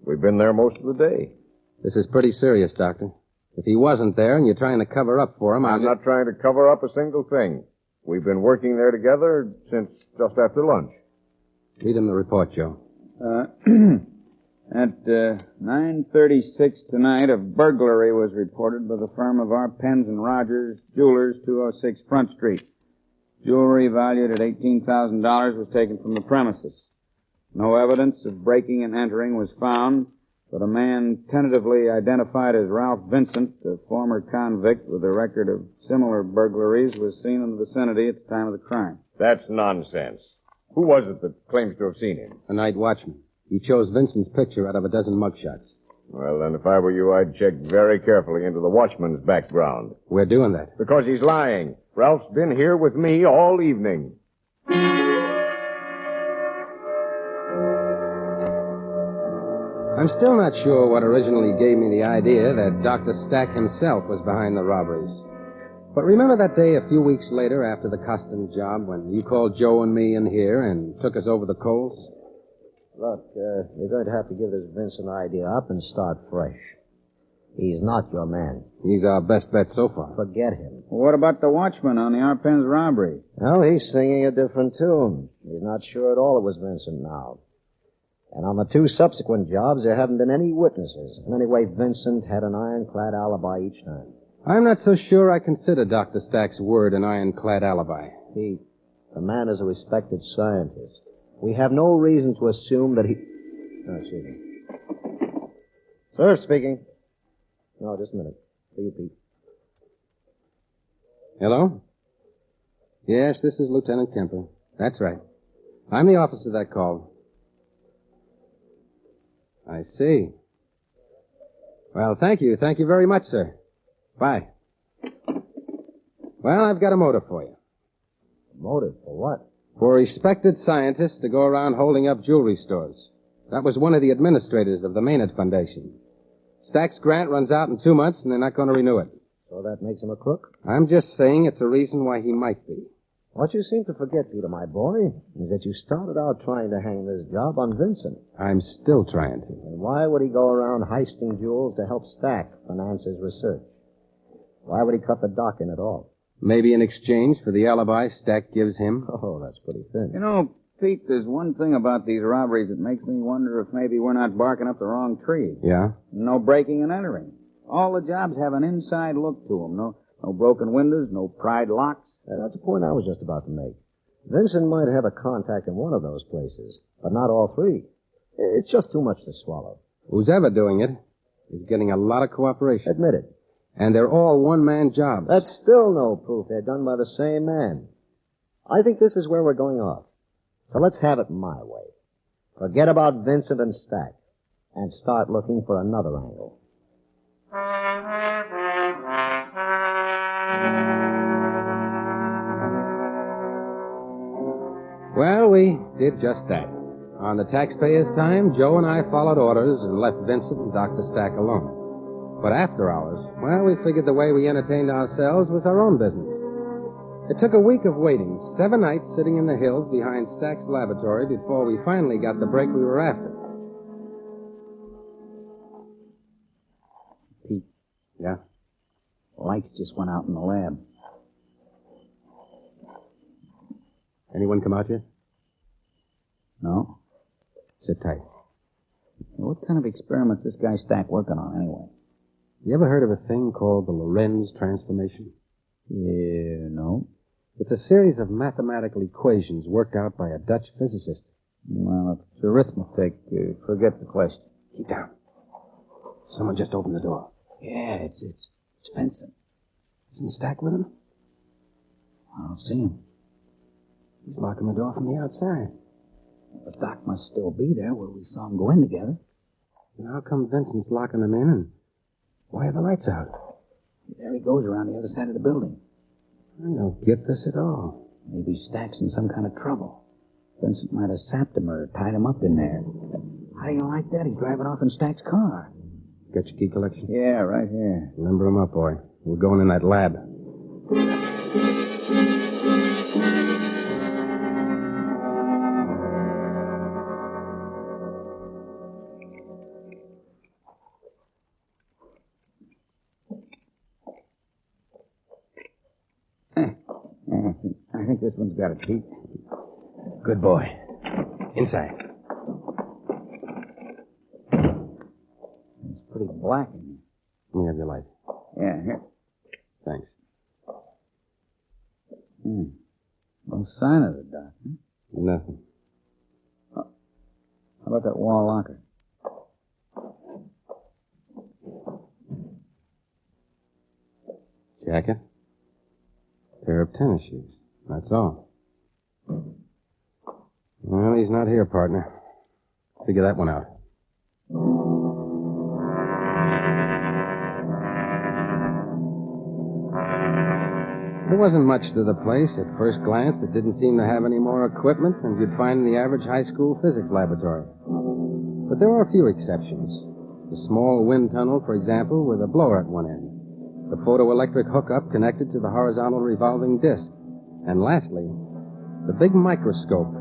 We've been there most of the day. This is pretty serious, Doctor. If he wasn't there and you're trying to cover up for him, I'm not trying to cover up a single thing. We've been working there together since just after lunch. Read him the report, Joe. At 9:36 tonight, a burglary was reported by the firm of R. Pens and Rogers, Jewelers, 206 Front Street. Jewelry valued at $18,000 was taken from the premises. No evidence of breaking and entering was found, but a man tentatively identified as Ralph Vincent, a former convict with a record of similar burglaries, was seen in the vicinity at the time of the crime. That's nonsense. Who was it that claims to have seen him? A night watchman. He chose Vincent's picture out of a dozen mugshots. Well, then, if I were you, I'd check very carefully into the watchman's background. We're doing that. Because he's lying. Ralph's been here with me all evening. I'm still not sure what originally gave me the idea that Dr. Stack himself was behind the robberies. But remember that day a few weeks later after the Costin job when you called Joe and me in here and took us over the coals? Look, you're going to have to give this Vincent idea up and start fresh. He's not your man. He's our best bet so far. Forget him. Well, what about the watchman on the R. Pens robbery? Well, he's singing a different tune. He's not sure at all it was Vincent now. And on the two subsequent jobs, there haven't been any witnesses. And anyway, Vincent had an ironclad alibi each time. I'm not so sure I consider Dr. Stack's word an ironclad alibi. Pete, the man is a respected scientist. We have no reason to assume that he... Oh, excuse me. Sir, speaking. No, just a minute. For you, Pete. Hello? Yes, this is Lieutenant Kemper. That's right. I'm the officer that called. I see. Well, thank you. Thank you very much, sir. Bye. Well, I've got a motive for you. Motive? For what? For respected scientists to go around holding up jewelry stores. That was one of the administrators of the Maynard Foundation. Stack's grant runs out in 2 months, and they're not going to renew it. So that makes him a crook? I'm just saying it's a reason why he might be. What you seem to forget, Peter, my boy, is that you started out trying to hang this job on Vincent. I'm still trying to. And why would he go around heisting jewels to help Stack finance his research? Why would he cut the dock in at all? Maybe in exchange for the alibi Stack gives him. Oh, that's pretty thin. You know, Pete, there's one thing about these robberies that makes me wonder if maybe we're not barking up the wrong tree. Yeah? No breaking and entering. All the jobs have an inside look to them. No broken windows, no pried locks. That's a point I was just about to make. Vincent might have a contact in one of those places, but not all three. It's just too much to swallow. Who's ever doing it is getting a lot of cooperation. Admit it. And they're all one-man jobs. That's still no proof they're done by the same man. I think this is where we're going off. So let's have it my way. Forget about Vincent and Stack and start looking for another angle. Well, we did just that. On the taxpayers' time, Joe and I followed orders and left Vincent and Dr. Stack alone. But after hours, well, we figured the way we entertained ourselves was our own business. It took a week of waiting, 7 nights sitting in the hills behind Stack's laboratory before we finally got the break we were after. Pete. Yeah? Lights just went out in the lab. Anyone come out yet? No. Sit tight. What kind of experiments this guy Stack working on, anyway? You ever heard of a thing called the Lorentz transformation? Yeah, no. It's a series of mathematical equations worked out by a Dutch physicist. Well, if it's arithmetic, forget the question. Keep down. Someone just opened the door. Yeah, it's Vincent. Isn't Stack with him? I don't see him. He's locking the door from the outside. The doc must still be there where we saw him go in together. And how come Vincent's locking them in and why are the lights out? There he goes around the other side of the building. I don't get this at all. Maybe Stack's in some kind of trouble. Vincent might have sapped him or tied him up in there. How do you like that? He's driving off in Stack's car. Got your key collection? Yeah, right here. Number him up, boy. We're going in that lab. think this one's got a teeth. Good boy. Inside. It's pretty black in here. Let me have your light. Yeah, here. Thanks. No sign of it, Doc. Huh? Nothing. How about that wall locker? Jacket. Pair of tennis shoes. That's all. Well, he's not here, partner. Figure that one out. There wasn't much to the place at first glance. It didn't seem to have any more equipment than you'd find in the average high school physics laboratory. But there were a few exceptions. The small wind tunnel, for example, with a blower at one end. The photoelectric hookup connected to the horizontal revolving disc. And lastly, the big microscope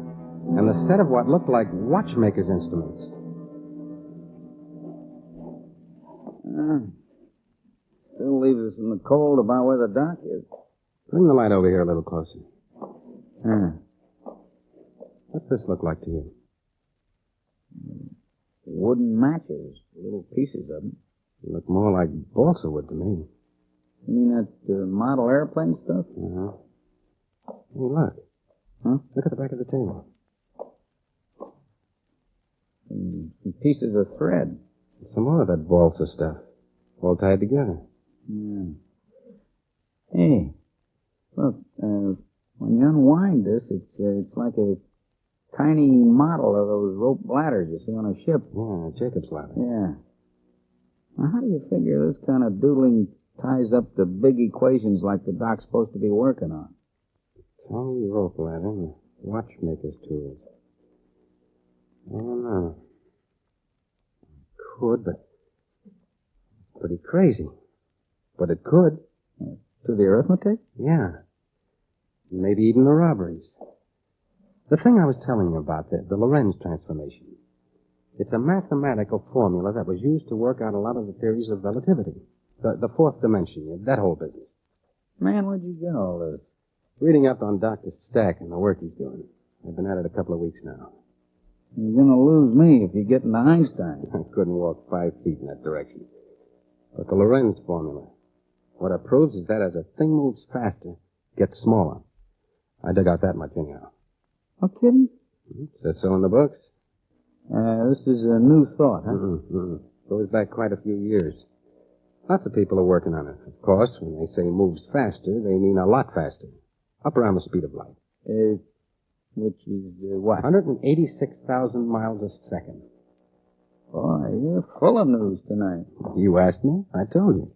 and the set of what looked like watchmaker's instruments. Still leaves us in the cold about where the dock is. Bring the light over here a little closer. Hmm. What's this look like to you? Wooden matches, little pieces of them. They look more like balsa wood to me. You mean that model airplane stuff? Uh-huh. Hey, look. Huh? Look at the back of the table. Some pieces of thread. Some more of that balsa stuff. All tied together. Yeah. Hey, look, when you unwind this, it's like a tiny model of those rope ladders you see on a ship. Yeah, Jacob's ladder. Yeah. Now, how do you figure this kind of doodling ties up the big equations like the doc's supposed to be working on? Tiny rope ladder and watchmaker's tools. I don't know. Could, but pretty crazy. But it could. To the arithmetic? Yeah. Maybe even the robberies. The thing I was telling you about, the Lorentz transformation. It's a mathematical formula that was used to work out a lot of the theories of relativity. The fourth dimension, that whole business. Man, where'd you get all this? Reading up on Dr. Stack and the work he's doing. I've been at it a couple of weeks now. You're gonna lose me if you get into Einstein. I couldn't walk 5 feet in that direction. But the Lorentz formula, what it proves is that as a thing moves faster, it gets smaller. I dug out that much anyhow. No kidding? Says so in the books. This is a new thought, huh? Goes back quite a few years. Lots of people are working on it. Of course, when they say moves faster, they mean a lot faster. Up around the speed of light. Which is what? 186,000 miles a second. Boy, you're full of news tonight. You asked me, I told you.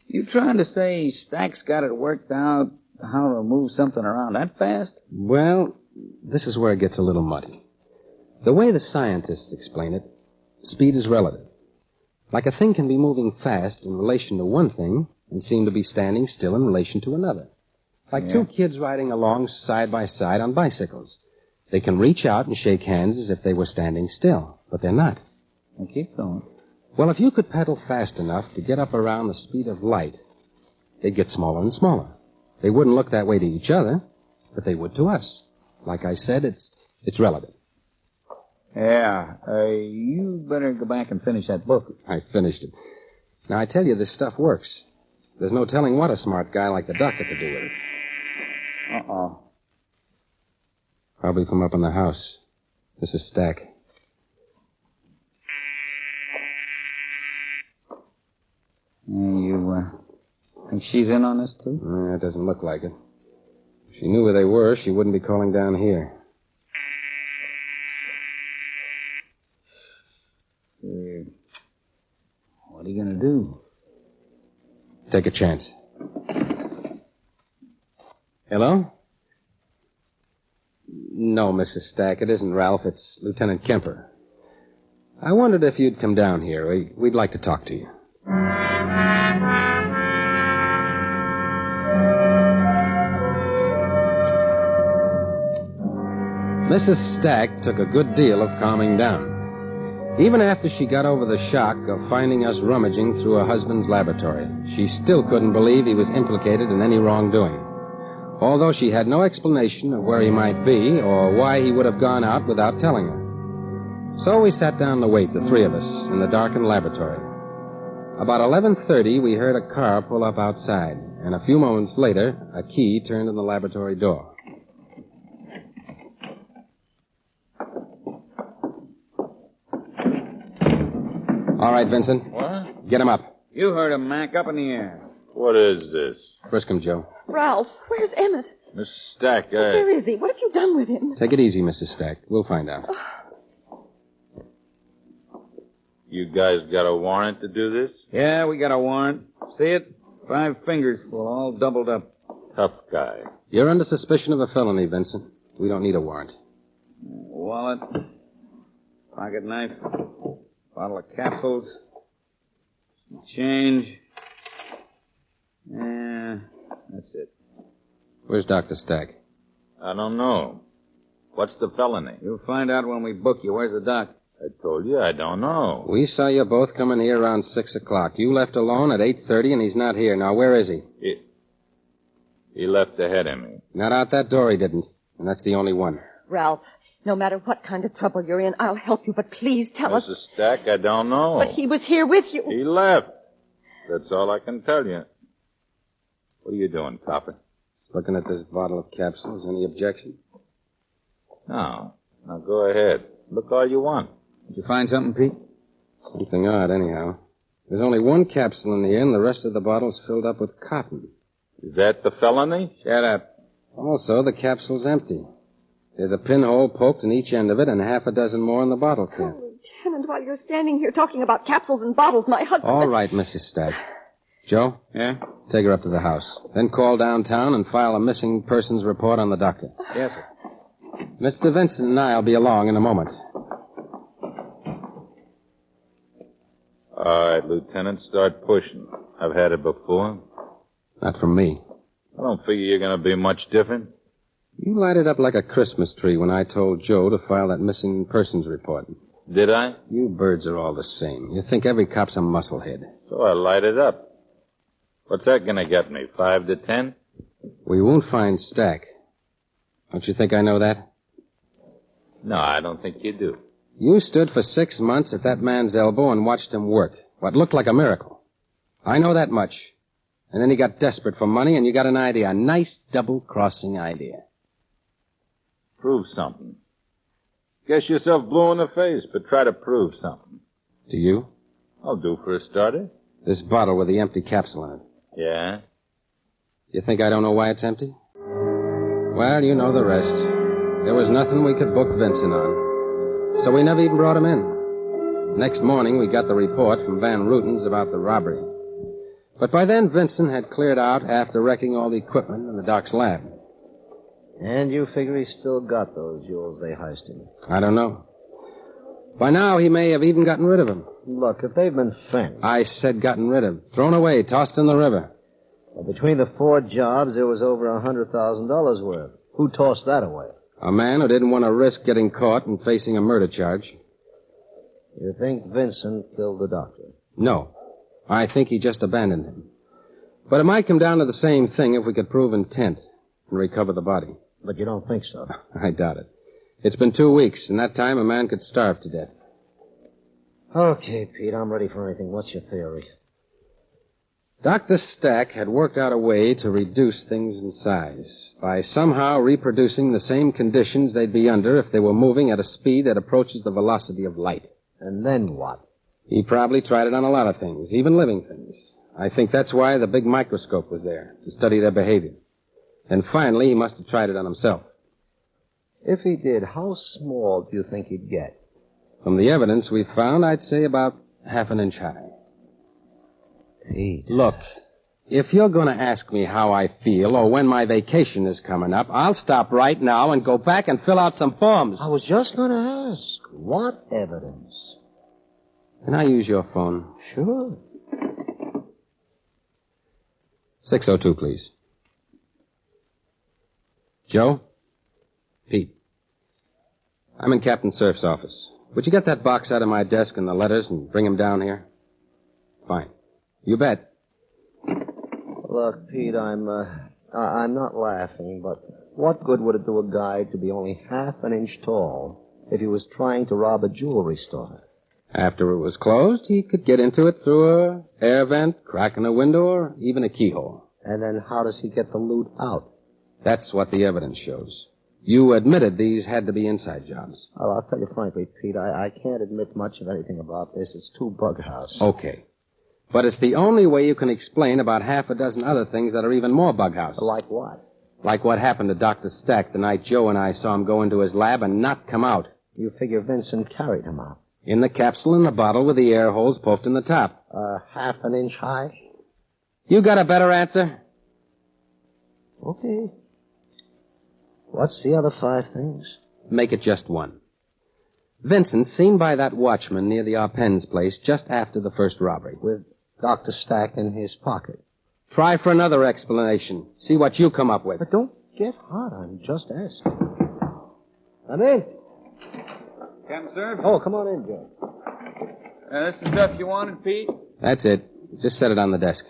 You trying to say Stack's got it worked out how to move something around that fast? Well, this is where it gets a little muddy. The way the scientists explain it, speed is relative. Like a thing can be moving fast in relation to one thing and seem to be standing still in relation to another. Like two kids riding along side by side on bicycles. They can reach out and shake hands as if they were standing still, but they're not. Well, keep going. Well, if you could pedal fast enough to get up around the speed of light, they'd get smaller and smaller. They wouldn't look that way to each other, but they would to us. Like I said, it's relative. Yeah, you better go back and finish that book. I finished it. Now, I tell you, this stuff works. There's no telling what a smart guy like the doctor could do with it. Uh-oh. Probably from up in the house. This is Stack. You think she's in on this, too? It doesn't look like it. If she knew where they were, she wouldn't be calling down here. What are you going to do? Take a chance. Hello? No, Mrs. Stack, it isn't Ralph. It's Lieutenant Kemper. I wondered if you'd come down here. We'd like to talk to you. Mrs. Stack took a good deal of calming down. Even after she got over the shock of finding us rummaging through her husband's laboratory, she still couldn't believe he was implicated in any wrongdoing. although she had no explanation of where he might be or why he would have gone out without telling her. So we sat down to wait, the three of us, in the darkened laboratory. About 11:30, we heard a car pull up outside, and a few moments later, a key turned in the laboratory door. All right, Vincent. What? Get him up. You heard him, Mac, up in the air. What is this? Frisk him, Joe. Ralph, where's Emmett? Miss Stack, Where is he? What have you done with him? Take it easy, Mrs. Stack. We'll find out. You guys got a warrant to do this? Yeah, we got a warrant. See it? 5 fingers full, all doubled up. Tough guy. You're under suspicion of a felony, Vincent. We don't need a warrant. Wallet, pocket knife, bottle of capsules, some change. Yeah, that's it. Where's Dr. Stack? I don't know. What's the felony? You'll find out when we book you. Where's the doc? I told you I don't know. We saw you both coming here around 6 o'clock. You left alone at 8:30, and he's not here. Now, where is he? He left ahead of me. Not out that door, he didn't. And that's the only one. Ralph, no matter what kind of trouble you're in, I'll help you, but please tell Mrs. us. Stack, I don't know. But he was here with you. He left. That's all I can tell you. What are you doing, copper? Just looking at this bottle of capsules. Any objection? No. Now go ahead. Look all you want. Did you find something, Pete? Something odd, anyhow. There's only one capsule in here, and the rest of the bottle's filled up with cotton. Is that the felony? Shut up. Also, the capsule's empty. There's a pinhole poked in each end of it, and half a dozen more in the bottle cap. Oh, Lieutenant, while you're standing here talking about capsules and bottles, my husband... All right, Mrs. Stack. Joe? Yeah? Take her up to the house. Then call downtown and file a missing persons report on the doctor. Yes, sir. Mr. Vincent and I'll be along in a moment. All right, Lieutenant, start pushing. I've had it before. Not from me. I don't figure you're going to be much different. You lighted up like a Christmas tree when I told Joe to file that missing persons report. Did I? You birds are all the same. You think every cop's a musclehead. So I lighted up. What's that going to get me, 5 to 10? We won't find Stack. Don't you think I know that? No, I don't think you do. You stood for 6 months at that man's elbow and watched him work. What looked like a miracle. I know that much. And then he got desperate for money, and you got an idea. A nice double-crossing idea. Prove something. Guess yourself blue in the face, but try to prove something. Do you? I'll do for a starter. This bottle with the empty capsule in it. Yeah? You think I don't know why it's empty? Well, you know the rest. There was nothing we could book Vincent on. So we never even brought him in. Next morning, we got the report from Van Ruten's about the robbery. But by then, Vincent had cleared out after wrecking all the equipment in the doc's lab. And you figure he's still got those jewels they heisted him? I don't know. By now, he may have even gotten rid of them. Look, if they've been fenced... I said gotten rid of. Thrown away, tossed in the river. Well, between the 4 jobs, there was over $100,000 worth. Who tossed that away? A man who didn't want to risk getting caught and facing a murder charge. You think Vincent killed the doctor? No. I think he just abandoned him. But it might come down to the same thing if we could prove intent and recover the body. But you don't think so? I doubt it. It's been 2 weeks. In that time, a man could starve to death. Okay, Pete, I'm ready for anything. What's your theory? Dr. Stack had worked out a way to reduce things in size by somehow reproducing the same conditions they'd be under if they were moving at a speed that approaches the velocity of light. And then what? He probably tried it on a lot of things, even living things. I think that's why the big microscope was there, to study their behavior. And finally, he must have tried it on himself. If he did, how small do you think he'd get? From the evidence we found, I'd say about half an inch high. Pete. Look, if you're going to ask me how I feel or when my vacation is coming up, I'll stop right now and go back and fill out some forms. I was just going to ask, what evidence? Can I use your phone? Sure. 602, please. Joe? Pete. I'm in Captain Surf's office. Would you get that box out of my desk and the letters and bring them down here? Fine. You bet. Look, Pete, I'm I'm not laughing, but what good would it do a guy to be only half an inch tall if he was trying to rob a jewelry store? After it was closed, he could get into it through a air vent, crack in a window, or even a keyhole. And then how does he get the loot out? That's what the evidence shows. You admitted these had to be inside jobs. Well, I'll tell you frankly, Pete, I can't admit much of anything about this. It's too bughouse. Okay. But it's the only way you can explain about half a dozen other things that are even more bughouse. Like what? Like what happened to Dr. Stack the night Joe and I saw him go into his lab and not come out. You figure Vincent carried him out? In the capsule in the bottle with the air holes poked in the top. Half an inch high? You got a better answer? Okay. What's the other 5 things? Make it just one. Vincent seen by that watchman near the Arpens place just after the first robbery. With Dr. Stack in his pocket. Try for another explanation. See what you come up with. But don't get hot. I'm just asking. Come in. Captain, sir? Oh, come on in, Joe. This the stuff you wanted, Pete? That's it. Just set it on the desk.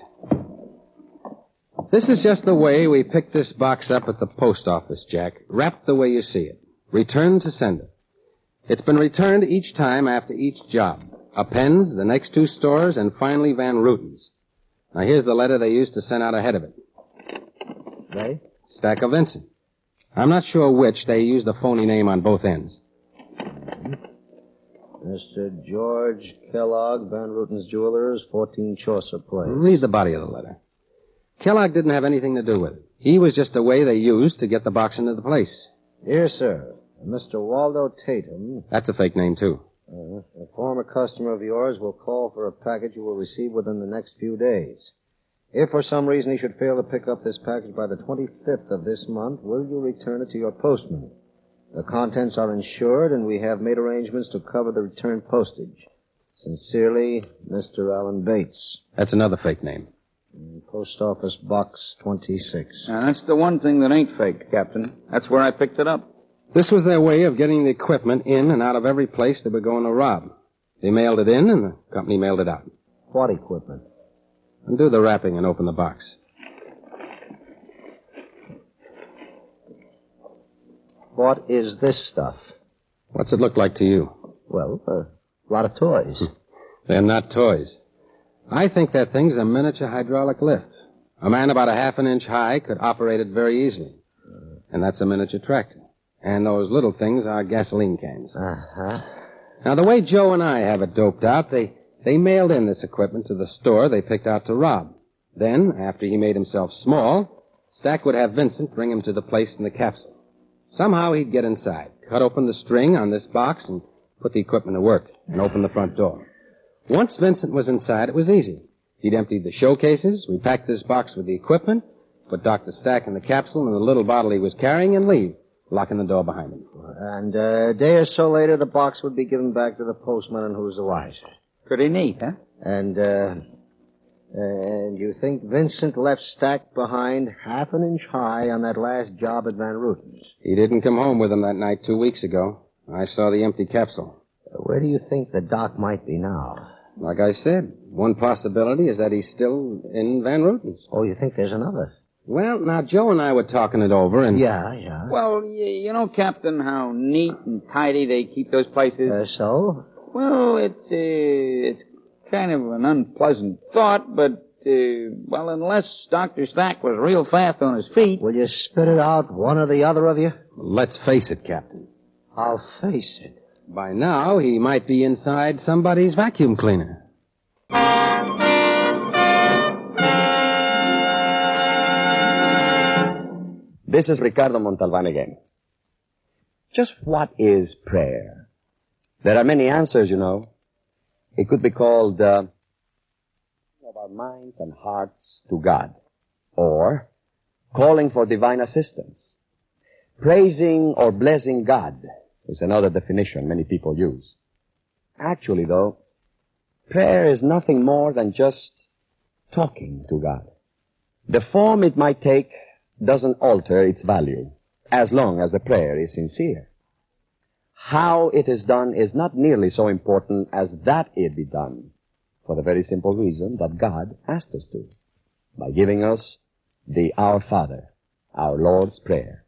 This is just the way we picked this box up at the post office, Jack. Wrapped the way you see it. Returned to sender. It's been returned each time after each job. Appens, the next 2 stores, and finally Van Ruten's. Now here's the letter they used to send out ahead of it. They? Stack of Vincent. I'm not sure which. They used a phony name on both ends. Mr. George Kellogg, Van Ruten's Jewelers, 14 Chaucer Place. Read the body of the letter. Kellogg didn't have anything to do with it. He was just a way they used to get the box into the place. Here, sir. Mr. Waldo Tatum. That's a fake name, too. A former customer of yours will call for a package you will receive within the next few days. If for some reason he should fail to pick up this package by the 25th of this month, will you return it to your postman? The contents are insured, and we have made arrangements to cover the return postage. Sincerely, Mr. Allen Bates. That's another fake name. Post Office Box 26. Now, that's the one thing that ain't fake, Captain. That's where I picked it up. This was their way of getting the equipment in and out of every place they were going to rob. They mailed it in, and the company mailed it out. What equipment? Undo the wrapping and open the box. What is this stuff? What's it look like to you? Well, a lot of toys. They're not toys. I think that thing's a miniature hydraulic lift. A man about a half an inch high could operate it very easily. And that's a miniature tractor. And those little things are gasoline cans. Uh-huh. Now, the way Joe and I have it doped out, they mailed in this equipment to the store they picked out to rob. Then, after he made himself small, Stack would have Vincent bring him to the place in the capsule. Somehow he'd get inside, cut open the string on this box, and put the equipment to work, and open the front door. Once Vincent was inside, it was easy. He'd emptied the showcases, repacked this box with the equipment, put Dr. Stack in the capsule and the little bottle he was carrying, and leave, locking the door behind him. And a day or so later, the box would be given back to the postman, and who's the wiser? Pretty neat, huh? And you think Vincent left Stack behind half an inch high on that last job at Van Ruten's? He didn't come home with him that night 2 weeks ago. I saw the empty capsule. Where do you think the doc might be now? Like I said, one possibility is that he's still in Van Ruten's. Oh, you think there's another? Well, now, Joe and I were talking it over, and... Yeah. Well, you know, Captain, how neat and tidy they keep those places? So? Well, it's kind of an unpleasant thought, but, well, unless Dr. Stack was real fast on his feet... Will you spit it out, one or the other of you? Let's face it, Captain. I'll face it. By now, he might be inside somebody's vacuum cleaner. This is Ricardo Montalban again. Just what is prayer? There are many answers, you know. It could be called of our minds and hearts to God, or calling for divine assistance. Praising or blessing God is another definition many people use. Actually, though, prayer is nothing more than just talking to God. The form it might take doesn't alter its value, as long as the prayer is sincere. How it is done is not nearly so important as that it be done, for the very simple reason that God asked us to, by giving us the Our Father, our Lord's Prayer.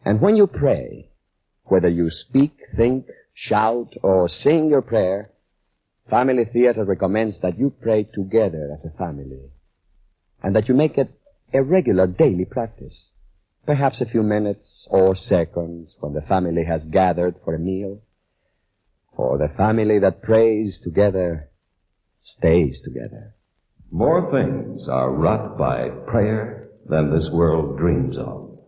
And when you pray, whether you speak, think, shout, or sing your prayer, Family Theater recommends that you pray together as a family, and that you make it a regular daily practice. Perhaps a few minutes or seconds when the family has gathered for a meal. For the family that prays together stays together. More things are wrought by prayer than this world dreams of.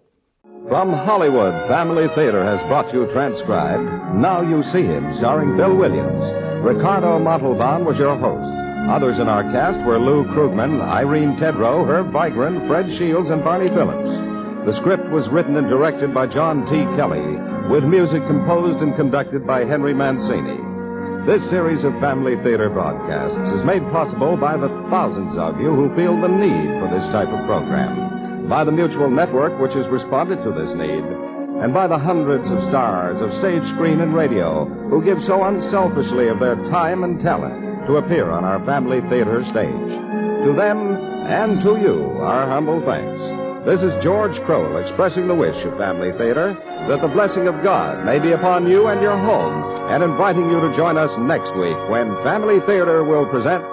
From Hollywood, Family Theater has brought you transcribed Now You See Him, starring Bill Williams. Ricardo Montalban was your host. Others in our cast were Lou Krugman, Irene Tedrow, Herb Vigran, Fred Shields, and Barney Phillips. The script was written and directed by John T. Kelly, with music composed and conducted by Henry Mancini. This series of Family Theater broadcasts is made possible by the thousands of you who feel the need for this type of program, by the Mutual Network, which has responded to this need, and by the hundreds of stars of stage, screen, and radio who give so unselfishly of their time and talent to appear on our Family Theater stage. To them and to you, our humble thanks. This is George Crowell expressing the wish of Family Theater that the blessing of God may be upon you and your home, and inviting you to join us next week when Family Theater will present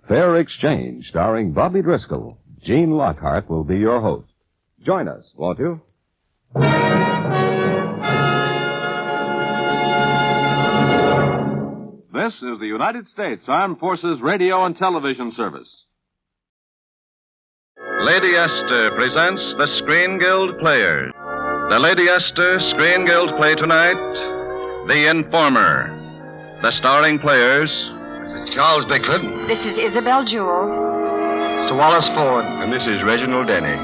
Fair Exchange, starring Bobby Driscoll. Gene Lockhart will be your host. Join us, won't you? This is the United States Armed Forces Radio and Television Service. Lady Esther presents the Screen Guild Players. The Lady Esther Screen Guild play tonight, The Informer. The starring players... This is Charles Bickford. This is Isabel Jewell. Sir Wallace Ford. And this is Reginald Denny.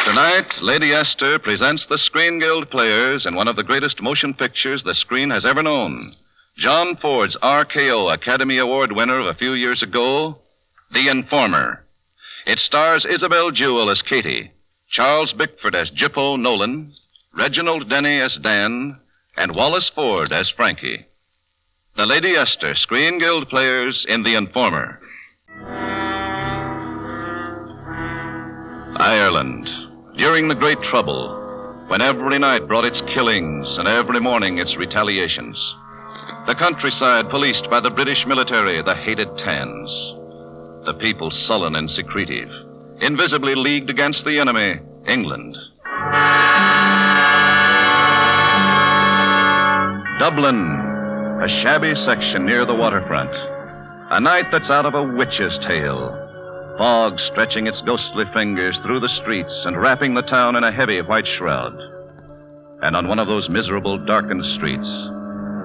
Tonight, Lady Esther presents the Screen Guild Players in one of the greatest motion pictures the screen has ever known. John Ford's RKO Academy Award winner of a few years ago, The Informer. It stars Isabel Jewell as Katie, Charles Bickford as Jippo Nolan, Reginald Denny as Dan, and Wallace Ford as Frankie. The Lady Esther Screen Guild Players in The Informer. Ireland. During the Great Trouble, when every night brought its killings and every morning its retaliations. The countryside policed by the British military, the hated Tans. The people sullen and secretive, invisibly leagued against the enemy, England. Dublin, a shabby section near the waterfront. A night that's out of a witch's tale. Fog stretching its ghostly fingers through the streets and wrapping the town in a heavy white shroud. And on one of those miserable, darkened streets,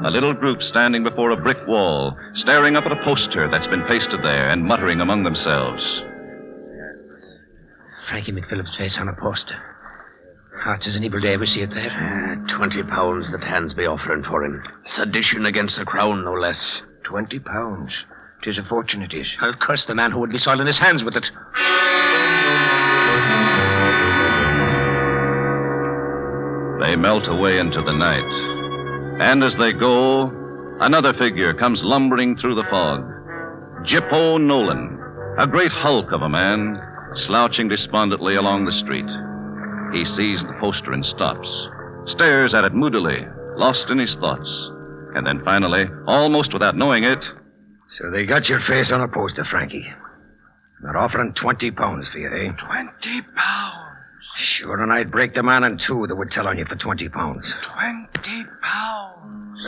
a little group standing before a brick wall, staring up at a poster that's been pasted there and muttering among themselves. Frankie McPhillip's face on a poster. Hearts as an evil day, ever see it there? £20 the Tans be offering for him. Sedition against the crown, no less. £20. 'Tis a fortune, it is. I'll curse the man who would be soiling his hands with it. They melt away into the night. And as they go, another figure comes lumbering through the fog. Jippo Nolan, a great hulk of a man, slouching despondently along the street. He sees the poster and stops, stares at it moodily, lost in his thoughts. And then finally, almost without knowing it... So they got your face on a poster, Frankie. They're offering £20 for you, eh? £20? Sure, and I'd break the man in two that would tell on you for £20. £20?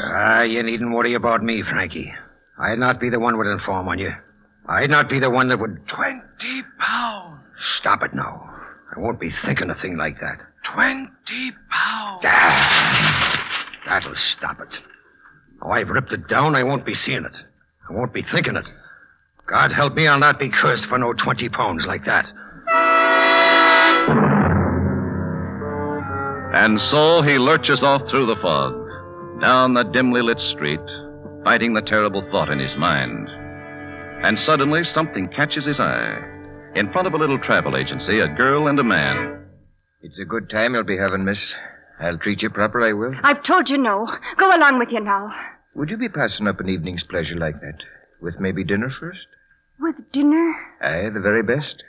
Ah, you needn't worry about me, Frankie. I'd not be the one would inform on you. I'd not be the one that would... £20? Stop it now. I won't be thinking a thing like that. £20? That'll stop it. Oh, I've ripped it down. I won't be seeing it. I won't be thinking it. God help me, I'll not be cursed for no £20 like that. And so he lurches off through the fog, down the dimly lit street, fighting the terrible thought in his mind. And suddenly something catches his eye. In front of a little travel agency, a girl and a man. It's a good time you'll be having, miss. I'll treat you proper, I will. I've told you no. Go along with you now. Would you be passing up an evening's pleasure like that? With maybe dinner first? With dinner? Aye, the very best.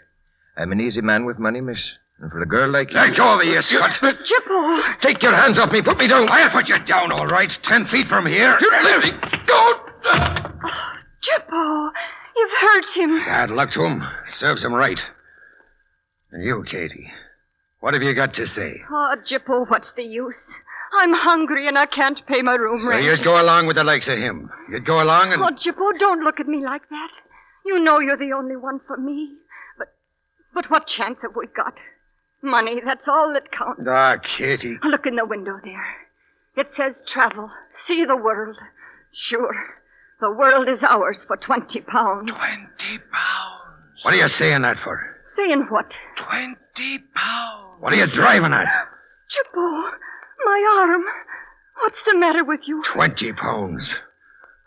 I'm an easy man with money, miss. And for a girl like you... Let go of me, you scut. Jippo! Take your hands off me. Put me down. I'll put you down, all right. 10 feet from here. Let me go. Jippo, you've hurt him. Bad luck to him. Serves him right. And you, Katie, what have you got to say? Oh, Jippo, what's the use? I'm hungry and I can't pay my room So rent. you'd go along with the likes of him. You'd go along and... Oh, Jippo, don't look at me like that. You know you're the only one for me. But what chance have we got? Money, that's all that counts. Ah, Katie. Look in the window there. It says travel, see the world. Sure, the world is ours for 20 pounds. 20 pounds? What are you saying that for? Saying what? 20 pounds. What are you driving at? Jippo, my arm. What's the matter with you? 20 pounds.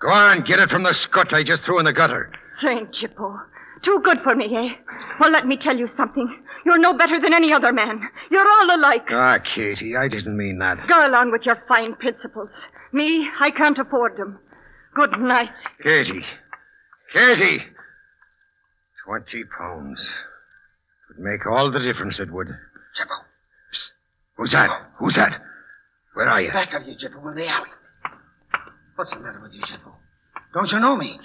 Go on, get it from the scut I just threw in the gutter. Saint Jippo. Too good for me, eh? Well, let me tell you something. You're no better than any other man. You're all alike. Ah, Katie, I didn't mean that. Go along with your fine principles. Me, I can't afford them. Good night. Katie. Katie! 20 pounds. It would make all the difference, it would. Jippo. Psst. Who's that? Who's that? Where are you? Back of you, Jippo, in the alley. What's the matter with you, Jippo? Don't you know me?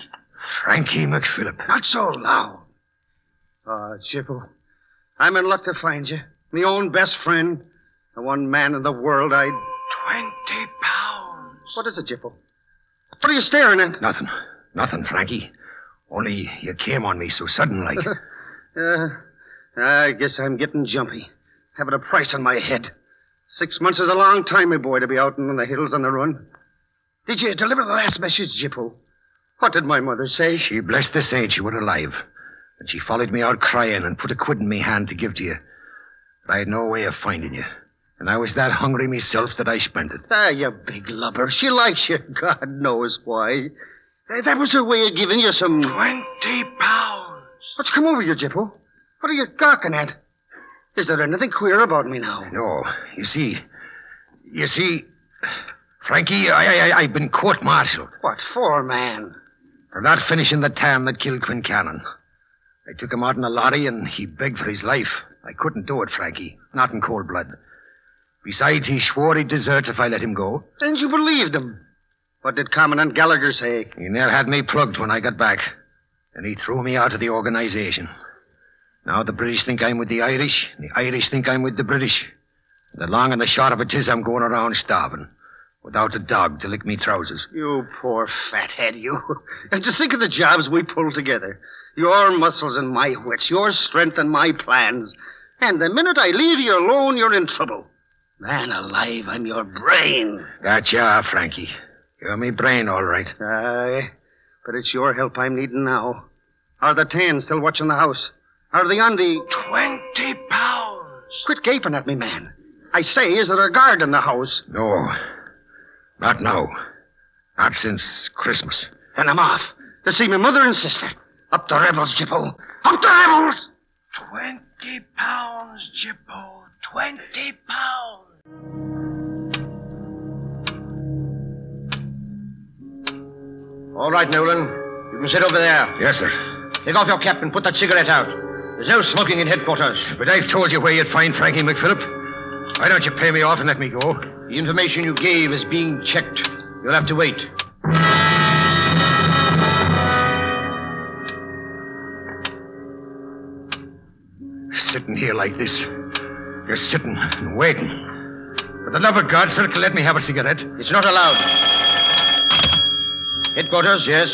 Frankie McPhillip. Not so loud. Jippo, I'm in luck to find you. My own best friend. The one man in the world I'd... 20 pounds. What is it, Jippo? What are you staring at? Nothing. Nothing, Frankie. Only you came on me so sudden like. I guess I'm getting jumpy. Having a price on my head. 6 months is a long time, my boy, to be out in the hills on the run. Did you deliver the last message, Jippo? What did my mother say? She blessed the saints you were alive. And she followed me out crying and put a quid in me hand to give to you. But I had no way of finding you. And I was that hungry myself that I spent it. Ah, you big lubber. She likes you. God knows why. That was her way of giving you some... 20 pounds. What's come over you, Jippo? What are you gawking at? Is there anything queer about me now? No. You see, Frankie, I've been court-martialed. What for, man? For not finishing the tam that killed Quincannon. I took him out in a lorry and he begged for his life. I couldn't do it, Frankie. Not in cold blood. Besides, he swore he'd desert if I let him go. Then you believed him. What did Commandant Gallagher say? He near had me plugged when I got back. And he threw me out of the organization. Now the British think I'm with the Irish, and the Irish think I'm with the British. The long and the short of it is I'm going around starving. Without a dog to lick me trousers. You poor fathead, you. And to think of the jobs we pulled together. Your muscles and my wits, your strength and my plans. And the minute I leave you alone, you're in trouble. Man alive, I'm your brain. That you are, Frankie. You're me brain, all right. Aye, but it's your help I'm needing now. Are the 10 still watching the house? Are they on the... 20 pounds. Quit gaping at me, man. I say, is there a guard in the house? No. Not now. Not since Christmas. Then I'm off. To see my mother and sister. Up the rebels, Jippo. Up the rebels! 20 pounds, Jippo. 20 pounds. All right, Nolan. You can sit over there. Yes, sir. Take off your cap and put that cigarette out. There's no smoking in headquarters. But I've told you where you'd find Frankie McPhillip. Why don't you pay me off and let me go? The information you gave is being checked. You'll have to wait. Sitting here like this. Just sitting and waiting. For the love of God, sir, let me have a cigarette. It's not allowed. Headquarters, yes.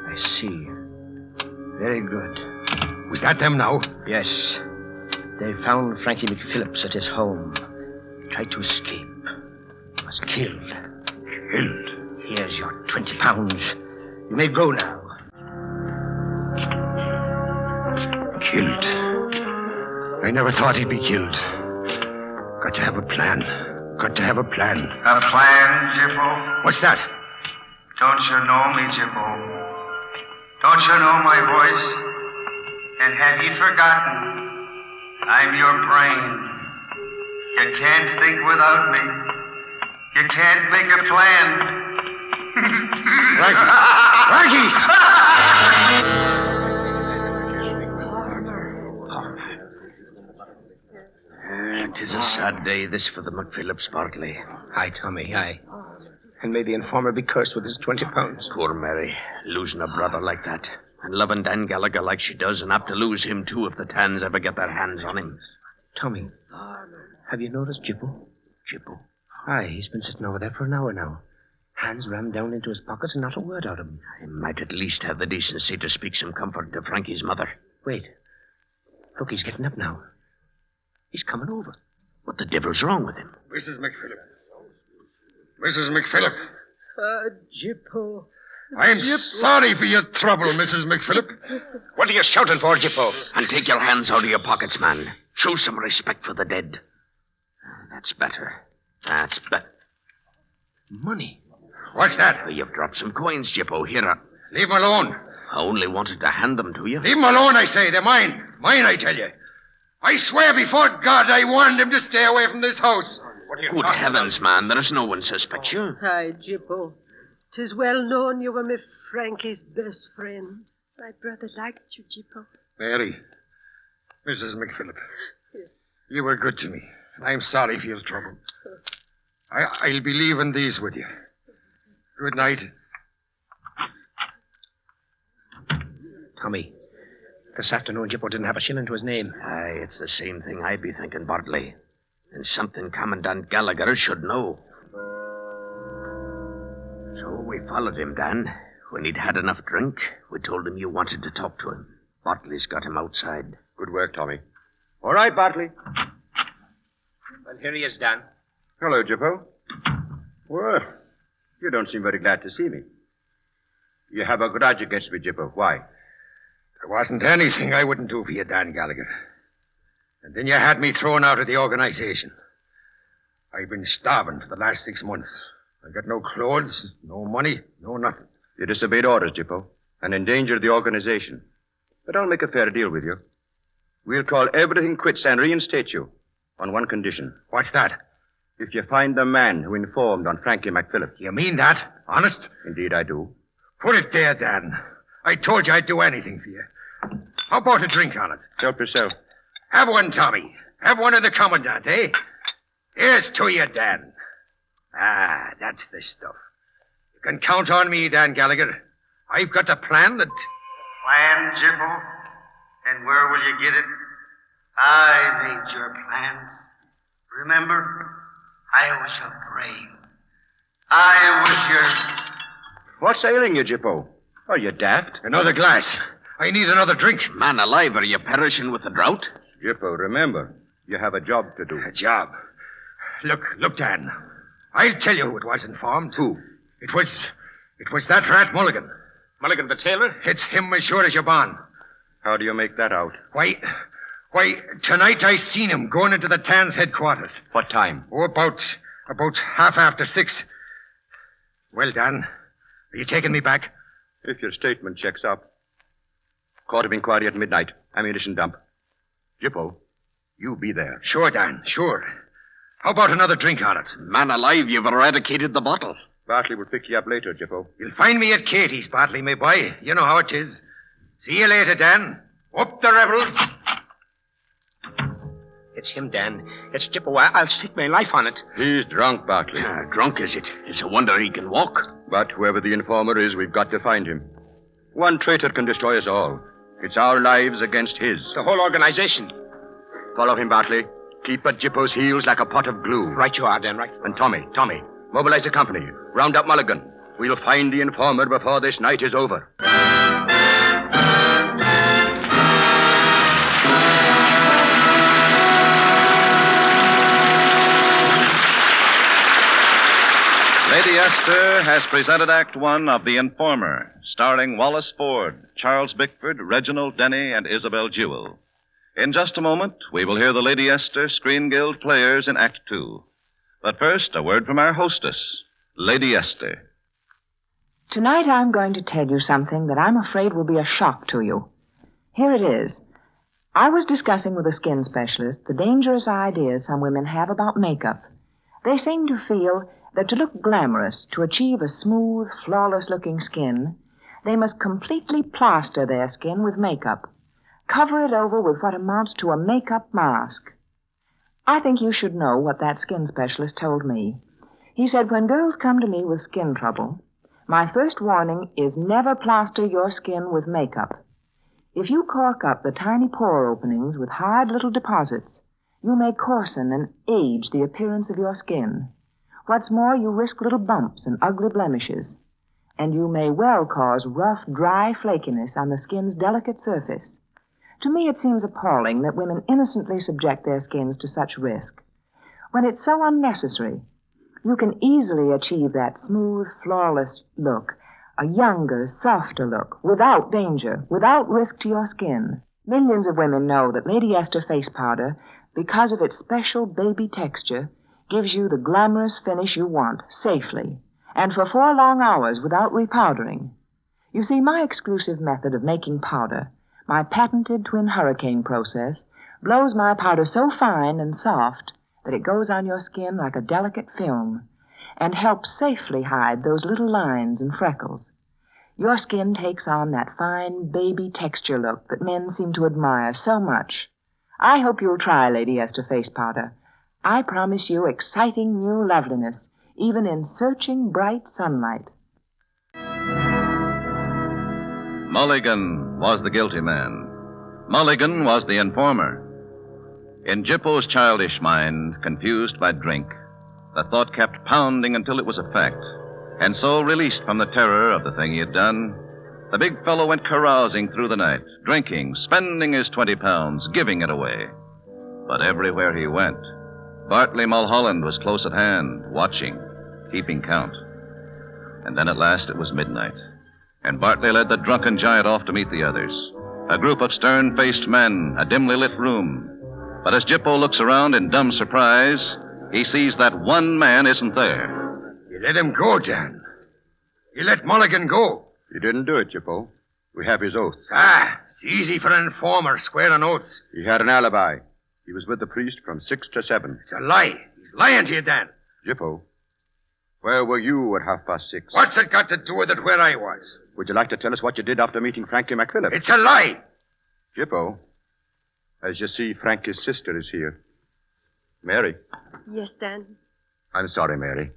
I see. Very good. Was that them now? Yes. They found Frankie McPhillips at his home. He tried to escape. Was killed. Killed? Here's your 20 pounds. You may go now. Killed. I never thought he'd be killed. Got to have a plan. Got to have a plan. A plan, Jippo? What's that? Don't you know me, Jippo? Don't you know my voice? And have you forgotten I'm your brain. You can't think without me. You can't make a plan. Frankie! Tis a sad day, this, for the McPhillips, Bartley. Aye, Tommy, aye. And may the informer be cursed with his 20 pounds. Poor Mary, losing a brother like that. And loving Dan Gallagher like she does, and apt to lose him, too, if the Tans ever get their hands on him. Tommy, have you noticed Jippo? Jippo? Aye, he's been sitting over there for an hour now. Hands rammed down into his pockets and not a word out of him. I might at least have the decency to speak some comfort to Frankie's mother. Wait. Look, he's getting up now. He's coming over. What the devil's wrong with him? Mrs. McPhillip. Mrs. McPhillip. Jippo. I'm sorry for your trouble, Mrs. McPhillip. What are you shouting for, Jippo? And take your hands out of your pockets, man. Show some respect for the dead. That's better. That's better. Money. What's that? Well, you've dropped some coins, Jippo. Here. Leave them alone. I only wanted to hand them to you. Leave them alone, I say. They're mine. Mine, I tell you. I swear before God I warned him to stay away from this house. Good heavens, man. There is no one suspects you. Aye, Jippo. 'Tis well known you were my Frankie's best friend. My brother liked you, Jippo. Mary. Mrs. McPhillip. You were good to me. I'm sorry for your trouble. I'll be leaving these with you. Good night. Tommy, this afternoon Jippo didn't have a shilling to his name. Aye, it's the same thing I'd be thinking, Bartley. And something Commandant Gallagher should know. So we followed him, Dan. When he'd had enough drink, we told him you wanted to talk to him. Bartley's got him outside. Good work, Tommy. All right, Bartley. Well, here he is, Dan. Hello, Jippo. Well, you don't seem very glad to see me. You have a grudge against me, Jippo. Why? There wasn't anything I wouldn't do for you, Dan Gallagher. And then you had me thrown out of the organization. I've been starving for the last 6 months. I got no clothes, no money, no nothing. You disobeyed orders, Jippo, and endangered the organization. But I'll make a fair deal with you. We'll call everything quits and reinstate you on one condition. What's that? If you find the man who informed on Frankie McPhillip. You mean that? Honest? Indeed, I do. Put it there, Dan. I told you I'd do anything for you. How about a drink on it? Help yourself. Have one, Tommy. Have one of the Commandant, eh? Here's to you, Dan. Ah, that's the stuff. You can count on me, Dan Gallagher. I've got a plan that... Plan, Jippo? And where will you get it? I made your plans. Remember? I was your brain. I was your... What's ailing you, Jippo? Are you daft? Another glass. I need another drink. Man alive, are you perishing with the drought? Jippo, remember, you have a job to do. A job? Look, Dan. I'll tell you who it was informed. Who? It was that rat Mulligan. Mulligan the tailor? It's him as sure as you're born. How do you make that out? Why, tonight I seen him going into the Tan's headquarters. What time? Oh, about 6:30. Well, Dan, are you taking me back? If your statement checks up. Court of inquiry at midnight. Ammunition dump. Jippo, you be there. Sure, Dan, sure. How about another drink on it? Man alive, you've eradicated the bottle. Bartley will pick you up later, Jippo. You'll find me at Katie's, Bartley, my boy. You know how it is. See you later, Dan. Up the rebels. It's him, Dan. It's Jippo. I'll stake my life on it. He's drunk, Bartley. Drunk, is it? It's a wonder he can walk. But whoever the informer is, we've got to find him. One traitor can destroy us all. It's our lives against his. The whole organization. Follow him, Bartley. Keep at Jippo's heels like a pot of glue. Right you are, Dan, right. And Tommy, mobilize the company. Round up Mulligan. We'll find the informer before this night is over. Lady Esther has presented Act One of The Informer, starring Wallace Ford, Charles Bickford, Reginald Denny, and Isabel Jewell. In just a moment, we will hear the Lady Esther Screen Guild players in Act Two. But first, a word from our hostess, Lady Esther. Tonight I'm going to tell you something that I'm afraid will be a shock to you. Here it is. I was discussing with a skin specialist the dangerous ideas some women have about makeup. They seem to feel that to look glamorous, to achieve a smooth, flawless-looking skin, they must completely plaster their skin with makeup, cover it over with what amounts to a makeup mask. I think you should know what that skin specialist told me. He said, when girls come to me with skin trouble, my first warning is never plaster your skin with makeup. If you cork up the tiny pore openings with hard little deposits, you may coarsen and age the appearance of your skin. What's more, you risk little bumps and ugly blemishes. And you may well cause rough, dry flakiness on the skin's delicate surface. To me, it seems appalling that women innocently subject their skins to such risk. When it's so unnecessary, you can easily achieve that smooth, flawless look, a younger, softer look, without danger, without risk to your skin. Millions of women know that Lady Esther face powder, because of its special baby texture, gives you the glamorous finish you want, safely, and for 4 long hours without repowdering. You see, my exclusive method of making powder, my patented twin hurricane process, blows my powder so fine and soft that it goes on your skin like a delicate film and helps safely hide those little lines and freckles. Your skin takes on that fine baby texture look that men seem to admire so much. I hope you'll try Lady Esther face powder. I promise you exciting new loveliness, even in searching bright sunlight. Mulligan was the guilty man. Mulligan was the informer. In Jippo's childish mind, confused by drink, the thought kept pounding until it was a fact. And so, released from the terror of the thing he had done, the big fellow went carousing through the night, drinking, spending his 20 pounds, giving it away. But everywhere he went, Bartley Mulholland was close at hand, watching, keeping count. And then at last it was midnight, and Bartley led the drunken giant off to meet the others. A group of stern-faced men, a dimly lit room. But as Jippo looks around in dumb surprise, he sees that one man isn't there. You let him go, Dan. You let Mulligan go. You didn't do it, Jippo. We have his oath. It's easy for an informer swearing oaths. He had an alibi. He was with the priest from 6 to 7. It's a lie. He's lying to you, Dan. Jippo, where were you at 6:30? What's it got to do with it where I was? Would you like to tell us what you did after meeting Frankie McPhillips? It's a lie. Jippo, as you see, Frankie's sister is here. Mary. Yes, Dan. I'm sorry, Mary.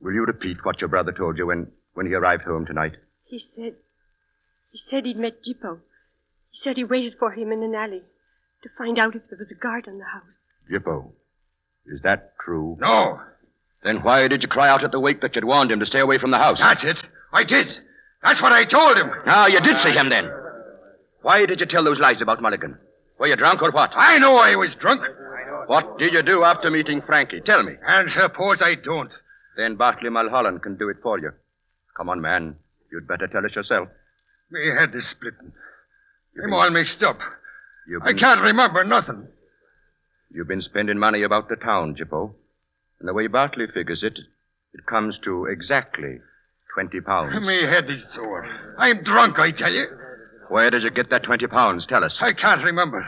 Will you repeat what your brother told you when he arrived home tonight? He said he'd met Jippo. He said he waited for him in an alley to find out if there was a guard on the house. Jippo, is that true? No. Then why did you cry out at the wake that you'd warned him to stay away from the house? That's it. I did. That's what I told him. Ah, you did see him then. Why did you tell those lies about Mulligan? Were you drunk or what? I know I was drunk. What did you do after meeting Frankie? Tell me. And suppose I don't. Then Bartley Mulholland can do it for you. Come on, man. You'd better tell us yourself. My head is splitting. I'm all mixed up. You've I can't remember nothing. You've been spending money about the town, Jippo. And the way Bartley figures it, it comes to exactly 20 pounds. My head is sore. I'm drunk, I tell you. Where did you get that 20 pounds? Tell us. I can't remember.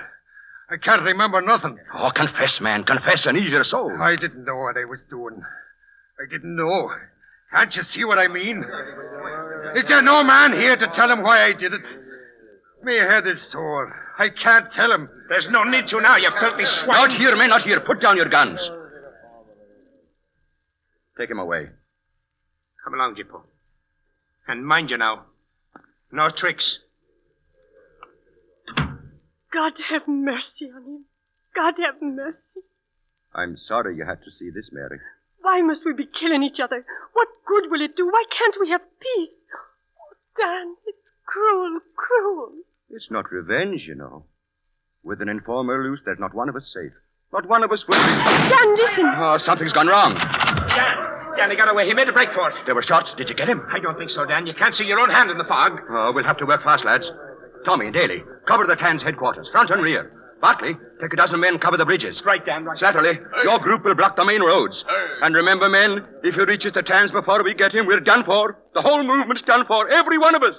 I can't remember nothing. Oh, confess, man. Confess and ease your soul. I didn't know what I was doing. I didn't know. Can't you see what I mean? Is there no man here to tell him why I did it? My head is sore. I can't tell him. There's no need to now, you filthy swine. Not here, man, not here. Put down your guns. Take him away. Come along, Jippo. And mind you now, no tricks. God have mercy on him. God have mercy. I'm sorry you had to see this, Mary. Why must we be killing each other? What good will it do? Why can't we have peace? Oh, Dan, it's cruel, cruel. It's not revenge, you know. With an informer loose, there's not one of us safe. Not one of us will be... Dan, listen. Oh, something's gone wrong. Dan, he got away. He made a break for us. There were shots. Did you get him? I don't think so, Dan. You can't see your own hand in the fog. Oh, we'll have to work fast, lads. Tommy and Daly, cover the Tan's headquarters, front and rear. Bartley, take a dozen men, cover the bridges. Right, Dan, right. Slatterly, your group will block the main roads. And remember, men, if he reaches the Tan's before we get him, we're done for. The whole movement's done for, every one of us.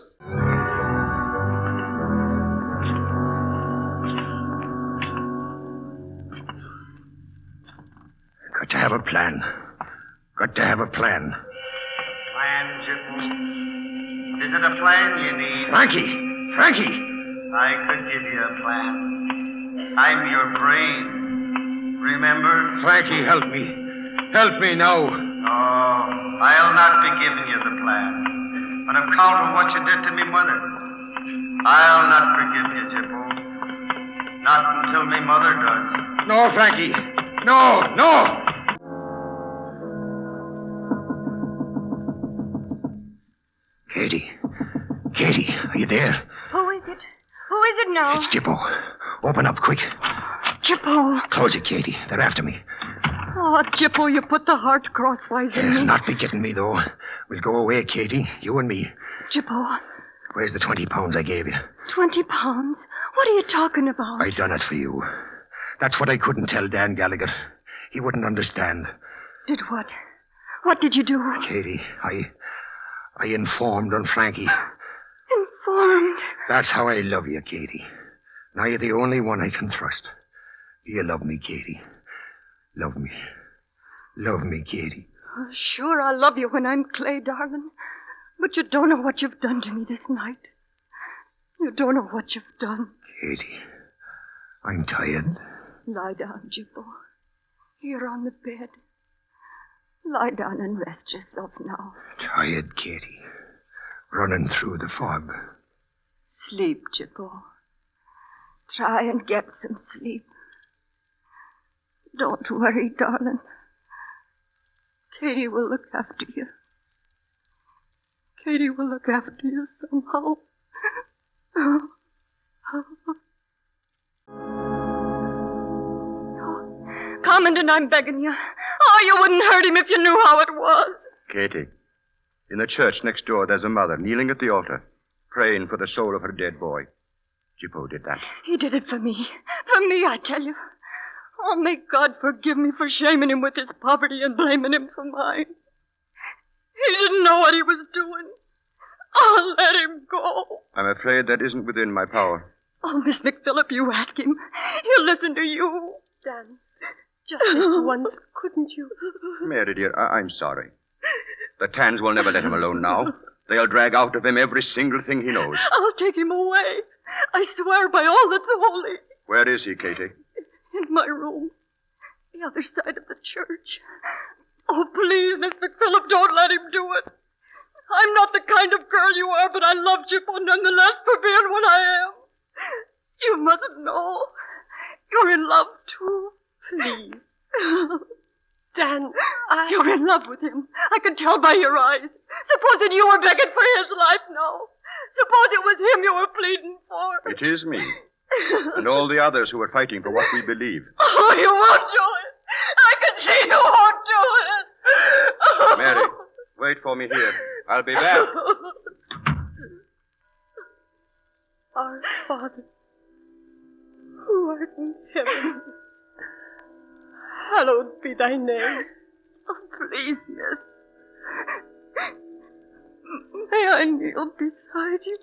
Got to have a plan. Got to have a plan. Plan, Jippo? Is it a plan you need? Frankie! I could give you a plan. I'm your brain. Remember? Frankie, help me. Help me now. No, I'll not be giving you the plan. On account of what you did to me mother. I'll not forgive you, Jippo. Not until me mother does. No, Frankie. No! Katie, are you there? Who is it? Who is it now? It's Jippo. Open up quick. Jippo. Close it, Katie. They're after me. Oh, Jippo, you put the heart crosswise in me. Not be getting me, though. We'll go away, Katie. You and me. Jippo. Where's the 20 pounds I gave you? 20 pounds? What are you talking about? I done it for you. That's what I couldn't tell Dan Gallagher. He wouldn't understand. Did what? What did you do? Katie, I informed on Frankie. Informed? That's how I love you, Katie. Now you're the only one I can trust. Do you love me, Katie? Love me. Love me, Katie. Oh, sure, I love you when I'm Clay, darling. But you don't know what you've done to me this night. You don't know what you've done. Katie, I'm tired. Lie down, Jippo. Here on the bed. Lie down and rest yourself now. Tired, Katie. Running through the fog. Sleep, Jippo. Try and get some sleep. Don't worry, darling. Katie will look after you. Katie will look after you somehow. Commandant, I'm begging you. Oh, you wouldn't hurt him if you knew how it was. Katie, in the church next door, there's a mother kneeling at the altar, praying for the soul of her dead boy. Jippo did that. He did it for me. For me, I tell you. Oh, may God forgive me for shaming him with his poverty and blaming him for mine. He didn't know what he was doing. Oh, let him go. I'm afraid that isn't within my power. Oh, Miss McPhillip, you ask him. He'll listen to you. Dan, just this once, couldn't you? Mary, dear, I'm sorry. The Tans will never let him alone now. They'll drag out of him every single thing he knows. I'll take him away. I swear by all that's holy. Where is he, Katie? In my room. The other side of the church. Oh, please, Miss McPhillip, don't let him do it. I'm not the kind of girl you are, but I love Jippo nonetheless for being what I am. You mustn't know. You're in love, too. Please. Dan, You're in love with him. I can tell by your eyes. Supposing you were begging for his life now. Suppose it was him you were pleading for. It is me. And all the others who are fighting for what we believe. Oh, you won't do it. I can see you won't do it. Mary, wait for me here. I'll be back. Our Father, who art in heaven, hallowed be thy name. Oh, please, miss. May I kneel beside you?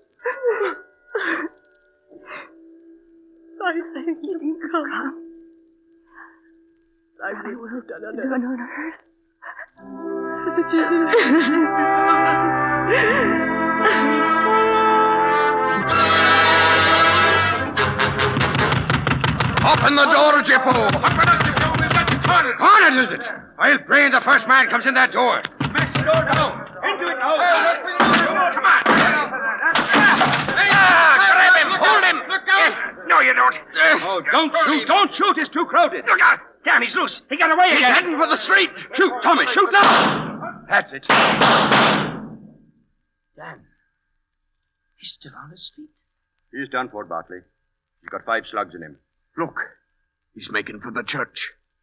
Thy kingdom come. Thy will done on earth. As it is in Open the door, Jippo! Open up, Jippo! We've got you cornered! Cornered, is it? I'll brain the first man comes in that door. Smash the door down. Into it now. Come on! Grab him! Hold him! Look out! Yes. No, you don't. Oh, don't shoot! Don't shoot! It's too crowded. Look out! Damn, he's loose. He got away He's again. heading for the street. Shoot, Tommy, shoot now! That's it. Dan, he's still on his feet. He's done for, Bartley. He's got 5 slugs in him. Look, he's making for the church.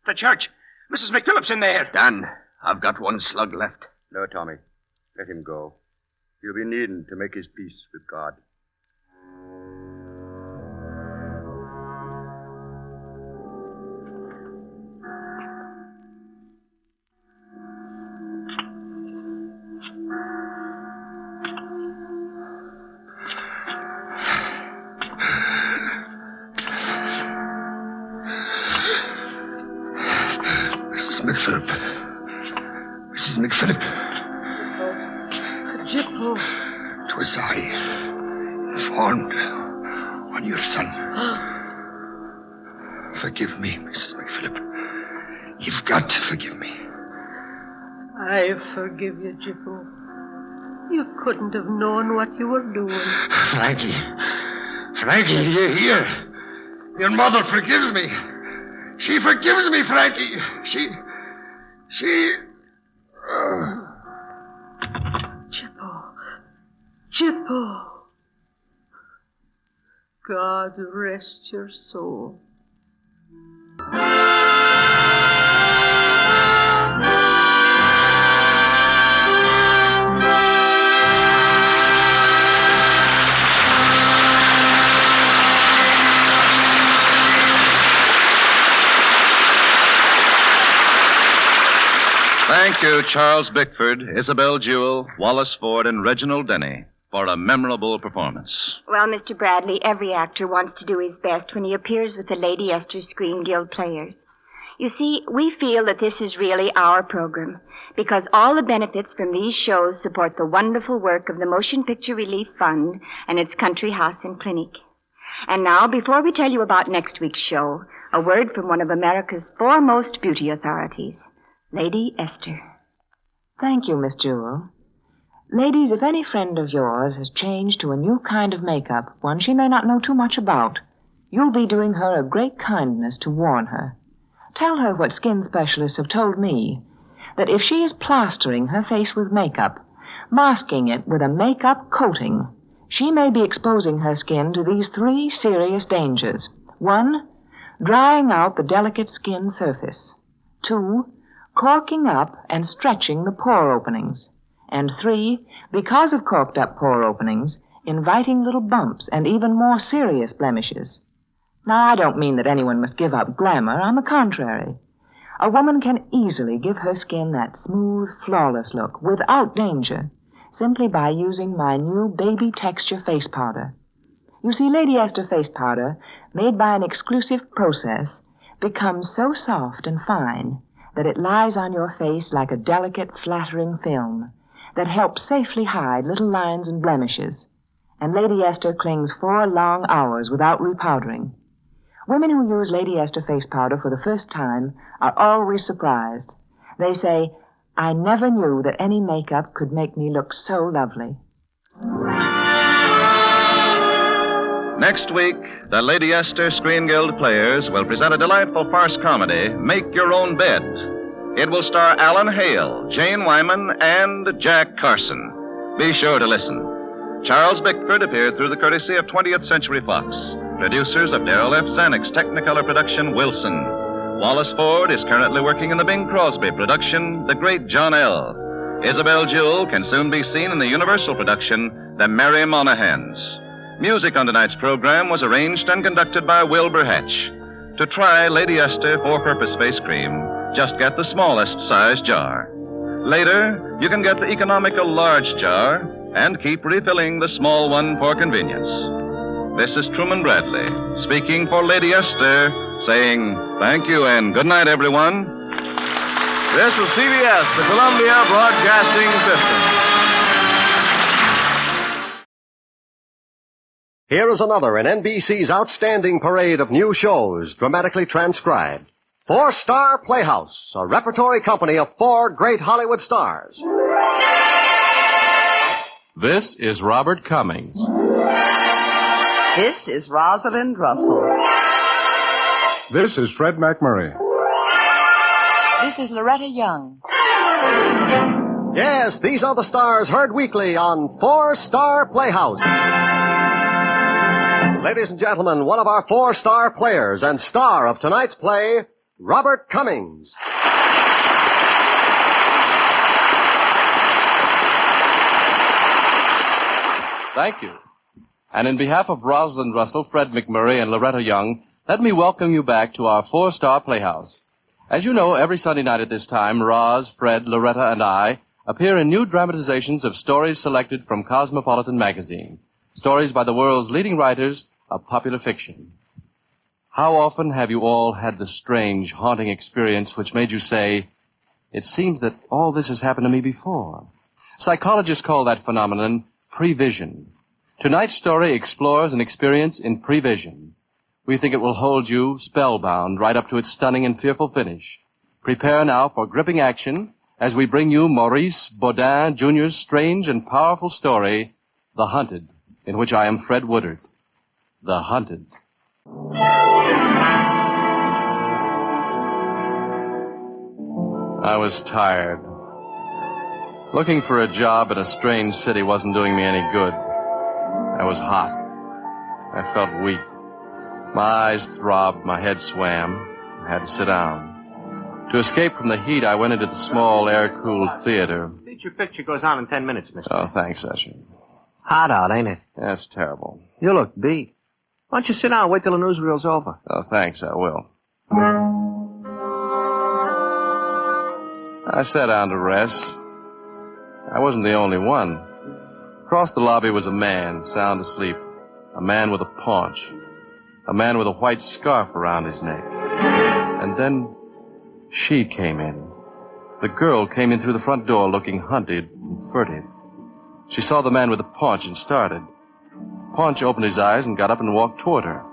The church? Mrs. McPhillip's in there. Dan, I've got 1 slug left. No, Tommy. Let him go. He'll be needing to make his peace with God. McPhilip. Mrs. McPhilip. Jippo. 'Twas I informed on your son. Forgive me, Mrs. McPhilip. You've got to forgive me. I forgive you, Jippo. You couldn't have known what you were doing. Frankie, you hear? Your mother forgives me. She forgives me, Frankie. She... Jippo. God rest your soul. Thank you, Charles Bickford, Isabel Jewell, Wallace Ford, and Reginald Denny, for a memorable performance. Well, Mr. Bradley, every actor wants to do his best when he appears with the Lady Esther Screen Guild Players. You see, we feel that this is really our program, because all the benefits from these shows support the wonderful work of the Motion Picture Relief Fund and its country house and clinic. And now, before we tell you about next week's show, a word from one of America's foremost beauty authorities, Lady Esther. Thank you, Miss Jewell. Ladies, if any friend of yours has changed to a new kind of makeup, one she may not know too much about, you'll be doing her a great kindness to warn her. Tell her what skin specialists have told me, that if she is plastering her face with makeup, masking it with a makeup coating, she may be exposing her skin to these 3 serious dangers. 1, drying out the delicate skin surface. 2, corking up and stretching the pore openings. And 3, because of corked up pore openings, inviting little bumps and even more serious blemishes. Now, I don't mean that anyone must give up glamour. On the contrary. A woman can easily give her skin that smooth, flawless look without danger, simply by using my new baby texture face powder. You see, Lady Esther face powder, made by an exclusive process, becomes so soft and fine that it lies on your face like a delicate, flattering film that helps safely hide little lines and blemishes. And Lady Esther clings 4 long hours without repowdering. Women who use Lady Esther face powder for the first time are always surprised. They say, I never knew that any makeup could make me look so lovely. Next week, the Lady Esther Screen Guild Players will present a delightful farce comedy, Make Your Own Bed. It will star Alan Hale, Jane Wyman, and Jack Carson. Be sure to listen. Charles Bickford appeared through the courtesy of 20th Century Fox. Producers of Darrell F. Zanuck's Technicolor production, Wilson. Wallace Ford is currently working in the Bing Crosby production, The Great John L. Isabel Jewell can soon be seen in the Universal production, The Merry Monaghan's. Music on tonight's program was arranged and conducted by Wilbur Hatch. To try Lady Esther four-purpose face cream, just get the smallest size jar. Later, you can get the economical large jar and keep refilling the small one for convenience. This is Truman Bradley, speaking for Lady Esther, saying thank you and good night, everyone. This is CBS, the Columbia Broadcasting System. Here is another in NBC's outstanding parade of new shows, dramatically transcribed. 4-Star Playhouse, a repertory company of 4 great Hollywood stars. This is Robert Cummings. This is Rosalind Russell. This is Fred McMurray. This is Loretta Young. Yes, these are the stars heard weekly on 4-Star Playhouse. Ladies and gentlemen, one of our 4-star players and star of tonight's play, Robert Cummings. Thank you. And in behalf of Rosalind Russell, Fred McMurray, and Loretta Young, let me welcome you back to our 4-Star Playhouse. As you know, every Sunday night at this time, Roz, Fred, Loretta, and I appear in new dramatizations of stories selected from Cosmopolitan magazine. Stories by the world's leading writers of popular fiction. How often have you all had the strange, haunting experience which made you say, It seems that all this has happened to me before. Psychologists call that phenomenon prevision. Tonight's story explores an experience in prevision. We think it will hold you spellbound right up to its stunning and fearful finish. Prepare now for gripping action as we bring you Maurice Baudin Jr.'s strange and powerful story, The Hunted, in which I am Fred Woodard. The Hunted. I was tired. Looking for a job in a strange city wasn't doing me any good. I was hot. I felt weak. My eyes throbbed, my head swam. I had to sit down. To escape from the heat, I went into the small, air-cooled theater. Feature picture goes on in 10 minutes, mister. Oh, thanks, Usher. Hot out, ain't it? That's terrible. You look beat. Why don't you sit down and wait till the newsreel's over? Oh, thanks, I will. I sat down to rest. I wasn't the only one. Across the lobby was a man, sound asleep. A man with a paunch. A man with a white scarf around his neck. And then she came in. The girl came in through the front door looking hunted and furtive. She saw the man with the paunch and started. Paunch opened his eyes and got up and walked toward her.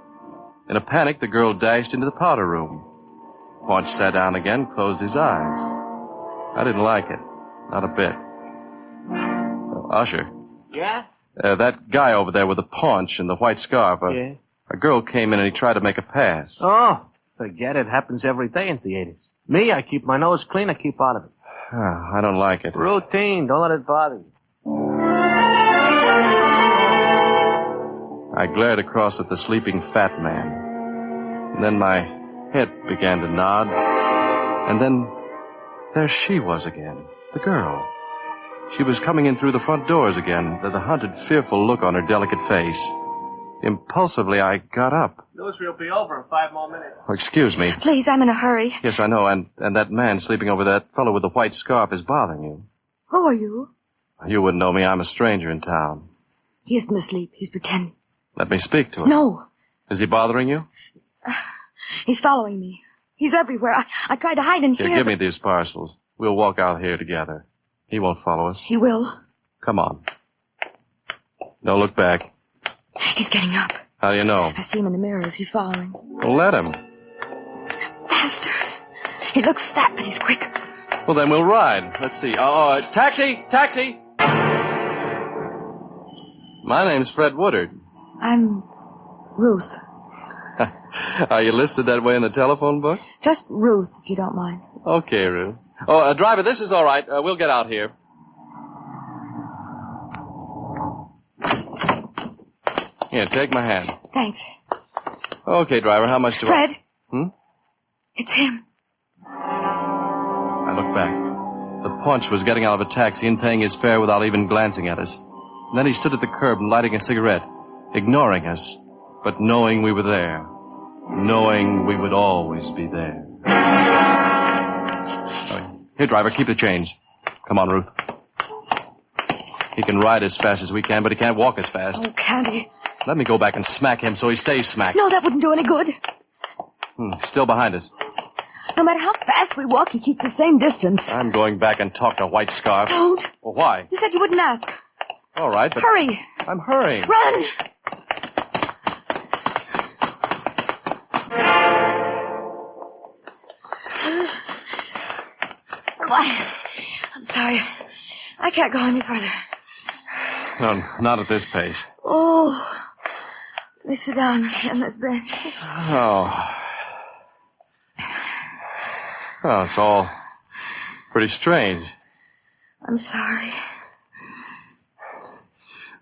In a panic, the girl dashed into the powder room. Paunch sat down again, closed his eyes. I didn't like it. Not a bit. Usher. Yeah? That guy over there with the paunch and the white scarf. Yeah? A girl came in and he tried to make a pass. Oh, forget it. Happens every day in theaters. Me, I keep my nose clean. I keep out of it. I don't like it. Routine. Don't let it bother you. I glared across at the sleeping fat man. And then my head began to nod. And then there she was again. The girl. She was coming in through the front doors again, the hunted, fearful look on her delicate face. Impulsively, I got up. Newsreel will be over in 5 more minutes. Oh, excuse me. Please, I'm in a hurry. Yes, I know, and that man sleeping over that fellow with the white scarf is bothering you. Who are you? You wouldn't know me. I'm a stranger in town. He isn't asleep. He's pretending. Let me speak to him. No. Is he bothering you? He's following me. He's everywhere. I tried to hide in here. Here, give me these parcels. We'll walk out here together. He won't follow us. He will. Come on. Don't look back. He's getting up. How do you know? I see him in the mirrors. He's following. Well, let him. Faster. He looks fat, but he's quick. Well, then we'll ride. Let's see. Taxi! Taxi! My name's Fred Woodard. I'm Ruth. Are you listed that way in the telephone book? Just Ruth, if you don't mind. Okay, Ruth. Oh, driver, this is all right. We'll get out here. Here, take my hand. Thanks. Okay, driver, how much do Fred. I... It's him. I looked back. The paunch was getting out of a taxi and paying his fare without even glancing at us. And then he stood at the curb and lighting a cigarette, ignoring us, but knowing we were there. Knowing we would always be there. Here, driver, keep the change. Come on, Ruth. He can ride as fast as we can, but he can't walk as fast. Oh, can't he? Let me go back and smack him so he stays smacked. No, that wouldn't do any good. Still behind us. No matter how fast we walk, he keeps the same distance. I'm going back and talk to White Scarf. Don't. Well, why? You said you wouldn't ask. All right, but... Hurry. I'm hurrying. Run. Quiet. I'm sorry. I can't go any further. No, not at this pace. Oh. Let me sit down on this bench. Oh, it's all pretty strange. I'm sorry.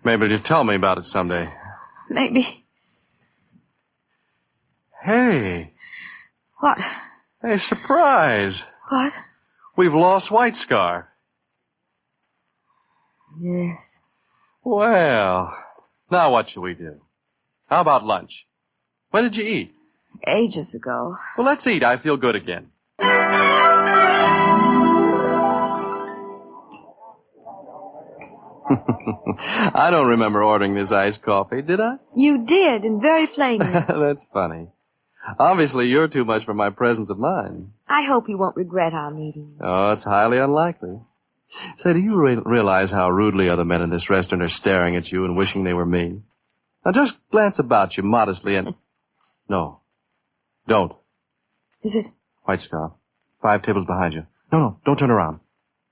Maybe you'll tell me about it someday. Maybe. Hey. What? Hey, surprise. What? We've lost White Scarf. Yes. Well, now what shall we do? How about lunch? When did you eat? Ages ago. Well, let's eat. I feel good again. I don't remember ordering this iced coffee, did I? You did, and very plainly. That's funny. Obviously, you're too much for my presence of mind. I hope you won't regret our meeting. Oh, it's highly unlikely. Say, do you realize how rudely other men in this restaurant are staring at you and wishing they were me? Now, just glance about you modestly and... No. Don't. Is it? White scarf. 5 tables behind you. No, don't turn around.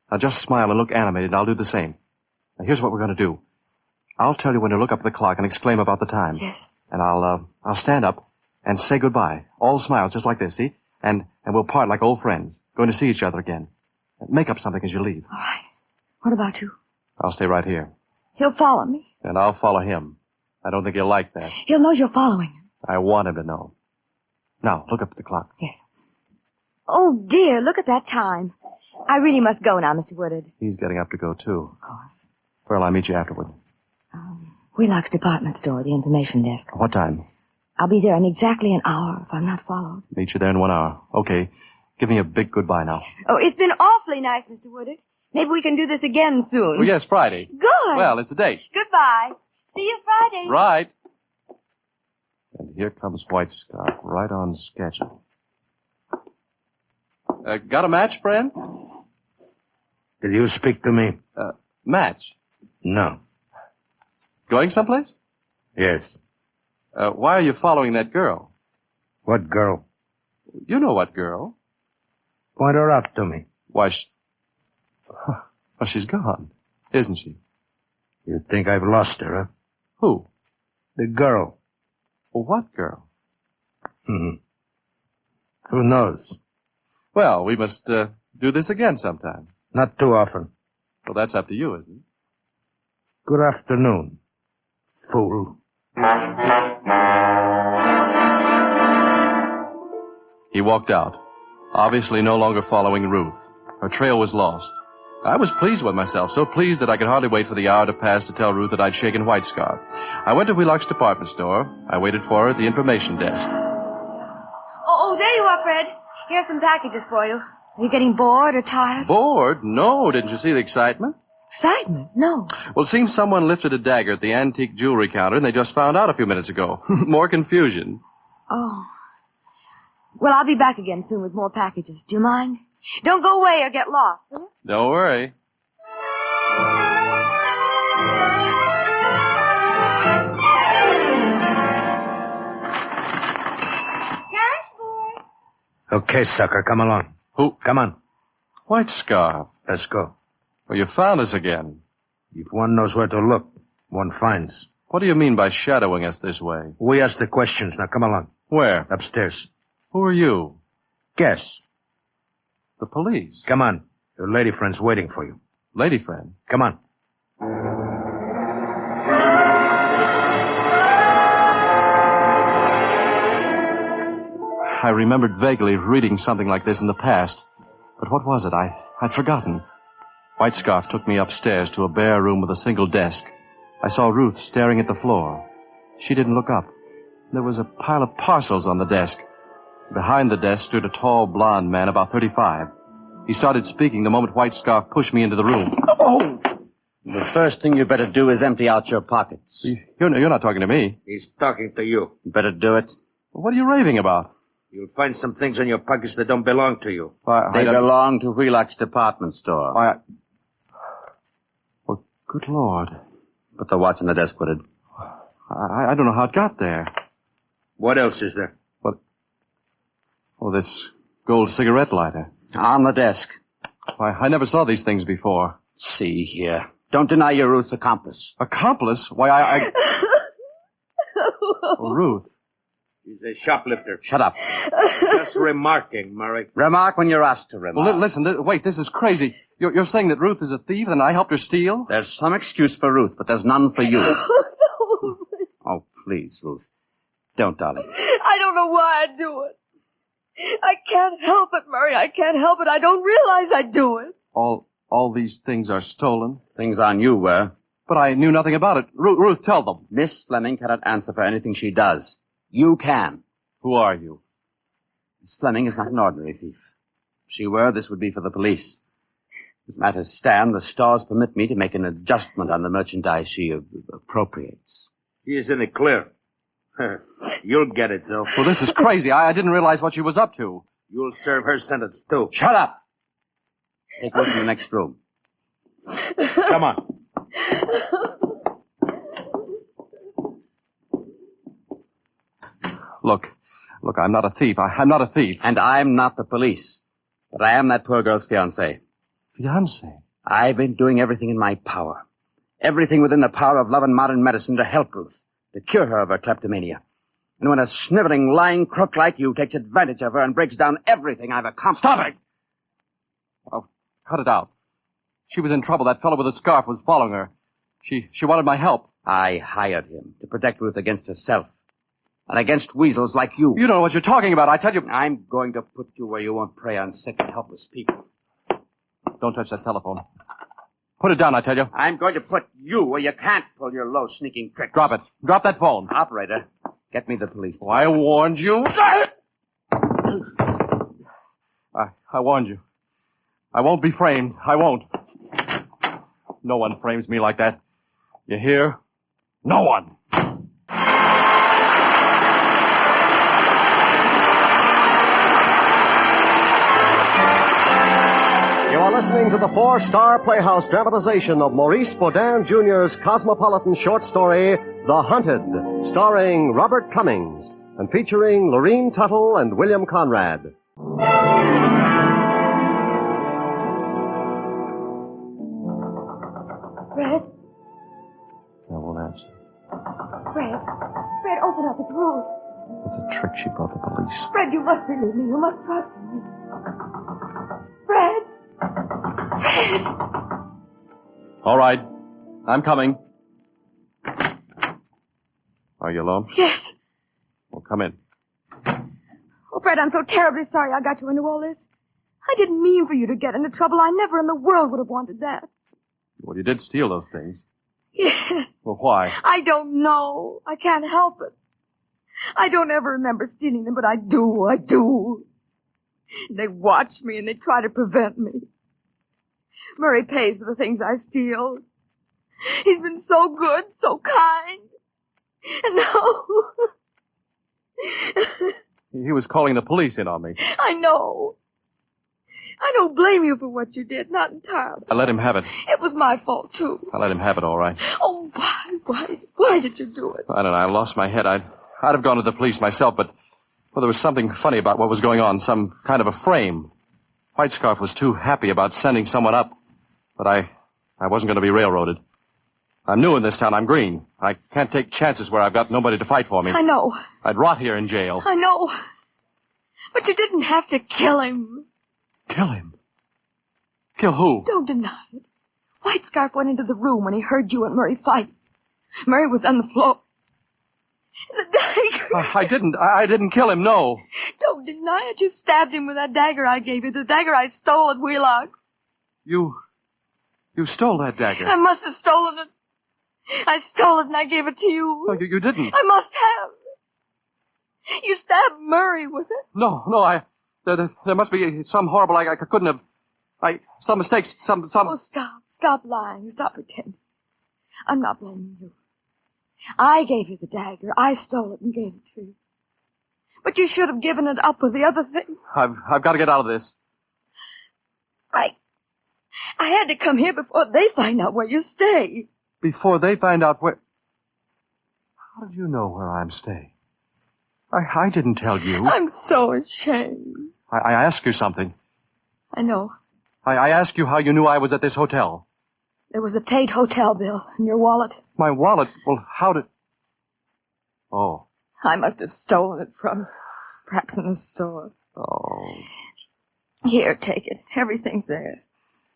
Now, just smile and look animated, and I'll do the same. Now, here's what we're going to do. I'll tell you when to look up at the clock and exclaim about the time. Yes. And I'll stand up and say goodbye. All smiles, just like this, see? And we'll part like old friends, going to see each other again. Make up something as you leave. All right. What about you? I'll stay right here. He'll follow me. And I'll follow him. I don't think he'll like that. He'll know you're following him. I want him to know. Now, look up at the clock. Yes. Oh, dear, look at that time. I really must go now, Mr. Woodard. He's getting up to go, too. Of course. Where'll I meet you afterward? Wheelock's department store, the information desk. What time? I'll be there in exactly an hour if I'm not followed. Meet you there in 1 hour. Okay. Give me a big goodbye now. Oh, it's been awfully nice, Mr. Woodard. Maybe we can do this again soon. Oh, yes, Friday. Good. Well, it's a date. Goodbye. See you Friday. Right. And here comes White Scarf, right on schedule. Got a match, friend? Did you speak to me? Match? No. Going someplace? Yes. Why are you following that girl? What girl? You know what girl. Point her out to me. Why, well, she's gone, isn't she? You think I've lost her, huh? Who? The girl. Well, what girl? Who knows? Well, we must do this again sometime. Not too often. Well, that's up to you, isn't it? Good afternoon, fool. He walked out, obviously no longer following Ruth. Her trail was lost. I was pleased with myself, so pleased that I could hardly wait for the hour to pass to tell Ruth that I'd shaken White Scarf. I went to Wheelock's department store. I waited for her at the information desk. Oh, there you are, Fred. Here's some packages for you. Are you getting bored or tired? Bored? No. Didn't you see the excitement? Excitement? No. Well, it seems someone lifted a dagger at the antique jewelry counter, and they just found out a few minutes ago. More confusion. Oh. Well, I'll be back again soon with more packages. Do you mind? Don't go away or get lost, will you? Don't worry. Okay, sucker, come along. Who? Come on. White Scarf. Let's go. Well, you found us again. If one knows where to look, one finds. What do you mean by shadowing us this way? We ask the questions. Now, come along. Where? Upstairs. Who are you? Guess. The police. Come on. Your lady friend's waiting for you. Lady friend? Come on. I remembered vaguely reading something like this in the past. But what was it? I'd forgotten. White Scarf took me upstairs to a bare room with a single desk. I saw Ruth staring at the floor. She didn't look up. There was a pile of parcels on the desk. Behind the desk stood a tall, blond man about 35. He started speaking the moment White Scarf pushed me into the room. Oh! The first thing you better do is empty out your pockets. You're not talking to me. He's talking to you. Better do it. What are you raving about? You'll find some things in your pockets that don't belong to you. They belong to Wheelock's department store. Well, good Lord. Put the watch on the desk, Woodard. I don't know how it got there. What else is there? Oh, this gold cigarette lighter. On the desk. Why, I never saw these things before. See here. Don't deny you're Ruth's accomplice. Accomplice? Why, Oh, Ruth. He's a shoplifter. Shut up. Just remarking, Murray. Remark when you're asked to remark. Well, listen, wait, this is crazy. You're saying that Ruth is a thief and I helped her steal? There's some excuse for Ruth, but there's none for you. Oh, please, Ruth. Don't, darling. I don't know why I do it. I can't help it, Murray. I can't help it. I don't realize I do it. All these things are stolen? Things on you were. But I knew nothing about it. Ruth, tell them. Miss Fleming cannot answer for anything she does. You can. Who are you? Miss Fleming is not an ordinary thief. If she were, this would be for the police. As matters stand, the stores permit me to make an adjustment on the merchandise she appropriates. He is in the clear. You'll get it, though. Well, this is crazy. I didn't realize what she was up to. You'll serve her sentence, too. Shut up! Take her to the next room. Come on. Look, I'm not a thief. I'm not a thief. And I'm not the police. But I am that poor girl's fiancé. Fiancé? I've been doing everything in my power. Everything within the power of love and modern medicine to help Ruth, to cure her of her kleptomania. And when a sniveling, lying crook like you takes advantage of her and breaks down everything I've accomplished... Stop it! Oh, cut it out. She was in trouble. That fellow with the scarf was following her. She wanted my help. I hired him to protect Ruth against herself. And against weasels like you. You don't know what you're talking about. I tell you... I'm going to put you where you won't prey on sick and helpless people. Don't touch that telephone. Put it down, I tell you. I'm going to put you where you can't pull your low, sneaking tricks. Drop it. Drop that phone. Operator, get me the police. Oh, I warned you. I warned you. I won't be framed. I won't. No one frames me like that. You hear? No one. You are listening to the four-star Playhouse dramatization of Maurice Baudin Jr.'s cosmopolitan short story, The Hunted, starring Robert Cummings and featuring Lorene Tuttle and William Conrad. Fred? I won't answer. Fred, open up. It's Ruth. It's a trick. She brought the police. Fred, you must believe me. You must trust me. Fred! All right. I'm coming. Are you alone? Yes. Well, come in. Oh, Fred, I'm so terribly sorry I got you into all this. I didn't mean for you to get into trouble. I never in the world would have wanted that. Well, you did steal those things. Yes. Well, why? I don't know. I can't help it. I don't ever remember stealing them, but I do. They watch me and they try to prevent me. Murray pays for the things I steal. He's been so good, so kind. And now... He was calling the police in on me. I know. I don't blame you for what you did, not entirely. I let him have it. It was my fault, too. I let him have it, all right. Oh, why did you do it? I don't know. I lost my head. I'd have gone to the police myself, but there was something funny about what was going on, some kind of a frame. White Scarf was too happy about sending someone up, but I wasn't going to be railroaded. I'm new in this town. I'm green. I can't take chances where I've got nobody to fight for me. I know. I'd rot here in jail. I know. But you didn't have to kill him. Kill him? Kill who? Don't deny it. White Scarf went into the room when he heard you and Murray fight. Murray was on the floor. The dagger. I didn't kill him, no. Don't deny it. You stabbed him with that dagger I gave you, the dagger I stole at Wheelock. You stole that dagger. I must have stolen it. I stole it and I gave it to you. No, you didn't. I must have. You stabbed Murray with it. No, there must be some horrible, I couldn't have, some mistakes, some... Oh, stop lying, stop pretending. I'm not blaming you. I gave you the dagger. I stole it and gave it to you. But you should have given it up with the other thing. I've got to get out of this. I had to come here before they find out where you stay. Before they find out where... How did you know where I'm staying? I didn't tell you. I'm so ashamed. I asked you something. I know. I asked you how you knew I was at this hotel. There was a paid hotel bill in your wallet. My wallet? Well, how did... Oh. I must have stolen it from... perhaps in the store. Oh. Here, take it. Everything's there.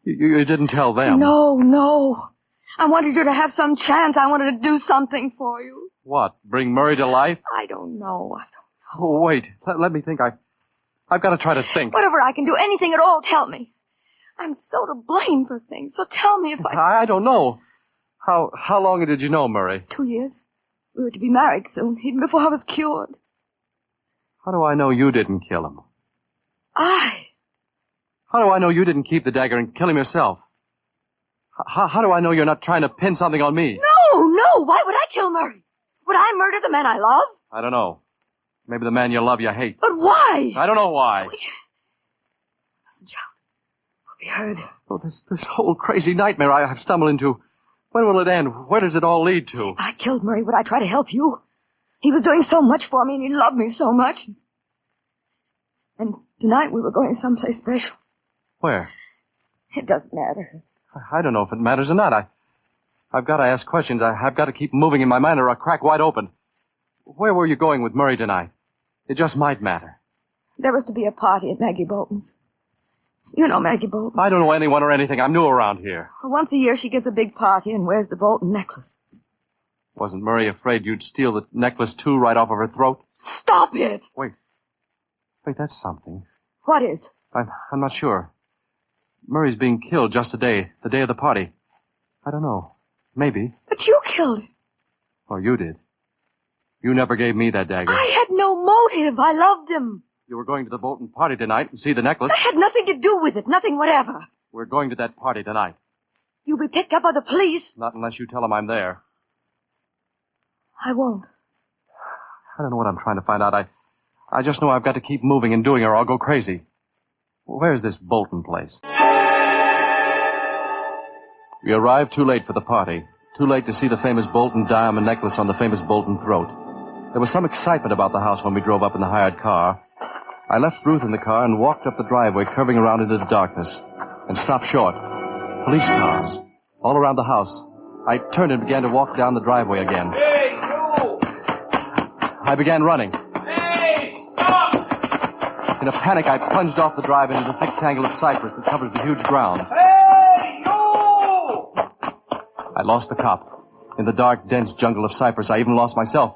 You didn't tell them? No. I wanted you to have some chance. I wanted to do something for you. What? Bring Murray to life? I don't know. Oh, wait. Let me think. I've got to try to think. Whatever I can do, anything at all, tell me. I'm so to blame for things, so tell me if I don't know. How long did you know Murray? 2 years. We were to be married soon, even before I was cured. How do I know you didn't kill him? How do I know you didn't keep the dagger and kill him yourself? How do I know you're not trying to pin something on me? No. Why would I kill Murray? Would I murder the man I love? I don't know. Maybe the man you love you hate. But why? I don't know why. Listen, John. We'll be heard. Oh, this whole crazy nightmare I've stumbled into. When will it end? Where does it all lead to? If I killed Murray, would I try to help you? He was doing so much for me, and he loved me so much. And tonight we were going someplace special. Where? It doesn't matter. I don't know if it matters or not. I've got to ask questions. I've got to keep moving in my mind or I'll crack wide open. Where were you going with Murray tonight? It just might matter. There was to be a party at Maggie Bolton's. You know Maggie Bolton. I don't know anyone or anything. I'm new around here. Well, once a year she gives a big party and wears the Bolton necklace. Wasn't Murray afraid you'd steal the necklace, too, right off of her throat? Stop it! Wait, that's something. What is? I'm not sure. Murray's being killed just today, the day of the party. I don't know. Maybe. But you killed him. Oh, you did. You never gave me that dagger. I had no motive. I loved him. You were going to the Bolton party tonight and see the necklace. I had nothing to do with it. Nothing whatever. We're going to that party tonight. You'll be picked up by the police. Not unless you tell them I'm there. I won't. I don't know what I'm trying to find out. I just know I've got to keep moving and doing or I'll go crazy. Where's this Bolton place? We arrived too late for the party. Too late to see the famous Bolton diamond necklace on the famous Bolton throat. There was some excitement about the house when we drove up in the hired car. I left Ruth in the car and walked up the driveway, curving around into the darkness, and stopped short. Police cars, all around the house. I turned and began to walk down the driveway again. Hey, you! I began running. Hey, stop! In a panic, I plunged off the drive into the thick tangle of cypress that covers the huge ground. Hey, you! I lost the cop. In the dark, dense jungle of cypress, I even lost myself.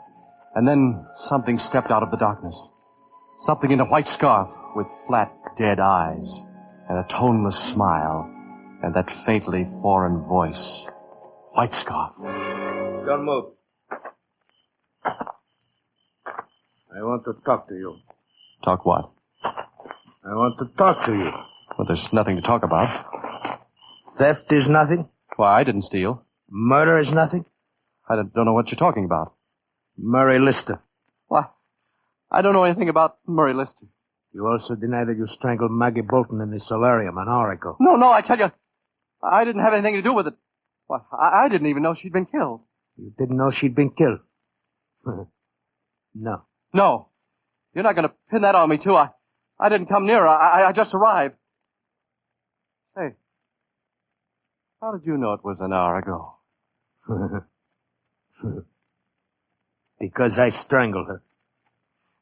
And then something stepped out of the darkness. Something in a white scarf with flat, dead eyes and a toneless smile and that faintly foreign voice. White scarf. Don't move. I want to talk to you. Talk what? I want to talk to you. Well, there's nothing to talk about. Theft is nothing? Why, I didn't steal. Murder is nothing? I don't know what you're talking about. Murray Lister. What? I don't know anything about Murray Lister. You also deny that you strangled Maggie Bolton in the solarium an hour ago. No, I tell you, I didn't have anything to do with it. Well, I didn't even know she'd been killed. You didn't know she'd been killed? No. No. You're not going to pin that on me, too. I didn't come near her. I just arrived. Hey, how did you know it was an hour ago? Because I strangled her.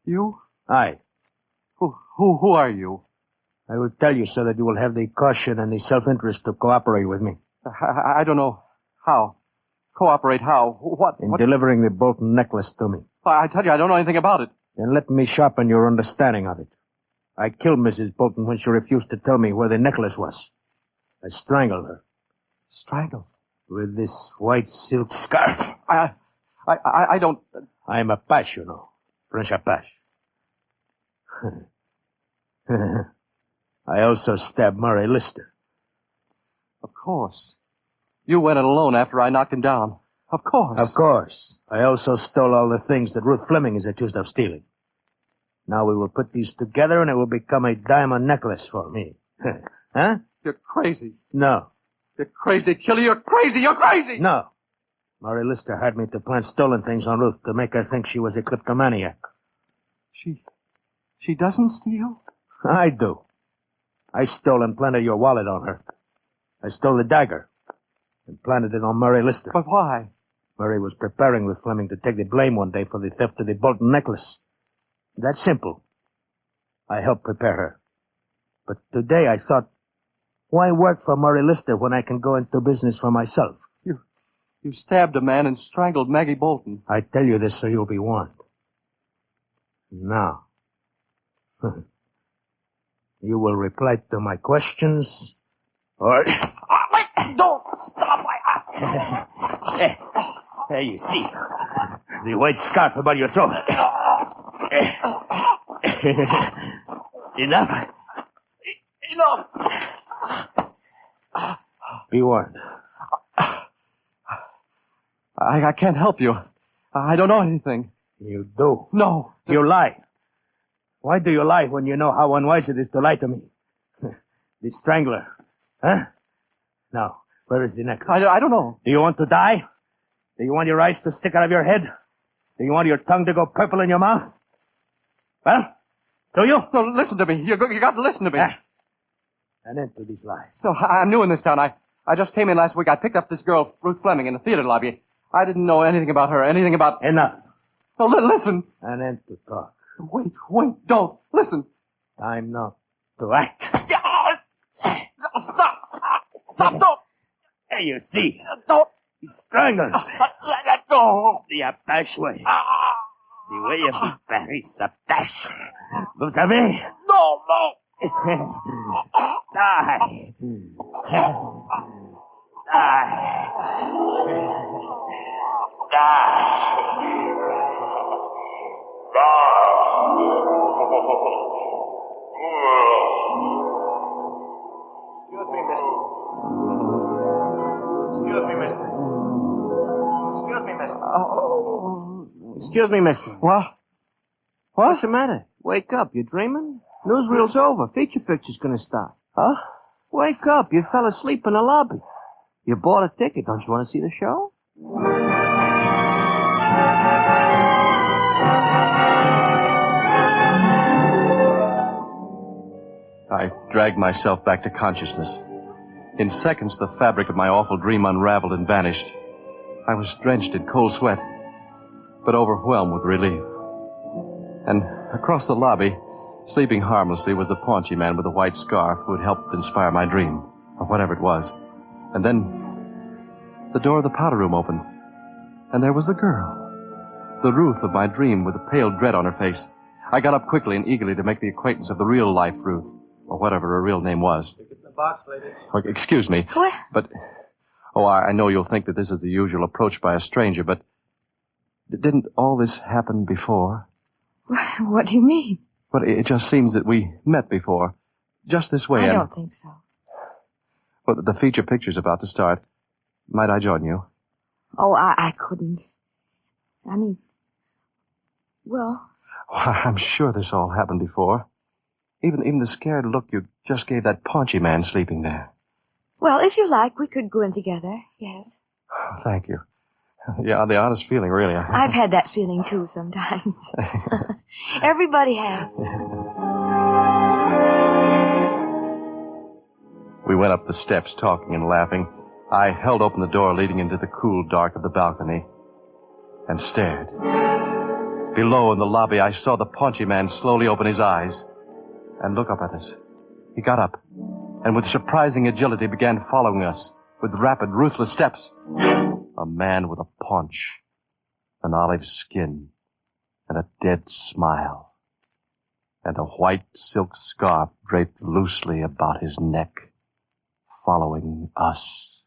You? Aye. Who are you? I will tell you so that you will have the caution and the self-interest to cooperate with me. I don't know how. Cooperate how? What? In delivering the Bolton necklace to me. I tell you, I don't know anything about it. Then let me sharpen your understanding of it. I killed Mrs. Bolton when she refused to tell me where the necklace was. I strangled her. Strangled? With this white silk scarf. I don't... I'm a Apache, you know. French Apache. I also stabbed Murray Lister. Of course. You went it alone after I knocked him down. Of course. Of course. I also stole all the things that Ruth Fleming is accused of stealing. Now we will put these together and it will become a diamond necklace for me. Huh? You're crazy. No. You're crazy, Killer. You're crazy. You're crazy. No. Murray Lister hired me to plant stolen things on Ruth to make her think she was a kleptomaniac. She doesn't steal? I do. I stole and planted your wallet on her. I stole the dagger and planted it on Murray Lister. But why? Murray was preparing with Fleming to take the blame one day for the theft of the Bolton necklace. That's simple. I helped prepare her. But today I thought, why work for Murray Lister when I can go into business for myself? You stabbed a man and strangled Maggie Bolton. I tell you this so you'll be warned. Now, you will reply to my questions, or... Wait, don't stop. There you see. The white scarf about your throat. Enough? Enough. Be warned. I can't help you. I don't know anything. You do? No. You lie. Why do you lie when you know how unwise it is to lie to me? The strangler. Huh? Now, where is the necklace? I don't know. Do you want to die? Do you want your eyes to stick out of your head? Do you want your tongue to go purple in your mouth? Well, do you? No, listen to me. You got to listen to me. An end to these lies. So, I'm new in this town. I just came in last week. I picked up this girl, Ruth Fleming, in the theater lobby. I didn't know anything about her, anything about... Enough. No, listen. An end to talk. Wait, don't. Listen. Time now to act. Stop, don't. Hey, you see. Don't. He strangles. Let go. The Apache way. The way of the Paris Apache. Vous savez? No. Die. Excuse me, mister. What? What's the matter? Wake up. You dreaming? Newsreel's over. Feature picture's gonna start. Huh? Wake up. You fell asleep in the lobby. You bought a ticket. Don't you want to see the show? I dragged myself back to consciousness. In seconds, the fabric of my awful dream unraveled and vanished. I was drenched in cold sweat, but overwhelmed with relief. And across the lobby, sleeping harmlessly, was the paunchy man with the white scarf who had helped inspire my dream, or whatever it was. And then the door of the powder room opened, and there was the girl, the Ruth of my dream, with a pale dread on her face. I got up quickly and eagerly to make the acquaintance of the real-life Ruth, or whatever her real name was. Look at the box, lady. Oh, excuse me. What? But, I know you'll think that this is the usual approach by a stranger, but didn't all this happen before? What do you mean? But it just seems that we met before. Just this way. I don't think so. Well, the feature picture's about to start. Might I join you? Oh, I couldn't. I mean, well... Oh, I'm sure this all happened before. Even the scared look you just gave that paunchy man sleeping there. Well, if you like, we could go in together, yes. Oh, thank you. Yeah, the honest feeling, really. I've had that feeling, too, sometimes. Everybody has. We went up the steps, talking and laughing. I held open the door leading into the cool dark of the balcony and stared. Below in the lobby, I saw the paunchy man slowly open his eyes and look up at us. He got up and with surprising agility began following us with rapid, ruthless steps. A man with a paunch, an olive skin, and a dead smile, and a white silk scarf draped loosely about his neck, following us.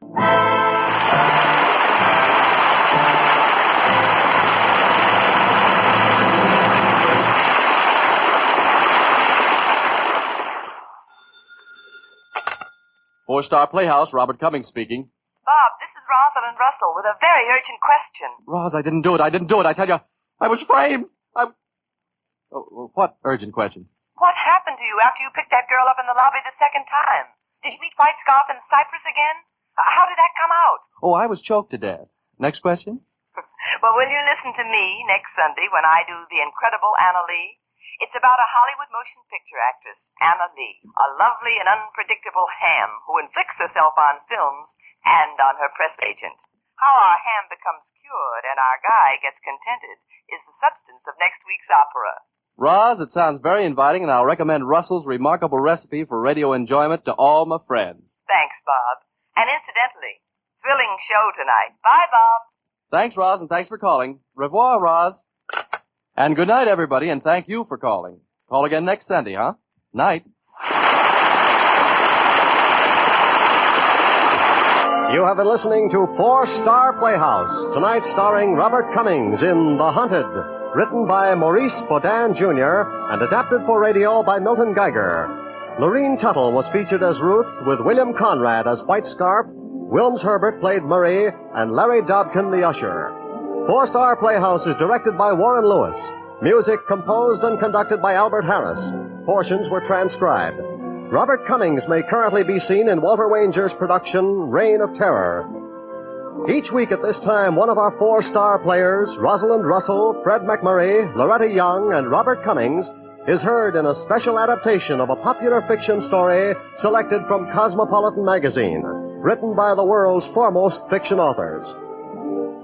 Four-Star Playhouse, Robert Cummings speaking. Bob, this is Rosalind Russell with a very urgent question. Roz, I didn't do it. I tell you, I was framed. Oh, what urgent question? What happened to you after you picked that girl up in the lobby the second time? Did you meet White Scarf and Cypress again? How did that come out? Oh, I was choked to death. Next question? Well, will you listen to me next Sunday when I do The Incredible Anna Lee? It's about a Hollywood motion picture actress, Anna Lee, a lovely and unpredictable ham who inflicts herself on films and on her press agent. How our ham becomes cured and our guy gets contented is the substance of next week's opera. Roz, it sounds very inviting, and I'll recommend Russell's remarkable recipe for radio enjoyment to all my friends. Thanks, Bob. And incidentally, thrilling show tonight. Bye, Bob. Thanks, Roz, and thanks for calling. Au revoir, Roz. And good night, everybody, and thank you for calling. Call again next Sunday, huh? Night. You have been listening to Four-Star Playhouse, tonight starring Robert Cummings in The Hunted, written by Maurice Boudin, Jr., and adapted for radio by Milton Geiger. Lorene Tuttle was featured as Ruth, with William Conrad as White Scarf, Wilms Herbert played Murray, and Larry Dobkin the usher. Four-Star Playhouse is directed by Warren Lewis. Music composed and conducted by Albert Harris. Portions were transcribed. Robert Cummings may currently be seen in Walter Wanger's production, Reign of Terror. Each week at this time, one of our four-star players, Rosalind Russell, Fred McMurray, Loretta Young, and Robert Cummings, is heard in a special adaptation of a popular fiction story selected from Cosmopolitan magazine, written by the world's foremost fiction authors.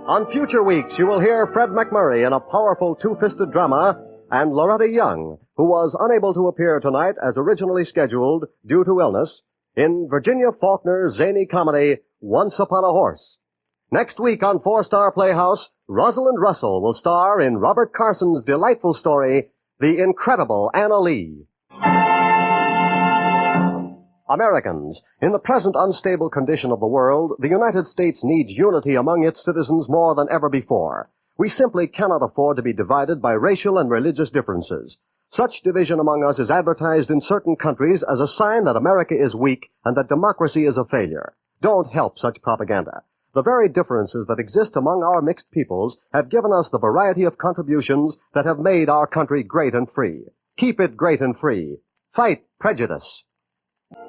On future weeks, you will hear Fred McMurray in a powerful two-fisted drama, and Loretta Young, who was unable to appear tonight as originally scheduled due to illness, in Virginia Faulkner's zany comedy, Once Upon a Horse. Next week on Four-Star Playhouse, Rosalind Russell will star in Robert Carson's delightful story, The Incredible Anna Lee. Americans, in the present unstable condition of the world, the United States needs unity among its citizens more than ever before. We simply cannot afford to be divided by racial and religious differences. Such division among us is advertised in certain countries as a sign that America is weak and that democracy is a failure. Don't help such propaganda. The very differences that exist among our mixed peoples have given us the variety of contributions that have made our country great and free. Keep it great and free. Fight prejudice.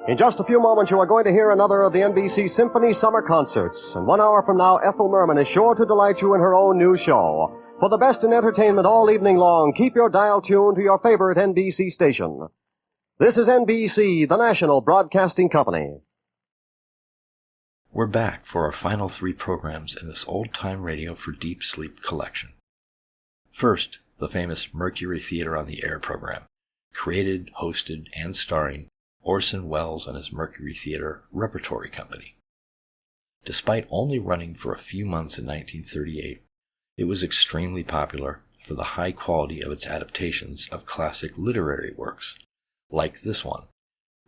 In just a few moments, you are going to hear another of the NBC Symphony Summer Concerts. And 1 hour from now, Ethel Merman is sure to delight you in her own new show. For the best in entertainment all evening long, keep your dial tuned to your favorite NBC station. This is NBC, the national broadcasting company. We're back for our final 3 programs in this old-time radio for deep sleep collection. First, the famous Mercury Theater on the Air program, created, hosted, and starring Orson Welles and his Mercury Theater Repertory Company. Despite only running for a few months in 1938, it was extremely popular for the high quality of its adaptations of classic literary works, like this one,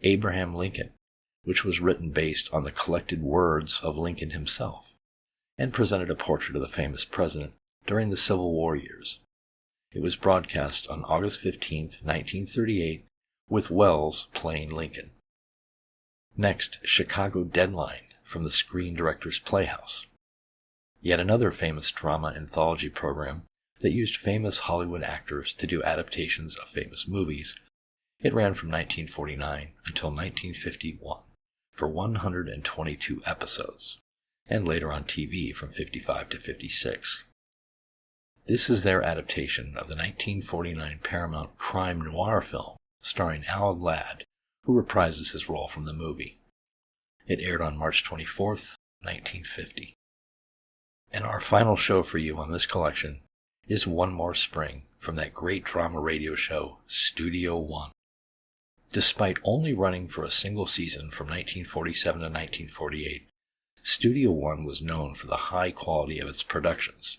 Abraham Lincoln, which was written based on the collected words of Lincoln himself, and presented a portrait of the famous president during the Civil War years. It was broadcast on August 15, 1938, with Welles playing Lincoln. Next, Chicago Deadline from the Screen Directors Playhouse. Yet another famous drama anthology program that used famous Hollywood actors to do adaptations of famous movies. It ran from 1949 until 1951 for 122 episodes, and later on TV from 55 to 56. This is their adaptation of the 1949 Paramount crime noir film starring Alan Ladd, who reprises his role from the movie. It aired on March 24th, 1950. And our final show for you on this collection is One More Spring from that great drama radio show, Studio One. Despite only running for a single season from 1947 to 1948, Studio One was known for the high quality of its productions,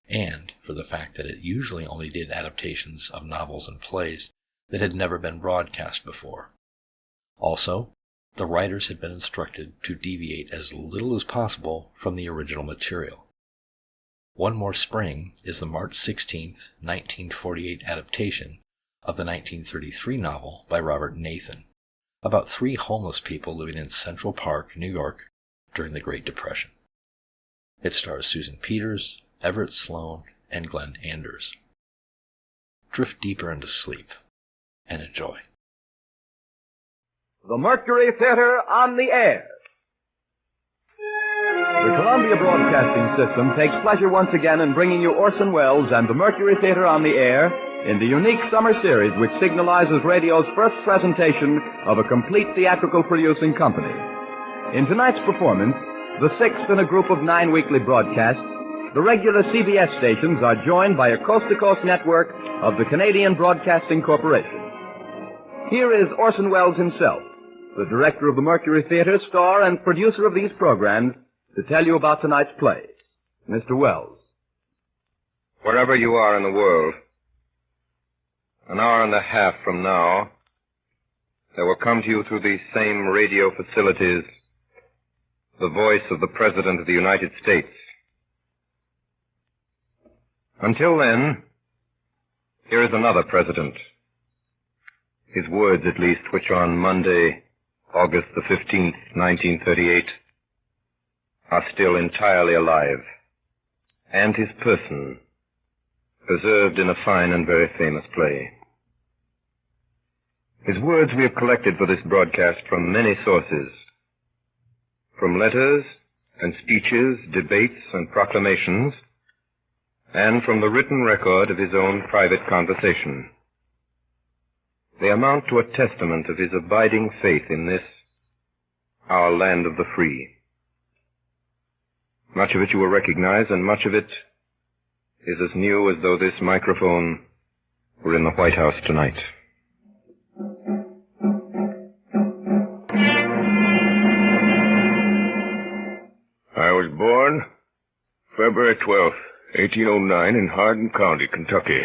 and for the fact that it usually only did adaptations of novels and plays that had never been broadcast before. Also, the writers had been instructed to deviate as little as possible from the original material. One More Spring is the March 16, 1948 adaptation of the 1933 novel by Robert Nathan, about 3 homeless people living in Central Park, New York, during the Great Depression. It stars Susan Peters, Everett Sloan, and Glenn Anders. Drift deeper into sleep and enjoy. The Mercury Theater on the Air. The Columbia Broadcasting System takes pleasure once again in bringing you Orson Welles and the Mercury Theater on the Air in the unique summer series which signalizes radio's first presentation of a complete theatrical producing company. In tonight's performance, the 6th in a group of 9 weekly broadcasts, the regular CBS stations are joined by a coast-to-coast network of the Canadian Broadcasting Corporation. Here is Orson Welles himself, the director of the Mercury Theater, star and producer of these programs, to tell you about tonight's play. Mr. Welles. Wherever you are in the world, an hour and a half from now, there will come to you through these same radio facilities the voice of the President of the United States. Until then, here is another president. His words, at least, which on Monday, August the 15th, 1938, are still entirely alive and his person, preserved in a fine and very famous play. His words we have collected for this broadcast from many sources, from letters and speeches, debates and proclamations, and from the written record of his own private conversation. They amount to a testament of his abiding faith in this, our land of the free. Much of it you will recognize, and much of it is as new as though this microphone were in the White House tonight. I was born February 12th, 1809 in Hardin County, Kentucky.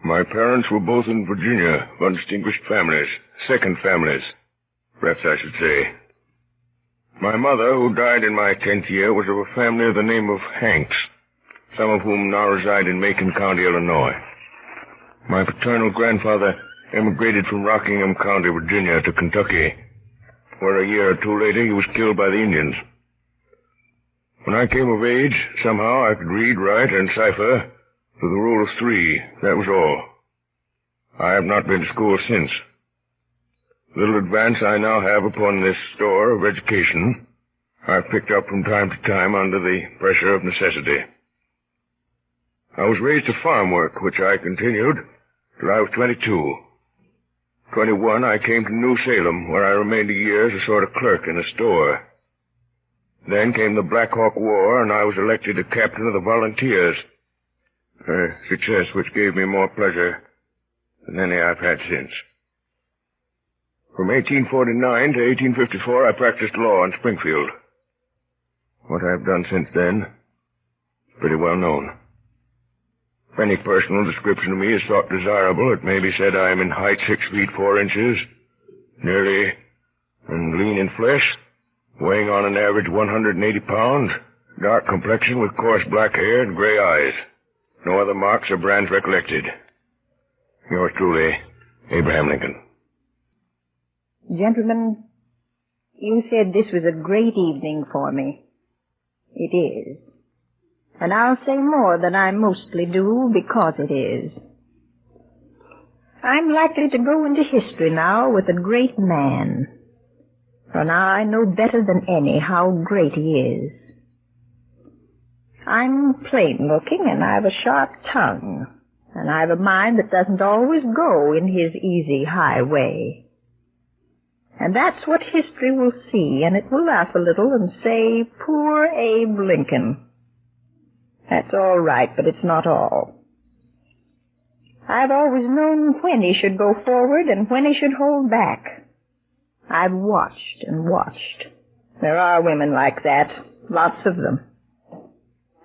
My parents were both in Virginia, undistinguished families, second families, perhaps I should say. My mother, who died in my 10th year, was of a family of the name of Hanks, some of whom now reside in Macon County, Illinois. My paternal grandfather emigrated from Rockingham County, Virginia, to Kentucky, where a year or two later he was killed by the Indians. When I came of age, somehow I could read, write, and cipher to the rule of 3. That was all. I have not been to school since. Little advance I now have upon this store of education I've picked up from time to time under the pressure of necessity. I was raised to farm work, which I continued till I was 22. 21, I came to New Salem, where I remained a year as a sort of clerk in a store. Then came the Black Hawk War, and I was elected a captain of the volunteers. A success which gave me more pleasure than any I've had since. From 1849 to 1854, I practiced law in Springfield. What I've done since then is pretty well known. If any personal description of me is thought desirable, it may be said I am in height 6 feet 4 inches, nearly and lean in flesh, weighing on an average 180 pounds, dark complexion with coarse black hair and gray eyes. No other marks or brands recollected. Yours truly, Abraham Lincoln. Gentlemen, you said this was a great evening for me. It is. And I'll say more than I mostly do because it is. I'm likely to go into history now with a great man. For now I know better than any how great he is. I'm plain-looking, and I've a sharp tongue, and I've a mind that doesn't always go in his easy high way. And that's what history will see, and it will laugh a little and say, poor Abe Lincoln. That's all right, but it's not all. I've always known when he should go forward and when he should hold back. I've watched and watched. There are women like that, lots of them.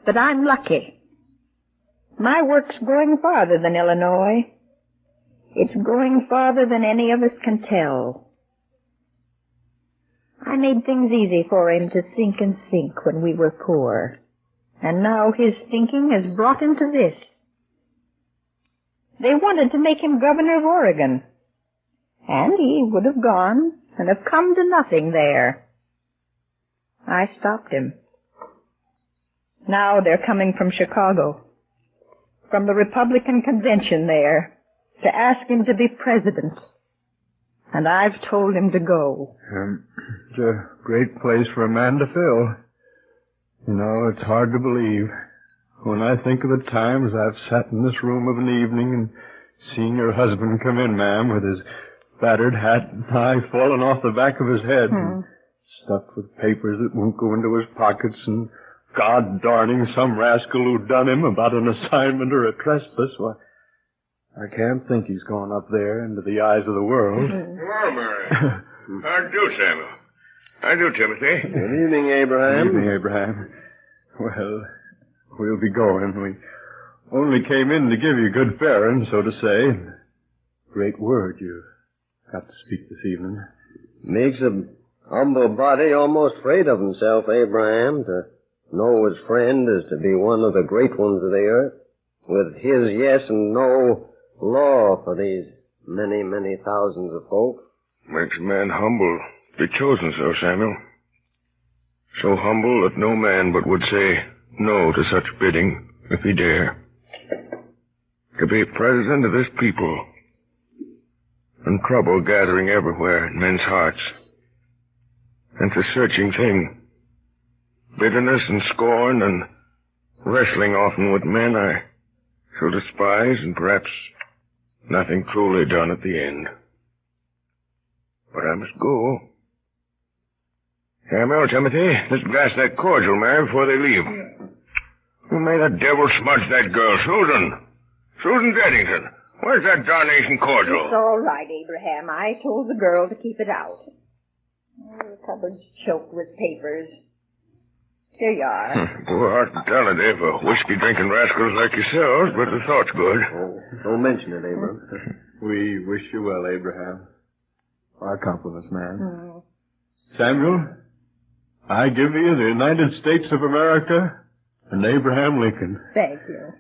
But I'm lucky. My work's going farther than Illinois. It's going farther than any of us can tell. I made things easy for him to think and think when we were poor. And now his thinking has brought him to this. They wanted to make him governor of Oregon. And he would have gone and have come to nothing there. I stopped him. Now they're coming from Chicago, from the Republican convention there, to ask him to be president. And I've told him to go. It's a great place for a man to fill. You know, it's hard to believe. When I think of the times I've sat in this room of an evening and seen your husband come in, ma'am, with his battered hat and tie falling off the back of his head, and stuffed with papers that won't go into his pockets, and God darning some rascal who done him about an assignment or a trespass, why, I can't think he's gone up there into the eyes of the world. Hello, Mary. How do, Samuel? How do, Timothy? Good evening, Abraham. Good evening, Abraham. Well, we'll be going. We only came in to give you good fare, so to say. Great word you got to speak this evening. Makes a humble body almost afraid of himself, Abraham. To know his friend is to be one of the great ones of the earth, with his yes and no law for these many, many thousands of folk. Makes a man humble to be chosen so, Samuel. So humble that no man but would say, no to such bidding, if he dare. To be president of this people, and trouble gathering everywhere in men's hearts. And it's a searching thing. Bitterness and scorn and wrestling often with men I shall despise, and perhaps nothing truly done at the end. But I must go. Samuel, Timothy, let's glass that cordial, Mary, before they leave. Who may the devil smudge that girl? Susan Dreddington. Where's that darnation cordial? It's all right, Abraham. I told the girl to keep it out. Oh, the cupboard's choked with papers. Here you are. Poor hospitality for whiskey-drinking rascals like yourselves, but the thought's good. Oh, don't mention it, Abraham. We wish you well, Abraham. Our compliments, man. Samuel, I give you the United States of America and Abraham Lincoln. Thank you.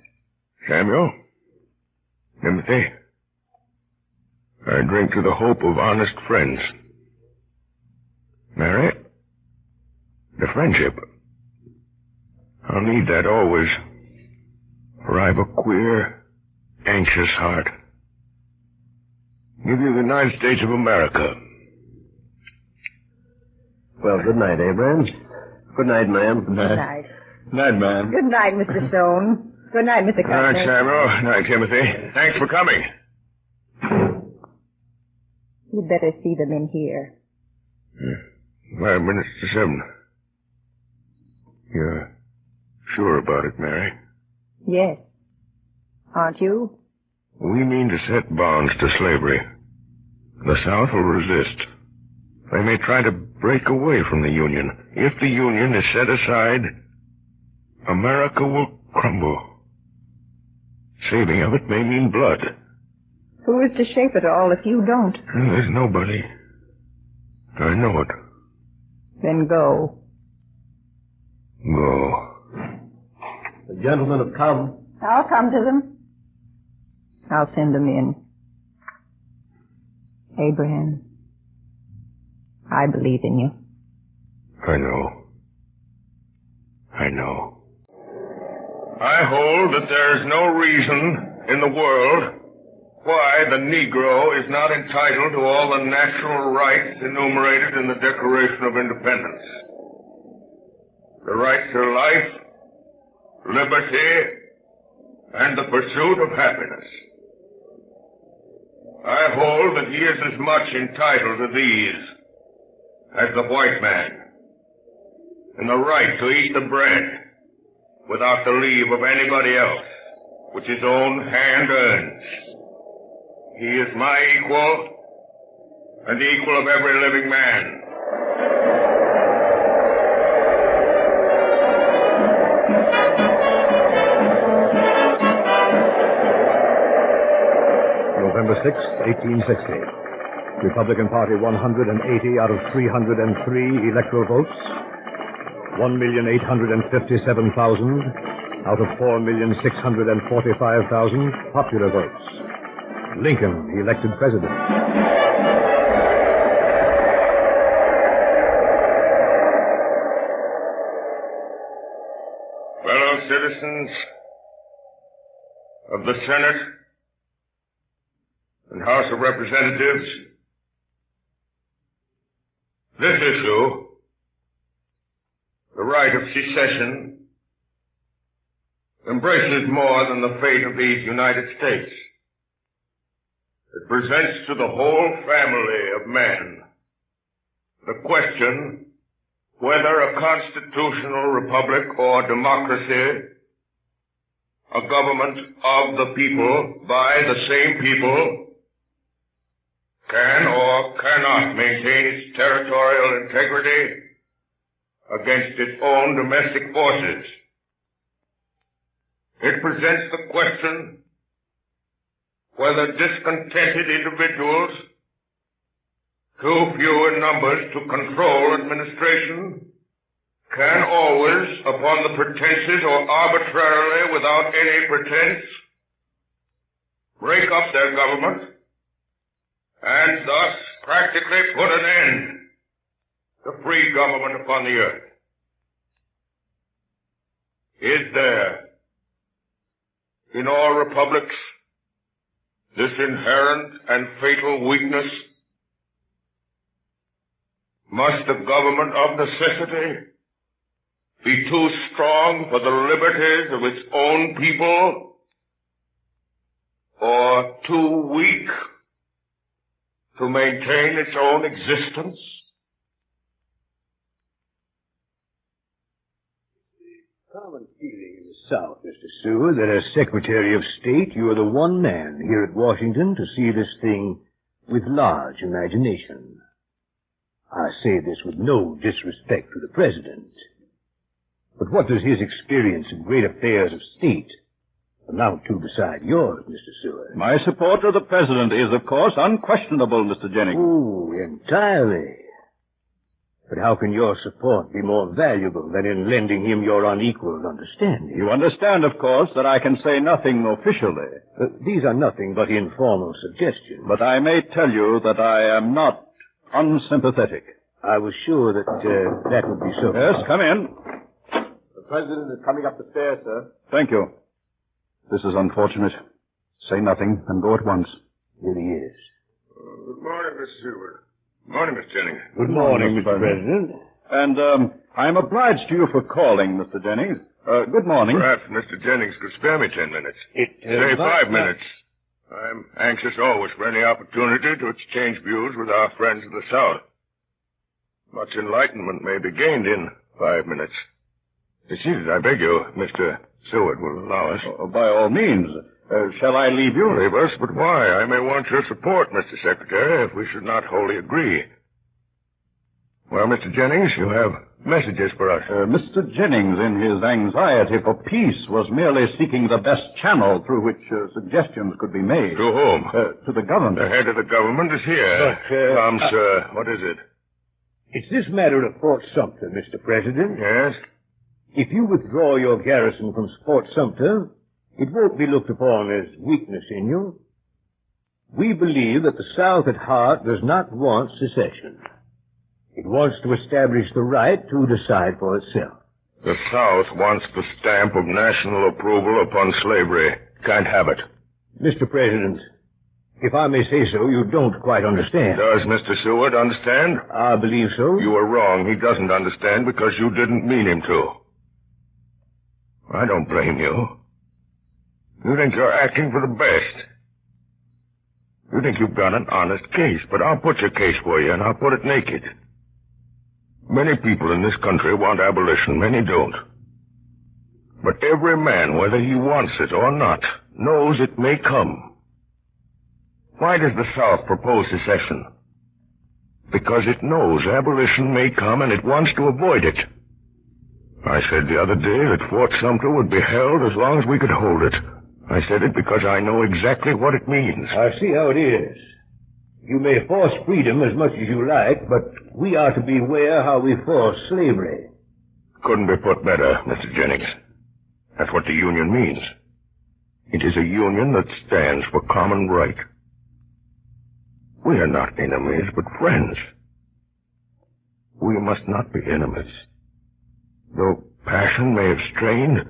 Samuel? Timothy? I drink to the hope of honest friends. Mary? The friendship. I'll need that always, for I've a queer, anxious heart. Give you the United States of America. Well, good night, Abraham. Good night, ma'am. Good Good night. Night, ma'am. Good night, Mr. Stone. Good night, Mr. Good night, Cuthbert. Samuel. Good night, Timothy. Thanks for coming. You'd better see them in here. 5 minutes to 7. You're sure about it, Mary? Yes. Aren't you? We mean to set bonds to slavery. The South will resist. They may try to break away from the Union. If the Union is set aside, America will crumble. Saving of it may mean blood. Who is to shape it all if you don't? There's nobody. I know it. Then go. Go. The gentlemen have come. I'll come to them. I'll send them in. Abraham, I believe in you. I know. I know. I hold that there is no reason in the world why the Negro is not entitled to all the natural rights enumerated in the Declaration of Independence. The right to life, liberty, and the pursuit of happiness. I hold that he is as much entitled to these as the white man, and the right to eat the bread without the leave of anybody else, which his own hand earns. He is my equal, and the equal of every living man. November 6, 1860. Republican Party 180 out of 303 electoral votes. 1,857,000 out of 4,645,000 popular votes. Lincoln elected president. Fellow citizens of the Senate and House of Representatives, this issue, the right of secession, embraces more than the fate of these United States. It presents to the whole family of men the question whether a constitutional republic or democracy, a government of the people, by the same people, can or cannot maintain its territorial integrity against its own domestic forces. It presents the question whether discontented individuals, too few in numbers to control administration, can always, upon the pretenses or arbitrarily without any pretense, break up their government and thus practically put an end to free government upon the earth. Is there, in all republics, this inherent and fatal weakness? Must the government of necessity be too strong for the liberties of its own people, or too weak to maintain its own existence? Common feeling in the South, Mr. Seward, that as Secretary of State, you are the one man here at Washington to see this thing with large imagination. I say this with no disrespect to the President. But what does his experience of great affairs of state amount to beside yours, Mr. Seward? My support of the President is, of course, unquestionable, Mr. Jennings. Oh, entirely. But how can your support be more valuable than in lending him your unequaled understanding? You understand, of course, that I can say nothing officially. These are nothing but informal suggestions. But I may tell you that I am not unsympathetic. I was sure that that would be so. Yes, come in. The President is coming up the stairs, sir. Thank you. This is unfortunate. Say nothing and go at once. Here he is. Good morning, Mr. Seward. Morning, Mr. Jennings. Good morning, Mr. President. And, I'm obliged to you for calling, Mr. Jennings. Good morning. Perhaps Mr. Jennings could spare me 10 minutes. Say 5 minutes. I'm anxious always for any opportunity to exchange views with our friends of the South. Much enlightenment may be gained in 5 minutes. Excuse, I beg you, Mr. Seward will allow us. By all means. Shall I leave you? Leave us, but why? I may want your support, Mr. Secretary, if we should not wholly agree. Well, Mr. Jennings, you have messages for us. Mr. Jennings, in his anxiety for peace, was merely seeking the best channel through which suggestions could be made. To whom? To the government. The head of the government is here. Come, sir. What is it? It's this matter of Fort Sumter, Mr. President. Yes? If you withdraw your garrison from Fort Sumter, it won't be looked upon as weakness in you. We believe that the South at heart does not want secession. It wants to establish the right to decide for itself. The South wants the stamp of national approval upon slavery. Can't have it. Mr. President, if I may say so, you don't quite understand. Does Mr. Seward understand? I believe so. You are wrong. He doesn't understand because you didn't mean him to. I don't blame you. You think you're acting for the best. You think you've got an honest case, but I'll put your case for you, and I'll put it naked. Many people in this country want abolition, many don't. But every man, whether he wants it or not, knows it may come. Why does the South propose secession? Because it knows abolition may come and it wants to avoid it. I said the other day that Fort Sumter would be held as long as we could hold it. I said it because I know exactly what it means. I see how it is. You may force freedom as much as you like, but we are to beware how we force slavery. Couldn't be put better, Mr. Jennings. That's what the Union means. It is a union that stands for common right. We are not enemies, but friends. We must not be enemies. Though passion may have strained,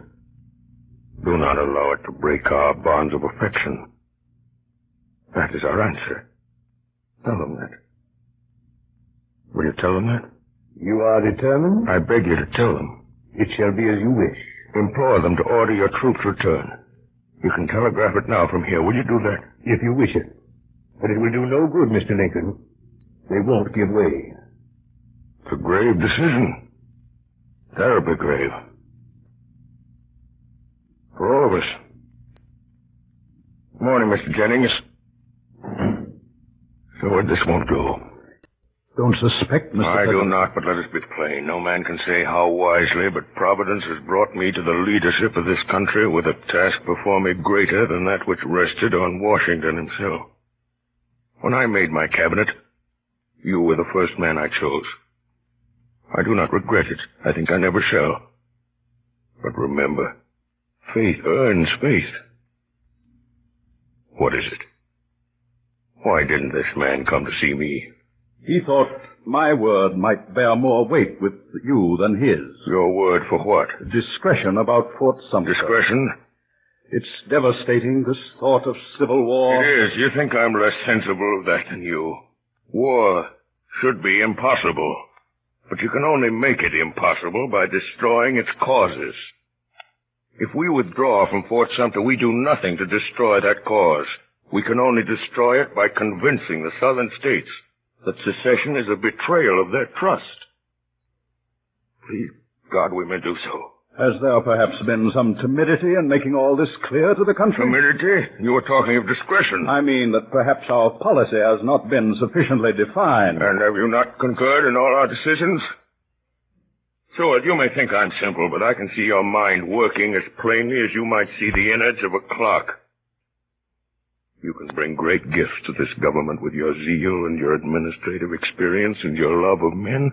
do not allow it to break our bonds of affection. That is our answer. Tell them that. Will you tell them that? You are determined? I beg you to tell them. It shall be as you wish. Implore them to order your troops' return. You can telegraph it now from here. Will you do that? If you wish it. But it will do no good, Mr. Lincoln. They won't give way. It's a grave decision. Terribly grave. For all of us. Morning, Mr. Jennings. Seward, this won't do. Don't suspect, Mr. I do not, but let us be plain. No man can say how wisely, but Providence has brought me to the leadership of this country with a task before me greater than that which rested on Washington himself. When I made my cabinet, you were the first man I chose. I do not regret it. I think I never shall. But remember, faith earns faith. What is it? Why didn't this man come to see me? He thought my word might bear more weight with you than his. Your word for what? Discretion about Fort Sumter. Discretion? It's devastating, this thought of civil war. It is. You think I'm less sensible of that than you. War should be impossible. But you can only make it impossible by destroying its causes. If we withdraw from Fort Sumter, we do nothing to destroy that cause. We can only destroy it by convincing the southern states that secession is a betrayal of their trust. Please, God, we may do so. Has there perhaps been some timidity in making all this clear to the country? Timidity? You were talking of discretion. I mean that perhaps our policy has not been sufficiently defined. And have you not concurred in all our decisions? Seward, you may think I'm simple, but I can see your mind working as plainly as you might see the innards of a clock. You can bring great gifts to this government with your zeal and your administrative experience and your love of men.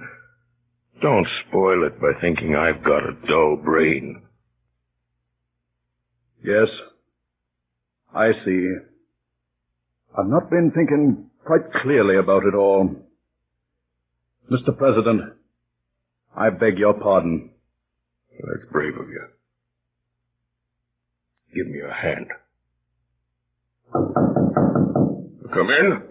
Don't spoil it by thinking I've got a dull brain. Yes, I see. I've not been thinking quite clearly about it all. Mr. President, I beg your pardon. That's brave of you. Give me your hand. Come in.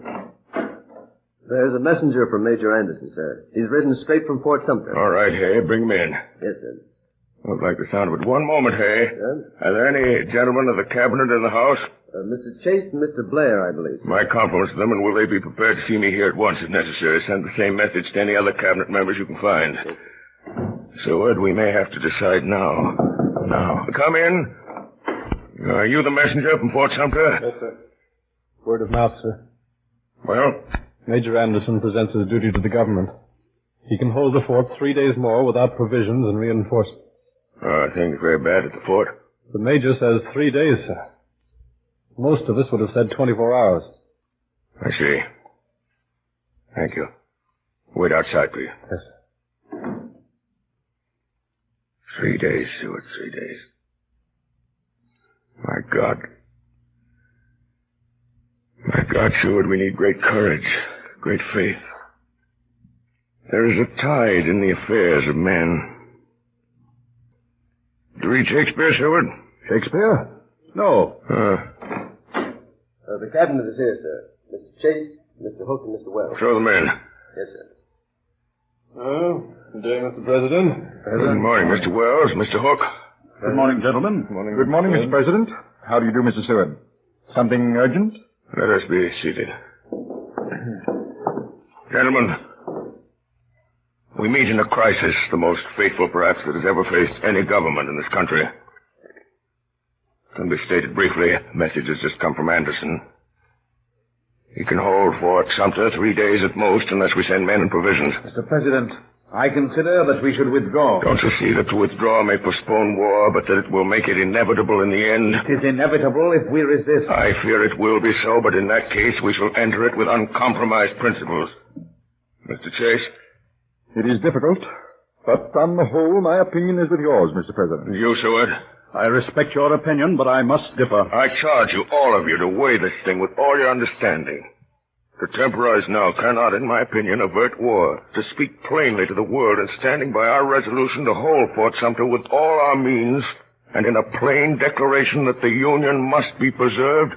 There's a messenger from Major Anderson, sir. He's ridden straight from Fort Sumter. All right, Hay, bring him in. Yes, sir. I don't like the sound of it. One moment, Hay. Yes? Are there any gentlemen of the cabinet in the house? Mr. Chase and Mr. Blair, I believe. My compliments to them, and will they be prepared to see me here at once if necessary? Send the same message to any other cabinet members you can find. Yes. So, Ed, we may have to decide now. Now, come in. Are you the messenger from Fort Sumter? Yes, sir. Word of mouth, sir. Well? Major Anderson presents his duty to the government. He can hold the fort 3 days more without provisions and reinforcements. Things very bad at the fort. The major says 3 days, sir. Most of us would have said 24 hours. I see. Thank you. Wait outside, please. Yes, sir. 3 days, Stewart, 3 days. My God. My God, Stewart, we need great courage, great faith. There is a tide in the affairs of men. Did you read Shakespeare, Stewart? Shakespeare? No. The cabinet is here, sir. Mr. Chase, Mr. Hook, and Mr. Wells. Show them in. Yes, sir. Good day, Mr. President. Good morning, Mr. Wells, Mr. Hook. Good morning, gentlemen. Good morning, Mr. President. How do you do, Mr. Seward? Something urgent? Let us be seated. Gentlemen, we meet in a crisis, the most fateful perhaps that has ever faced any government in this country. Can be stated briefly. A message has just come from Anderson. He can hold Fort Sumter 3 days at most unless we send men and provisions. Mr. President, I consider that we should withdraw. Don't you see that to withdraw may postpone war, but that it will make it inevitable in the end? It is inevitable if we resist. I fear it will be so, but in that case we shall enter it with uncompromised principles. Mr. Chase? It is difficult, but on the whole my opinion is with yours, Mr. President. And you, Seward? I respect your opinion, but I must differ. I charge you, all of you, to weigh this thing with all your understanding. To temporize now cannot, in my opinion, avert war. To speak plainly to the world and standing by our resolution to hold Fort Sumter with all our means, and in a plain declaration that the Union must be preserved,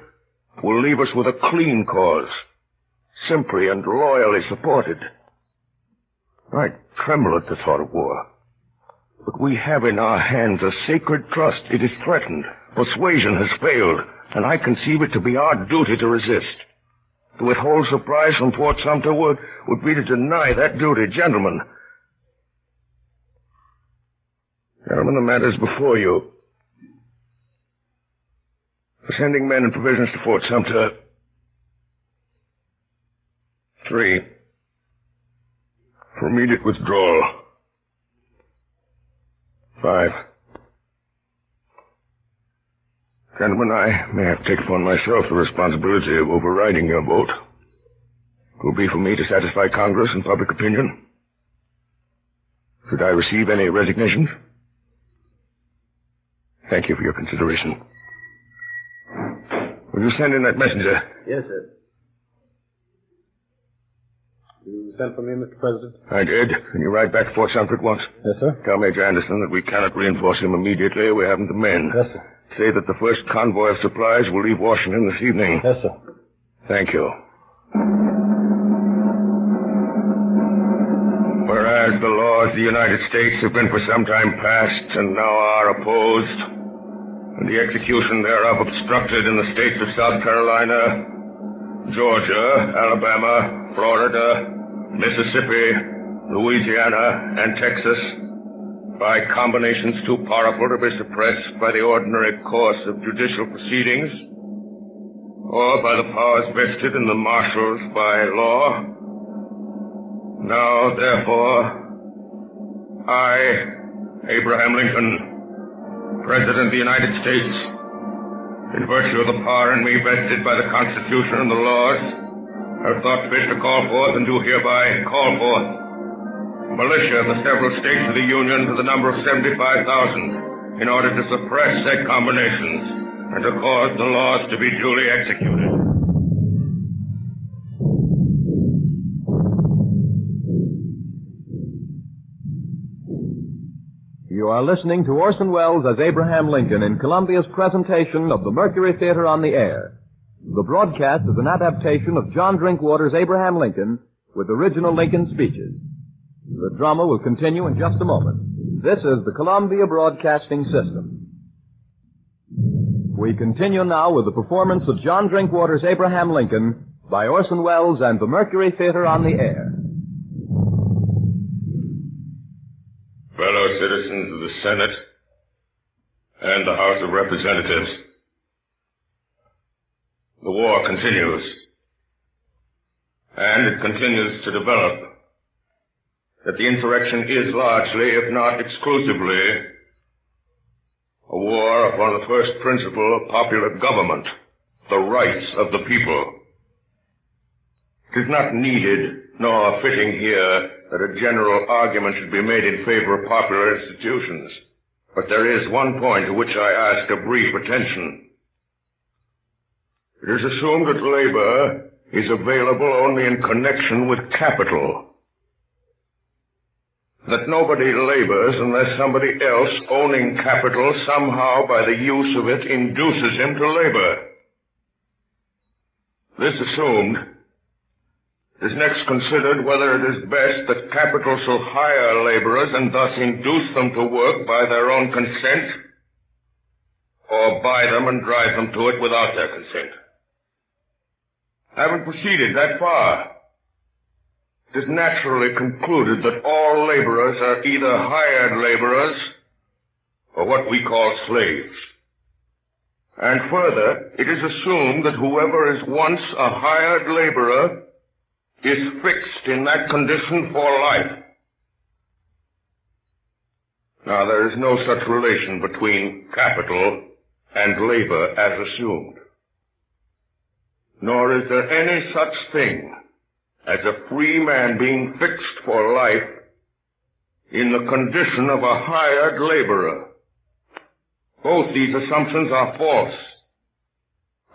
will leave us with a clean cause, simply and loyally supported. I tremble at the thought of war. But we have in our hands a sacred trust. It is threatened. Persuasion has failed, and I conceive it to be our duty to resist. To withhold supplies from Fort Sumter would be to deny that duty. Gentlemen, the matter is before you. For sending men and provisions to Fort Sumter, 3. For immediate withdrawal, 5. Gentlemen, I may have taken upon myself the responsibility of overriding your vote. It will be for me to satisfy Congress and public opinion. Should I receive any resignations? Thank you for your consideration. Will you send in that messenger? Yes, sir. You sent for me, Mr. President? I did. Can you ride back to Fort Sumter at once? Yes, sir. Tell Major Anderson that we cannot reinforce him immediately. We haven't the men. Yes, sir. Say that the first convoy of supplies will leave Washington this evening. Yes, sir. Thank you. Whereas the laws of the United States have been for some time past and now are opposed, and the execution thereof obstructed in the states of South Carolina, Georgia, Alabama, Florida, Mississippi, Louisiana, and Texas, by combinations too powerful to be suppressed by the ordinary course of judicial proceedings, or by the powers vested in the marshals by law. Now, therefore, I, Abraham Lincoln, President of the United States, in virtue of the power in me vested by the Constitution and the laws, have thought fit to call forth and do hereby call forth militia of the several states of the Union to the number of 75,000 in order to suppress said combinations and to cause the laws to be duly executed. You are listening to Orson Welles as Abraham Lincoln in Columbia's presentation of the Mercury Theater on the Air. The broadcast is an adaptation of John Drinkwater's Abraham Lincoln with original Lincoln speeches. The drama will continue in just a moment. This is the Columbia Broadcasting System. We continue now with the performance of John Drinkwater's Abraham Lincoln by Orson Welles and the Mercury Theater on the Air. Fellow citizens of the Senate and the House of Representatives, the war continues, and it continues to develop. That the insurrection is largely, if not exclusively, a war upon the first principle of popular government, the rights of the people. It is not needed, nor fitting here, that a general argument should be made in favor of popular institutions. But there is one point to which I ask a brief attention. It is assumed that labor is available only in connection with capital. That nobody labors unless somebody else owning capital somehow by the use of it induces him to labor. This assumed, it is next considered whether it is best that capital shall hire laborers and thus induce them to work by their own consent, or buy them and drive them to it without their consent. Having proceeded that far, it is naturally concluded that all laborers are either hired laborers or what we call slaves. And further, it is assumed that whoever is once a hired laborer is fixed in that condition for life. Now, there is no such relation between capital and labor as assumed. Nor is there any such thing as a free man being fixed for life in the condition of a hired laborer. Both these assumptions are false,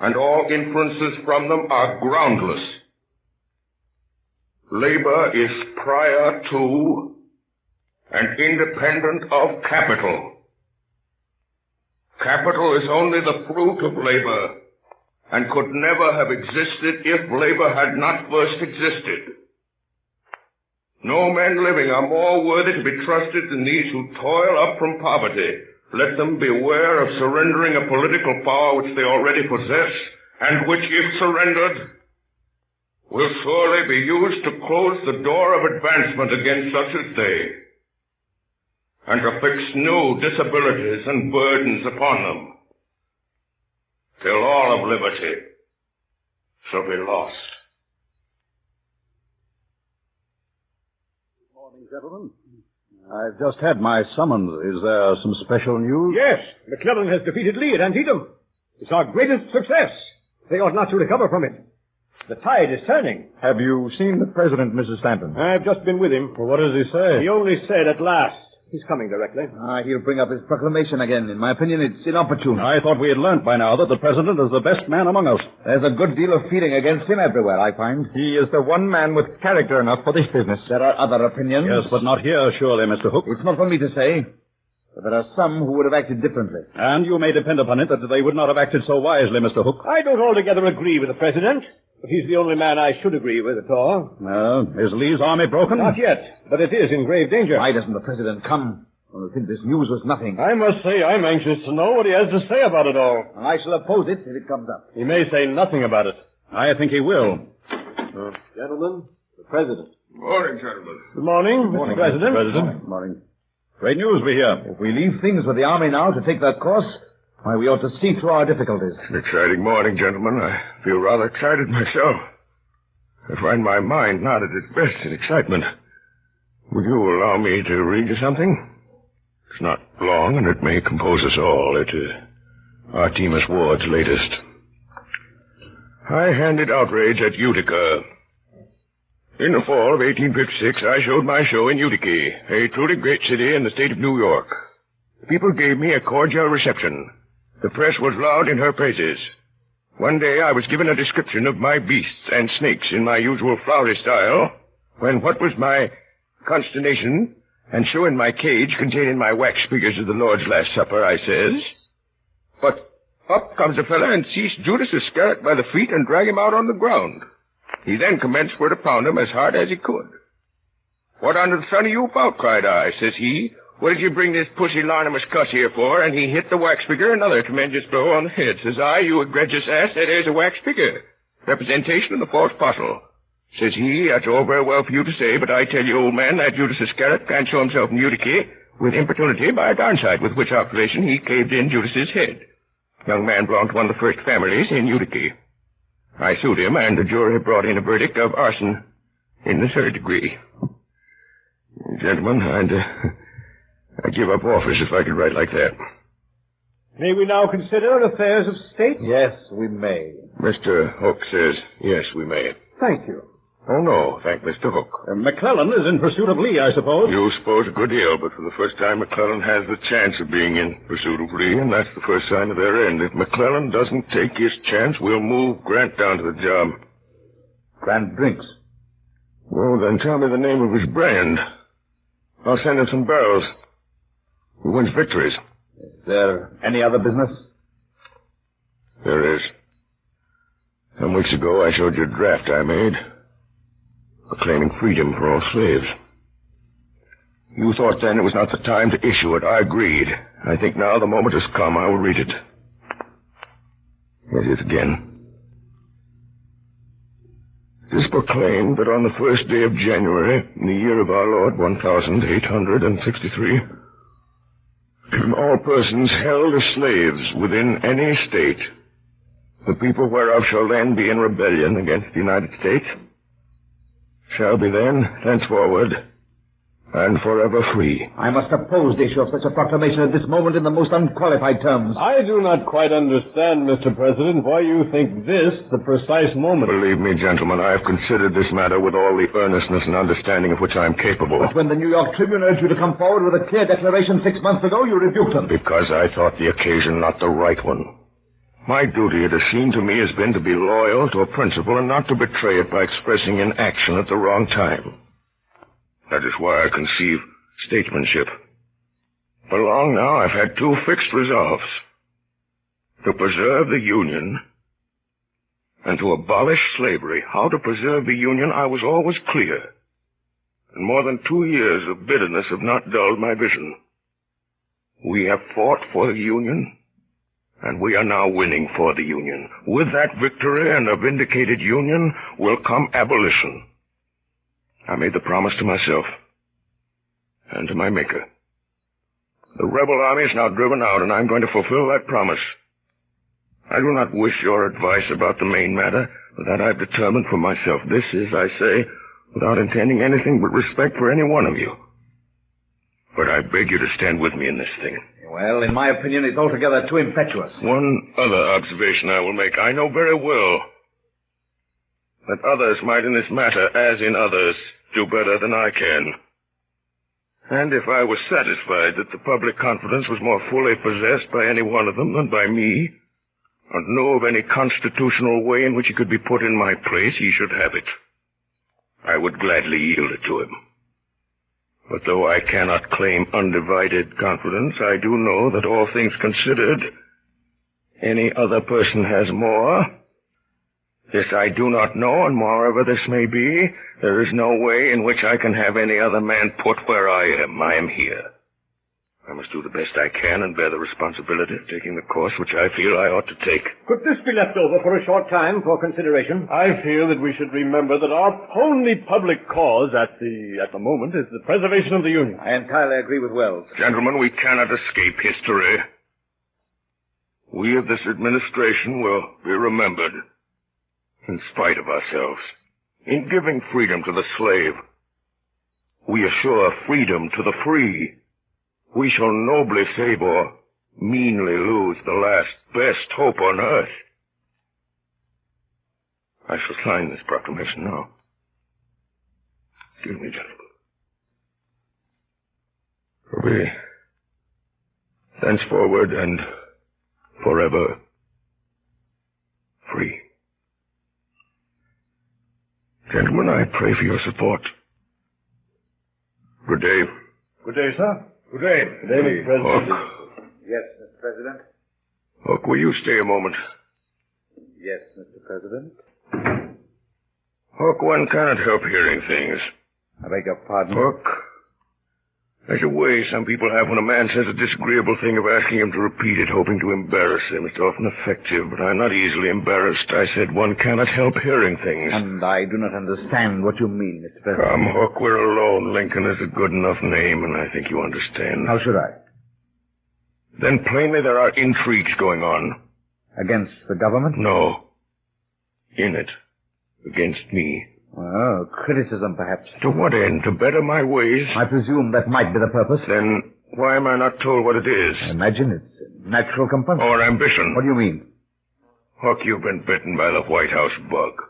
and all inferences from them are groundless. Labor is prior to and independent of capital. Capital is only the fruit of labor, and could never have existed if labor had not first existed. No men living are more worthy to be trusted than these who toil up from poverty. Let them beware of surrendering a political power which they already possess, and which, if surrendered, will surely be used to close the door of advancement against such as they, and to fix new disabilities and burdens upon them, till all of liberty shall be lost. Good morning, gentlemen. I've just had my summons. Is there some special news? Yes, McClellan has defeated Lee at Antietam. It's our greatest success. They ought not to recover from it. The tide is turning. Have you seen the President, Mrs. Stanton? I've just been with him. Well, what does he say? He only said at last. He's coming directly. He'll bring up his proclamation again. In my opinion, it's inopportune. I thought we had learned by now that the president is the best man among us. There's a good deal of feeling against him everywhere, I find. He is the one man with character enough for this business. There are other opinions. Yes, but not here, surely, Mr. Hook. It's not for me to say. But there are some who would have acted differently. And you may depend upon it that they would not have acted so wisely, Mr. Hook. I don't altogether agree with the president. But he's the only man I should agree with at all. Is Lee's army broken? Not yet, but it is in grave danger. Why doesn't the president come? I think this news was nothing. I must say I'm anxious to know what he has to say about it all. I shall oppose it if it comes up. He may say nothing about it. I think he will. Gentlemen, the president. Morning, gentlemen. Good morning, Mr. President. President. Morning. Great news we hear. If we leave things with the army now to take that course, why, we ought to see through our difficulties. It's an exciting morning, gentlemen. I feel rather excited myself. I find my mind not at its best in excitement. Would you allow me to read you something? It's not long, and it may compose us all. It is Artemus Ward's latest. High-handed outrage at Utica. In the fall of 1856, I showed my show in Utica, a truly great city in the state of New York. People gave me a cordial reception. The press was loud in her praises. One day I was given a description of my beasts and snakes in my usual flowery style, when what was my consternation, and so in my cage containing my wax figures of the Lord's Last Supper, I says, but up comes a fella and seized Judas Iscariot by the feet and drag him out on the ground. He then commenced for to pound him as hard as he could. What under the sun are you about, cried I, says he. What did you bring this pusillanimous cuss here for? And he hit the wax figure another tremendous blow on the head. Says I, you egregious ass, that is a wax figure. Representation of the false apostle. Says he, that's all very well for you to say, but I tell you, old man, that Judas Iscariot can't show himself in Utica with importunity by a downside, with which observation he caved in Judas's head. Young man belonged to one of the first families in Utica. I sued him, and the jury brought in a verdict of arson in the third degree. Gentlemen, I'd give up office if I could write like that. May we now consider affairs of state? Yes, we may. Mr. Hook says, yes, we may. Thank you. Oh, no, thank Mr. Hook. McClellan is in pursuit of Lee, I suppose. You suppose a good deal, but for the first time, McClellan has the chance of being in pursuit of Lee, and that's the first sign of their end. If McClellan doesn't take his chance, we'll move Grant down to the job. Grant drinks. Well, then tell me the name of his brand. I'll send him some barrels. He wins victories. Is there any other business? There is. Some weeks ago, I showed you a draft I made, proclaiming freedom for all slaves. You thought then it was not the time to issue it. I agreed. I think now the moment has come. I will read it. Here it is again. It is proclaimed that on the first day of January, in the year of our Lord, 1863, all persons held as slaves within any state, the people whereof shall then be in rebellion against the United States, shall be then, thenceforward, and forever free. I must oppose the issue of such a proclamation at this moment in the most unqualified terms. I do not quite understand, Mr. President, why you think this the precise moment. Believe me, gentlemen, I have considered this matter with all the earnestness and understanding of which I am capable. But when the New York Tribune urged you to come forward with a clear declaration 6 months ago, you rebuked them. Because I thought the occasion not the right one. My duty, it has seemed to me, has been to be loyal to a principle and not to betray it by expressing in action at the wrong time. That is why I conceive statesmanship. For long now, I've had two fixed resolves. To preserve the Union and to abolish slavery. How to preserve the Union, I was always clear. And more than 2 years of bitterness have not dulled my vision. We have fought for the Union, and we are now winning for the Union. With that victory and a vindicated Union will come abolition. I made the promise to myself and to my Maker. The rebel army is now driven out, and I'm going to fulfill that promise. I do not wish your advice about the main matter, but that I've determined for myself. This is, I say, without intending anything but respect for any one of you. But I beg you to stand with me in this thing. Well, in my opinion, it's altogether too impetuous. One other observation I will make. I know very well that others might in this matter, as in others, do better than I can. And if I was satisfied that the public confidence was more fully possessed by any one of them than by me, and knew of any constitutional way in which he could be put in my place, he should have it. I would gladly yield it to him. But though I cannot claim undivided confidence, I do know that all things considered, any other person has more. This I do not know, and moreover this may be, there is no way in which I can have any other man put where I am. I am here. I must do the best I can and bear the responsibility of taking the course which I feel I ought to take. Could this be left over for a short time for consideration? I feel that we should remember that our only public cause at the moment is the preservation of the Union. I entirely agree with Wells. Gentlemen, we cannot escape history. We of this administration will be remembered, in spite of ourselves. In giving freedom to the slave, we assure freedom to the free. We shall nobly save or meanly lose the last best hope on earth. I shall sign this proclamation now. Excuse me, gentlemen. For we, thenceforward and forever, free. Gentlemen, I pray for your support. Good day. Good day, sir. Good day. Good day, Mr. President. Hook. Yes, Mr. President. Hook, will you stay a moment? Yes, Mr. President. Hook, one cannot help hearing things. I beg your pardon? Hook, there's a way some people have when a man says a disagreeable thing of asking him to repeat it, hoping to embarrass him. It's often effective, but I'm not easily embarrassed. I said one cannot help hearing things. And I do not understand what you mean, Mr. President. Come, Hook, we're alone. Lincoln is a good enough name, and I think you understand. How should I? Then plainly there are intrigues going on. Against the government? No. In it. Against me. Oh, criticism, perhaps. To what end? To better my ways? I presume that might be the purpose. Then why am I not told what it is? I imagine it's natural compulsion. Or ambition. What do you mean? Hook, you've been bitten by the White House bug.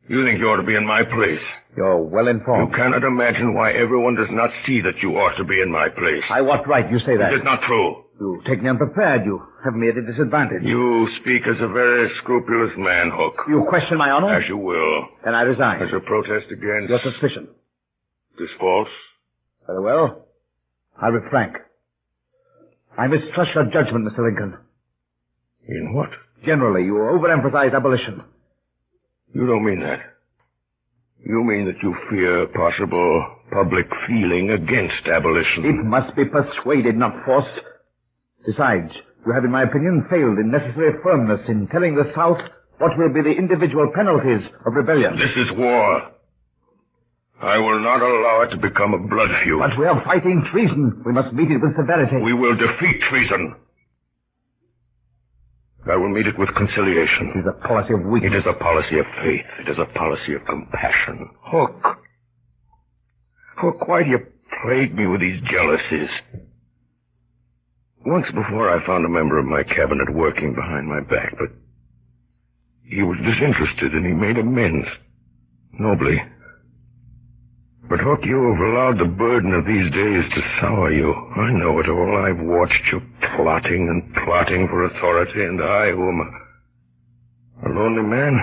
You think you ought to be in my place. You're well informed. You cannot imagine why everyone does not see that you ought to be in my place. By what right you say that? It is not true. You take me unprepared. You have me at a disadvantage. You speak as a very scrupulous man, Hook. You question my honor? As you will. Then I resign. As a protest against... Your suspicion. This false? Very well. I'll be frank. I mistrust your judgment, Mr. Lincoln. In what? Generally, you overemphasize abolition. You don't mean that. You mean that you fear possible public feeling against abolition. It must be persuaded, not forced. Besides, you have, in my opinion, failed in necessary firmness in telling the South what will be the individual penalties of rebellion. This is war. I will not allow it to become a blood feud. But we are fighting treason. We must meet it with severity. We will defeat treason. I will meet it with conciliation. It is a policy of weakness. It is a policy of faith. It is a policy of compassion. Hook, why do you plague me with these jealousies? Once before I found a member of my cabinet working behind my back, but he was disinterested and he made amends. Nobly. But Hook, you have allowed the burden of these days to sour you. I know it all. I've watched you plotting and plotting for authority, and I, who am a lonely man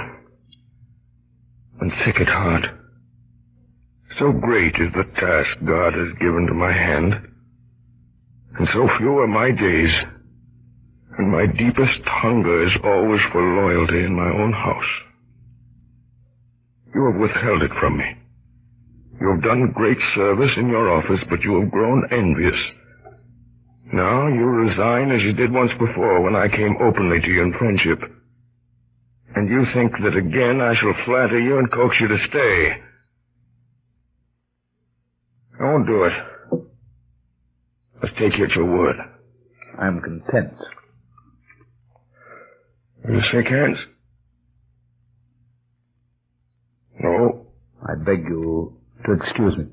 and sick at heart. So great is the task God has given to my hand, and so few are my days, and my deepest hunger is always for loyalty in my own house. You have withheld it from me. You have done great service in your office, but you have grown envious. Now you resign as you did once before when I came openly to you in friendship. And you think that again I shall flatter you and coax you to stay. I won't do it. Let's take you at your word. I'm content. Will you shake hands? No. I beg you to excuse me.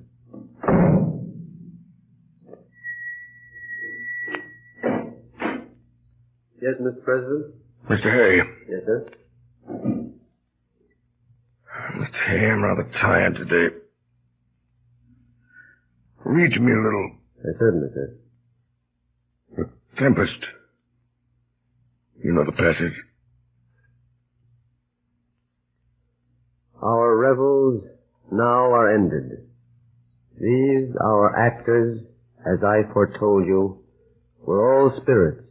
Yes, Mr. President? Mr. Hay. Yes, sir? Mr. Hay, I'm rather tired today. Read to me a little. Certainly, sir. The Tempest. You know the passage. Our revels now are ended. These, our actors, as I foretold you, were all spirits,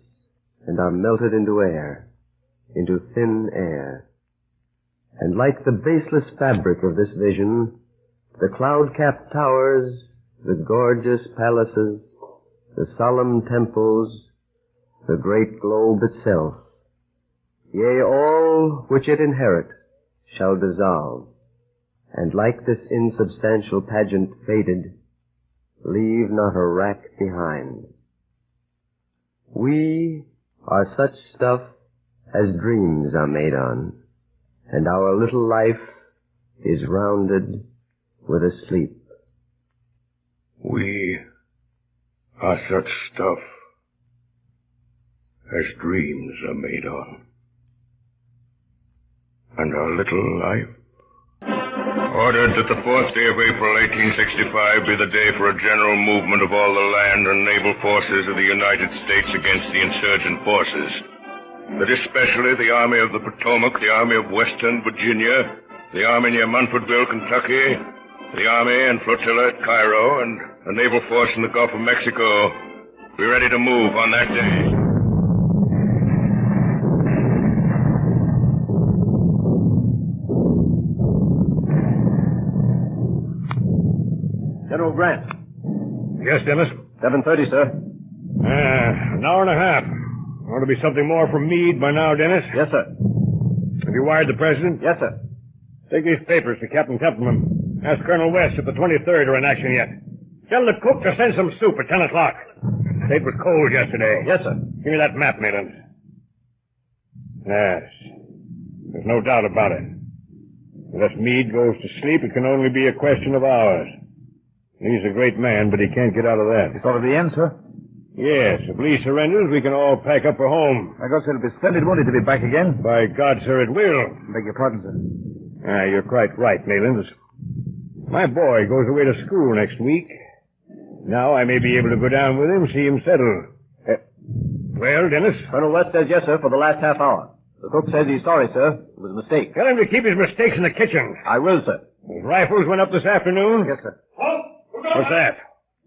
and are melted into air, into thin air. And like the baseless fabric of this vision, the cloud-capped towers, the gorgeous palaces, the solemn temples, the great globe itself, yea, all which it inherit, shall dissolve, and like this insubstantial pageant faded, leave not a rack behind. We are such stuff as dreams are made on, and our little life is rounded with a sleep. We are such stuff as dreams are made on, and our little life. Ordered that the 4th day of April, 1865, be the day for a general movement of all the land and naval forces of the United States against the insurgent forces. That especially the Army of the Potomac, the Army of Western Virginia, the Army near Munfordville, Kentucky, the Army and flotilla at Cairo, and a naval force in the Gulf of Mexico be ready to move on that day. General Grant. Yes, Dennis? 7:30, sir. An hour and a half. Ought to be something more from Meade by now, Dennis. Yes, sir. Have you wired the president? Yes, sir. Take these papers to Captain Templeman. Ask Colonel West if the 23rd are in action yet. Tell the cook to send some soup at 10 o'clock. The it was cold yesterday. Yes, sir. Give me that map, Mayland. Yes. There's no doubt about it. Unless Meade goes to sleep, it can only be a question of hours. He's a great man, but he can't get out of that. You thought of the end, sir? Yes. If Lee surrenders, we can all pack up for home. I guess it'll be splendid, won't it, to be back again? By God, sir, it will. Beg your pardon, sir. You're quite right, Maylands. My boy goes away to school next week. Now I may be able to go down with him, see him settle. Well, Dennis? Colonel West says yes, sir, for the last half hour. The cook says he's sorry, sir. It was a mistake. Tell him to keep his mistakes in the kitchen. I will, sir. His rifles went up this afternoon? Yes, sir. What's that?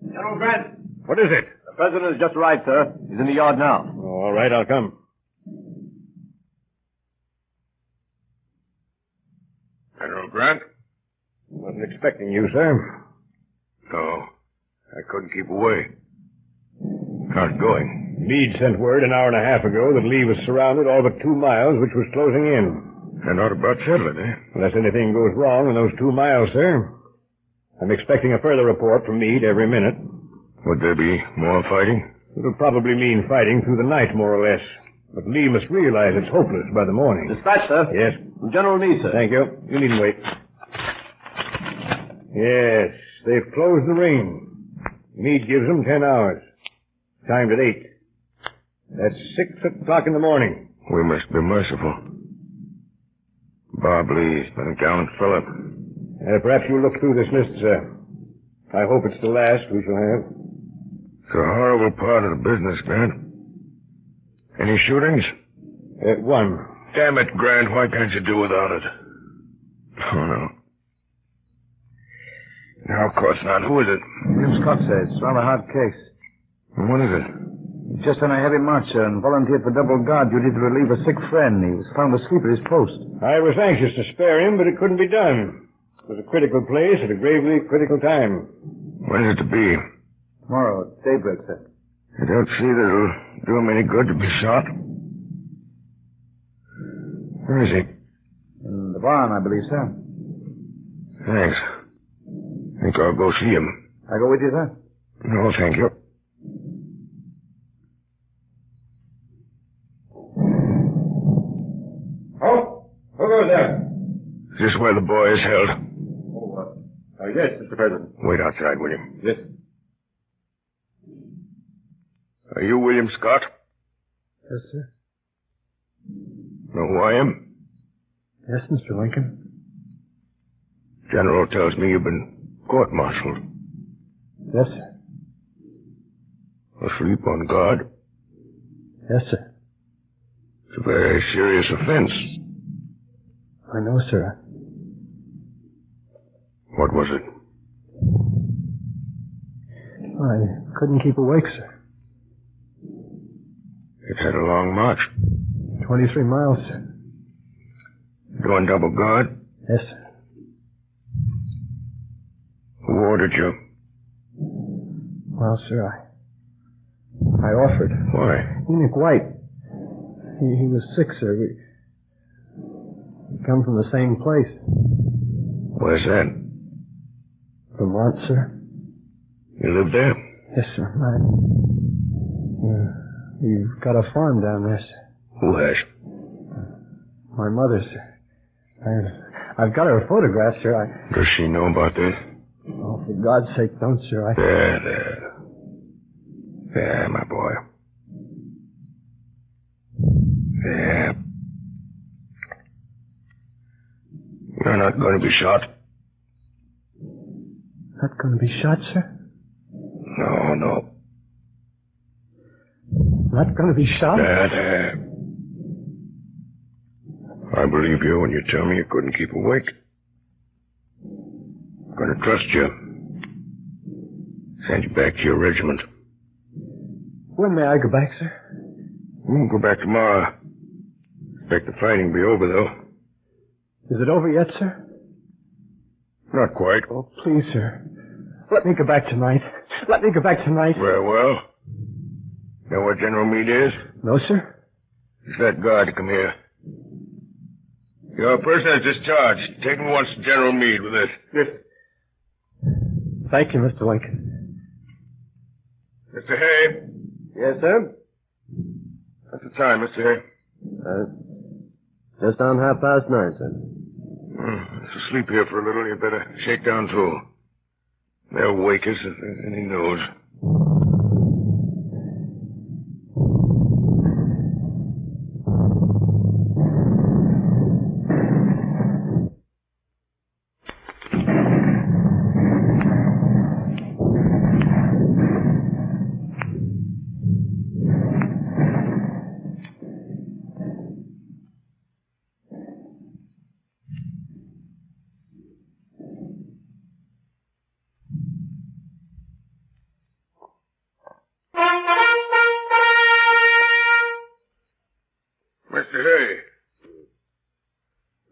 General Grant. What is it? The president has just arrived, sir. He's in the yard now. All right, I'll come. General Grant? Wasn't expecting you, sir. No, I couldn't keep away. How's it going? Meade sent word an hour and a half ago that Lee was surrounded all but 2 miles, which was closing in. And not about settling, eh? Unless anything goes wrong in those 2 miles, sir. I'm expecting a further report from Meade every minute. Would there be more fighting? It'll probably mean fighting through the night, more or less. But Lee must realize it's hopeless by the morning. Dispatch, sir. Yes. General Meade, sir. Thank you. You needn't wait. Yes, they've closed the ring. Meade gives them 10 hours. Timed at 8. That's 6 o'clock in the morning. We must be merciful. Bob Lee's been a gallant fellow. Perhaps you'll look through this list, sir. I hope it's the last we shall have. It's a horrible part of the business, Grant. Any shootings? One. Damn it, Grant, why can't you do without it? Oh, no. No, of course not. Who is it? Jim Scott says. It's rather a hard case. And what is it? Just on a heavy march, sir, and volunteered for double guard duty to relieve a sick friend. He was found asleep at his post. I was anxious to spare him, but it couldn't be done. It was a critical place at a gravely critical time. When is it to be? Tomorrow at daybreak, sir. You don't see that it'll do him any good to be shot? Where is he? In the barn, I believe, sir. Thanks. Think I'll go see him. I go with you, sir? No, thank you. Oh, who goes there? Is this where the boy is held? Yes, Mr. President. Wait outside, will you? Yes. Are you William Scott? Yes, sir. Know who I am? Yes, Mr. Lincoln. General tells me you've been court-martialed. Yes, sir. Asleep on guard? Yes, sir. It's a very serious offense. I know, sir. What was it? I couldn't keep awake, sir. It had a long march. 23 miles, sir. Doing double guard? Yes, sir. Who ordered you? Well, sir, I offered. Why? Enoch White. He was sick, sir. We come from the same place. Where's that? Vermont, sir. You live there? Yes, sir. We've got a farm down there, sir. Who has? My mother, sir. I've got her photograph, sir. Does she know about this? Oh, for God's sake, don't, sir. There. There, my boy. There. You're not going to be shot. Not going to be shot, sir? No. Not going to be shot? There. I believe you when you tell me you couldn't keep awake. I'm going to trust you. Send you back to your regiment. When may I go back, sir? We'll go back tomorrow. Expect the fighting to be over, though. Is it over yet, sir? Not quite. Oh, please, sir. Let me go back tonight. Let me go back tonight. Very well. Know where General Meade is? No, sir. It's that guard to come here. Your person is discharged. Take him once to General Meade with this. Yes. Thank you, Mr. Lincoln. Mr. Hay. Yes, sir? What's the time, Mr. Hay? Just on 9:30, sir. If you sleep here for a little, you better shake down through. They'll wake us if there's any news.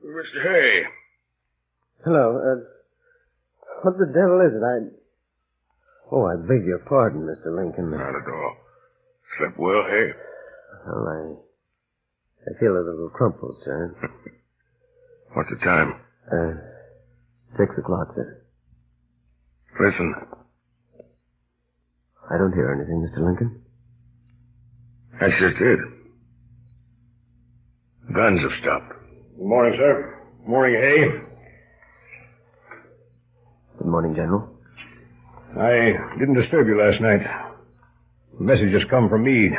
Mr. Hay. Hello. What the devil is it? I beg your pardon, Mr. Lincoln. Not at all. Slept well, Hay? Well, I feel a little crumpled, sir. What's the time? 6 o'clock, sir. Listen. I don't hear anything, Mr. Lincoln. I just did. Guns have stopped. Good morning, sir. Morning, Hay. Good morning, General. I didn't disturb you last night. A message has come from Meade.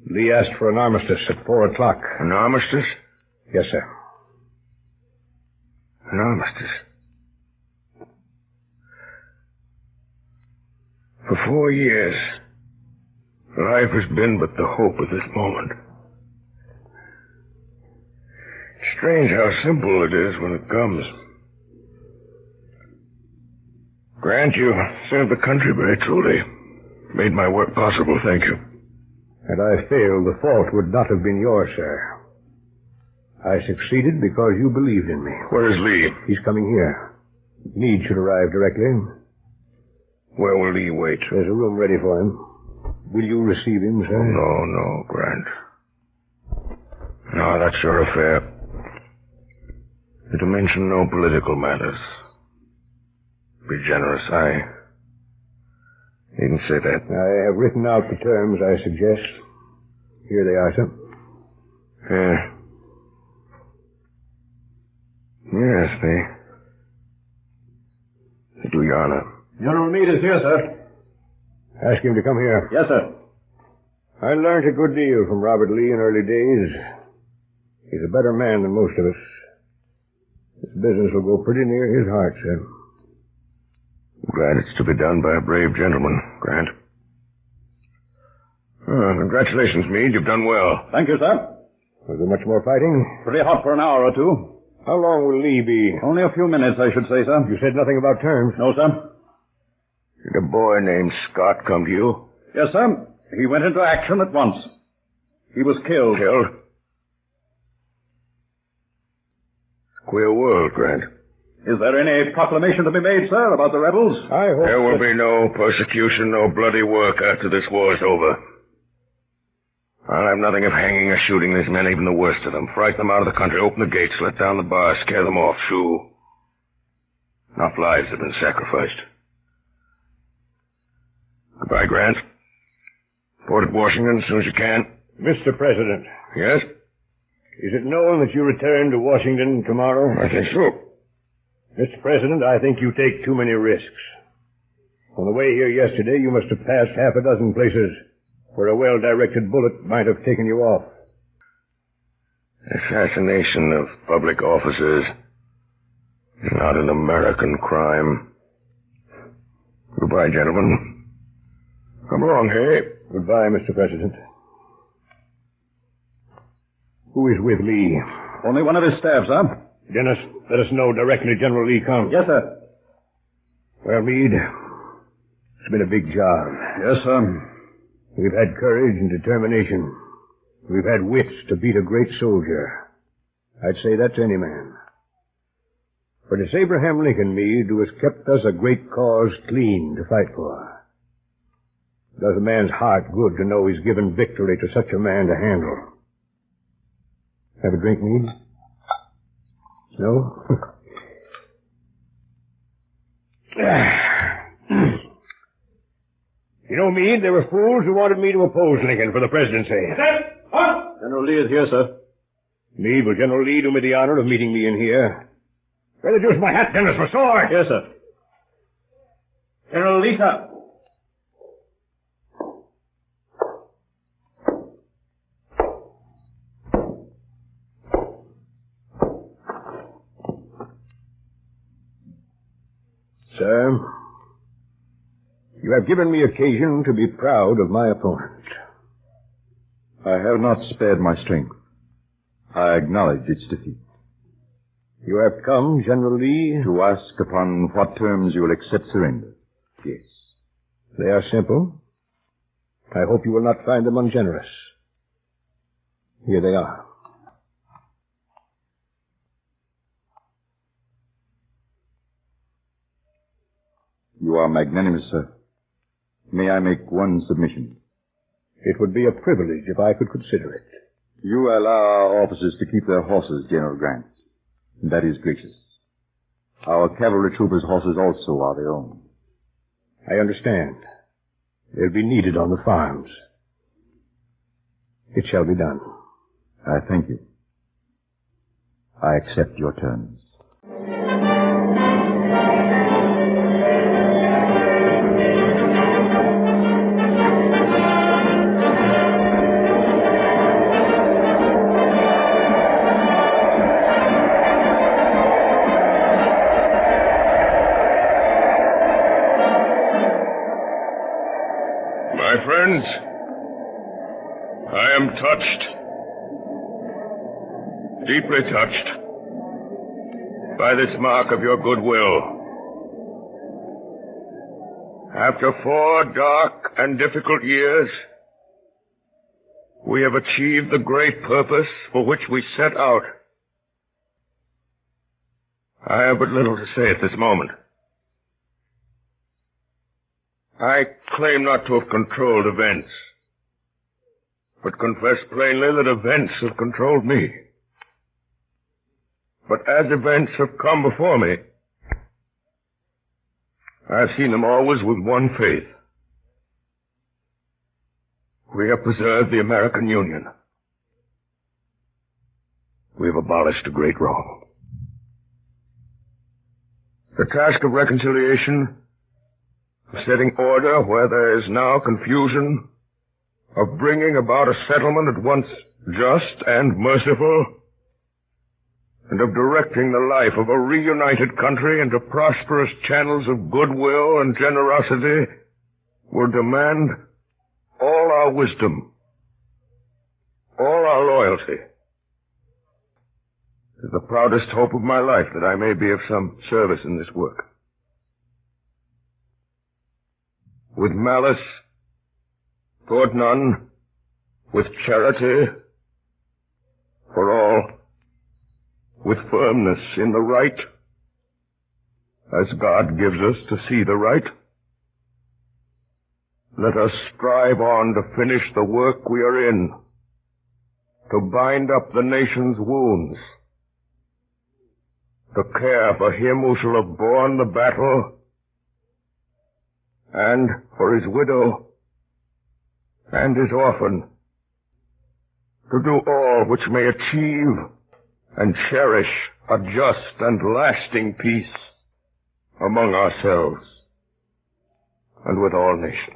Lee asked for an armistice at 4 o'clock. An armistice? Yes, sir. An armistice? For 4 years, life has been but the hope of this moment. Strange how simple it is when it comes. Grant, you served the country very truly. Made my work possible, thank you. Had I failed, the fault would not have been yours, sir. I succeeded because you believed in me. Where is Lee? He's coming here. Meade should arrive directly. Where will Lee wait? There's a room ready for him. Will you receive him, sir? No, Grant. No, that's your affair. To mention no political matters. Be generous, I needn't say that. I have written out the terms I suggest. Here they are, sir. Yes, they do you honor. General Meade is here, sir. Ask him to come here. Yes, sir. I learned a good deal from Robert Lee in early days. He's a better man than most of us. This business will go pretty near his heart, sir. I'm glad it's to be done by a brave gentleman, Grant. Congratulations, Meade. You've done well. Thank you, sir. Was there much more fighting? Pretty hot for an hour or two. How long will Lee be? Only a few minutes, I should say, sir. You said nothing about terms. No, sir. Did a boy named Scott come to you? Yes, sir. He went into action at once. He was killed. Killed? Queer world, Grant. Is there any proclamation to be made, sir, about the rebels? I hope there will be no persecution, no bloody work after this war's over. I'll have nothing of hanging or shooting these men, even the worst of them. Frighten them out of the country, open the gates, let down the bars, scare them off. Shoo. Enough lives have been sacrificed. Goodbye, Grant. Report at Washington as soon as you can. Mr. President. Yes? Is it known that you return to Washington tomorrow? I think so. Mr. President, I think you take too many risks. On the way here yesterday, you must have passed half a dozen places where a well-directed bullet might have taken you off. Assassination of public officers is not an American crime. Goodbye, gentlemen. Come along, Hay. Goodbye, Mr. President. Who is with Lee? Only one of his staff, sir. Dennis, let us know directly General Lee comes. Yes, sir. Well, Meade, it's been a big job. Yes, sir. We've had courage and determination. We've had wits to beat a great soldier. I'd say that to any man. But it's Abraham Lincoln, Meade, who has kept us a great cause clean to fight for. It does a man's heart good to know he's given victory to such a man to handle. Have a drink, Meade? No? You know, Meade, there were fools who wanted me to oppose Lincoln for the presidency. What? General Lee is here, sir. Meade, will General Lee do me the honor of meeting me in here? Where the deuce my hat, Dennis, my sword? Yes, sir. General Lee, sir. Sir, you have given me occasion to be proud of my opponent. I have not spared my strength. I acknowledge its defeat. You have come, General Lee, to ask upon what terms you will accept surrender. Yes. They are simple. I hope you will not find them ungenerous. Here they are. You are magnanimous, sir. May I make one submission? It would be a privilege if I could consider it. You allow our officers to keep their horses, General Grant. That is gracious. Our cavalry troopers' horses also are their own. I understand. They'll be needed on the farms. It shall be done. I thank you. I accept your terms. My friends, I am touched, deeply touched, by this mark of your goodwill. After 4 dark and difficult years, we have achieved the great purpose for which we set out. I have but little to say at this moment. I claim not to have controlled events, but confess plainly that events have controlled me. But as events have come before me, I have seen them always with one faith. We have preserved the American Union. We have abolished a great wrong. The task of reconciliation, of setting order where there is now confusion, of bringing about a settlement at once just and merciful, and of directing the life of a reunited country into prosperous channels of goodwill and generosity will demand all our wisdom, all our loyalty. It is the proudest hope of my life that I may be of some service in this work. With malice toward none, with charity for all, with firmness in the right, as God gives us to see the right. Let us strive on to finish the work we are in, to bind up the nation's wounds, to care for him who shall have borne the battle, and for his widow and his orphan, to do all which may achieve and cherish a just and lasting peace among ourselves and with all nations.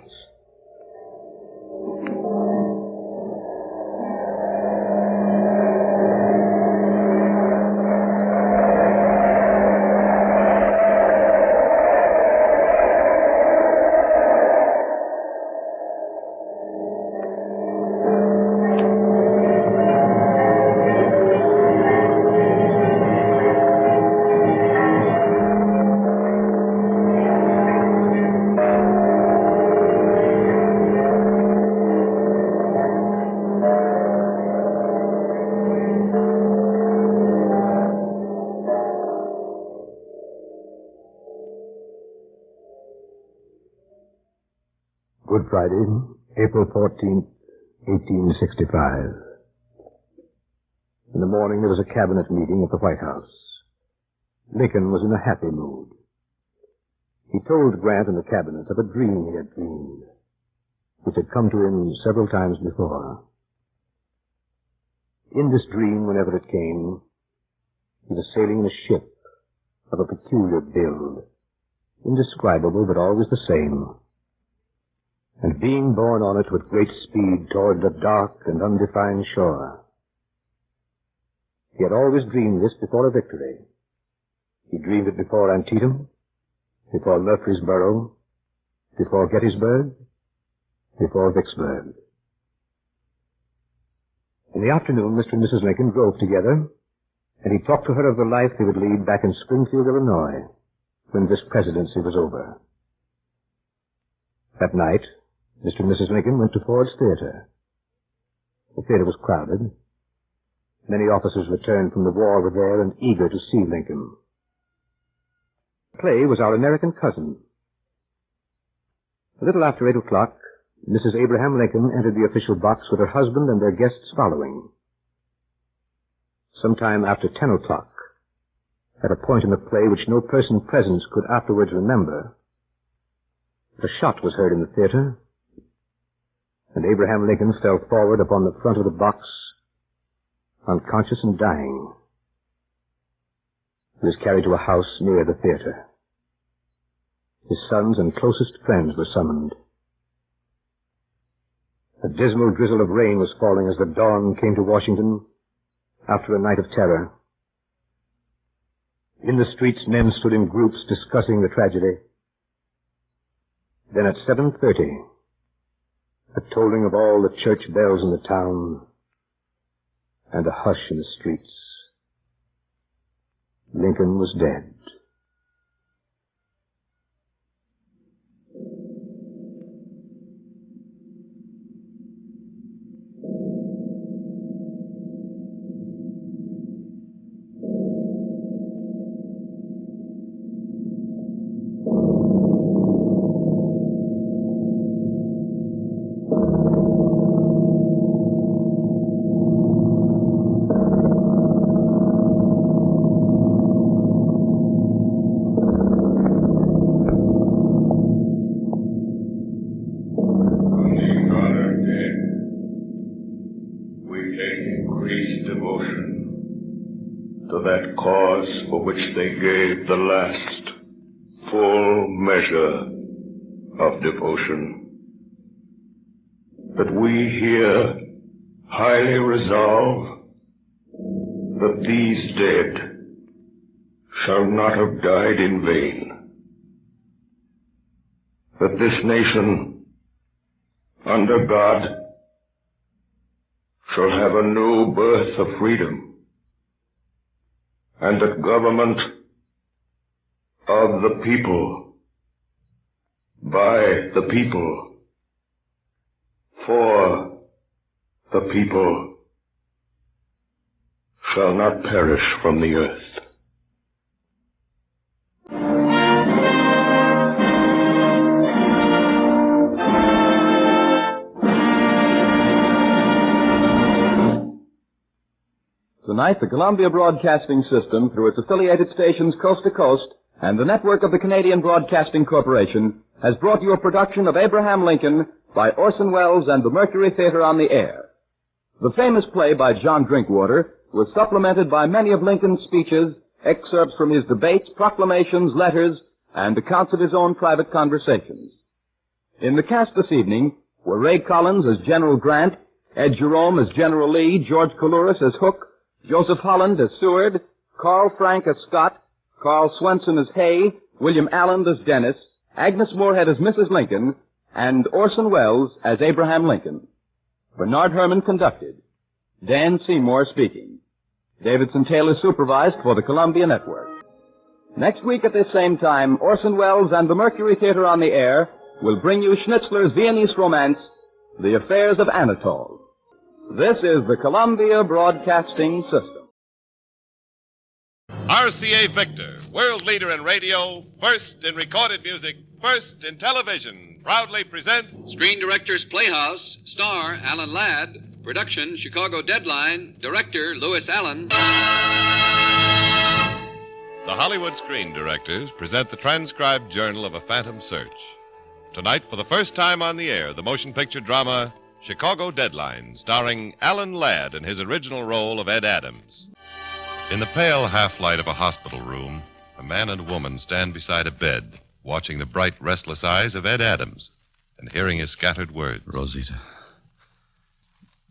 Good Friday, April 14th, 1865. In the morning there was a cabinet meeting at the White House. Lincoln was in a happy mood. He told Grant and the cabinet of a dream he had dreamed, which had come to him several times before. In this dream, whenever it came, he was sailing in a ship of a peculiar build, indescribable but always the same, and being borne on it with great speed toward the dark and undefined shore. He had always dreamed this before a victory. He dreamed it before Antietam, before Murfreesboro, before Gettysburg, before Vicksburg. In the afternoon, Mr. and Mrs. Lincoln drove together, and he talked to her of the life they would lead back in Springfield, Illinois, when this presidency was over. That night, Mr. and Mrs. Lincoln went to Ford's Theater. The theater was crowded. Many officers returned from the war were there and eager to see Lincoln. The play was Our American Cousin. A little after 8 o'clock, Mrs. Abraham Lincoln entered the official box with her husband and their guests following. Sometime after 10 o'clock, at a point in the play which no person present could afterwards remember, a shot was heard in the theater, and Abraham Lincoln fell forward upon the front of the box, unconscious and dying. He was carried to a house near the theater. His sons and closest friends were summoned. A dismal drizzle of rain was falling as the dawn came to Washington after a night of terror. In the streets, men stood in groups discussing the tragedy. Then at 7:30, a tolling of all the church bells in the town, and a hush in the streets. Lincoln was dead. For which they gave the last full measure of devotion. That we here highly resolve that these dead shall not have died in vain, that this nation, under God, shall have a new birth of freedom, and that government of the people, by the people, for the people, shall not perish from the earth. Tonight, the Columbia Broadcasting System, through its affiliated stations coast to coast, and the network of the Canadian Broadcasting Corporation, has brought you a production of Abraham Lincoln by Orson Welles and the Mercury Theater on the Air. The famous play by John Drinkwater was supplemented by many of Lincoln's speeches, excerpts from his debates, proclamations, letters, and accounts of his own private conversations. In the cast this evening were Ray Collins as General Grant, Ed Jerome as General Lee, George Coulouris as Hook, Joseph Holland as Seward, Carl Frank as Scott, Carl Swenson as Hay, William Allen as Dennis, Agnes Moorehead as Mrs. Lincoln, and Orson Welles as Abraham Lincoln. Bernard Herrmann conducted. Dan Seymour speaking. Davidson Taylor supervised for the Columbia Network. Next week at this same time, Orson Welles and the Mercury Theater on the Air will bring you Schnitzler's Viennese romance, The Affairs of Anatole. This is the Columbia Broadcasting System. RCA Victor, world leader in radio, first in recorded music, first in television, proudly presents Screen Directors Playhouse, star Alan Ladd, production Chicago Deadline, director Lewis Allen. The Hollywood Screen Directors present the transcribed journal of a phantom search. Tonight, for the first time on the air, the motion picture drama Chicago Deadline, starring Alan Ladd in his original role of Ed Adams. In the pale half-light of a hospital room, a man and woman stand beside a bed, watching the bright, restless eyes of Ed Adams and hearing his scattered words. Rosita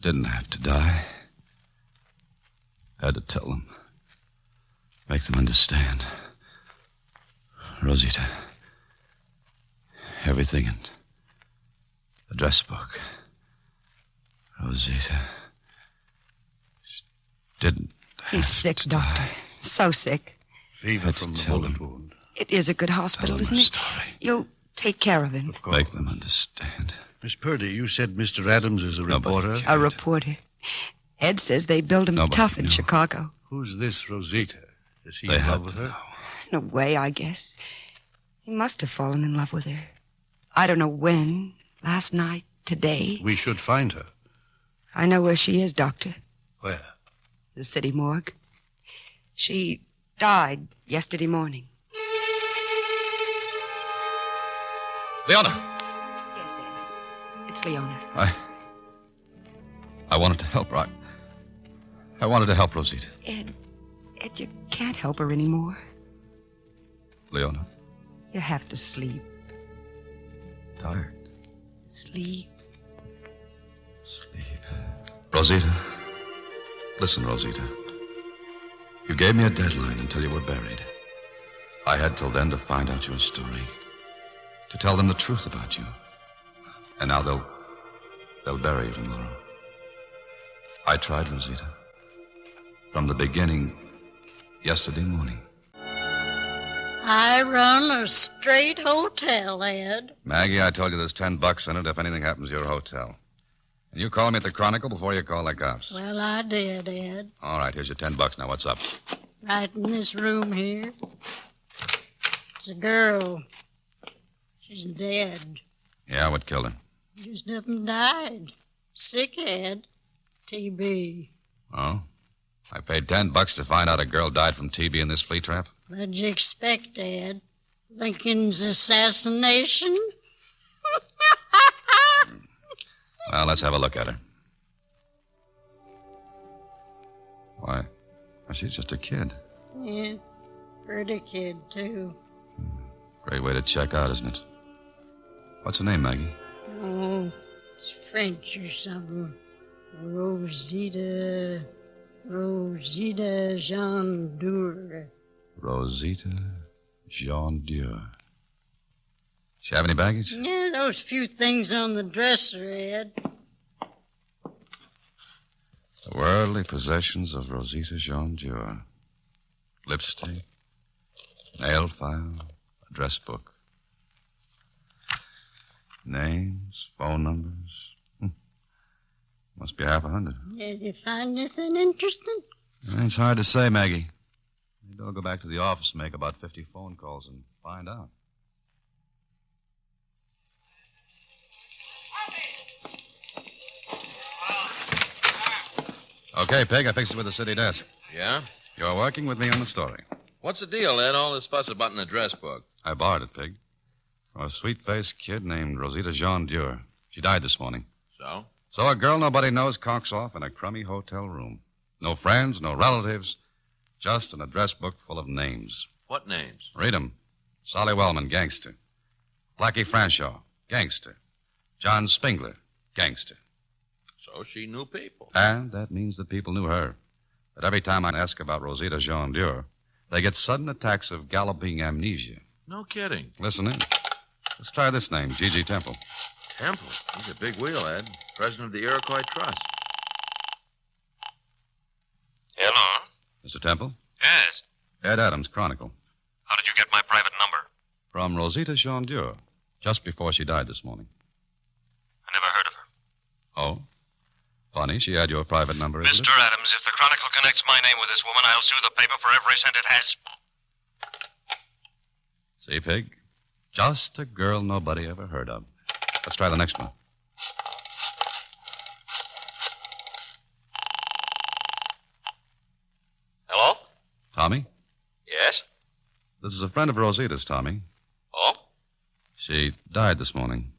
didn't have to die. I had to tell them. Make them understand. Rosita, everything in the address book. Rosita didn't. He's sick, Doctor. So sick. Fever from the bullet wound. It is a good hospital, isn't it? You'll take care of him. Of course. Make them understand. Miss Purdy, you said Mr. Adams is a reporter? A reporter. Ed says they build him tough in Chicago. Who's this Rosita? Is he in love with her? In a way, I guess. He must have fallen in love with her. I don't know when. Last night, today. We should find her. I know where she is, Doctor. Where? The city morgue. She died yesterday morning. Leona! Yes, Ed. It's Leona. I wanted to help her. I wanted to help Rosita. Ed, you can't help her anymore. Leona? You have to sleep. Tired. Sleep. Rosita. Listen, Rosita. You gave me a deadline until you were buried. I had till then to find out your story. To tell them the truth about you. And now they'll bury you tomorrow. I tried, Rosita. From the beginning, yesterday morning. I run a straight hotel, Ed. Maggie, I told you there's $10 in it if anything happens to your hotel. And you called me at the Chronicle before you called the cops. Well, I did, Ed. All right, here's your $10. Now, what's up? Right in this room here. It's a girl. She's dead. Yeah, what killed her? Just up and died. Sick, Ed. TB. Oh? I paid $10 to find out a girl died from TB in this flea trap? What'd you expect, Ed? Lincoln's assassination? Well, let's have a look at her. Why, she's just a kid. Yeah, pretty kid, too. Great way to check out, isn't it? What's her name, Maggie? Oh, it's French or something. Rosita. Rosita Jean Dur. Rosita Jean Dur. She have any baggage? Yeah, those few things on the dresser, Ed. The worldly possessions of Rosita Jean Dur. Lipstick, nail file, address book. Names, phone numbers. Must be 100. Did you find anything interesting? It's hard to say, Maggie. Maybe I'll go back to the office and make about 50 phone calls and find out. Okay, Peg, I fixed it with the city desk. Yeah? You're working with me on the story. What's the deal, Ed? All this fuss about an address book. I borrowed it, Pig. From a sweet-faced kid named Rosita Jean Dur. She died this morning. So? So a girl nobody knows conks off in a crummy hotel room. No friends, no relatives, just an address book full of names. What names? Read 'em. Solly Wellman, gangster. Blackie Franshaw, gangster. John Spingler, gangster. So she knew people. And that means that people knew her. But every time I ask about Rosita Jean Dur, they get sudden attacks of galloping amnesia. No kidding. Listen in. Let's try this name, G.G. Temple. Temple? He's a big wheel, Ed. President of the Iroquois Trust. Hello? Mr. Temple? Yes. Ed Adams, Chronicle. How did you get my private number? From Rosita Jean Dur, just before she died this morning. I never heard of her. Oh? Funny, she had your private number, isn't Mr. Adams, if the Chronicle connects my name with this woman, I'll sue the paper for every cent it has. it? See, Pig? Just a girl nobody ever heard of. Let's try the next one. Hello? Tommy? Yes? This is a friend of Rosita's, Tommy. Oh? She died this morning.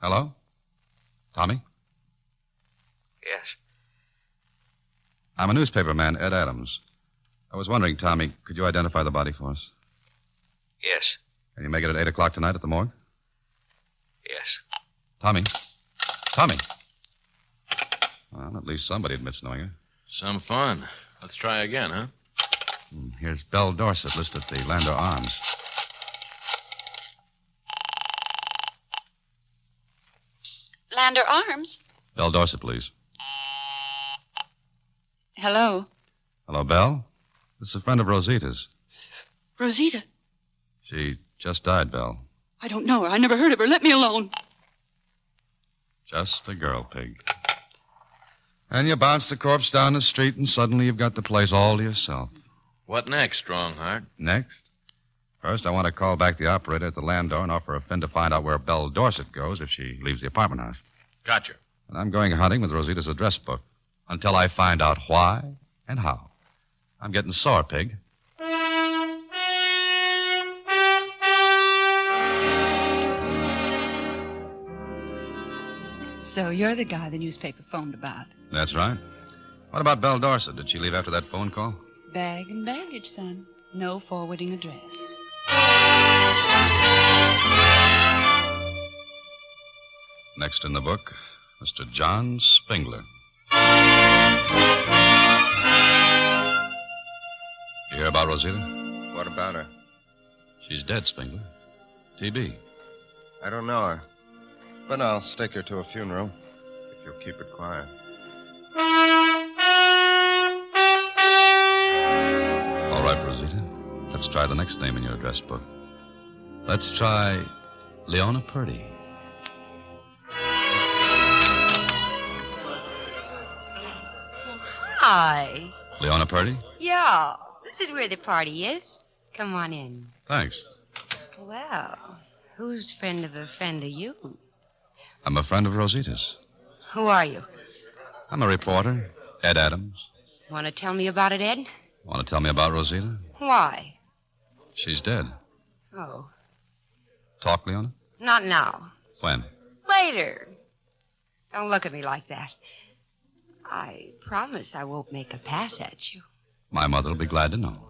Hello? Tommy? Yes. I'm a newspaper man, Ed Adams. I was wondering, Tommy, could you identify the body for us? Yes. Can you make it at 8 o'clock tonight at the morgue? Yes. Tommy? Tommy? Well, at least somebody admits knowing her. Some fun. Let's try again, huh? Here's Belle Dorset listed at the Landor Arms. Landor Arms? Belle Dorset, please. Hello. Hello, Belle. This is a friend of Rosita's. Rosita? She just died, Belle. I don't know her. I never heard of her. Let me alone. Just a girl, Pig. And you bounce the corpse down the street, and suddenly you've got the place all to yourself. What next, Strongheart? Next? First, I want to call back the operator at the Landor and offer a fin to find out where Belle Dorset goes if she leaves the apartment house. Gotcha. And I'm going hunting with Rosita's address book until I find out why and how. I'm getting sore, Pig. So you're the guy the newspaper phoned about. That's right. What about Belle Dorset? Did she leave after that phone call? Bag and baggage, son. No forwarding address. Next in the book, Mr. John Spingler. You hear about Rosita? What about her? She's dead, Spingler. TB. I don't know her. But I'll stake her to a funeral if you'll keep it quiet. All right, Rosita. Let's try the next name in your address book. Let's try Leona Purdy. Hi. Leona Purdy? Yeah, this is where the party is. Come on in. Thanks. Well, who's friend of you? I'm a friend of Rosita's. Who are you? I'm a reporter, Ed Adams. Want to tell me about it, Ed? Want to tell me about Rosita? Why? She's dead. Oh, Talk, Leona? not now. When? Later. Don't look at me like that. I promise I won't make a pass at you. My mother will be glad to know.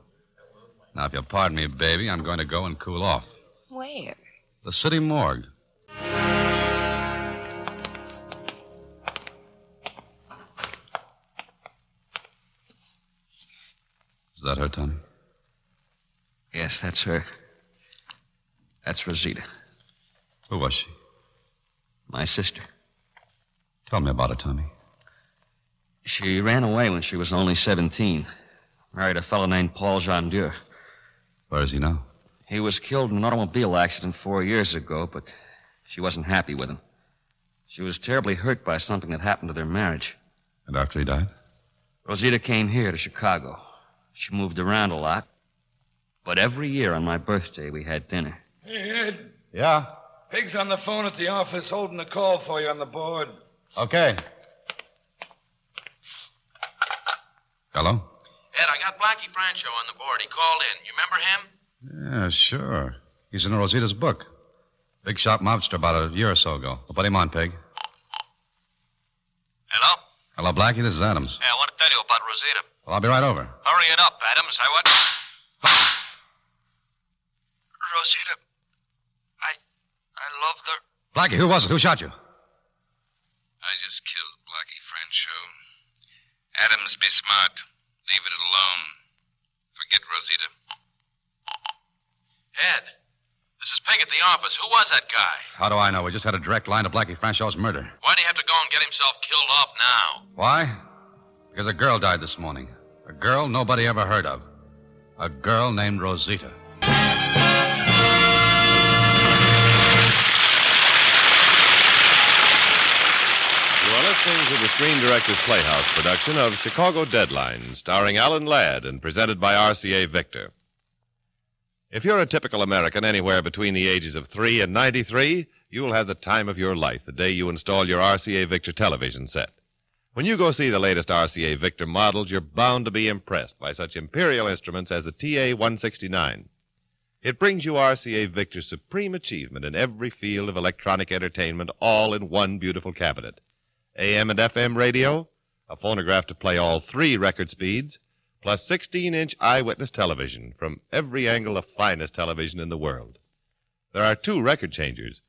Now, if you'll pardon me, baby, I'm going to go and cool off. Where? The city morgue. Is that her, Tommy? Yes, that's her. That's Rosita. Who was she? My sister. Tell me about her, Tommy. She ran away when she was only 17. Married a fellow named Paul Jandeur. Where is he now? He was killed in an automobile accident 4 years ago, but she wasn't happy with him. She was terribly hurt by something that happened to their marriage. And after he died? Rosita came here to Chicago. She moved around a lot. But every year on my birthday, we had dinner. Hey, Ed. Yeah? Pig's on the phone at the office holding a call for you on the board. Okay. Hello? Ed, I got Blackie Francho on the board. He called in. You remember him? Yeah, sure. He's in Rosita's book. Big shot mobster about a year or so ago. Well, put him on, Pig. Hello? Hello, Blackie. This is Adams. Hey, I want to tell you about Rosita. Well, I'll be right over. Hurry it up, Adams. Rosita. I loved her. Blackie, who was it? Who shot you? I just killed Blackie Francho. Adams, be smart. Leave it alone. Forget Rosita. Ed, this is Peg at the office. Who was that guy? How do I know? We just had a direct line to Blackie Francho's murder. Why do you have to go and get himself killed off now? Why? Because a girl died this morning. A girl nobody ever heard of. A girl named Rosita. You are listening to the Screen Directors Playhouse production of Chicago Deadline, starring Alan Ladd and presented by RCA Victor. If you're a typical American anywhere between the ages of 3 and 93, you'll have the time of your life the day you install your RCA Victor television set. When you go see the latest RCA Victor models, you're bound to be impressed by such imperial instruments as the TA-169. It brings you RCA Victor's supreme achievement in every field of electronic entertainment, all in one beautiful cabinet. AM and FM radio, a phonograph to play all 3 record speeds, plus 16-inch eyewitness television from every angle the finest television in the world. There are 2 record changers.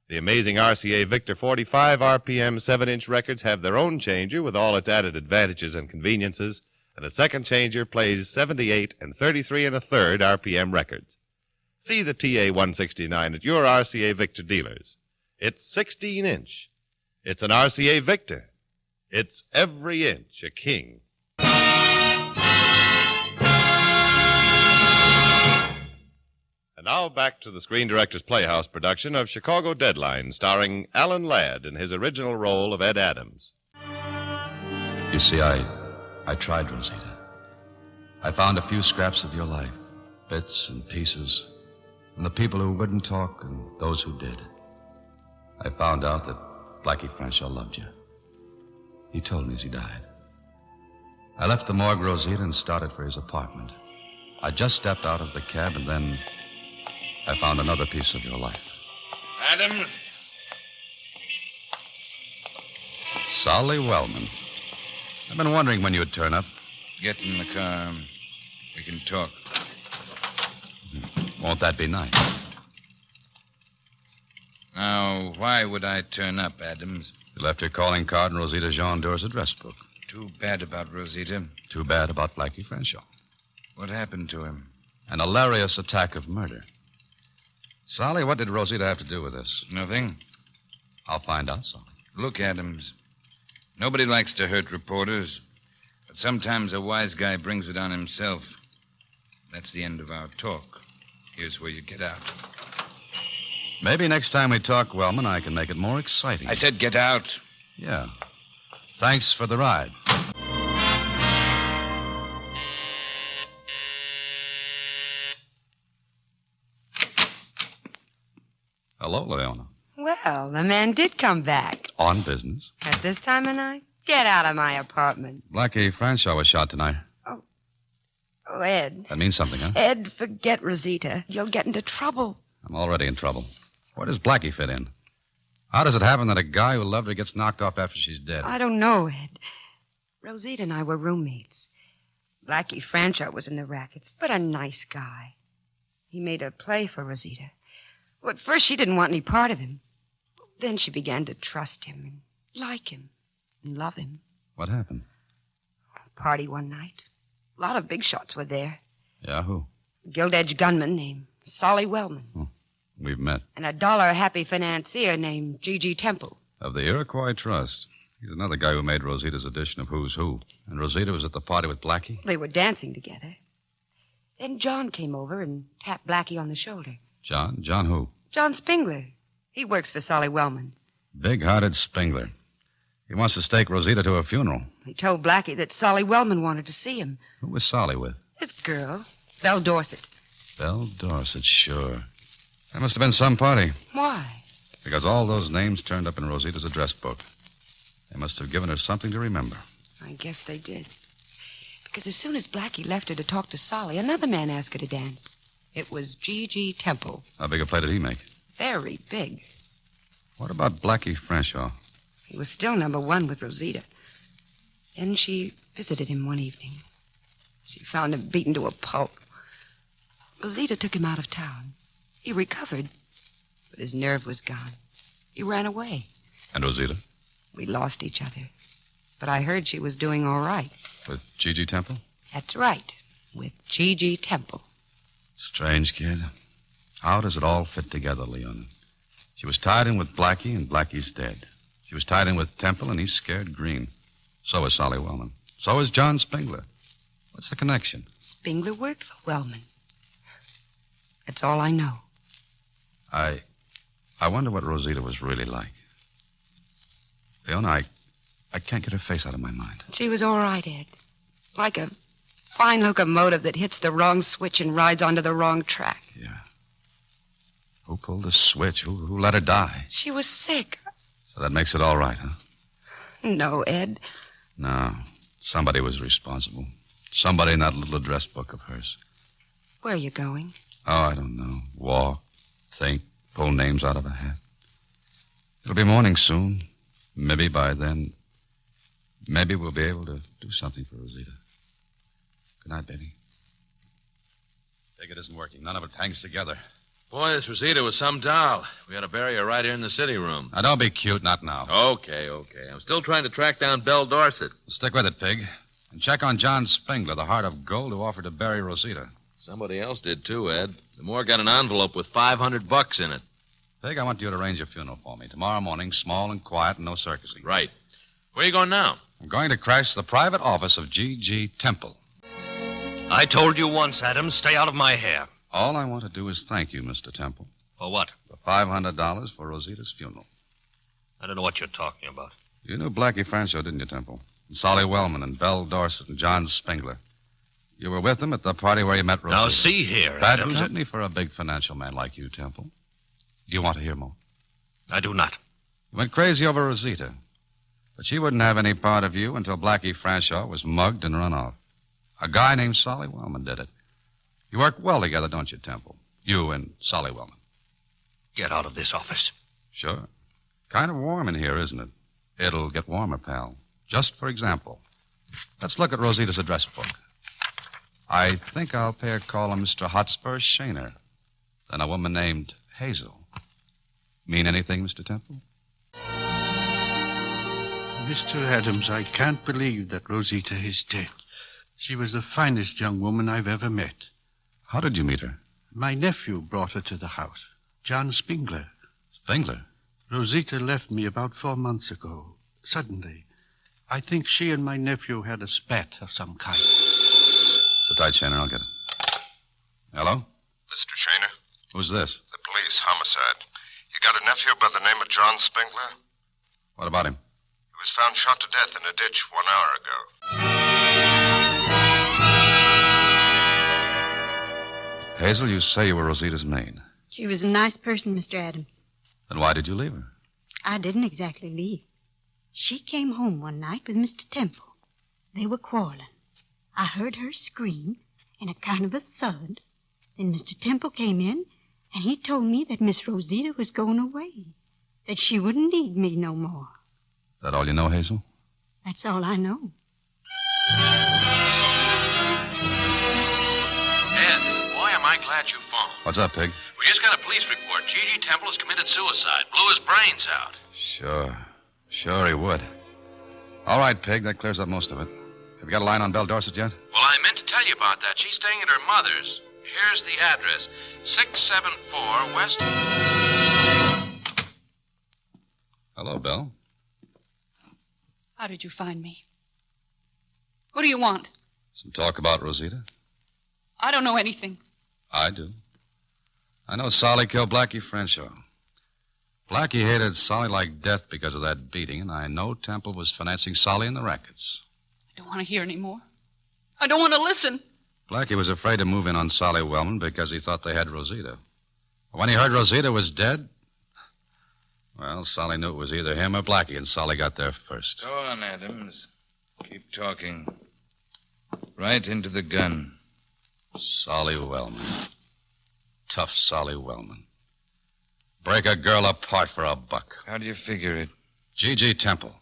The amazing RCA Victor 45 RPM 7-inch records have their own changer with all its added advantages and conveniences, and a second changer plays 78 and 33 1/3 RPM records. See the TA-169 at your RCA Victor dealers. It's 16-inch. It's an RCA Victor. It's every inch a king. And now back to the Screen Directors Playhouse production of Chicago Deadline, starring Alan Ladd in his original role of Ed Adams. You see, I tried, Rosita. I found a few scraps of your life, bits and pieces, from the people who wouldn't talk and those who did. I found out that Blackie Francho loved you. He told me as he died. I left the morgue, Rosita, and started for his apartment. I just stepped out of the cab, and then I found another piece of your life. Adams? Solly Wellman. I've been wondering when you'd turn up. Get in the car. We can talk. Won't that be nice? Now, why would I turn up, Adams? You left your calling card in Rosita Jeandeur's address book. Too bad about Rosita. Too bad about Blackie Francho. What happened to him? An hilarious attack of murder. Solly, what did Rosita have to do with this? Nothing. I'll find out, Solly. Look, Adams. Nobody likes to hurt reporters, but sometimes a wise guy brings it on himself. That's the end of our talk. Here's where you get out. Maybe next time we talk, Wellman, I can make it more exciting. I said get out. Yeah. Thanks for the ride. Hello, Leona. Well, the man did come back. On business. At this time of night? Get out of my apartment. Blackie Francho was shot tonight. Oh, Ed. That means something, huh? Ed, forget Rosita. You'll get into trouble. I'm already in trouble. Where does Blackie fit in? How does it happen that a guy who loved her gets knocked off after she's dead? I don't know, Ed. Rosita and I were roommates. Blackie Francho was in the rackets, but a nice guy. He made a play for Rosita. Well, at first she didn't want any part of him. Then she began to trust him and like him and love him. What happened? A party one night. A lot of big shots were there. Yeah, who? A gilt-edged gunman named Solly Wellman. We've met. And a dollar-happy financier named G.G. Temple. Of the Iroquois Trust. He's another guy who made Rosita's edition of Who's Who. And Rosita was at the party with Blackie? They were dancing together. Then John came over and tapped Blackie on the shoulder. John? John who? John Spengler. He works for Solly Wellman. Big-hearted Spengler. He wants to stake Rosita to a funeral. He told Blackie that Solly Wellman wanted to see him. Who was Solly with? His girl, Belle Dorset. Belle Dorset, sure. That must have been some party. Why? Because all those names turned up in Rosita's address book. They must have given her something to remember. I guess they did. Because as soon as Blackie left her to talk to Solly, another man asked her to dance. It was G.G. Temple. How big a play did he make? Very big. What about Blackie Franshaw? He was still number one with Rosita. Then she visited him one evening. She found him beaten to a pulp. Rosita took him out of town. He recovered, but his nerve was gone. He ran away. And Rosita? We lost each other. But I heard she was doing all right. With G.G. Temple? That's right. With G.G. Temple. Strange kid. How does it all fit together, Leon? She was tied in with Blackie, and Blackie's dead. She was tied in with Temple, and he's scared green. So is Solly Wellman. So is John Spengler. What's the connection? Spengler worked for Wellman. That's all I know. I wonder what Rosita was really like. Leon, I can't get her face out of my mind. She was all right, Ed. Like a fine locomotive that hits the wrong switch and rides onto the wrong track. Yeah. Who pulled the switch? Who let her die? She was sick. So that makes it all right, huh? No, Ed. No. Somebody was responsible. Somebody in that little address book of hers. Where are you going? Oh, I don't know. Walk, think, pull names out of a hat. It'll be morning soon. Maybe by then, maybe we'll be able to do something for Rosita. Good night, baby. Think it isn't working. None of it hangs together. Boy, this Rosita was some doll. We had to bury her right here in the city room. Now, don't be cute, not now. Okay. I'm still trying to track down Belle Dorset. Stick with it, Pig. And check on John Spengler, the heart of gold who offered to bury Rosita. Somebody else did, too, Ed. Zamora got an envelope with $500 in it. Pig, I want you to arrange a funeral for me. Tomorrow morning, small and quiet and no circusing. Right. Where are you going now? I'm going to crash the private office of G.G. Temple. I told you once, Adams, stay out of my hair. All I want to do is thank you, Mr. Temple. For what? For $500 for Rosita's funeral. I don't know what you're talking about. You knew Blackie Franshaw, didn't you, Temple? And Solly Wellman and Belle Dorset and John Spengler. You were with them at the party where you met Rosita. Now, see here, Bad Adams. company for a big financial man like you, Temple. Do you want to hear more? I do not. You went crazy over Rosita. But she wouldn't have any part of you until Blackie Franshaw was mugged and run off. A guy named Solly Wellman did it. You work well together, don't you, Temple? You and Solly Wellman. Get out of this office. Sure. Kind of warm in here, isn't it? It'll get warmer, pal. Just for example, let's look at Rosita's address book. I think I'll pay a call on Mr. Hotspur Shaner. Then a woman named Hazel. Mean anything, Mr. Temple? Mr. Adams, I can't believe that Rosita is dead. She was the finest young woman I've ever met. How did you meet her? My nephew brought her to the house, John Spengler. Spengler? Rosita left me about 4 months ago, suddenly. I think she and my nephew had a spat of some kind. Sit tight, Shaner. I'll get it. Hello? Mr. Shaner? Who's this? The police, homicide. You got a nephew by the name of John Spengler? What about him? He was found shot to death in a ditch 1 hour ago. Hazel, you say you were Rosita's maid. She was a nice person, Mr. Adams. Then why did you leave her? I didn't exactly leave. She came home one night with Mr. Temple. They were quarreling. I heard her scream and a kind of a thud. Then Mr. Temple came in, and he told me that Miss Rosita was going away, that she wouldn't need me no more. Is that all you know, Hazel? That's all I know. Ed, boy, am I glad you phoned. What's up, Pig? We just got a police report. G.G. Temple has committed suicide. Blew his brains out. Sure he would. All right, Pig, that clears up most of it. Have you got a line on Belle Dorset yet? Well, I meant to tell you about that. She's staying at her mother's. Here's the address. 674 West... Hello, Bill. How did you find me? What do you want? Some talk about Rosita? I don't know anything. I do. I know Solly killed Blackie Frenshaw. Blackie hated Solly like death because of that beating, and I know Temple was financing Solly and the rackets. I don't want to hear any more. I don't want to listen. Blackie was afraid to move in on Solly Wellman because he thought they had Rosita. When he heard Rosita was dead, well, Solly knew it was either him or Blackie, and Solly got there first. Go on, Adams. Keep talking. Right into the gun. Solly Wellman. Tough Solly Wellman. Break a girl apart for a buck. How do you figure it? G.G. Temple.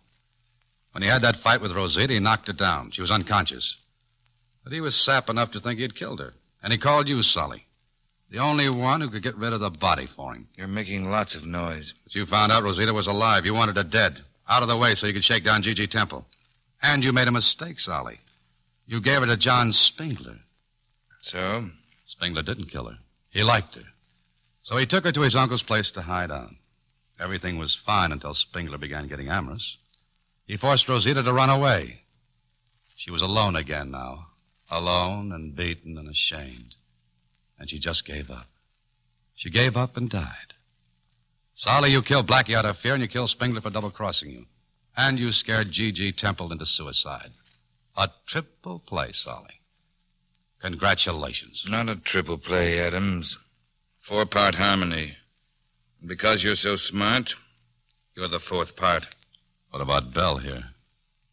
When he had that fight with Rosita, he knocked her down. She was unconscious. But he was sap enough to think he'd killed her. And he called you, Solly. The only one who could get rid of the body for him. You're making lots of noise. But you found out Rosita was alive. You wanted her dead. Out of the way so you could shake down G.G. Temple. And you made a mistake, Solly. You gave her to John Spingler. So? Spingler didn't kill her. He liked her. So he took her to his uncle's place to hide out. Everything was fine until Spingler began getting amorous. He forced Rosita to run away. She was alone again now. Alone and beaten and ashamed. And she just gave up. She gave up and died. Solly, you killed Blackie out of fear, and you killed Spingler for double-crossing you. And you scared G.G. Temple into suicide. A triple play, Solly. Congratulations. Not a triple play, Adams. 4-part harmony. And because you're so smart, you're the 4th part. What about Belle here?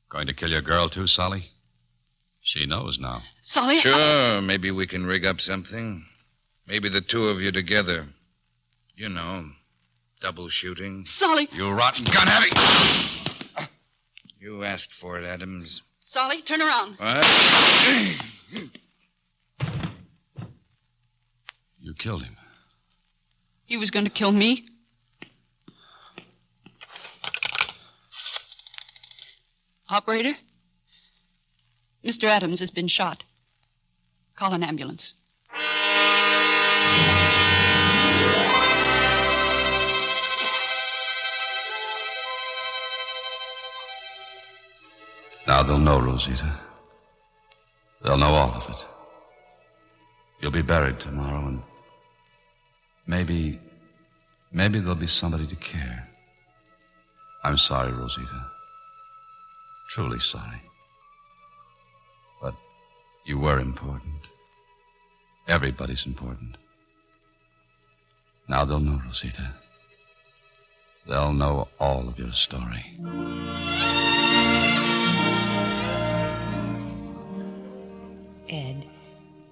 Going to kill your girl, too, Solly? She knows now. Solly? Sure, maybe we can rig up something. Maybe the two of you together. You know, double shooting. Solly! You rotten gun-heavy! You asked for it, Adams. Solly, turn around. What? You killed him. He was going to kill me? Operator? Mr. Adams has been shot. Call an ambulance. Now they'll know, Rosita. They'll know all of it. You'll be buried tomorrow, and maybe there'll be somebody to care. I'm sorry, Rosita. Truly sorry. But you were important. Everybody's important. Now they'll know, Rosita. They'll know all of your story.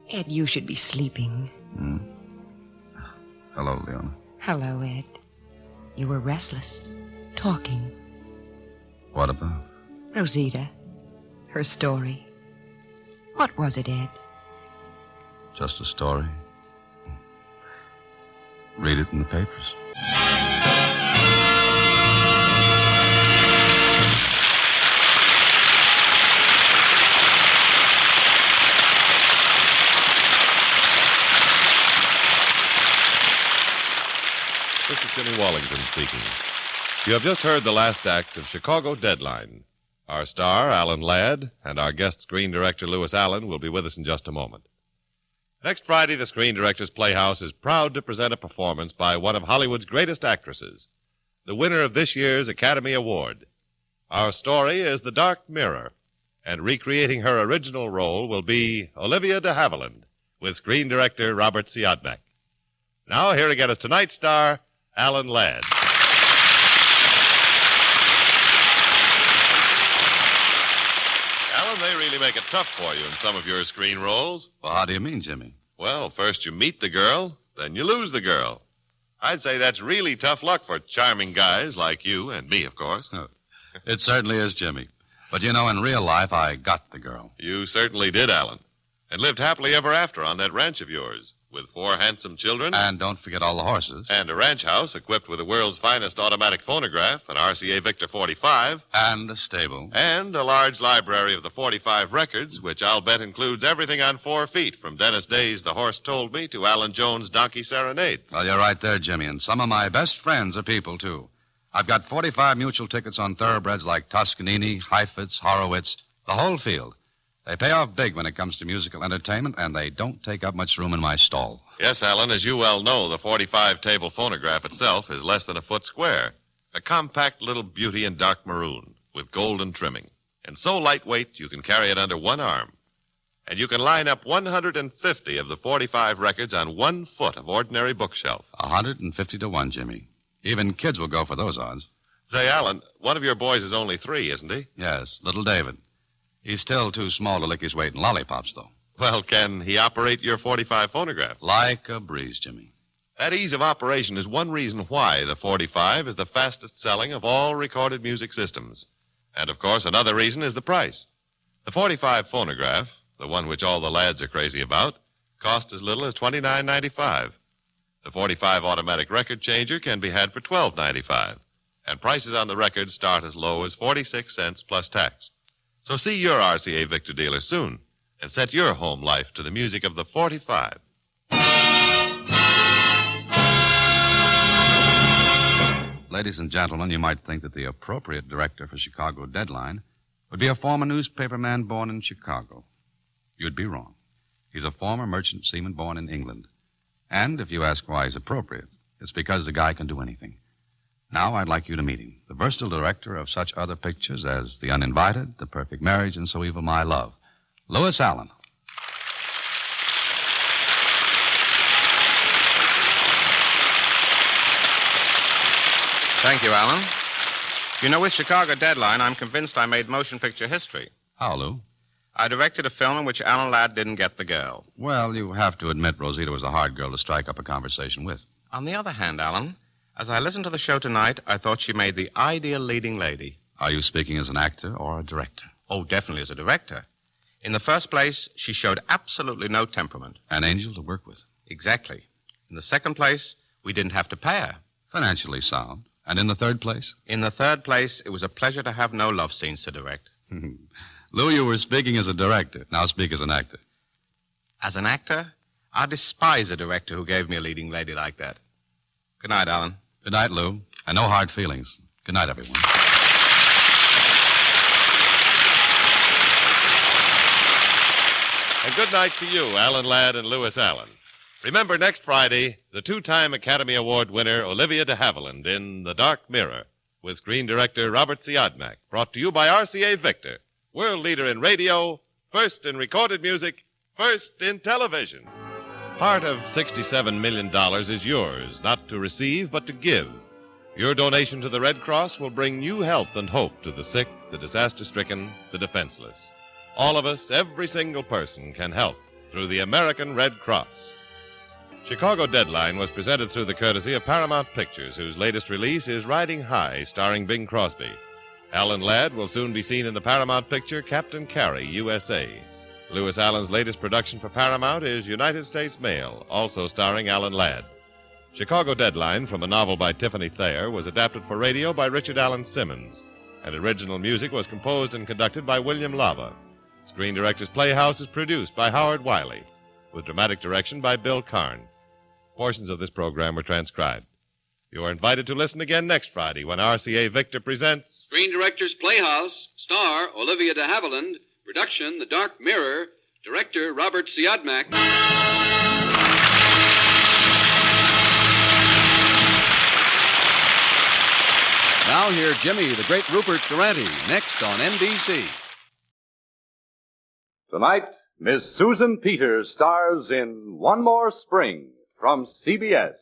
Ed, you should be sleeping. Hello, Leona. Hello, Ed. You were restless. Talking. What about? Rosita. Her story. What was it, Ed? Just a story. Read it in the papers. This is Jimmy Wallington speaking. You have just heard the last act of Chicago Deadline. Our star, Alan Ladd, and our guest screen director, Louis Allen, will be with us in just a moment. Next Friday, the Screen Directors Playhouse is proud to present a performance by one of Hollywood's greatest actresses, the winner of this year's Academy Award. Our story is The Dark Mirror, and recreating her original role will be Olivia de Havilland, with screen director Robert Siodmak. Now, here again is tonight's star, Alan Ladd. Alan, they really make it tough for you in some of your screen roles. Well, how do you mean, Jimmy? Well, first you meet the girl, then you lose the girl. I'd say that's really tough luck for charming guys like you and me, of course. It certainly is, Jimmy. But, you know, in real life, I got the girl. You certainly did, Alan. And lived happily ever after on that ranch of yours. with 4 handsome children. And don't forget all the horses. And a ranch house equipped with the world's finest automatic phonograph, an RCA Victor 45. And a stable. And a large library of the 45 records, which I'll bet includes everything on 4 feet, from Dennis Day's The Horse Told Me to Alan Jones' Donkey Serenade. Well, you're right there, Jimmy, and some of my best friends are people, too. I've got 45 mutual tickets on thoroughbreds like Toscanini, Heifetz, Horowitz, the whole field. They pay off big when it comes to musical entertainment, and they don't take up much room in my stall. Yes, Alan, as you well know, the 45-table phonograph itself is less than a foot square. A compact little beauty in dark maroon with golden trimming. And so lightweight you can carry it under one arm. And you can line up 150 of the 45 records on 1 foot of ordinary bookshelf. 150 to 1, Jimmy. Even kids will go for those odds. Say, Alan, one of your boys is only 3, isn't he? Yes, little David. He's still too small to lick his weight in lollipops, though. Well, can he operate your 45 phonograph? Like a breeze, Jimmy. That ease of operation is one reason why the 45 is the fastest selling of all recorded music systems. And, of course, another reason is the price. The 45 phonograph, the one which all the lads are crazy about, costs as little as $29.95. The 45 automatic record changer can be had for $12.95. And prices on the records start as low as 46 cents plus tax. So see your RCA Victor dealer soon and set your home life to the music of the 45. Ladies and gentlemen, you might think that the appropriate director for Chicago Deadline would be a former newspaperman born in Chicago. You'd be wrong. He's a former merchant seaman born in England. And if you ask why he's appropriate, it's because the guy can do anything. Now I'd like you to meet him, the versatile director of such other pictures as The Uninvited, The Perfect Marriage, and So Evil My Love, Louis Allen. Thank you, Alan. You know, with Chicago Deadline, I'm convinced I made motion picture history. How, Lou? I directed a film in which Alan Ladd didn't get the girl. Well, you have to admit Rosita was a hard girl to strike up a conversation with. On the other hand, Alan, as I listened to the show tonight, I thought she made the ideal leading lady. Are you speaking as an actor or a director? Oh, definitely as a director. In the first place, she showed absolutely no temperament. An angel to work with. Exactly. In the second place, we didn't have to pay her. Financially sound. And in the third place? In the third place, it was a pleasure to have no love scenes to direct. Lou, you were speaking as a director. Now speak as an actor. As an actor, I despise a director who gave me a leading lady like that. Good night, Alan. Good night, Lou. And no hard feelings. Good night, everyone. And good night to you, Alan Ladd and Louis Allen. Remember, next Friday, the 2-time Academy Award winner Olivia de Havilland in The Dark Mirror with screen director Robert Siodmak, brought to you by RCA Victor, world leader in radio, first in recorded music, first in television. Part of $67 million is yours, not to receive, but to give. Your donation to the Red Cross will bring new help and hope to the sick, the disaster-stricken, the defenseless. All of us, every single person, can help through the American Red Cross. Chicago Deadline was presented through the courtesy of Paramount Pictures, whose latest release is Riding High, starring Bing Crosby. Alan Ladd will soon be seen in the Paramount picture Captain Carey, USA. Louis Allen's latest production for Paramount is United States Mail, also starring Alan Ladd. Chicago Deadline, from a novel by Tiffany Thayer, was adapted for radio by Richard Allen Simmons, and original music was composed and conducted by William Lava. Screen Directors Playhouse is produced by Howard Wiley, with dramatic direction by Bill Karn. Portions of this program were transcribed. You are invited to listen again next Friday when RCA Victor presents Screen Directors Playhouse, star Olivia de Havilland, production The Dark Mirror, director Robert Siodmak. Now hear Jimmy the Great Rupert Durante next on NBC. Tonight, Miss Susan Peters stars in One More Spring from CBS.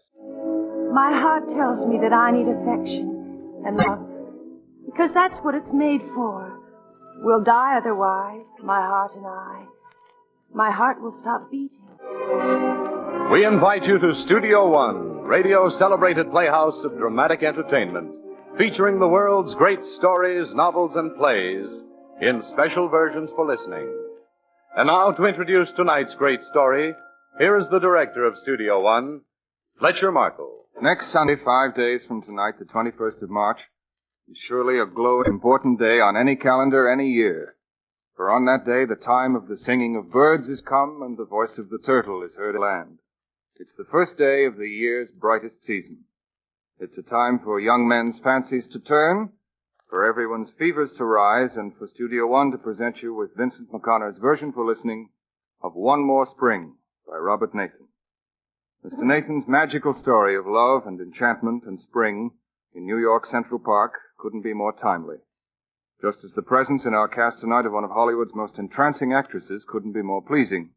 My heart tells me that I need affection and love, because that's what it's made for. We'll die otherwise, my heart and I. My heart will stop beating. We invite you to Studio One, radio's celebrated playhouse of dramatic entertainment, featuring the world's great stories, novels, and plays in special versions for listening. And now to introduce tonight's great story, Here is the director of Studio One, Fletcher Markle. Next Sunday, 5 days from tonight, the 21st of March, is surely a glowing, important day on any calendar, any year. For on that day, the time of the singing of birds is come, and the voice of the turtle is heard at land. It's the first day of the year's brightest season. It's a time for young men's fancies to turn, for everyone's fevers to rise, and for Studio One to present you with Vincent McConnor's version for listening of One More Spring by Robert Nathan. Mr. Nathan's magical story of love and enchantment and spring in New York Central Park couldn't be more timely. Just as the presence in our cast tonight of one of Hollywood's most entrancing actresses couldn't be more pleasing.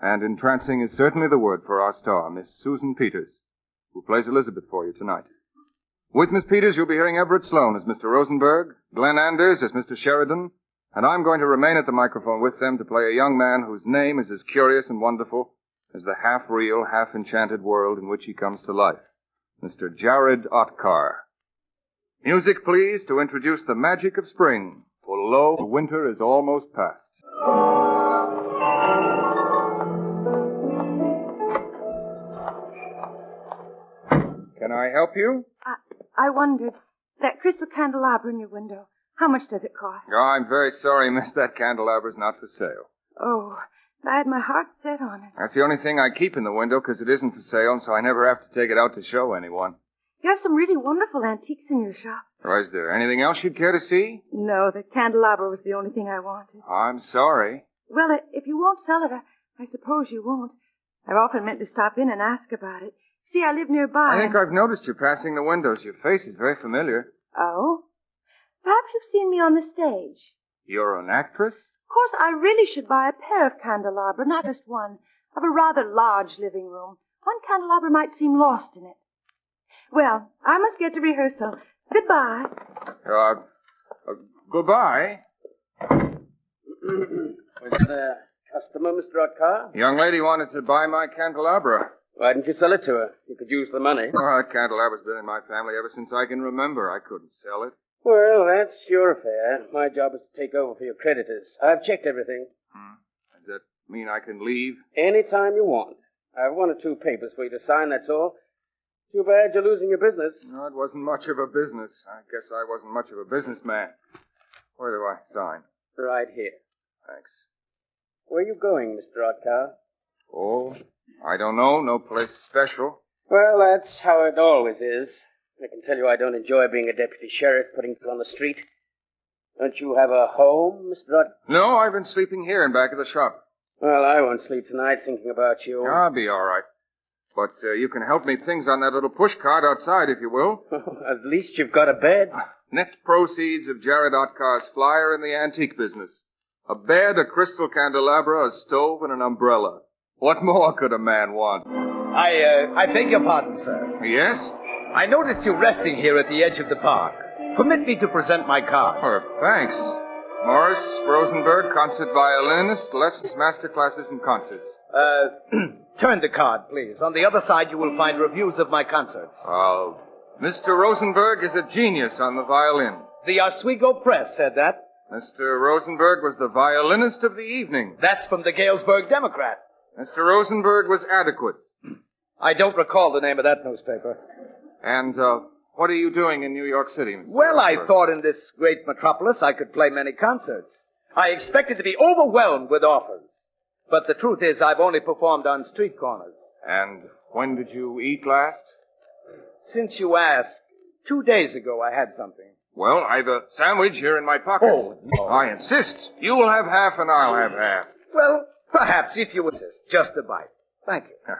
And entrancing is certainly the word for our star, Miss Susan Peters, who plays Elizabeth for you tonight. With Miss Peters, you'll be hearing Everett Sloane as Mr. Rosenberg, Glenn Anders as Mr. Sheridan, and I'm going to remain at the microphone with them to play a young man whose name is as curious and wonderful as the half-real, half-enchanted world in which he comes to life, Mr. Jared Otkar. Music, please, to introduce the magic of spring, for lo, the winter is almost past. Can I help you? I wondered, that crystal candelabra in your window, how much does it cost? Oh, I'm very sorry, miss. That candelabra's not for sale. Oh, I had my heart set on it. That's the only thing I keep in the window, because it isn't for sale, and so I never have to take it out to show anyone. You have some really wonderful antiques in your shop. Or is there anything else you'd care to see? No, the candelabra was the only thing I wanted. I'm sorry. Well, if you won't sell it, I suppose you won't. I've often meant to stop in and ask about it. See, I live nearby. I think I've noticed you passing the windows. Your face is very familiar. Oh? Perhaps you've seen me on the stage. You're an actress? Of course, I really should buy a pair of candelabra, not just one. I've a rather large living room. One candelabra might seem lost in it. Well, I must get to rehearsal. Goodbye. Goodbye. Was it a customer, Mr. Otkar? Young lady wanted to buy my candelabra. Why didn't you sell it to her? You could use the money. Oh, that candelabra's been in my family ever since I can remember. I couldn't sell it. Well, that's your affair. My job is to take over for your creditors. I've checked everything. Does that mean I can leave? Any time you want. I have 1 or 2 papers for you to sign, that's all. Too bad you're losing your business. No, it wasn't much of a business. I guess I wasn't much of a businessman. Where do I sign? Right here. Thanks. Where are you going, Mr. Otkar? Oh, I don't know. No place special. Well, that's how it always is. I can tell you I don't enjoy being a deputy sheriff putting people on the street. Don't you have a home, Mr. Otkar? No, I've been sleeping here in back of the shop. Well, I won't sleep tonight thinking about you. I'll be all right. But you can help me things on that little push cart outside, if you will. At least you've got a bed. Net proceeds of Jared Otkar's flyer in the antique business. A bed, a crystal candelabra, a stove, and an umbrella. What more could a man want? I beg your pardon, sir. Yes? I noticed you resting here at the edge of the park. Permit me to present my card. Oh, thanks. Morris Rosenberg, concert violinist, lessons, master classes, and concerts. Turn the card, please. On the other side, you will find reviews of my concerts. Mr. Rosenberg is a genius on the violin. The Oswego Press said that. Mr. Rosenberg was the violinist of the evening. That's from the Galesburg Democrat. Mr. Rosenberg was adequate. I don't recall the name of that newspaper. And, what are you doing in New York City, Mr. Well, Rosenberg? I thought in this great metropolis I could play many concerts. I expected to be overwhelmed with offers. But the truth is I've only performed on street corners. And when did you eat last? Since you ask, 2 days ago I had something. Well, I've a sandwich here in my pocket. Oh, no. I insist. You will have half and I'll have half. Well, perhaps if you insist. Just a bite. Thank you.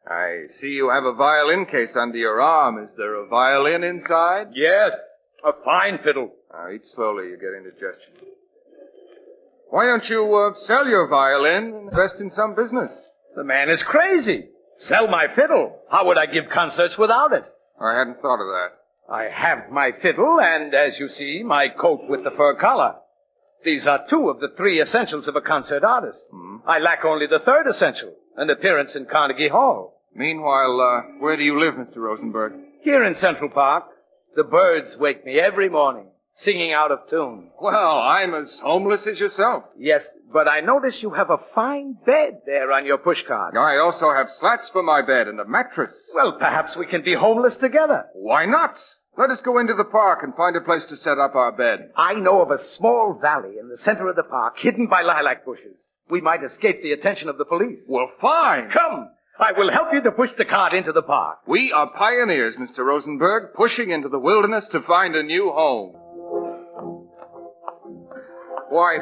I see you have a violin case under your arm. Is there a violin inside? Yes, a fine fiddle. Eat slowly. You get indigestion. Why don't you sell your violin and invest in some business? The man is crazy. Sell my fiddle. How would I give concerts without it? I hadn't thought of that. I have my fiddle and, as you see, my coat with the fur collar. These are 2 of the 3 essentials of a concert artist. I lack only the 3rd essential, an appearance in Carnegie Hall. Meanwhile, where do you live, Mr. Rosenberg? Here in Central Park. The birds wake me every morning, singing out of tune. Well, I'm as homeless as yourself. Yes, but I notice you have a fine bed there on your pushcart. I also have slats for my bed and a mattress. Well, perhaps we can be homeless together. Why not? Let us go into the park and find a place to set up our bed. I know of a small valley in the center of the park, hidden by lilac bushes. We might escape the attention of the police. Well, fine. Come. I will help you to push the cart into the park. We are pioneers, Mr. Rosenberg, pushing into the wilderness to find a new home. Why,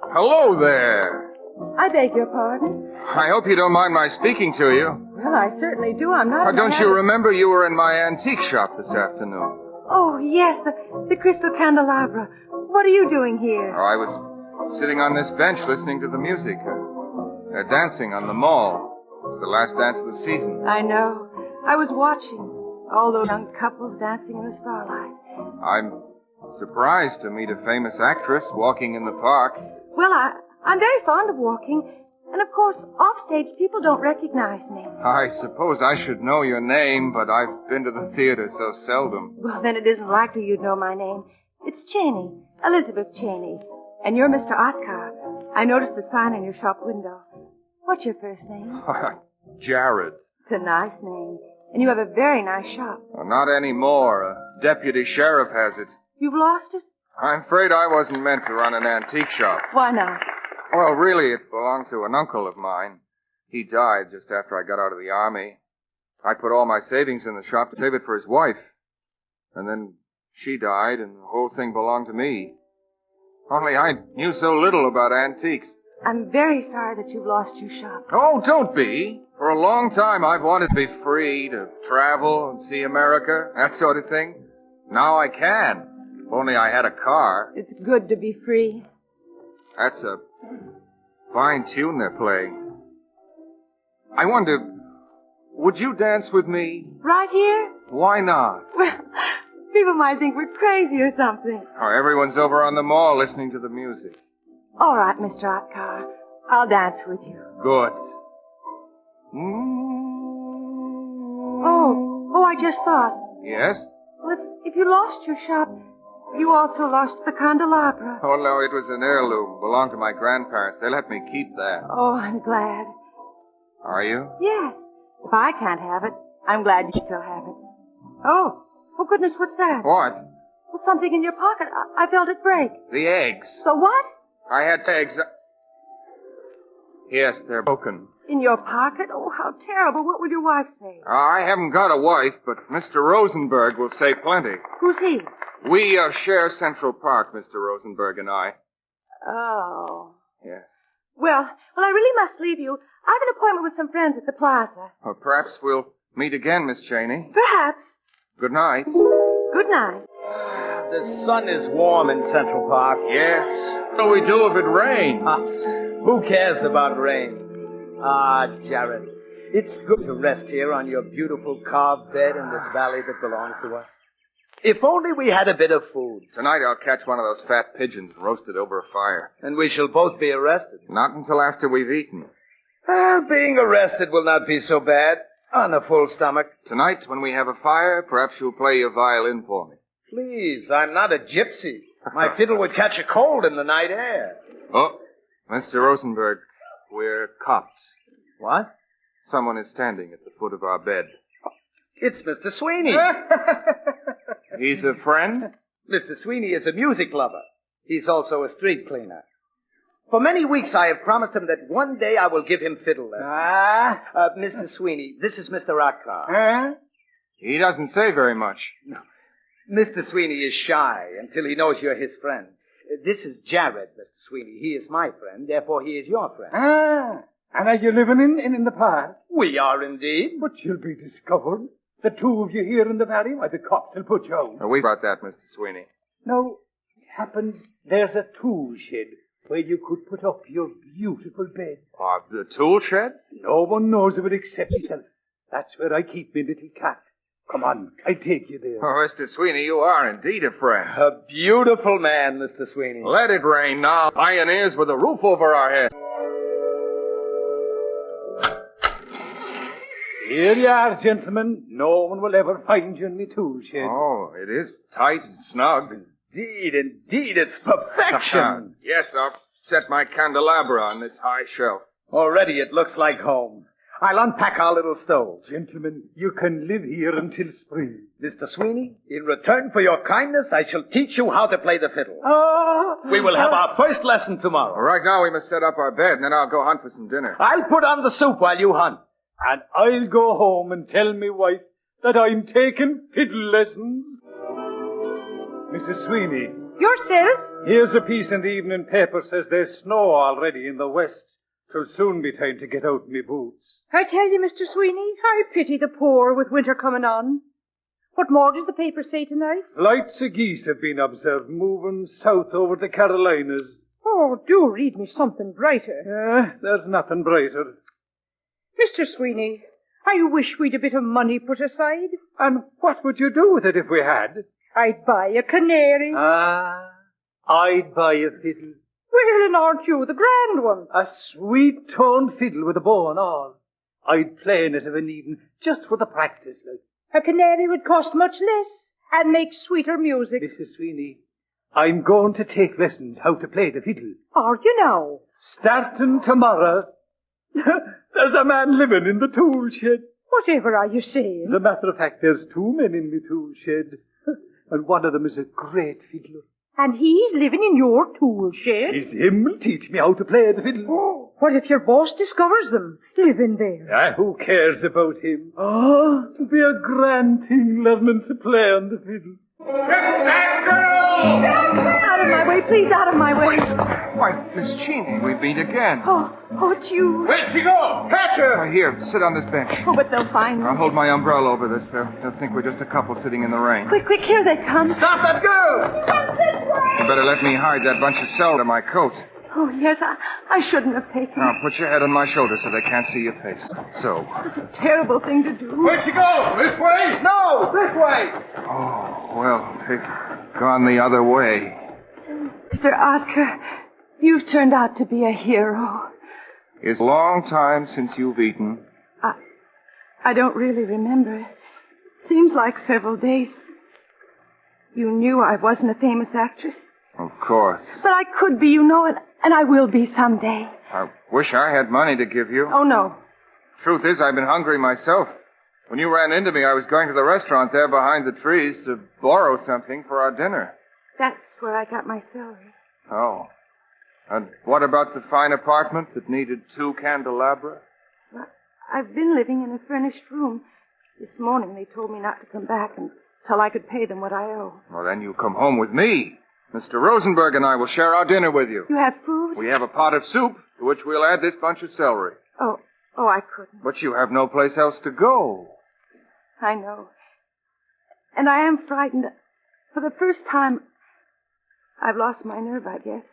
hello there. I beg your pardon. I hope you don't mind my speaking to you. Well, I certainly do. I'm not... Don't you remember you were in my antique shop this afternoon? Oh, yes, the crystal candelabra. What are you doing here? Oh, I was sitting on this bench listening to the music. They're dancing on the mall. It's the last dance of the season. I know. I was watching all those young couples dancing in the starlight. I'm surprised to meet a famous actress walking in the park. Well, I'm very fond of walking. And, of course, offstage people don't recognize me. I suppose I should know your name, but I've been to the theater so seldom. Well, then it isn't likely you'd know my name. It's Cheney, Elizabeth Cheney. And you're Mr. Otkar. I noticed the sign on your shop window. What's your first name? Jared. It's a nice name. And you have a very nice shop. Well, not anymore. A deputy sheriff has it. You've lost it? I'm afraid I wasn't meant to run an antique shop. Why not? Well, really, it belonged to an uncle of mine. He died just after I got out of the army. I put all my savings in the shop to save it for his wife. And then she died, and the whole thing belonged to me. Only I knew so little about antiques. I'm very sorry that you've lost your shop. Oh, don't be. For a long time, I've wanted to be free, to travel and see America, that sort of thing. Now I can. If only I had a car. It's good to be free. That's a fine tune they're playing. I wonder, would you dance with me? Right here? Why not? Well, people might think we're crazy or something. Oh, everyone's over on the mall listening to the music. All right, Mr. Otkar. I'll dance with you. Good. Oh, I just thought. Yes? Well, if you lost your shop, you also lost the candelabra. Oh, no, it was an heirloom. Belonged to my grandparents. They let me keep that. Oh, I'm glad. Are you? Yes. If I can't have it, I'm glad you still have it. Oh, goodness, what's that? What? Well, something in your pocket. I felt it break. The eggs. The what? I had eggs. Yes, they're broken. In your pocket? Oh, how terrible. What will your wife say? I haven't got a wife, but Mr. Rosenberg will say plenty. Who's he? We share Central Park, Mr. Rosenberg and I. Oh. Yeah. Well, I really must leave you. I have an appointment with some friends at the plaza. Well, perhaps we'll meet again, Miss Cheney. Perhaps. Good night. Good night. The sun is warm in Central Park. Yes. What do we do if it rains? Who cares about rain? Jared, it's good to rest here on your beautiful carved bed in this valley that belongs to us. If only we had a bit of food. Tonight I'll catch one of those fat pigeons and roast it over a fire. And we shall both be arrested. Not until after we've eaten. Being arrested will not be so bad on a full stomach. Tonight, when we have a fire, perhaps you'll play your violin for me. Please, I'm not a gypsy. My fiddle would catch a cold in the night air. Oh, Mr. Rosenberg, we're cops. What? Someone is standing at the foot of our bed. It's Mr. Sweeney. He's a friend? Mr. Sweeney is a music lover. He's also a street cleaner. For many weeks I have promised him that one day I will give him fiddle lessons. Mr. Sweeney, this is Mr. Otkar. He doesn't say very much. No. Mr. Sweeney is shy until he knows you're his friend. This is Jared, Mr. Sweeney. He is my friend, therefore he is your friend. And are you living in the park? We are indeed. But you'll be discovered. The two of you here in the valley, why, the cops will put you out. We about that, Mr. Sweeney. Now, it happens there's a tool shed where you could put up your beautiful bed. The tool shed? No one knows of it except yourself. That's where I keep my little cat. Come on, I'll take you there. Oh, Mr. Sweeney, you are indeed a friend. A beautiful man, Mr. Sweeney. Let it rain now. Pioneers with a roof over our heads. Here you are, gentlemen. No one will ever find you in the tool shed. Oh, it is tight and snug. Indeed, it's perfection. Yes, I'll set my candelabra on this high shelf. Already it looks like home. I'll unpack our little stove. Gentlemen, you can live here until spring. Mr. Sweeney, in return for your kindness, I shall teach you how to play the fiddle. We will have our first lesson tomorrow. Well, right now we must set up our bed, and then I'll go hunt for some dinner. I'll put on the soup while you hunt. And I'll go home and tell me wife that I'm taking fiddle lessons. Mrs. Sweeney. Yourself? Here's a piece in the evening paper says there's snow already in the west. 'Twill soon be time to get out me boots. I tell you, Mr. Sweeney, I pity the poor with winter coming on. What more does the paper say tonight? Flights of geese have been observed moving south over the Carolinas. Oh, do read me something brighter. There's nothing brighter. Mr. Sweeney, I wish we'd a bit of money put aside. And what would you do with it if we had? I'd buy a canary. I'd buy a fiddle. Well, and aren't you the grand one? A sweet-toned fiddle with a bow and all. I'd play in it of an evening, just for the practice, like. A canary would cost much less and make sweeter music. Mrs. Sweeney, I'm going to take lessons how to play the fiddle. Are you now? Starting tomorrow. There's a man living in the tool shed. Whatever are you saying? As a matter of fact, there's two men in the tool shed. And one of them is a great fiddler. And he's living in your tool shed? Tis him will teach me how to play the fiddle. Oh, what if your boss discovers them living there? Who cares about him? It'll be a grand thing learning to play on the fiddle. Out of my way, please, out of my way. Why, Miss Cheney, we meet again. Oh, it's you. Where'd she go? Catch her! Here, sit on this bench. Oh, but they'll find me. I'll hold my umbrella over this. They'll think we're just a couple sitting in the rain. Quick, here they come. Stop that girl! Stop this way! You better let me hide that bunch of celery in my coat. Oh, yes, I shouldn't have taken Now, put your head on my shoulder so they can't see your face. So. it. It's a terrible thing to do. Where'd she go? This way? No, this way! Oh, well, they've gone the other way. Mr. Otker, you've turned out to be a hero. It's a long time since you've eaten. I don't really remember. It seems like several days. You knew I wasn't a famous actress. Of course. But I could be, you know, and I will be someday. I wish I had money to give you. Oh, no. Truth is, I've been hungry myself. When you ran into me, I was going to the restaurant there behind the trees to borrow something for our dinner. That's where I got my salary. Oh. And what about the fine apartment that needed 2 candelabra? Well, I've been living in a furnished room. This morning they told me not to come back until I could pay them what I owe. Well, then you come home with me. Mr. Rosenberg and I will share our dinner with you. You have food? We have a pot of soup, to which we'll add this bunch of celery. Oh, I couldn't. But you have no place else to go. I know. And I am frightened. For the first time, I've lost my nerve, I guess.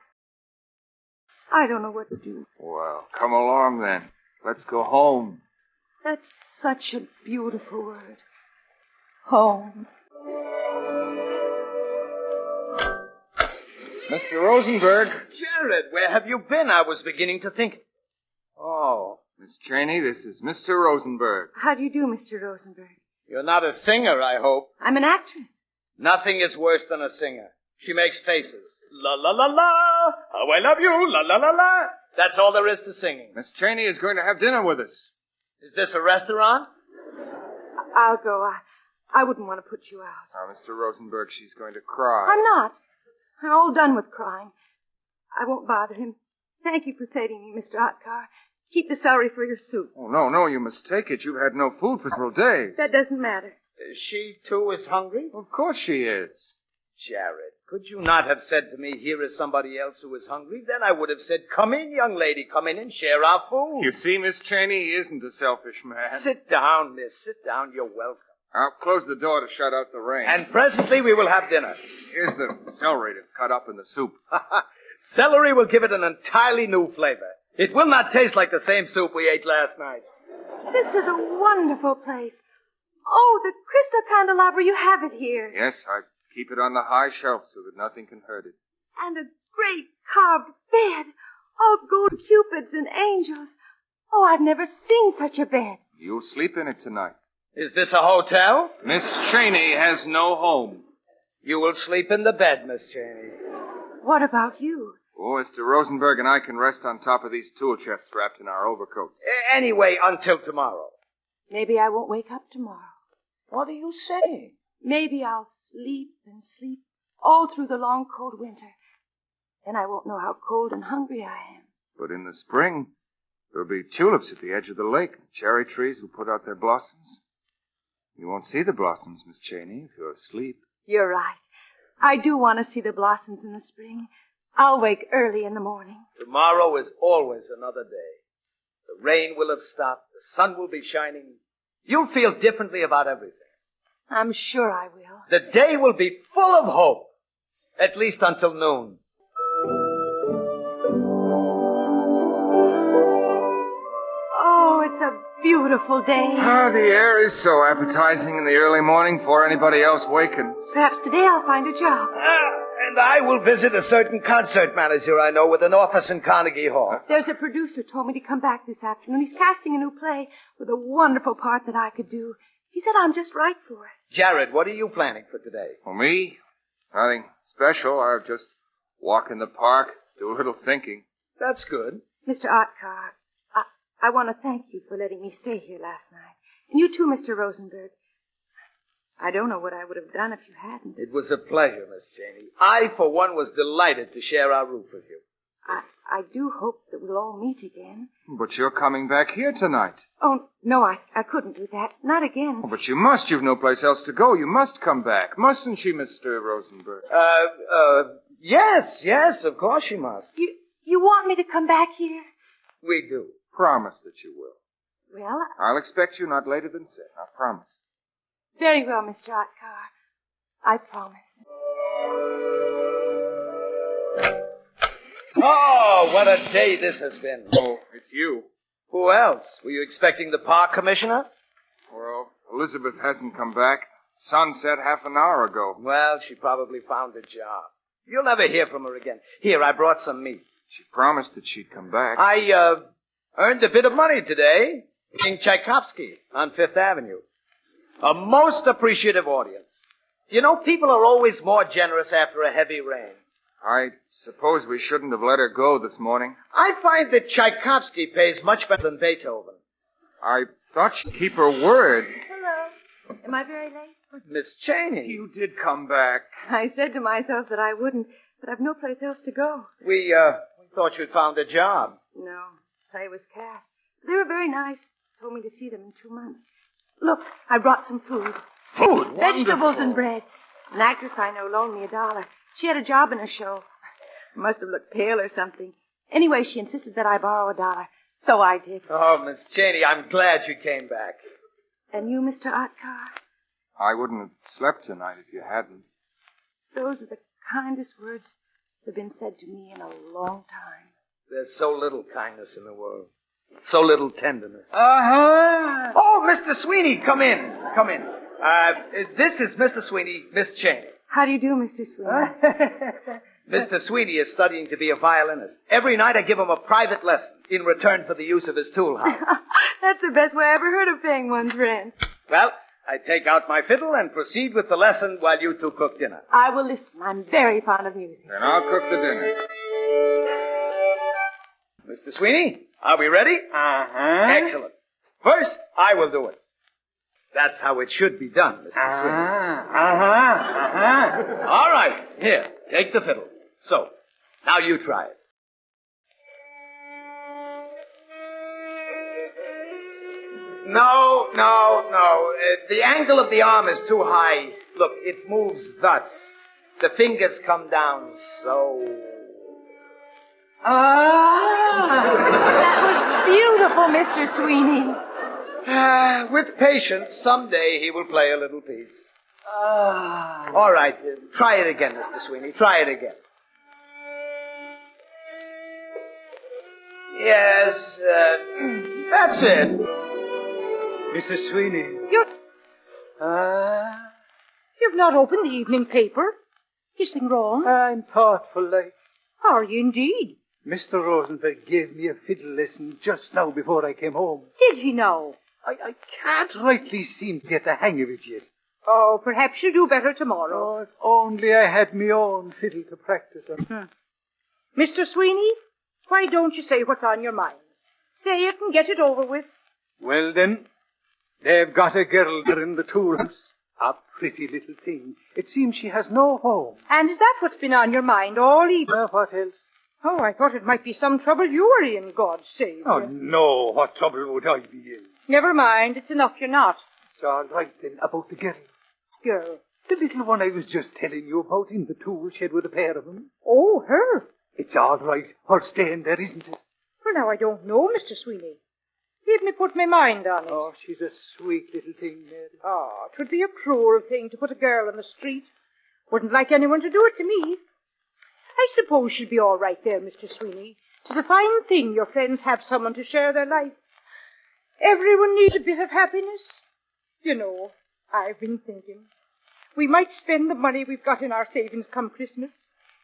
I don't know what to do. Well, come along then. Let's go home. That's such a beautiful word. Home. Mr. Rosenberg. Jared, where have you been? I was beginning to think. Oh. Miss Cheney, this is Mr. Rosenberg. How do you do, Mr. Rosenberg? You're not a singer, I hope. I'm an actress. Nothing is worse than a singer. She makes faces. La la la la. Oh, I love you. La la la la. That's all there is to singing. Miss Cheney is going to have dinner with us. Is this a restaurant? I'll go. I wouldn't want to put you out. Now, Mr. Rosenberg, she's going to cry. I'm not. I'm all done with crying. I won't bother him. Thank you for saving me, Mr. Otkar. Keep the celery for your soup. Oh, no, you must take it. You've had no food for several days. That doesn't matter. She, too, is hungry? Of course she is. Jared, could you not have said to me, here is somebody else who is hungry? Then I would have said, come in, young lady, come in and share our food. You see, Miss Cheney, he isn't a selfish man. Sit down, miss. Sit down. You're welcome. I'll close the door to shut out the rain. And presently we will have dinner. Here's the celery to cut up in the soup. Celery will give it an entirely new flavor. It will not taste like the same soup we ate last night. This is a wonderful place. Oh, the crystal candelabra, you have it here. Yes, I keep it on the high shelf so that nothing can hurt it. And a great carved bed. All gold cupids and angels. Oh, I've never seen such a bed. You'll sleep in it tonight. Is this a hotel? Miss Cheney has no home. You will sleep in the bed, Miss Cheney. What about you? Oh, Mr. Rosenberg and I can rest on top of these tool chests wrapped in our overcoats. Anyway, until tomorrow. Maybe I won't wake up tomorrow. What are you saying? Maybe I'll sleep and sleep all through the long, cold winter. Then I won't know how cold and hungry I am. But in the spring, there'll be tulips at the edge of the lake. Cherry trees will put out their blossoms. You won't see the blossoms, Miss Cheney, if you're asleep. You're right. I do want to see the blossoms in the spring. I'll wake early in the morning. Tomorrow is always another day. The rain will have stopped. The sun will be shining. You'll feel differently about everything. I'm sure I will. The day will be full of hope. At least until noon. Oh, it's a beautiful day. Ah, the air is so appetizing in the early morning before anybody else wakens. Perhaps today I'll find a job. And I will visit a certain concert manager I know with an office in Carnegie Hall. There's a producer told me to come back this afternoon. He's casting a new play with a wonderful part that I could do. He said I'm just right for it. Jared, what are you planning for today? For me, nothing special. I'll just walk in the park, do a little thinking. That's good. Mr. Otkar, I want to thank you for letting me stay here last night. And you too, Mr. Rosenberg. I don't know what I would have done if you hadn't. It was a pleasure, Miss Cheney. I, for one, was delighted to share our roof with you. I do hope that we'll all meet again. But you're coming back here tonight. Oh, no, I couldn't do that. Not again. Oh, but you must. You've no place else to go. You must come back. Mustn't she, Mr. Rosenberg? Yes, of course she must. You want me to come back here? We do. Promise that you will. Well, I'll expect you not later than 7. I promise. Very well, Mr. Otkar. I promise. Oh, what a day this has been. Oh, it's you. Who else? Were you expecting the park commissioner? Well, Elizabeth hasn't come back. Sun set half an hour ago. Well, she probably found a job. You'll never hear from her again. Here, I brought some meat. She promised that she'd come back. I, earned a bit of money today in Tchaikovsky on Fifth Avenue. A most appreciative audience. You know, people are always more generous after a heavy rain. I suppose we shouldn't have let her go this morning. I find that Tchaikovsky pays much better than Beethoven. I thought she'd keep her word. Hello. Am I very late? Miss Cheney. You did come back. I said to myself that I wouldn't, but I've no place else to go. We thought you'd found a job. No, play was cast. They were very nice. Told me to see them in 2 months. Look, I brought some food. Food? Vegetables Wonderful. and bread. An actress I know loaned me $1. She had a job in a show. Must have looked pale or something. Anyway, she insisted that I borrow $1. So I did. Oh, Miss Cheney, I'm glad you came back. And you, Mr. Otkar? I wouldn't have slept tonight if you hadn't. Those are the kindest words that have been said to me in a long time. There's so little kindness in the world. So little tenderness. Uh-huh. Oh, Mr. Sweeney, come in. Come in. This is Mr. Sweeney, Miss Cheney. How do you do, Mr. Sweeney? Mr. Sweeney is studying to be a violinist. Every night I give him a private lesson in return for the use of his tool house. That's the best way I ever heard of paying one's rent. Well, I take out my fiddle and proceed with the lesson while you two cook dinner. I will listen. I'm very fond of music. Then I'll cook the dinner. Mr. Sweeney, are we ready? Uh-huh. Excellent. First, I will do it. That's how it should be done, Mr. Sweeney. All right. Here, take the fiddle. So, now you try it. No. The angle of the arm is too high. Look, it moves thus. The fingers come down so. That was beautiful, Mr. Sweeney. With patience, someday he will play a little piece. All right, try it again, Mr. Sweeney. Try it again. Yes, that's it. Mr. Sweeney. You've not opened the evening paper. Is something wrong? I'm thoughtful, like. Are you indeed? Mr. Rosenberg gave me a fiddle lesson just now before I came home. Did he know? I can't rightly seem to get the hang of it yet. Oh, perhaps you'll do better tomorrow. Oh, if only I had me own fiddle to practice on. Mr. Sweeney, why don't you say what's on your mind? Say it and get it over with. Well, then, they've got a girl there in the tool house. A pretty little thing. It seems she has no home. And is that what's been on your mind all evening? What else? Oh, I thought it might be some trouble you were in, God save you. Oh, no. What trouble would I be in? Never mind. It's enough you're not. It's all right, then, about the girl. Girl? The little one I was just telling you about in the tool shed with a pair of them. Oh, her? It's all right. Her staying there, isn't it? Well, now, I don't know, Mr. Sweeney. Leave me put my mind on it. Oh, she's a sweet little thing, Mary. Oh, 'twould be a cruel thing to put a girl on the street. Wouldn't like anyone to do it to me. I suppose she'll be all right there, Mr. Sweeney. 'Tis a fine thing your friends have someone to share their life. Everyone needs a bit of happiness. You know, I've been thinking. We might spend the money we've got in our savings come Christmas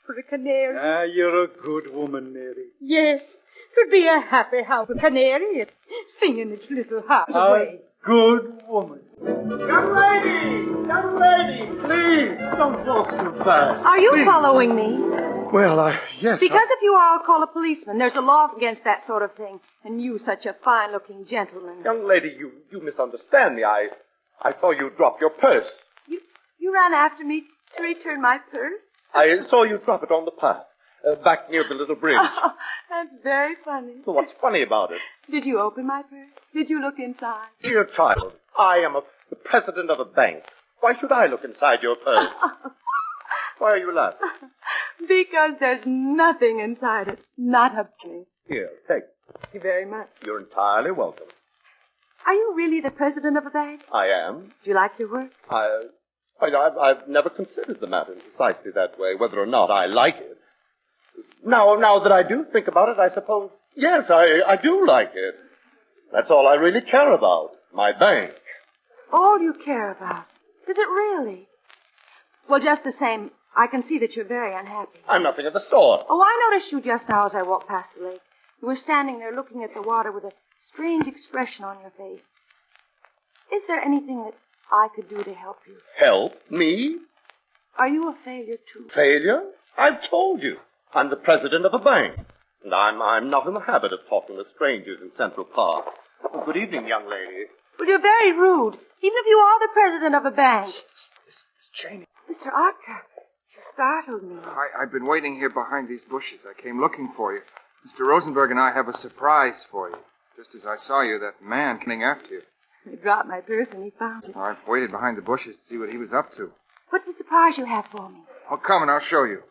for a canary. Ah, you're a good woman, Mary. Yes, 'twould be a happy house with a canary singing its little heart away. A good woman. Young lady, please, don't walk so fast. Are you Please. following me? Well, yes. Because if you are, I'll call a policeman. There's a law against that sort of thing. And you, such a fine-looking gentleman. Young lady, you misunderstand me. I saw you drop your purse. You ran after me to return my purse? I saw you drop it on the path, back near the little bridge. Oh, that's very funny. Well, what's funny about it? Did you open my purse? Did you look inside? Dear child, I am the president of a bank. Why should I look inside your purse? Why are you laughing? Because there's nothing inside it. Not a penny. Here, take. Thank you very much. You're entirely welcome. Are you really the president of a bank? I am. Do you like your work? I've never considered the matter in precisely that way, whether or not I like it. Now that I do think about it, I suppose, yes, I do like it. That's all I really care about, my bank. All you care about? Is it really? Well, just the same, I can see that you're very unhappy. I'm nothing of the sort. Oh, I noticed you just now as I walked past the lake. You were standing there looking at the water with a strange expression on your face. Is there anything that I could do to help you? Help? Me? Are you a failure, too? Failure? I've told you. I'm the president of a bank. And I'm not in the habit of talking to strangers in Central Park. Oh, good evening, young lady. Well, you're very rude, even if you are the president of a bank. Miss Cheney. Mr. Archer, you startled me. I've been waiting here behind these bushes. I came looking for you. Mr. Rosenberg and I have a surprise for you. Just as I saw you, that man coming after you. He dropped my purse and he found it. I've waited behind the bushes to see what he was up to. What's the surprise you have for me? Oh, come and I'll show you.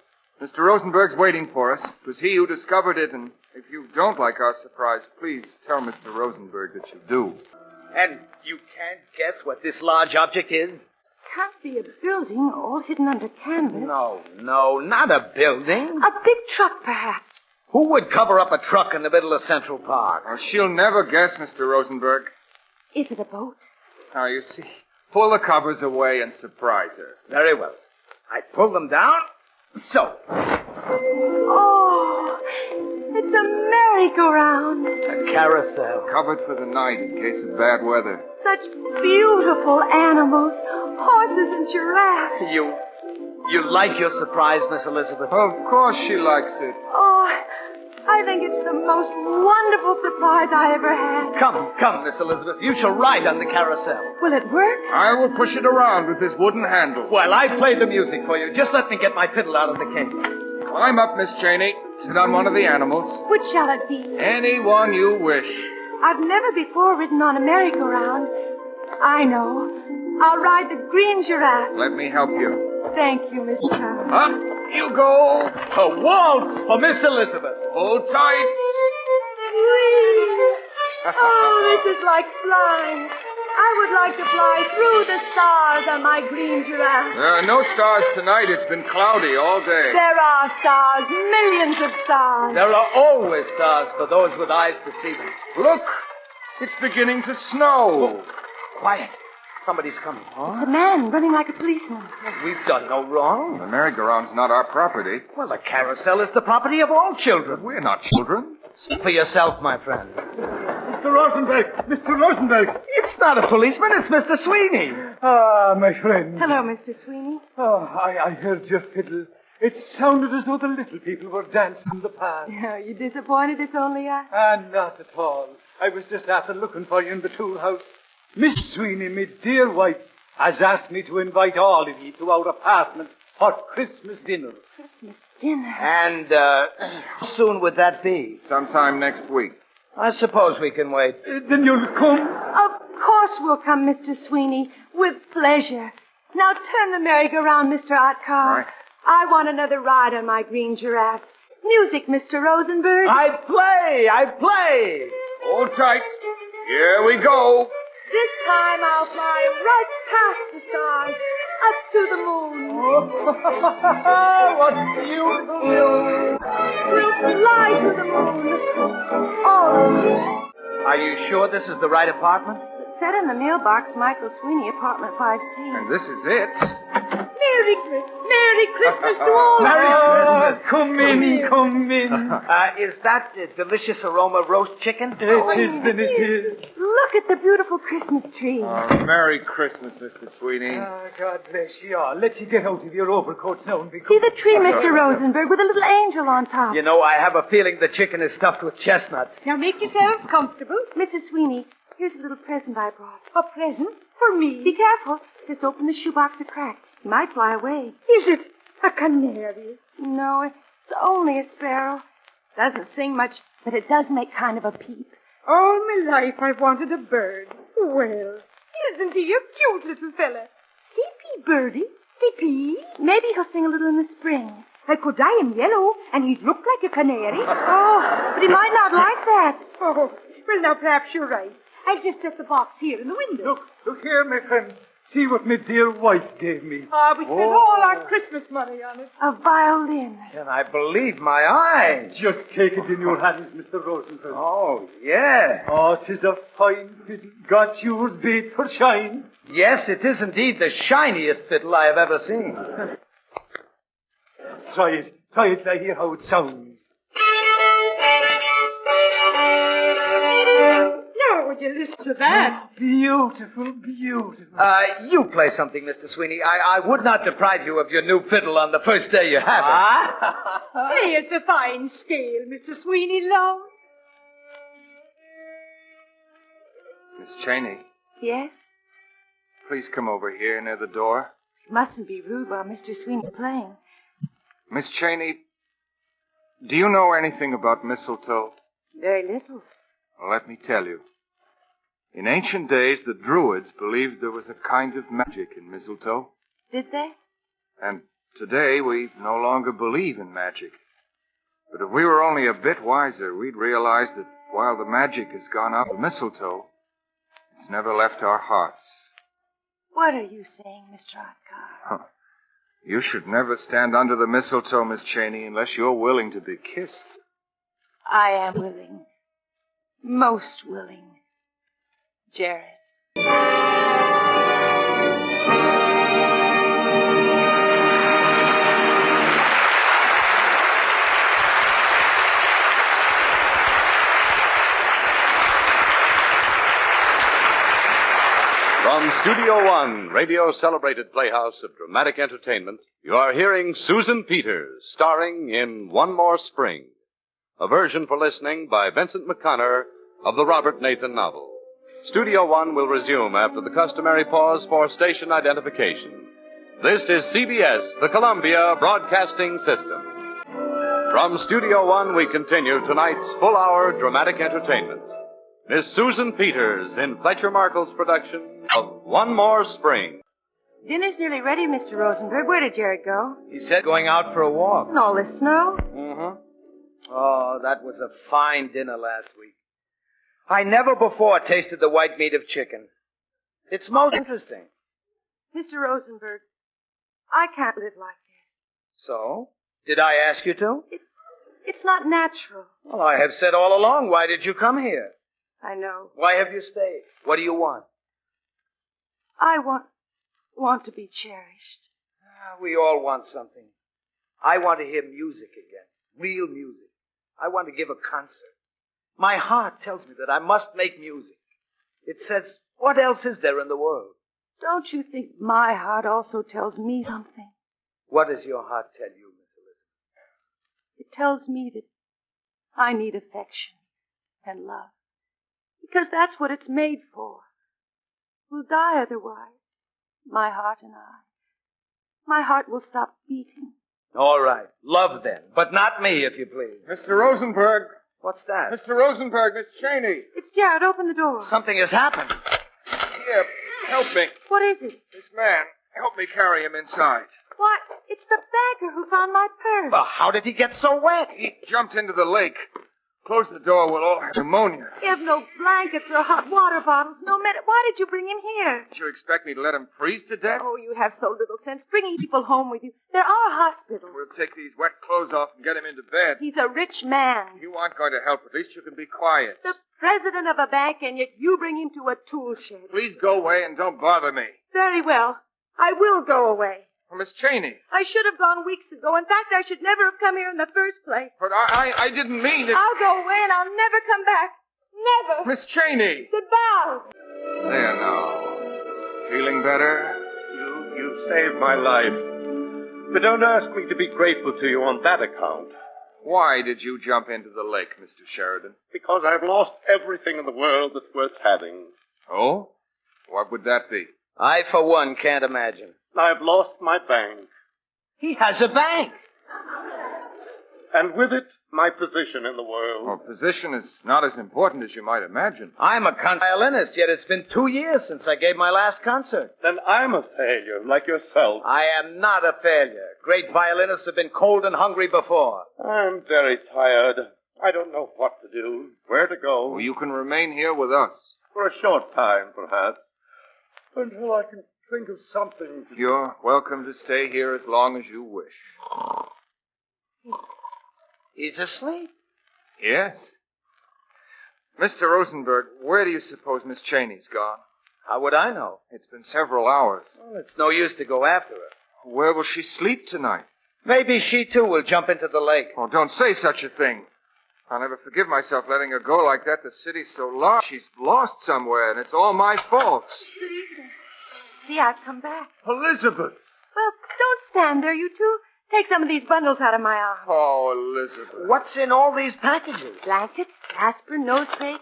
Mr. Rosenberg's waiting for us. It was he who discovered it, and if you don't like our surprise, please tell Mr. Rosenberg that you do. And you can't guess what this large object is? Can't be a building all hidden under canvas. No, not a building. A big truck, perhaps. Who would cover up a truck in the middle of Central Park? Oh, she'll never guess, Mr. Rosenberg. Is it a boat? Now, you see, pull the covers away and surprise her. Very well. I pull them down. So. Oh, it's a merry-go-round. A carousel. Covered for the night in case of bad weather. Such beautiful animals. Horses and giraffes. You like your surprise, Miss Elizabeth? Of course she likes it. Oh, I think it's the most wonderful surprise I ever had. Come, Miss Elizabeth. You shall ride on the carousel. Will it work? I will push it around with this wooden handle. Well, I play the music for you. Just let me get my fiddle out of the case. Climb up, Miss Cheney. Sit on one of the animals. Which shall it be? Any one you wish. I've never before ridden on a merry-go-round. I know. I'll ride the green giraffe. Let me help you. Thank you, Miss Charles. Up you go. A waltz for Miss Elizabeth. Hold tight. Whee! Oh, this is like flying. I would like to fly through the stars on my green giraffe. There are no stars tonight. It's been cloudy all day. There are stars, millions of stars. There are always stars for those with eyes to see them. Look, it's beginning to snow. Oh, quiet. Somebody's coming. Huh? It's a man running like a policeman. We've done no wrong. The merry-go-round's not our property. Well, the carousel is the property of all children. We're not children. Speak for yourself, my friend. Mr. Rosenberg! Mr. Rosenberg! It's not a policeman, it's Mr. Sweeney. Ah, my friends. Hello, Mr. Sweeney. Oh, I heard your fiddle. It sounded as though the little people were dancing in the park. Are you disappointed it's only us? Not at all. I was just after looking for you in the tool house. Miss Sweeney, my dear wife, has asked me to invite all of you to our apartment for Christmas dinner. Christmas dinner? And, how soon would that be? Sometime next week. I suppose we can wait. Then you'll come? Of course we'll come, Mr. Sweeney. With pleasure. Now turn the merry-go-round, Mr. Otcar. Right. I want another ride on my green giraffe. Music, Mr. Rosenberg. I play! Hold tight. Here we go. This time I'll fly right past the stars, up to the moon. What beautiful news! We'll fly to the moon. All of you. Are you sure this is the right apartment? It said in the mailbox, Michael Sweeney, apartment 5C. And this is it. Merry Christmas to all. Merry Christmas. Come in. Is that the delicious aroma roast chicken? It is, then it is. Look at the beautiful Christmas tree. Merry Christmas, Mr. Sweeney. God bless you all. Let you get out of your overcoats now and be See the tree, Mr. Rosenberg, with a little angel on top. You know, I have a feeling the chicken is stuffed with chestnuts. Now make yourselves comfortable. Mrs. Sweeney, here's a little present I brought. A present for me. Be careful. Just open the shoebox a crack. He might fly away. Is it a canary? No, it's only a sparrow. Doesn't sing much, but it does make kind of a peep. All my life I've wanted a bird. Well, isn't he a cute little fella? C.P. Birdie. C.P. Maybe he'll sing a little in the spring. I could dye him yellow, and he'd look like a canary. Oh, but he might not like that. Oh, well, now perhaps you're right. I'll just set the box here in the window. Look here, my friends. See what my dear wife gave me. We spent all our Christmas money on it. A violin. Can I believe my eyes? Just take it in your hands, Mr. Rosenfeld. Oh, yes. Oh, 'tis a fine fiddle. Got yours bait for shine. Yes, it is indeed the shiniest fiddle I have ever seen. Try it, I hear how it sounds. Now, would you listen to that? Beautiful. You play something, Mr. Sweeney. I would not deprive you of your new fiddle on the first day you have it. Hey, it's a fine scale, Mr. Sweeney, love. Miss Cheney, Yes? please come over here near the door. Mustn't be rude while Mr. Sweeney's playing. Miss Cheney, do you know anything about mistletoe? Very little. Well, let me tell you. In ancient days, the Druids believed there was a kind of magic in mistletoe. Did they? And today, we no longer believe in magic. But if we were only a bit wiser, we'd realize that while the magic has gone out of mistletoe, it's never left our hearts. What are you saying, Mr. Otcar? You should never stand under the mistletoe, Miss Cheney, unless you're willing to be kissed. I am willing. Most willing. Jared. From Studio One, radio's celebrated playhouse of dramatic entertainment, you are hearing Susan Peters, starring in One More Spring, a version for listening by Vincent McConnor of the Robert Nathan novel. Studio One will resume after the customary pause for station identification. This is CBS, the Columbia Broadcasting System. From Studio One, we continue tonight's full-hour dramatic entertainment. Miss Susan Peters in Fletcher Markle's production of One More Spring. Dinner's nearly ready, Mr. Rosenberg. Where did Jared go? He said going out for a walk. In all this snow? Mm-hmm. Oh, that was a fine dinner last week. I never before tasted the white meat of chicken. It's most interesting. Mr. Rosenberg, I can't live like this. So? Did I ask you to? It's not natural. Well, I have said all along, why did you come here? I know. Why have you stayed? What do you want? I want to be cherished. We all want something. I want to hear music again. Real music. I want to give a concert. My heart tells me that I must make music. It says, what else is there in the world? Don't you think my heart also tells me something? What does your heart tell you, Miss Elizabeth? It tells me that I need affection and love. Because that's what it's made for. We'll die otherwise, my heart and I. My heart will stop beating. All right. Love then. But not me, if you please. Mr. Rosenberg. What's that? Mr. Rosenberg, Miss Cheney. It's Jared. Open the door. Something has happened. Here, help me. What is it? This man. Help me carry him inside. Why, it's the beggar who found my purse. Well, how did he get so wet? He jumped into the lake. Close the door, we'll all have pneumonia. You have no blankets or hot water bottles, no med. Why did you bring him here? Did you expect me to let him freeze to death? Oh, you have so little sense. Bringing people home with you. There are hospitals. We'll take these wet clothes off and get him into bed. He's a rich man. You aren't going to help. At least you can be quiet. The president of a bank, and yet you bring him to a tool shed. Please go away and don't bother me. Very well. I will go away. Well, Miss Cheney. I should have gone weeks ago. In fact, I should never have come here in the first place. But I didn't mean it. I'll go away and I'll never come back. Never. Miss Cheney. Goodbye. There now. Feeling better? You saved my life. But don't ask me to be grateful to you on that account. Why did you jump into the lake, Mr. Sheridan? Because I've lost everything in the world that's worth having. Oh? What would that be? I, for one, can't imagine. I've lost my bank. He has a bank. And with it, my position in the world. Well, position is not as important as you might imagine. I'm a violinist, yet it's been 2 years since I gave my last concert. Then I'm a failure, like yourself. I am not a failure. Great violinists have been cold and hungry before. I'm very tired. I don't know what to do, where to go. Well, you can remain here with us. For a short time, perhaps. Until I can think of something. You're welcome to stay here as long as you wish. He's asleep. Yes. Mr. Rosenberg, where do you suppose Miss Cheney's gone? How would I know? It's been several hours. Well, it's no use to go after her. Where will she sleep tonight? Maybe she, too, will jump into the lake. Oh, don't say such a thing. I'll never forgive myself letting her go like that. The city's so large. She's lost somewhere, and it's all my fault. See, I've come back. Elizabeth! Well, don't stand there, you two. Take some of these bundles out of my arms. Oh, Elizabeth. What's in all these packages? Blankets, aspirin, nose spray,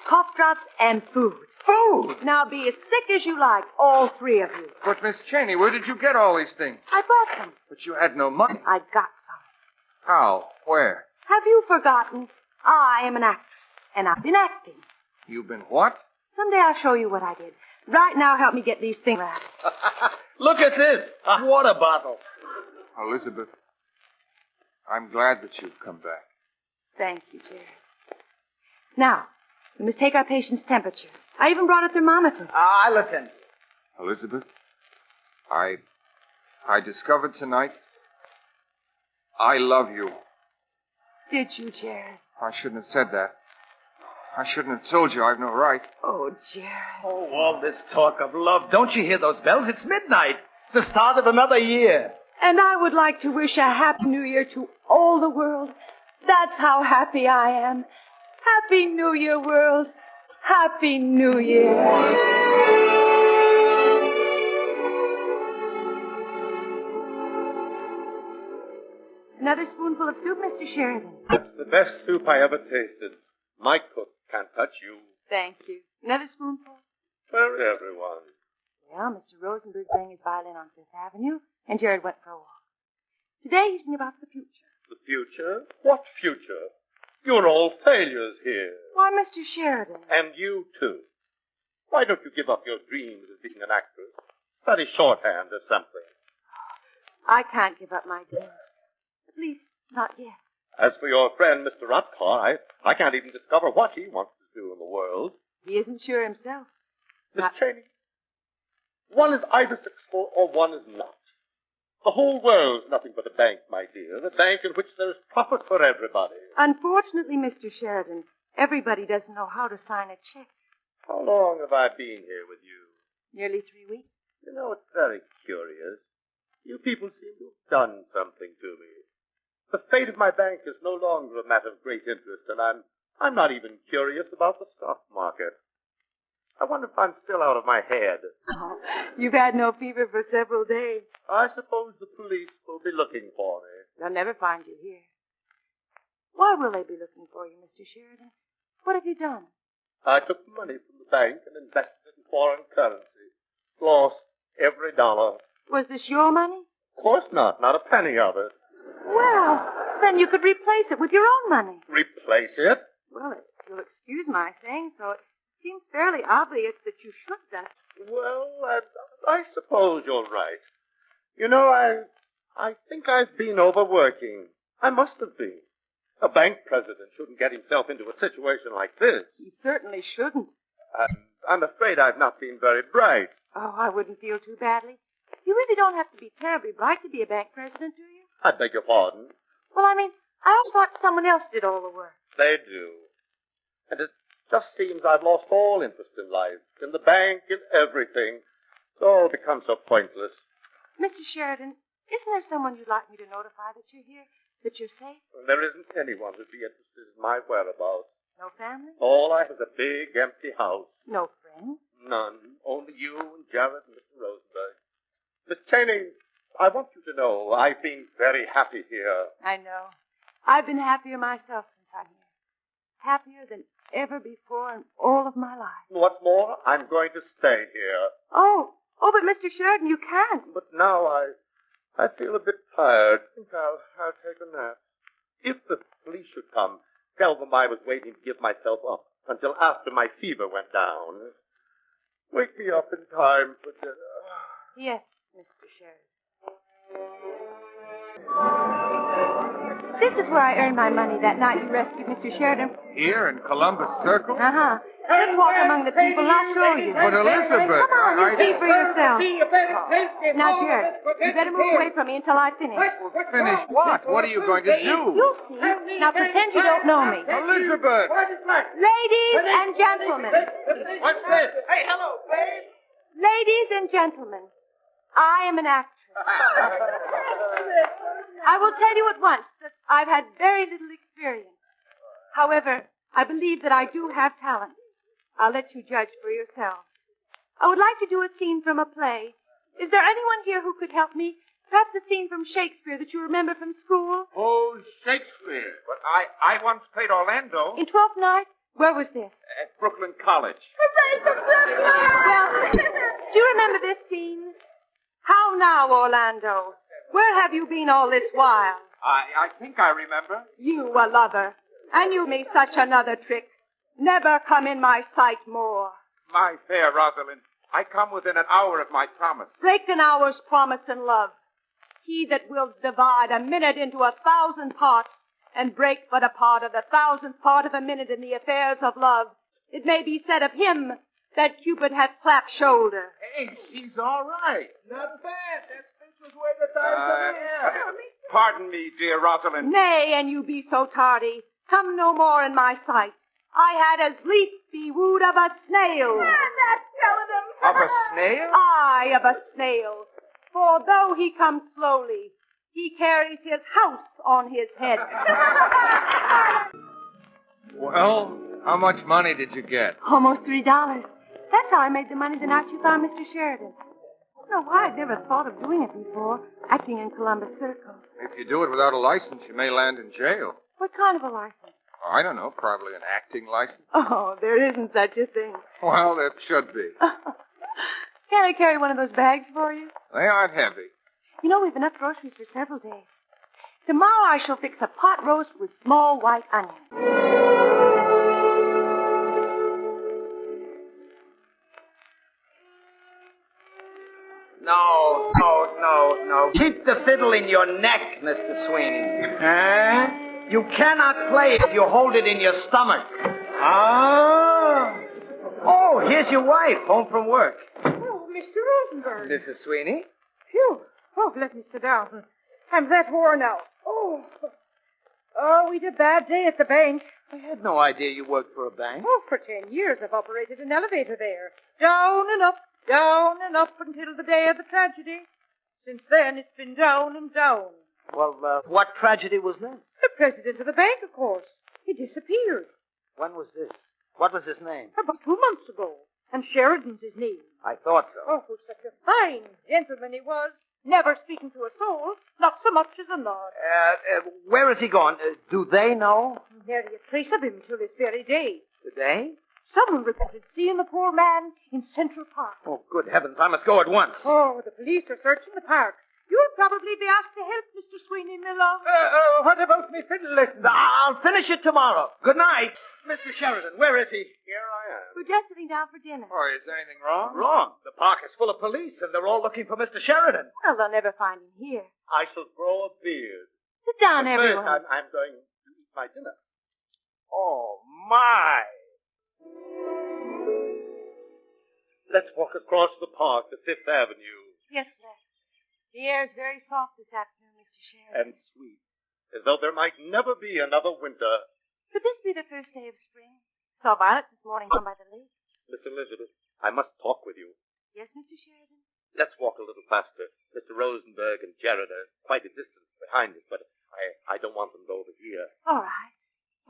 cough drops, and food. Food? Now be as sick as you like, all three of you. But, Miss Cheney, where did you get all these things? I bought them. But you had no money. I got some. How? Where? Have you forgotten? I am an actress, and I've been acting. You've been what? Someday I'll show you what I did. Right now, help me get these things wrapped. Look at this. A water bottle. Elizabeth, I'm glad that you've come back. Thank you, Jared. Now, we must take our patient's temperature. I even brought a thermometer. I'll attend. Elizabeth, I discovered tonight I love you. Did you, Jared? I shouldn't have said that. I shouldn't have told you. I've no right. Oh, Jared. Oh, all this talk of love. Don't you hear those bells? It's midnight. The start of another year. And I would like to wish a happy new year to all the world. That's how happy I am. Happy New Year, world. Happy New Year. Another spoonful of soup, Mr. Sheridan. That's the best soup I ever tasted. My cook can't touch you. Thank you. Another spoonful? For everyone. Well, Mr. Rosenberg playing his violin on Fifth Avenue, and Jared went for a walk. Today he's thinking about the future. The future? What future? You're all failures here. Why, Mr. Sheridan. And you, too. Why don't you give up your dreams of being an actress? Study shorthand or something. I can't give up my dreams. At least, not yet. As for your friend, Mr. Rutcar, I can't even discover what he wants to do in the world. He isn't sure himself. Miss Cheney, one is either successful or one is not. The whole world's nothing but a bank, my dear. A bank in which there is profit for everybody. Unfortunately, Mr. Sheridan, everybody doesn't know how to sign a check. How long have I been here with you? Nearly 3 weeks. You know, it's very curious. You people seem to have done something to me. The fate of my bank is no longer a matter of great interest, and I'm not even curious about the stock market. I wonder if I'm still out of my head. Oh, you've had no fever for several days. I suppose the police will be looking for me. They'll never find you here. Why will they be looking for you, Mr. Sheridan? What have you done? I took money from the bank and invested it in foreign currency. Lost every dollar. Was this your money? Of course not. Not a penny of it. Well, then you could replace it with your own money. Replace it? Well, if you'll excuse my saying so, it seems fairly obvious that you should thus. Well, I suppose you're right. You know, I think I've been overworking. I must have been. A bank president shouldn't get himself into a situation like this. He certainly shouldn't. I'm afraid I've not been very bright. Oh, I wouldn't feel too badly. You really don't have to be terribly bright to be a bank president, do you? I beg your pardon. Well, I mean, I always thought someone else did all the work. They do. And it just seems I've lost all interest in life, in the bank, in everything. It's all become so pointless. Mr. Sheridan, isn't there someone you'd like me to notify that you're here, that you're safe? There isn't anyone who'd be interested in my whereabouts. No family? All I have is a big, empty house. No friends? None. Only you and Jarrett and Mr. Rosenberg. Miss Cheney, I want you to know I've been very happy here. I know. I've been happier myself since I'm here. Happier than ever before in all of my life. What's more, I'm going to stay here. Oh, but Mr. Sheridan, you can't. But now I feel a bit tired. I think I'll take a nap. If the police should come, tell them I was waiting to give myself up until after my fever went down. Wake me up in time for dinner. Yes, Mr. Sheridan. This is where I earned my money that night you rescued Mr. Sheridan. Here in Columbus Circle? Uh-huh. Let's walk among the people and I'll show you. But Elizabeth... Come on, you see for yourself. Now, Jared, you better move away from me until I finish. Finish what? What are you going to do? You'll see. Now pretend you don't know me. Elizabeth! Ladies and gentlemen. What's this? Hey, hello, babe. Ladies and gentlemen, I am an actress. I will tell you at once that I've had very little experience. However, I believe that I do have talent. I'll let you judge for yourself. I would like to do a scene from a play. Is there anyone here who could help me? Perhaps a scene from Shakespeare that you remember from school? Oh, Shakespeare. But I once played Orlando. In 12th Night? Where was this? At Brooklyn College. Well, do you remember this scene? How now, Orlando? Where have you been all this while? I think I remember. You, a lover. And you me such another trick. Never come in my sight more. My fair Rosalind, I come within an hour of my promise. Break an hour's promise in love. He that will divide a minute into 1,000 parts and break but a part of the 1,000th part of a minute in the affairs of love, it may be said of him that Cupid hath clapped shoulder. Hey, she's all right. Not bad. That speech was way the time. Pardon me, dear Rosalind. Nay, and you be so tardy. Come no more in my sight. I had as lief be wooed of a snail. That's telling him. Of a snail? Aye, of a snail. For though he comes slowly, he carries his house on his head. Well, how much money did you get? Almost $3. That's how I made the money the night you found Mr. Sheridan. I don't know why I'd never thought of doing it before, acting in Columbus Circle. If you do it without a license, you may land in jail. What kind of a license? I don't know, probably an acting license. Oh, there isn't such a thing. Well, there should be. Can I carry one of those bags for you? They aren't heavy. You know, we've enough groceries for several days. Tomorrow I shall fix a pot roast with small white onions. No. Keep the fiddle in your neck, Mr. Sweeney. Huh? You cannot play if you hold it in your stomach. Ah. Oh, here's your wife, home from work. Oh, Mr. Rosenberg. Mrs. Sweeney? Phew. Oh, let me sit down. I'm that worn out. Oh, we had a bad day at the bank. I had no idea you worked for a bank. Oh, for 10 years I've operated an elevator there. Down and up until the day of the tragedy. Since then, it's been down and down. Well, what tragedy was that? The president of the bank, of course. He disappeared. When was this? What was his name? About 2 months ago. And Sheridan's his name. I thought so. Oh, such a fine gentleman he was. Never speaking to a soul. Not so much as a nod. Where is he gone? Do they know? Nary a trace of him till this very day. Today? Someone reported seeing the poor man in Central Park. Oh, good heavens. I must go at once. Oh, the police are searching the park. You'll probably be asked to help, Mr. Sweeney, my love. What about me fiddle lesson? I'll finish it tomorrow. Good night. Mr. Sheridan, where is he? Here I am. We're just sitting down for dinner. Oh, is there anything wrong? Wrong. The park is full of police, and they're all looking for Mr. Sheridan. Well, they'll never find him here. I shall grow a beard. Sit down, But everyone. First, I'm going to eat my dinner. Oh, my. Let's walk across the park to Fifth Avenue. Yes, sir. The air is very soft this afternoon, Mr. Sheridan. And sweet, as though there might never be another winter. Could this be the first day of spring? Saw Violet this morning come by the lake. Miss Elizabeth, I must talk with you. Yes, Mr. Sheridan? Let's walk a little faster. Mr. Rosenberg and Jared are quite a distance behind us, but I don't want them to overhear. All right.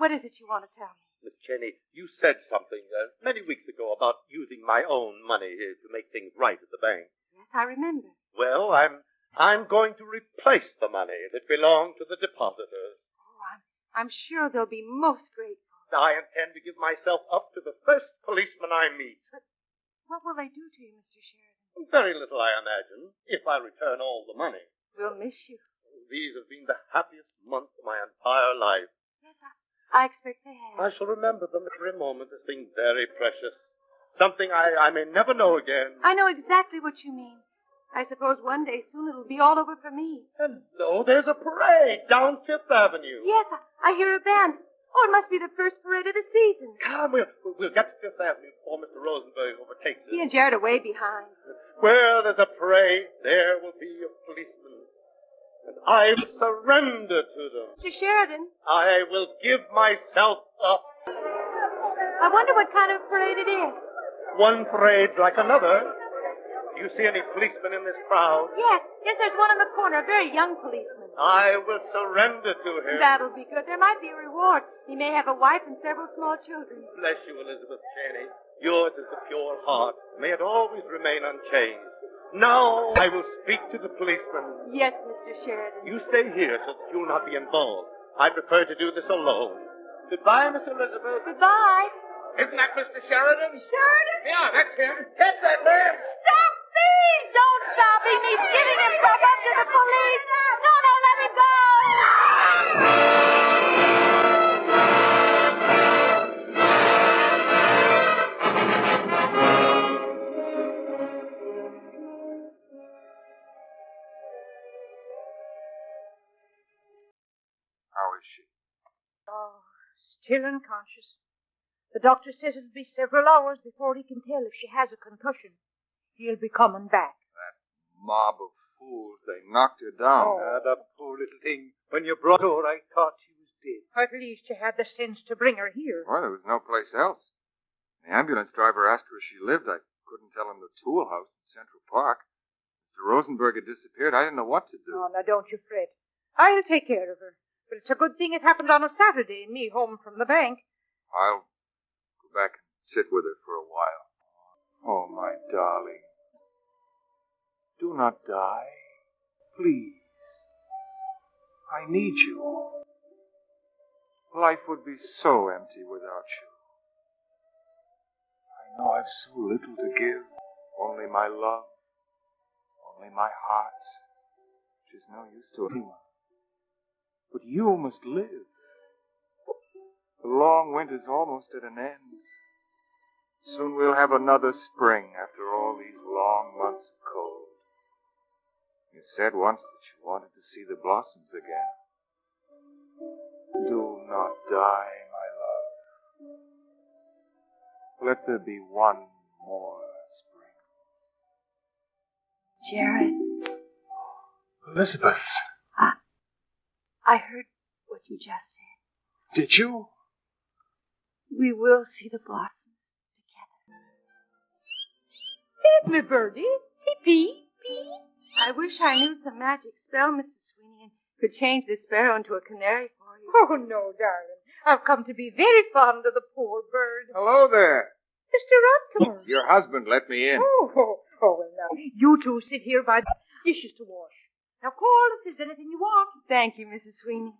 What is it you want to tell me? Miss Cheney, you said something many weeks ago about using my own money to make things right at the bank. Yes, I remember. Well, I'm going to replace the money that belonged to the depositors. Oh, I'm sure they'll be most grateful. I intend to give myself up to the first policeman I meet. But what will they do to you, Mr. Sheridan? Very little, I imagine, if I return all the money. We'll miss you. These have been the happiest months of my entire life. Yes, I expect they have. I shall remember them every moment as being very precious. Something I may never know again. I know exactly what you mean. I suppose one day soon it'll be all over for me. Hello, there's a parade down Fifth Avenue. Yes, I hear a band. Oh, it must be the first parade of the season. Come, we'll get to Fifth Avenue before Mr. Rosenberg overtakes us. He and Jared are way behind. Where there's a parade, there will be a policeman. And I will surrender to them. Mr. Sheridan. I will give myself up. I wonder what kind of parade it is. One parade's like another. Do you see any policemen in this crowd? Yes, there's one in the corner, a very young policeman. I will surrender to him. That'll be good. There might be a reward. He may have a wife and several small children. Bless you, Elizabeth Cheney. Yours is the pure heart. May it always remain unchanged. Now I will speak to the policeman. Yes, Mr. Sheridan. You stay here so that you'll not be involved. I prefer to do this alone. Goodbye, Miss Elizabeth. Goodbye. Isn't that Mr. Sheridan? Sheridan? Yeah, that's him. Catch that man. Stop me! Don't stop him. He's giving himself up to the police. No, let him go. How is she? Oh, still unconscious. The doctor says it'll be several hours before he can tell if she has a concussion. He'll be coming back. That mob of fools, they knocked her down. The poor little thing. When you brought her, I thought she was dead. At least you had the sense to bring her here. Well, there was no place else. The ambulance driver asked her where she lived. I couldn't tell him the tool house in Central Park. Mr. Rosenberg had disappeared. I didn't know what to do. Oh, now don't you fret. I'll take care of her. But it's a good thing it happened on a Saturday and me home from the bank. I'll go back and sit with her for a while. Oh, my darling. Do not die. Please. I need you. Life would be so empty without you. I know I've so little to give. Only my love. Only my heart. Which is no use to anyone. But you must live. The long winter's almost at an end. Soon we'll have another spring after all these long months of cold. You said once that you wanted to see the blossoms again. Do not die, my love. Let there be one more spring. Jared. Elizabeth. I heard what you just said. Did you? We will see the blossoms together. Feed me, birdie. Pee, pee. I wish I knew some magic spell, Mrs. Sweeney, and could change the sparrow into a canary for you. Oh, no, darling. I've come to be very fond of the poor bird. Hello there. Mr. Rutherford. Your husband let me in. Oh, well, now, you two sit here by the dishes to wash. Now, call if there's anything you want. Thank you, Mrs. Sweeney.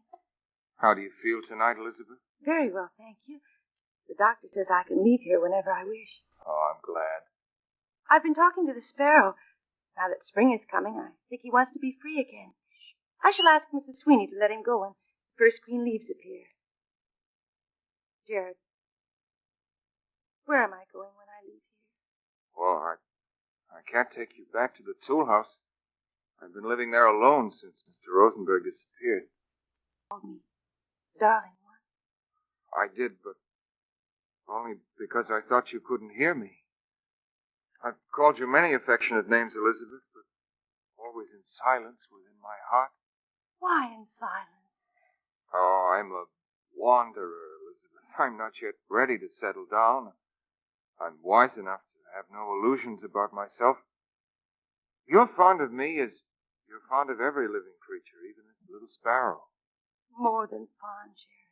How do you feel tonight, Elizabeth? Very well, thank you. The doctor says I can leave here whenever I wish. Oh, I'm glad. I've been talking to the sparrow. Now that spring is coming, I think he wants to be free again. I shall ask Mrs. Sweeney to let him go when the first green leaves appear. Jared, where am I going when I leave here? Well, I can't take you back to the tool house. I've been living there alone since Mr. Rosenberg disappeared. Called me darling one. I did, but only because I thought you couldn't hear me. I've called you many affectionate names, Elizabeth, but always in silence within my heart. Why in silence? Oh, I'm a wanderer, Elizabeth. I'm not yet ready to settle down. I'm wise enough to have no illusions about myself. You're fond of me as you're fond of every living creature, even this little sparrow. More than fond, Jared.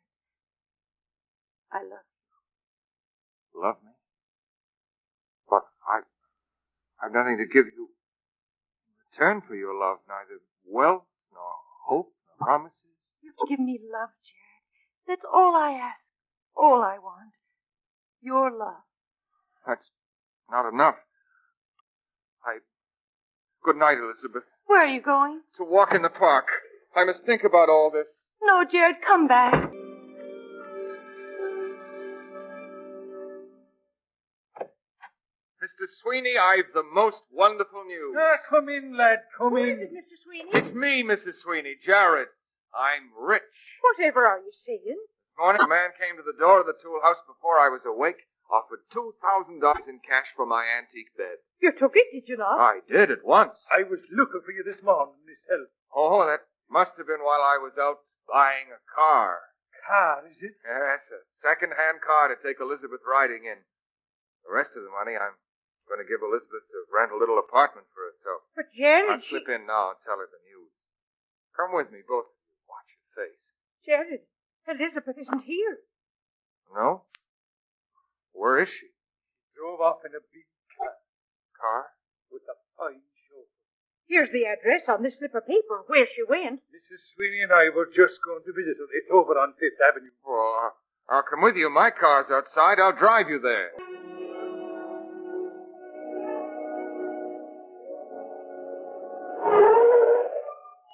I love you. Love me? But I've nothing to give you in return for your love, neither wealth, nor hope, nor promises. You give me love, Jared. That's all I ask, all I want. Your love. That's not enough. Good night, Elizabeth. Where are you going? To walk in the park. I must think about all this. No, Jared, come back. Mr. Sweeney, I've the most wonderful news. Come in, lad, come in. Who is it, Mr. Sweeney? It's me, Mrs. Sweeney, Jared. I'm rich. Whatever are you saying? This morning, a man came to the door of the tool house before I was awake, offered $2,000 in cash for my antique bed. You took it, did you not? I did at once. I was looking for you this morning, myself. Oh, that must have been while I was out buying a car. Car, is it? Yes, a second-hand car to take Elizabeth riding in. The rest of the money I'm going to give Elizabeth to rent a little apartment for herself. But Jared, I'll slip in now and tell her the news. Come with me, both of you. Watch your face. Jared, Elizabeth isn't here. No? Where is she? Drove off in a big car? With a fine chauffeur. Here's the address on this slip of paper where she went. Mrs. Sweeney and I were just going to visit her. It's over on Fifth Avenue. Well, I'll come with you. My car's outside. I'll drive you there.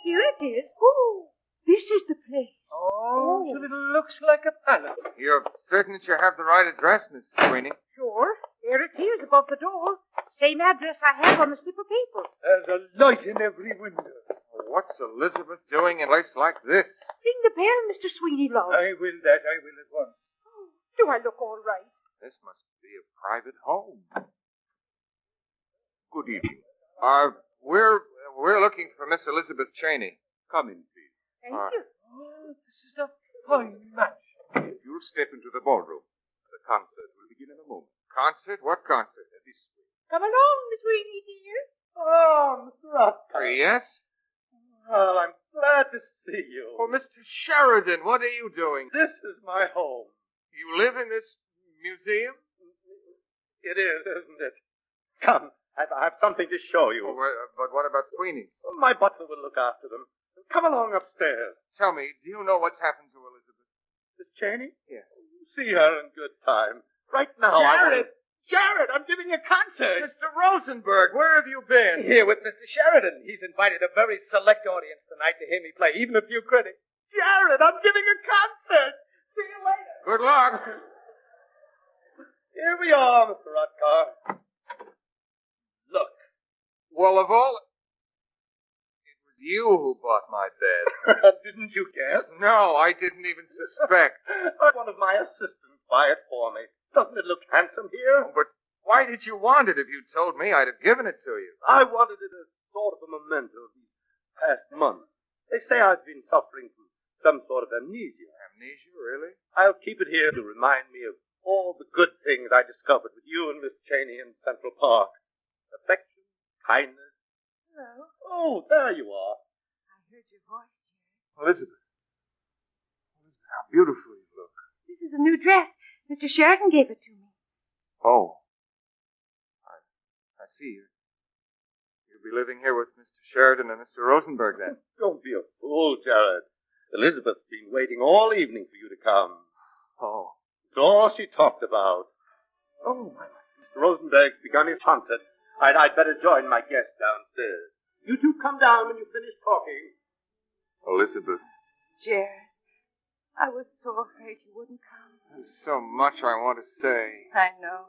Here it is. Oh, this is the place. Oh, so it looks like a palace. You're certain that you have the right address, Mrs. Sweeney? Sure. There it is above the door. Same address I have on the slip of paper. There's a light in every window. What's Elizabeth doing in a place like this? Ring the bell, Mr. Sweeney, love. I will at once. Do I look all right? This must be a private home. Good evening. We're looking for Miss Elizabeth Cheney. Come in, please. Thank you. Oh, this is a fine match. If you'll step into the ballroom, the concert will begin in a moment. Concert? What concert? This way. Come along, Miss Sweeney, dear. Oh, Mr. Rutherford. Yes? Well, I'm glad to see you. Oh, Mr. Sheridan, what are you doing? This is my home. You live in this museum? It is, isn't it? Come, I have something to show you. Oh, but what about Sweeney's? My butler will look after them. Come along upstairs. Tell me, do you know what's happened to Elizabeth? Miss Cheney? Yes. See her in good time. Right now, Jared, I'm giving a concert. Mr. Rosenberg, where have you been? Here with Mr. Sheridan. He's invited a very select audience tonight to hear me play, even a few critics. Jared, I'm giving a concert. See you later. Good luck. Here we are, Mr. Rutherford. Look. Well, of all... It was you who bought my bed. Didn't you guess? No, I didn't even suspect. One of my assistants buy it for me. Doesn't it look handsome here? Oh, but why did you want it? If you'd told me, I'd have given it to you. I wanted it as sort of a memento of these past months. They say I've been suffering from some sort of amnesia. Amnesia, really? I'll keep it here to remind me of all the good things I discovered with you and Miss Cheney in Central Park. Affection, kindness. Hello. Oh, there you are. I heard your voice, Jared. Elizabeth, how beautiful you look. is a new dress. Mr. Sheridan gave it to me. Oh. I see. You'll be living here with Mr. Sheridan and Mr. Rosenberg, then. Don't be a fool, Jared. Elizabeth's been waiting all evening for you to come. Oh. It's all she talked about. Oh, my. Mr. Rosenberg's begun his concert. I'd better join my guest downstairs. You two come down when you finish talking. Elizabeth. Jared, I was so afraid you wouldn't come. There's so much I want to say. I know.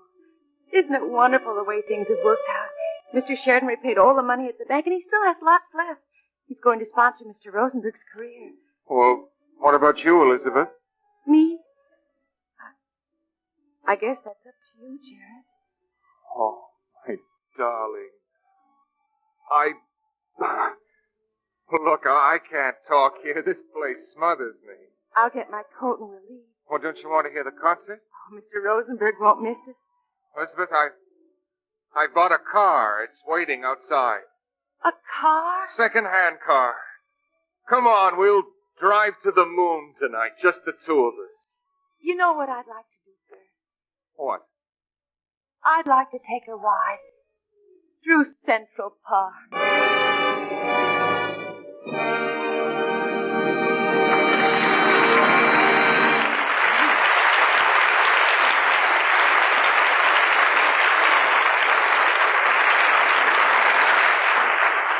Isn't it wonderful the way things have worked out? Mr. Sheridan repaid all the money at the bank, and he still has lots left. He's going to sponsor Mr. Rosenberg's career. Well, what about you, Elizabeth? Me? I guess that's up to you, Jared. Oh, my darling. Look, I can't talk here. This place smothers me. I'll get my coat and we'll leave. Well, don't you want to hear the concert? Oh, Mr. Rosenberg won't miss it. Elizabeth, I bought a car. It's waiting outside. A car? Second-hand car. Come on, we'll drive to the moon tonight, just the two of us. You know what I'd like to do, sir? What? I'd like to take a ride through Central Park.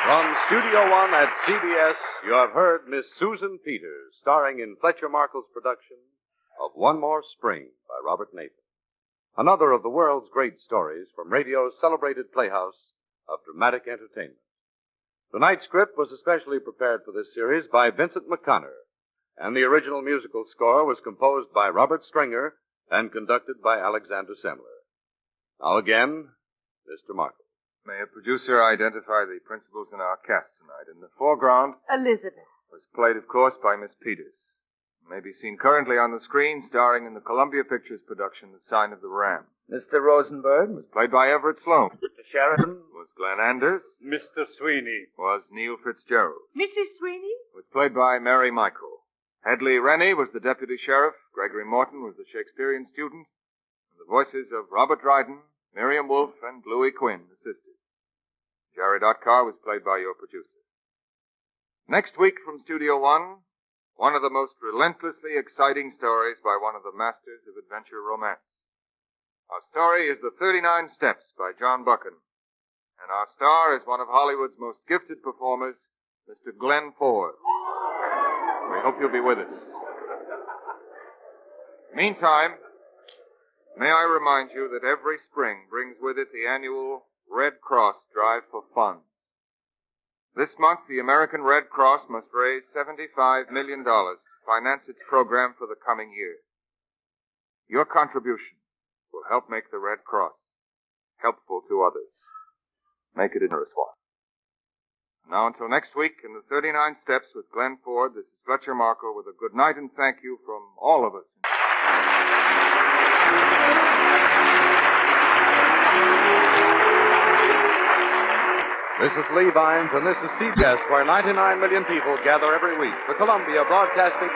From Studio One at CBS, you have heard Miss Susan Peters, starring in Fletcher Markle's production of One More Spring by Robert Nathan. Another of the world's great stories from radio's celebrated Playhouse of dramatic entertainment. Tonight's script was especially prepared for this series by Vincent McConnor, and the original musical score was composed by Robert Stringer and conducted by Alexander Semler. Now again, Mr. Markle. May a producer identify the principals in our cast tonight? In the foreground Elizabeth was played, of course, by Miss Peters. May be seen currently on the screen, starring in the Columbia Pictures production, The Sign of the Ram. Mr. Rosenberg Was played by Everett Sloan. Mr. Sheridan Was Glenn Anders. Mr. Sweeney Was Neil Fitzgerald. Mrs. Sweeney? Was played by Mary Michael. Hedley Rennie was the deputy sheriff. Gregory Morton was the Shakespearean student. And the voices of Robert Dryden, Miriam Wolfe, and Louis Quinn assisted. Jerry Dotcar was played by your producer. Next week from Studio One, one of the most relentlessly exciting stories by one of the masters of adventure romance. Our story is The 39 Steps by John Buchan, and our star is one of Hollywood's most gifted performers, Mr. Glenn Ford. We hope you'll be with us. Meantime, may I remind you that every spring brings with it the annual Red Cross Drive for Funds. This month, the American Red Cross must raise $75 million to finance its program for the coming year. Your contribution will help make the Red Cross helpful to others. Make it a generous one. Now, until next week, in the 39 Steps with Glenn Ford, this is Fletcher Markle with a good night and thank you from all of us. This is Lee Vines, and this is CBS, where 99 million people gather every week for Columbia Broadcasting.